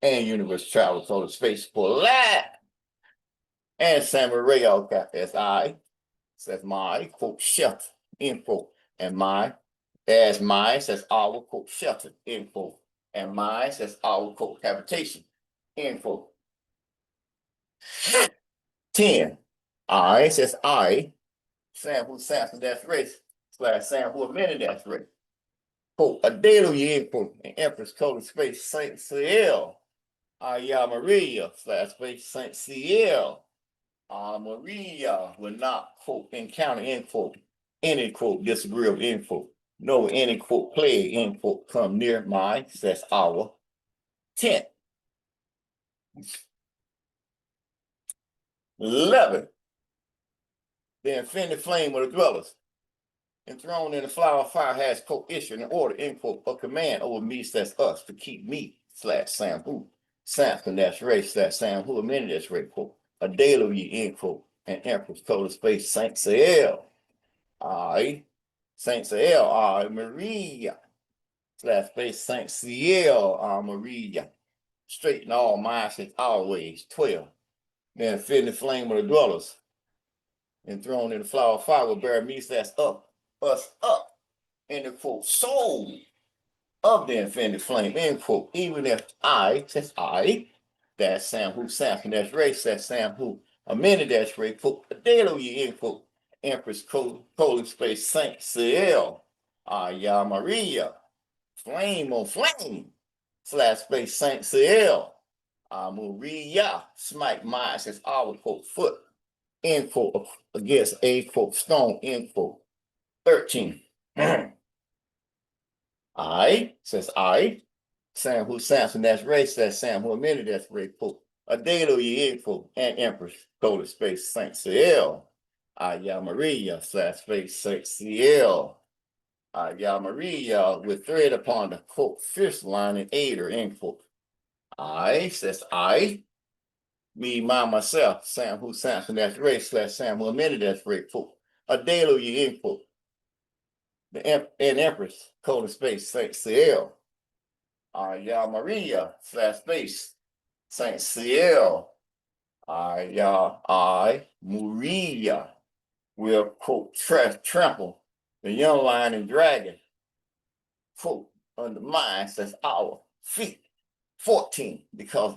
and universe travel code of space for that, and Samurai got that's I, says my, quote, shelter, end quote, and my, as mine says our quote shelter, end quote, and mine says our quote habitation, end quote. 10. I says I, Sam who Samson, that's race, slash Sam who amended, that's race. Quote, a daily, end quote, and Empress code of space, Saint Ciel, Maria, slash space, Saint Ciel, Maria will not, quote, encounter, end quote, any, quote, disagreeable, end quote. No any, quote, plague, end quote, come near mine, says our 10. 11. The infinite flame of the dwellers, enthroned in the flower of fire, has, quote, issued an order, end quote, a command over me, says us, to keep me, slash Sam who, Samson, that's race, slash Sam who, amended, that's race, quote, a daily, end quote, and Empress code of space, Saint Ciel. I, Saint Ciel, Maria, slash space, Saint Ciel, Maria. Straighten all minds as always, 12. Then fit the flame of the dwellers, enthroned in the flower of fire will bear me, that's up, us up, in the quote, soul of the infinite flame, end quote. Even if I, says I, that's Sam who Samson, that's race, that's Sam who amended, that's Ray, quote, a daily, end quote. Empress colon space Saint Ciel, Maria, flame on flame, slash space Saint Ciel, Maria, smite mine, says our quote, foot, end quote, against a quote, stone, end quote. 13. I, says I, Sam who Samson, that's race, that's Sam who amended, that's Ray, quote, a daily, end quote, and Empress, colon space Saint Ciel, Maria, slash space Saint Ciel, Maria, with thread upon the quote, fifth line and aider, end quote. I, says I, me, myself, Sam who Samson, that's race, slash Sam who amended, that's Ray, quote, a daily, end quote. The and Empress, colon space Saint Ciel, Maria, slash space Saint Ciel, Maria will quote trample the young lion and dragon, quote, under mine, says our feet. 14, because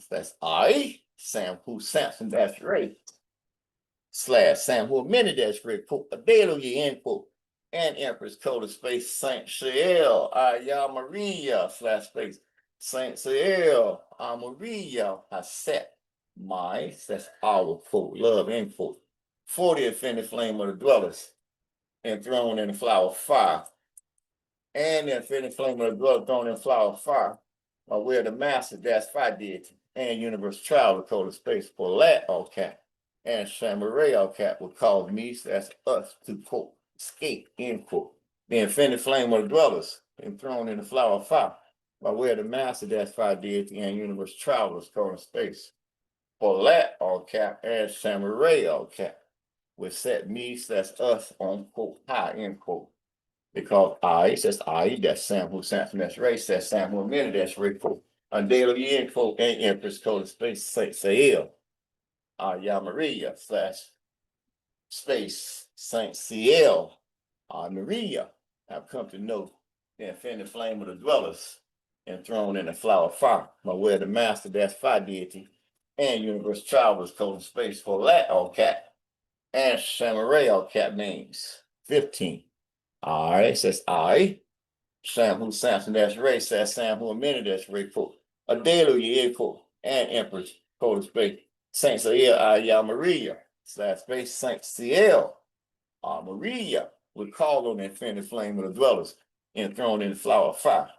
that's I, Sam who Samson, that's right, slash Sam who amended, that's right, quote, a daily, end quote, and Empress code of space Saint Ciel, Maria, slash space Saint Ciel, Maria, I set my, that's our quote, love, end quote. 40, infinite flame of the dwellers, enthroned in the flower of fire, and the infinite flame of the dwellers thrown in the flower of fire, where the master, that's 5 deity, and universe travel code of space for that all cap, and Samurai all cap will cause me, that's us, to quote, escape, end quote. The infinite flame of the dwellers, enthroned in the flower of fire, where the master, that's 5 deity, and universe travelers code of space for that all cap, and Samurai all cap. will set me slash us on quote high, end quote. Because I says I, that's Sam who Samson, that's Ray, says Sam who minute, that's Ray, quote. On daily end quote, and Empress code of space, say Maria slash space Saint Ciel, Maria. I've come to know the infinite flame of the dwellers, enthroned in the flower of fire, my way of the master, that's fire deity, and universe travelers, code of space for that all cat, and Samurai all cat names. 15. All right, says I. Sam who Samson dash Ray says Sam who a minute dash Ray quote. A deluge equal and empress code of space. Saint Ciel Maria slash space Saint Ciel Maria would call on the infinite flame of the dwellers enthroned in the flower of fire.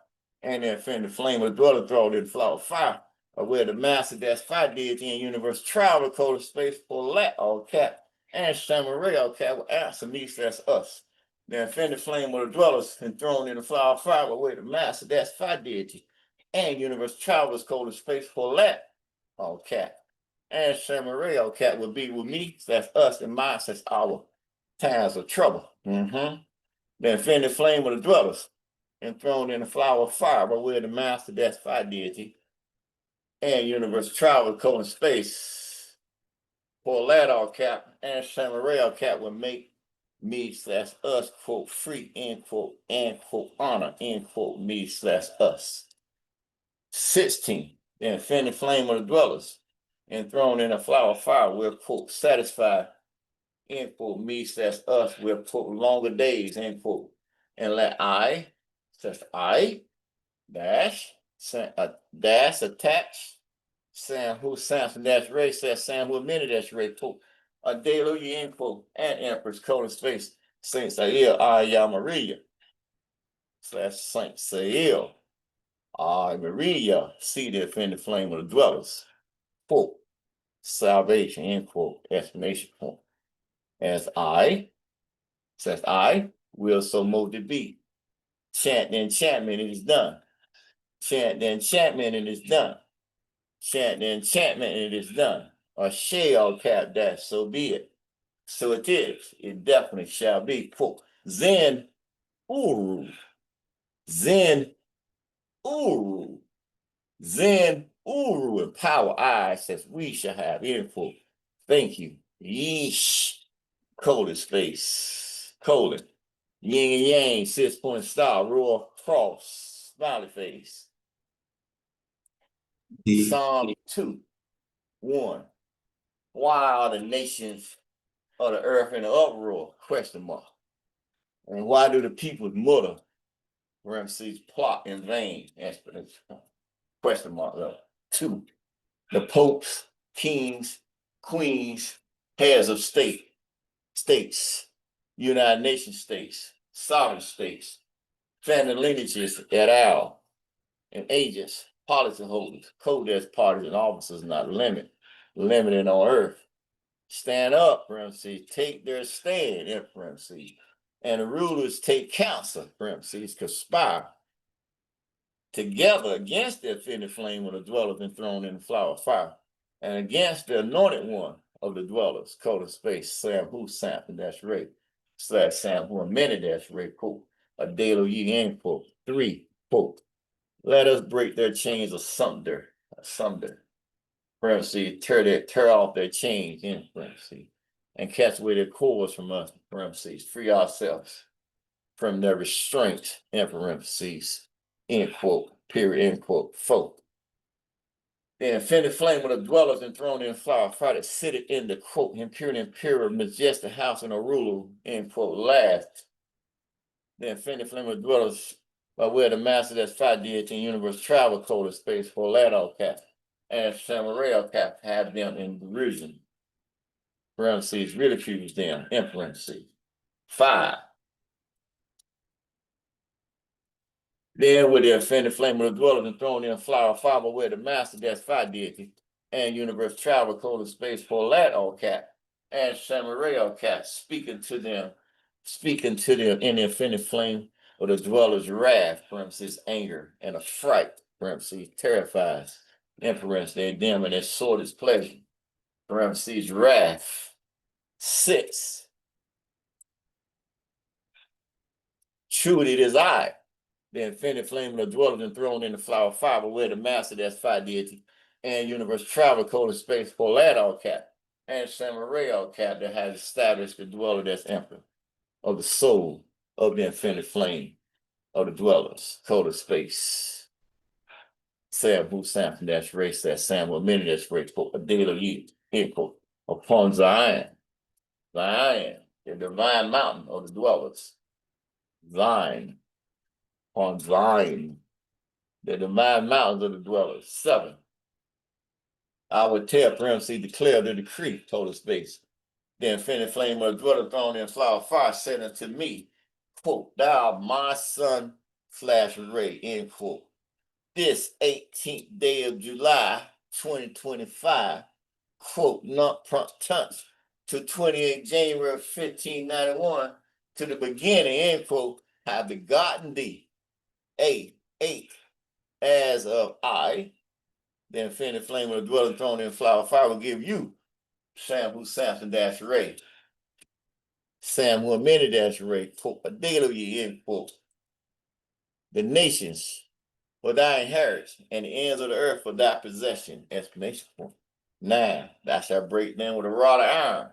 And the infinite flame of the dwellers thrown in the flower of fire, where the master that's fire deity and universe travel code of space for that all cat and Samurai all cat will answer me, that's us. The infinite flame of the dwellers enthroned in the flower of fire, where the master that's fire deity and universe travelers code of space for that all cat. And Samurai all cat will be with me, that's us, and mine, that's our times of trouble. The infinite flame of the dwellers, enthroned in the flower of fire, by way of the master, that's fire deity, and universe travel, colon space. For that all cap, and Samurai all cap will make me slash us, quote, free, end quote, and quote, honor, end quote, me slash us. 16. The infinite flame of the dwellers, enthroned in the flower of fire, will, quote, satisfy, end quote, me slash us with quote longer days, end quote. And let I, slash I, dash, dash attach, Sam who Samson dash Ray says Sam who minute dash Ray quote. A deluge, end quote, and empress colon space, Saint Ciel Maria, slash Saint Ciel Maria, see the offended flame of the dwellers, quote, salvation, end quote, exclamation point. As I, says I, will so move to be. Chant the enchantment, it is done. Chant the enchantment, it is done. Chant the enchantment, it is done. A shell cap dash, so be it. So it is. It definitely shall be. Quote, Zen Uru. Zen Uru. Zen Uru and power I says we shall have info. Thank you. Yeesh. Colon space. Colon. Yin and yang, 6-point star, royal cross, smiley face. Psalm 2, 1. Why are the nations of the earth in an uproar? Question mark. And why do the people's mutter, Ramses, plot in vain? Question mark. 2. The popes, kings, queens, heads of states, United Nations states, sovereign states, family lineages et al., and agents, policy holders, co-desk parties, and officers not limited on earth. Stand up, parentheses, take their stand, in parentheses, and the rulers take counsel, parentheses, conspire together against the offended flame of the dwellers enthroned in the flower of fire, and against the anointed one of the dwellers, code of space, Sam who Samson dash Ray, slash Sam who a minute dash Ray, quote, a daily ye end quote. 3, quote, let us break their chains asunder, parentheses, tear off their chains, in parentheses, and catch away their cords from us, parentheses, free ourselves from their restraints, in parentheses, end quote, period, end quote. 4. The infinite flame of the dwellers enthroned in fire that sitteth in the quote, imperial, majestic house and a ruler, end quote, last. The infinite flame of the dwellers by way of the master that's fire deity and universe travel code of space for that all cap. And Samurai cap have them in derision. Parentheses, ridicules them, in parentheses. 5. Then with the offended flame of the dwellers and thrown in flower fire where the master that's fire deity and universe travel code of space for that all cap. And Samurai all cap speaking to them in the offended flame of the dweller's wrath, parentheses, anger, and affright, parentheses, terrifies, in parentheses, their them and their sword is pleasure, parentheses, wrath, 6. Truly it is I, the infinite flame of the dwellers enthroned in the flower of fire, where the master, that's Phi deity, and universe travel, code of space, Polad all cap, and Samurai all cap, that has established the dweller, that's emperor of the soul of the infinite flame of the dwellers, code of space. Sam who Samson dash race that Sam will many dash race a daily ye equal upon Zion, the divine mountain of the dwellers. Thine, on thine, the divine mountains of the dwellers. 7. I would tell parentheses declare the decree, total space. The infinite flame of the dweller thrown in flower fire said unto me, quote, thou my son flash ray, end quote. This 18th day of July, 2025, quote, not prompt to 28 January 1591, to the beginning, end quote, have begotten thee, 8, as of I, the infinite flame of the dwelling throne in flower fire will give you, Sam Samson dash Ray, Sam many dash Ray, quote, a daily year, end quote. The nations for thy inheritance, and the ends of the earth for thy possession. Exclamation point. 9. Thou shalt break them with a rod of iron.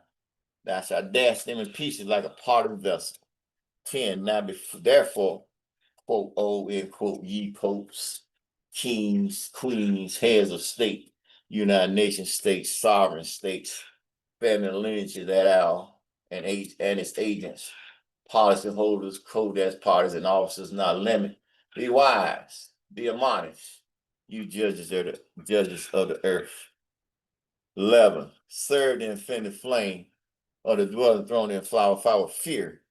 Thou shalt dash them in pieces like a potter's vessel. 10. Now therefore, quote, end quote, ye popes, kings, queens, heads of state, United Nations states, sovereign states, family lineages et al., and its agents, policy holders, codex parties, and officers not limit. Be wise, be admonished, you judges of the earth. 11. Serve the infinite flame of the dwelling throne in flower fire with fear,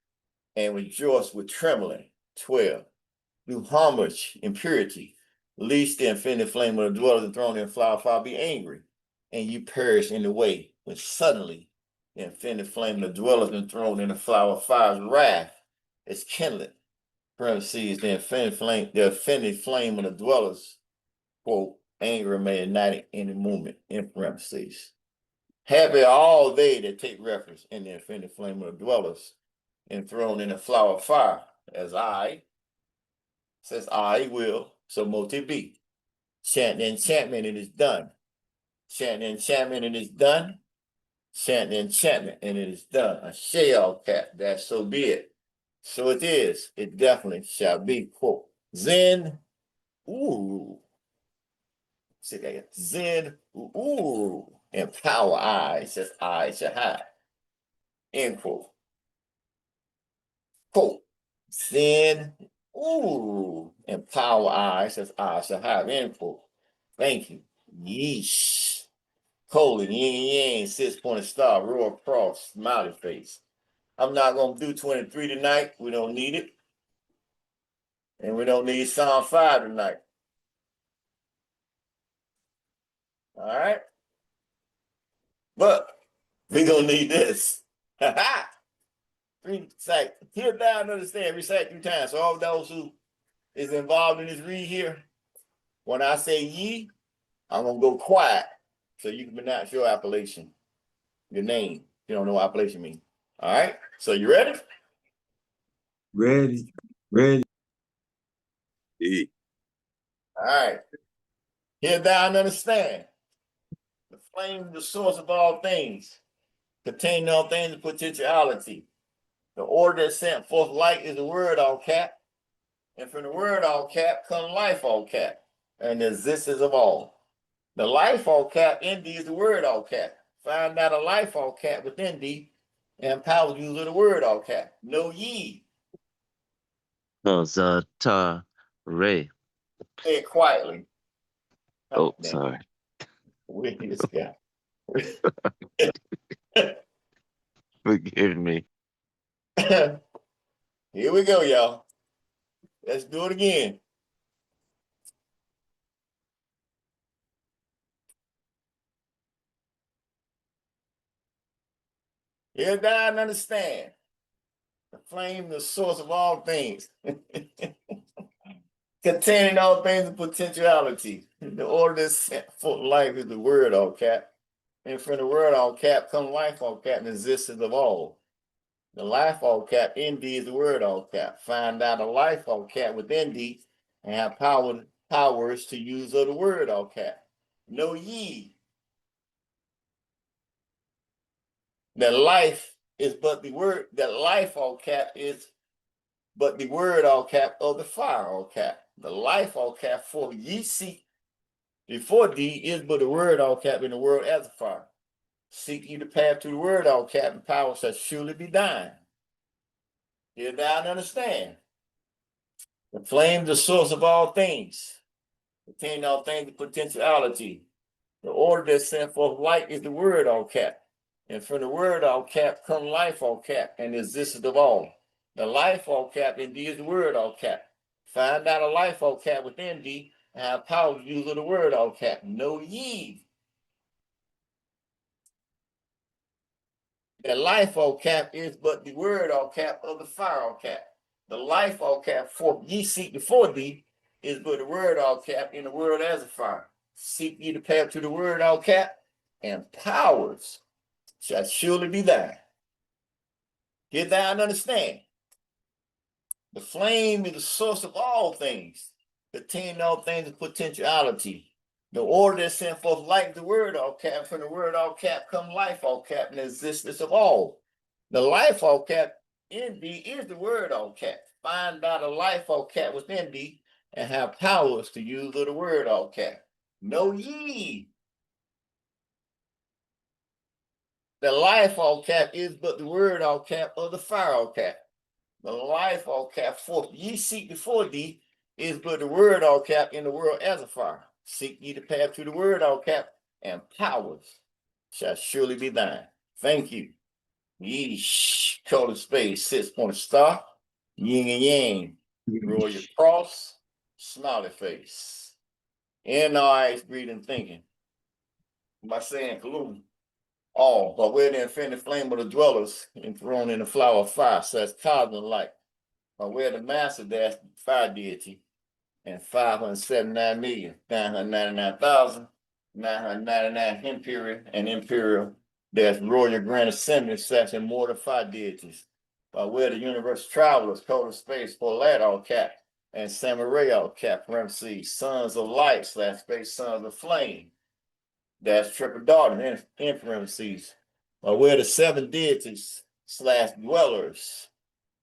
and rejoice with trembling. 12. Do homage in purity, lest the infinite flame of the dwellers enthroned in flower fire be angry, and you perish in the way, when suddenly the infinite flame of the dwellers enthroned in the flower fire's wrath is kindled. Parentheses, the infinite flame of the dwellers, quote, anger may ignite any movement, in parentheses. Happy all they that take reference in the infinite flame of the dwellers enthroned in the flower of fire, as I, says I will, so mote be. Chant the enchantment, it is done. Chant the enchantment, it is done. Chant the enchantment, and it is done. A shell cat, that so be it. So it is, it definitely shall be, quote. Zen, ooh. See that again. Zen, ooh. And power I, says I shall have. End quote. Quote. Zen, ooh. And power I, says I shall have. End quote. Thank you. Yeesh. Colon, yin yang, 6-pointed star, roar cross, smiley face. I'm not going to do 23 tonight. We don't need it. And we don't need Psalm 5 tonight. All right? But we're going to need this. Recite. Hear thou and understand. Recite 3 times. So all those who is involved in this read here, when I say ye, I'm going to go quiet so you can pronounce your appellation, your name. You don't know what appellation means. All right? So you ready? Ready. Ready. All right. Hear thou and understand. The flame, the source of all things, containing all things in potentiality. The order that sent forth light is the word, all cap. And from the word, all cap, come life, all cap. And the existence of all. The life, all cap, in thee is the word, all cap. Find out a life, all cap, within thee, and power use of the word, all cap. Know ye. Ray. Say it quietly. Oh, sorry. Wicked this guy. Forgive me. Here we go, y'all. Let's do it again. Hear thou and understand. The flame, the source of all things. Containing all things in potentiality. The order that sent forth life is the word, all cap. And from the word all cap come life all cap and existence of all. The life all cap in thee is the word all cap. Find out a life all cap within thee and have powers to use of the word all cap. Know ye that life is but the word, that life all cap is but the word all cap of the fire all cap. The life all cap for ye seek before thee is but the word all cap in the world as a fire. Seek ye the path to the word all cap, and power shall surely be thine. Hear thou and understand. The flame, the source of all things, contain all things with potentiality. The order that sent forth light is the word all cap. And from the word all cap come life all cap and the existence of all. The life all cap in thee is the word all cap. Find out a life all cap within thee and have power to use of the word all cap. Know ye that life all cap is but the word all cap of the fire all cap. The life all cap for ye seek before thee is but the word all cap in the world as a fire. Seek ye the path to the word all cap, and powers shall surely be thine. Get thou and understand. The flame is the source of all things, containing all things of potentiality. The order that sent forth light, the word all cap, from the word all cap come life all cap, and the existence of all. The life all cap in thee is the word all cap. Find out a life all cap within thee, and have powers to use of the word all cap. Know ye the life all cap is but the word all cap of the fire all cap. The life all cap forth ye seek before thee is but the word all cap in the world as a fire. Seek ye the path to the word all cap, and powers shall surely be thine. Thank you. Yeesh, color space, 6-point star, yin and yang, royal cross, smiley face. In our eyes, breathing, thinking. By saying Kalum, all, but where the infinite flame of the dwellers enthroned in the flower of fire, says cosmic light. But where the master dash fire deity and 579,999,999 Imperial and Imperial dash royal grand ascendant such immortal fire deities. By where the universe travelers, total space, Polat all cap, and Samurai all cap, parentheses, sons of light / space sons of flame. That's triple daughter in parentheses. By where the 7 deities / dwellers,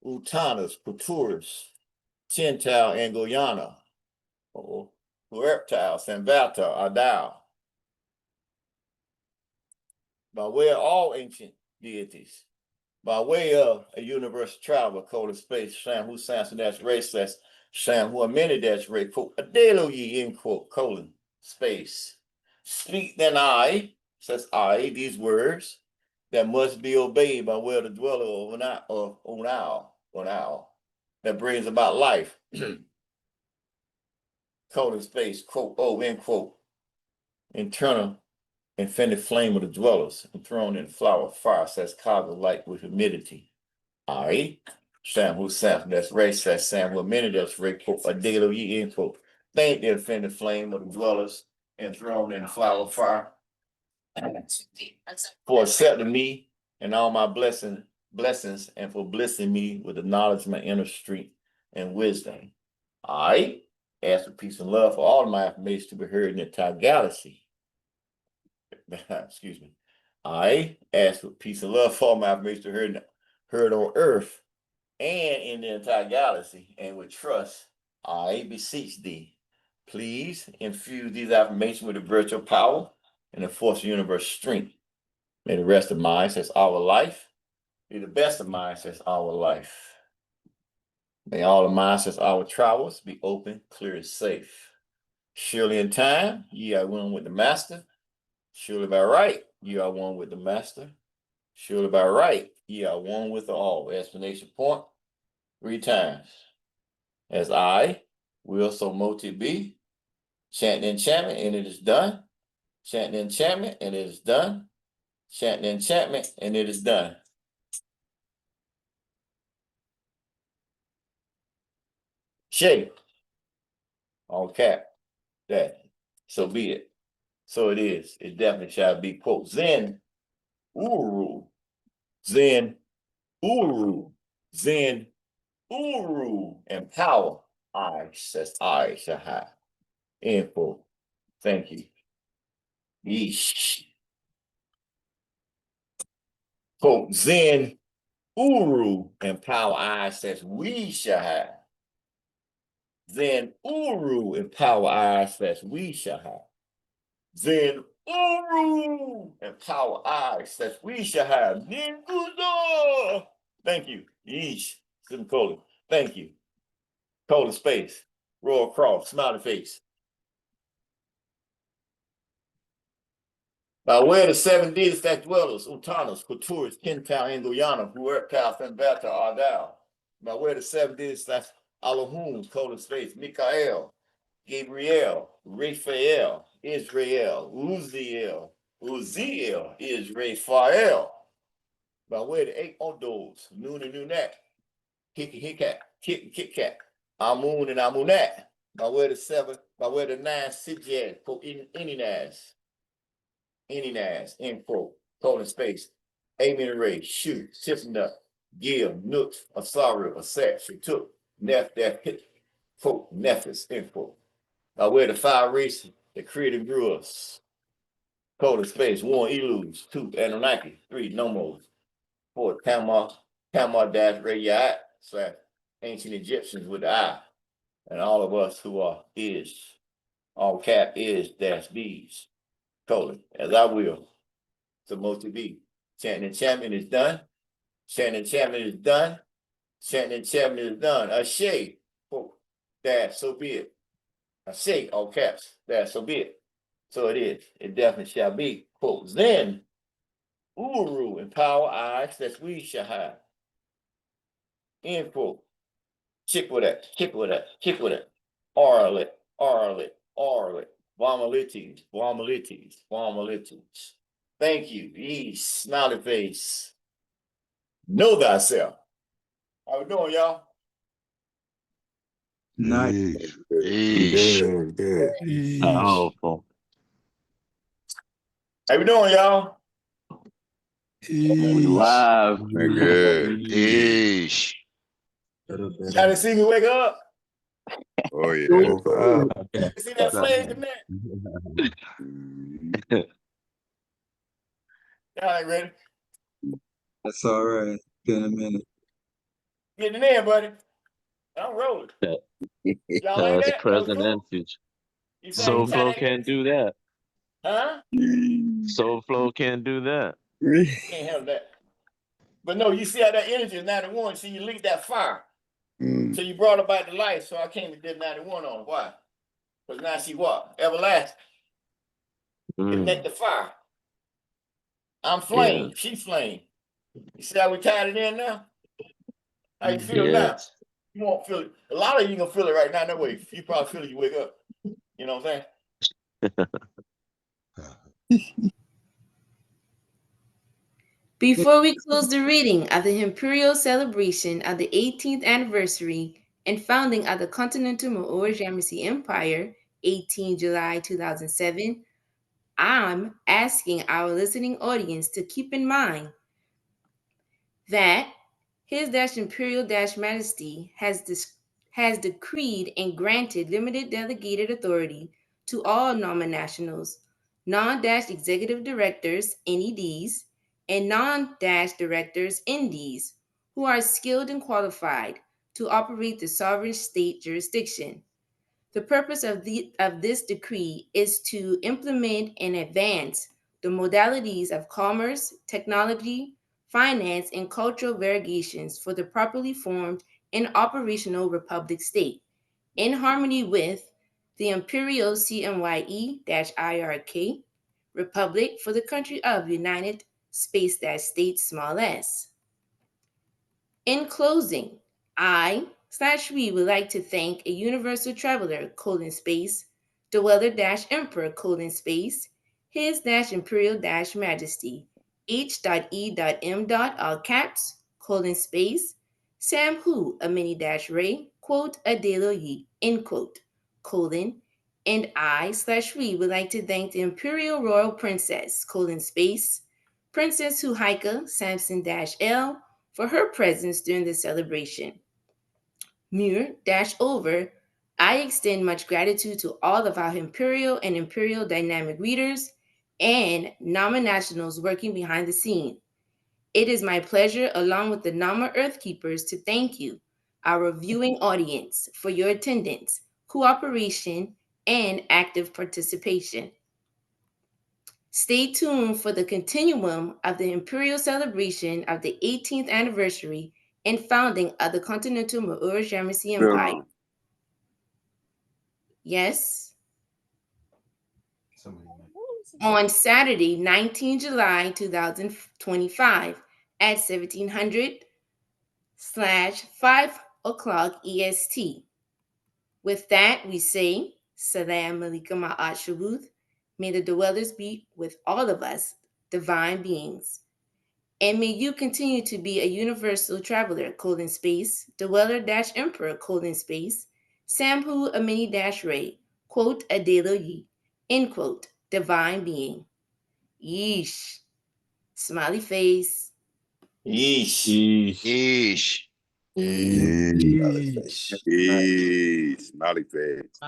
Utanas, Kuturas, Chintal, and Guyana, or Reptile, Sanvata, Adao. By way of all ancient deities, by way of a universal traveler, colon space, Shamhu Samson dash race, that's Shamhu Amini dash race, quote, Adelo ye, end quote, colon space. Speak then I, says I, these words that must be obeyed by way of the dweller of Onao, that brings about life. Colon space, quote, end quote, internal infinite flame of the dwellers, enthroned in the flower of fire, says cosmic light with humidity. I, Sam who Sam, that's Ray says Sam who minute, that's Ray, quote, a daily ye, end quote. Thank the infinite flame of the dwellers, enthroned in the flower of fire, for accepting me and all my blessings, and for blessing me with the knowledge of my inner strength and wisdom. I ask for peace and love for all of my affirmations to be heard in the entire galaxy. Excuse me. I ask for peace and love for all my affirmations to be heard on earth and in the entire galaxy, and with trust, I beseech thee. Please infuse these affirmations with the virtual power and the force of universe strength. May the rest of mine says our life be the best of mine says our life. May all of mine says our travels be open, clear, and safe. Surely in time, ye are one with the master. Surely by right, ye are one with the master. Surely by right, ye are one with all. Explanation point 3 times. As I will so multi be. Chant the enchantment, and it is done. Chant the enchantment, and it is done. Chant the enchantment, and it is done. Shake. All cap. That. So be it. So it is. It definitely shall be. Quote, Zen Uru. Zen Uru. Zen Uru. And power. I shall have. End quote. Thank you. Yeesh. Quote, Zen Uru and power I says we shall have. Zen Uru and power I says we shall have. Zen Uru and power I says we shall have. Ninguno. Thank you. Yeesh. Semicolon. Thank you. Colon space. Royal cross. Smiley face. By way of the 7 days that dwellers, Utanas, Kulturas, Kintown, and Guyana, who are Cal, Fembata, Ardal. By way of the 7 days that's Elohim, colon space, Mikael, Gabriel, Raphael, Israel, Uziel, Israel. By way of the 8 Odos, Noon and Noonak, Kiki Hikat, Kit Kat, Amun and Amunat. By way of the 7, by way of the 9 Sijad, Ininaz. Any Nas, end quote, colon space, Amen and Ray, shoot, tipping up, Gil, Nooks, Asaru, Asat, she took, Neff, that hit, quote, Nephis, end quote. By way of the 5 races that created grew us, colon space, 1 Elus, 2 Anunnaki, 3 Nomos, 4 Tamar dash Rayat, / ancient Egyptians with the eye, and all of us who are all cap is dash B's, colon, as I will. Supposed to be. Chanting enchantment is done. Chanting enchantment is done. Chanting enchantment is done. Ashe. That so be it. Ashe, all caps. That so be it. So it is. It definitely shall be. Quote. Then Uru and power eyes that we shall have. End quote. Chick with that. Chick with that. Chick with that. Arlet. Vomalites. Thank you. Yeesh. Smiley face. Know thyself. How we doing, y'all? Nice. Good. Powerful. How we doing, y'all? We live. Good. Eesh. Y'all didn't see me wake up? Oh yeah. Woke up. See that flag in there? Y'all ain't ready. That's all right. Been a minute. Getting in, buddy. I'm rolling. Y'all like Past, that? present, Cool? and future. You Soul sang Flow can't do that. Huh? Soul Flow can't do that. Can't handle that. But no, you see how that energy is 91. See, you leaked that fire. So you brought her back to life. So I came and did 91 on her. Why? Because now she what? Everlasting. Connect the fire. I'm flame. Yes. She's flame. You see how we tied it in now? How you feel now? Yes. You won't feel it. A lot of you gonna feel it right now. No way. You probably feel it. You wake up. You know what I'm saying? Before we close the reading of the Imperial celebration of the 18th anniversary and founding of the Continental Maoris Yamasee Empire, 18 July 2007, I'm asking our listening audience to keep in mind that His Imperial Majesty has decreed and granted limited delegated authority to all non-nationals, non-executive directors, NEDs, and non-directors, NDs, who are skilled and qualified to operate the sovereign state jurisdiction. The purpose of this decree is to implement and advance the modalities of commerce, technology, finance, and cultural variegations for the properly formed and operational Republic State, in harmony with the Imperial CMYE-IRK Republic for the country of United States small s. In closing, we would like to thank a universal traveler, dweller-emperor, his-imperial-majesty, H.E.M. all caps, Sam Hu, a mini-ray, quote, Adelo Yi, end quote, and I/we would like to thank the Imperial Royal Princess, Space, Princess Huhaika Samson-L, for her presence during the celebration. Over, I extend much gratitude to all of our Imperial and Imperial Dynamic readers and Nama Nationals working behind the scene. It is my pleasure, along with the Nama Earthkeepers, to thank you, our viewing audience, for your attendance, cooperation, and active participation. Stay tuned for the continuum of the Imperial celebration of the 18th anniversary and founding of the Continental Mauritius Yamasee Empire. Yes. On Saturday, 19 July 2025 at 1700/5 o'clock EST. With that, we say, Salam alaikum ma'at shubuth. May the dwellers be with all of us, divine beings. And may you continue to be a universal traveler, (space), dweller-emperor, (space), Samhu Amini-Ray, quote, Adelo Yi, end quote, divine being. Yeesh. Smiley face. Yeesh. Yeesh. Smiley face.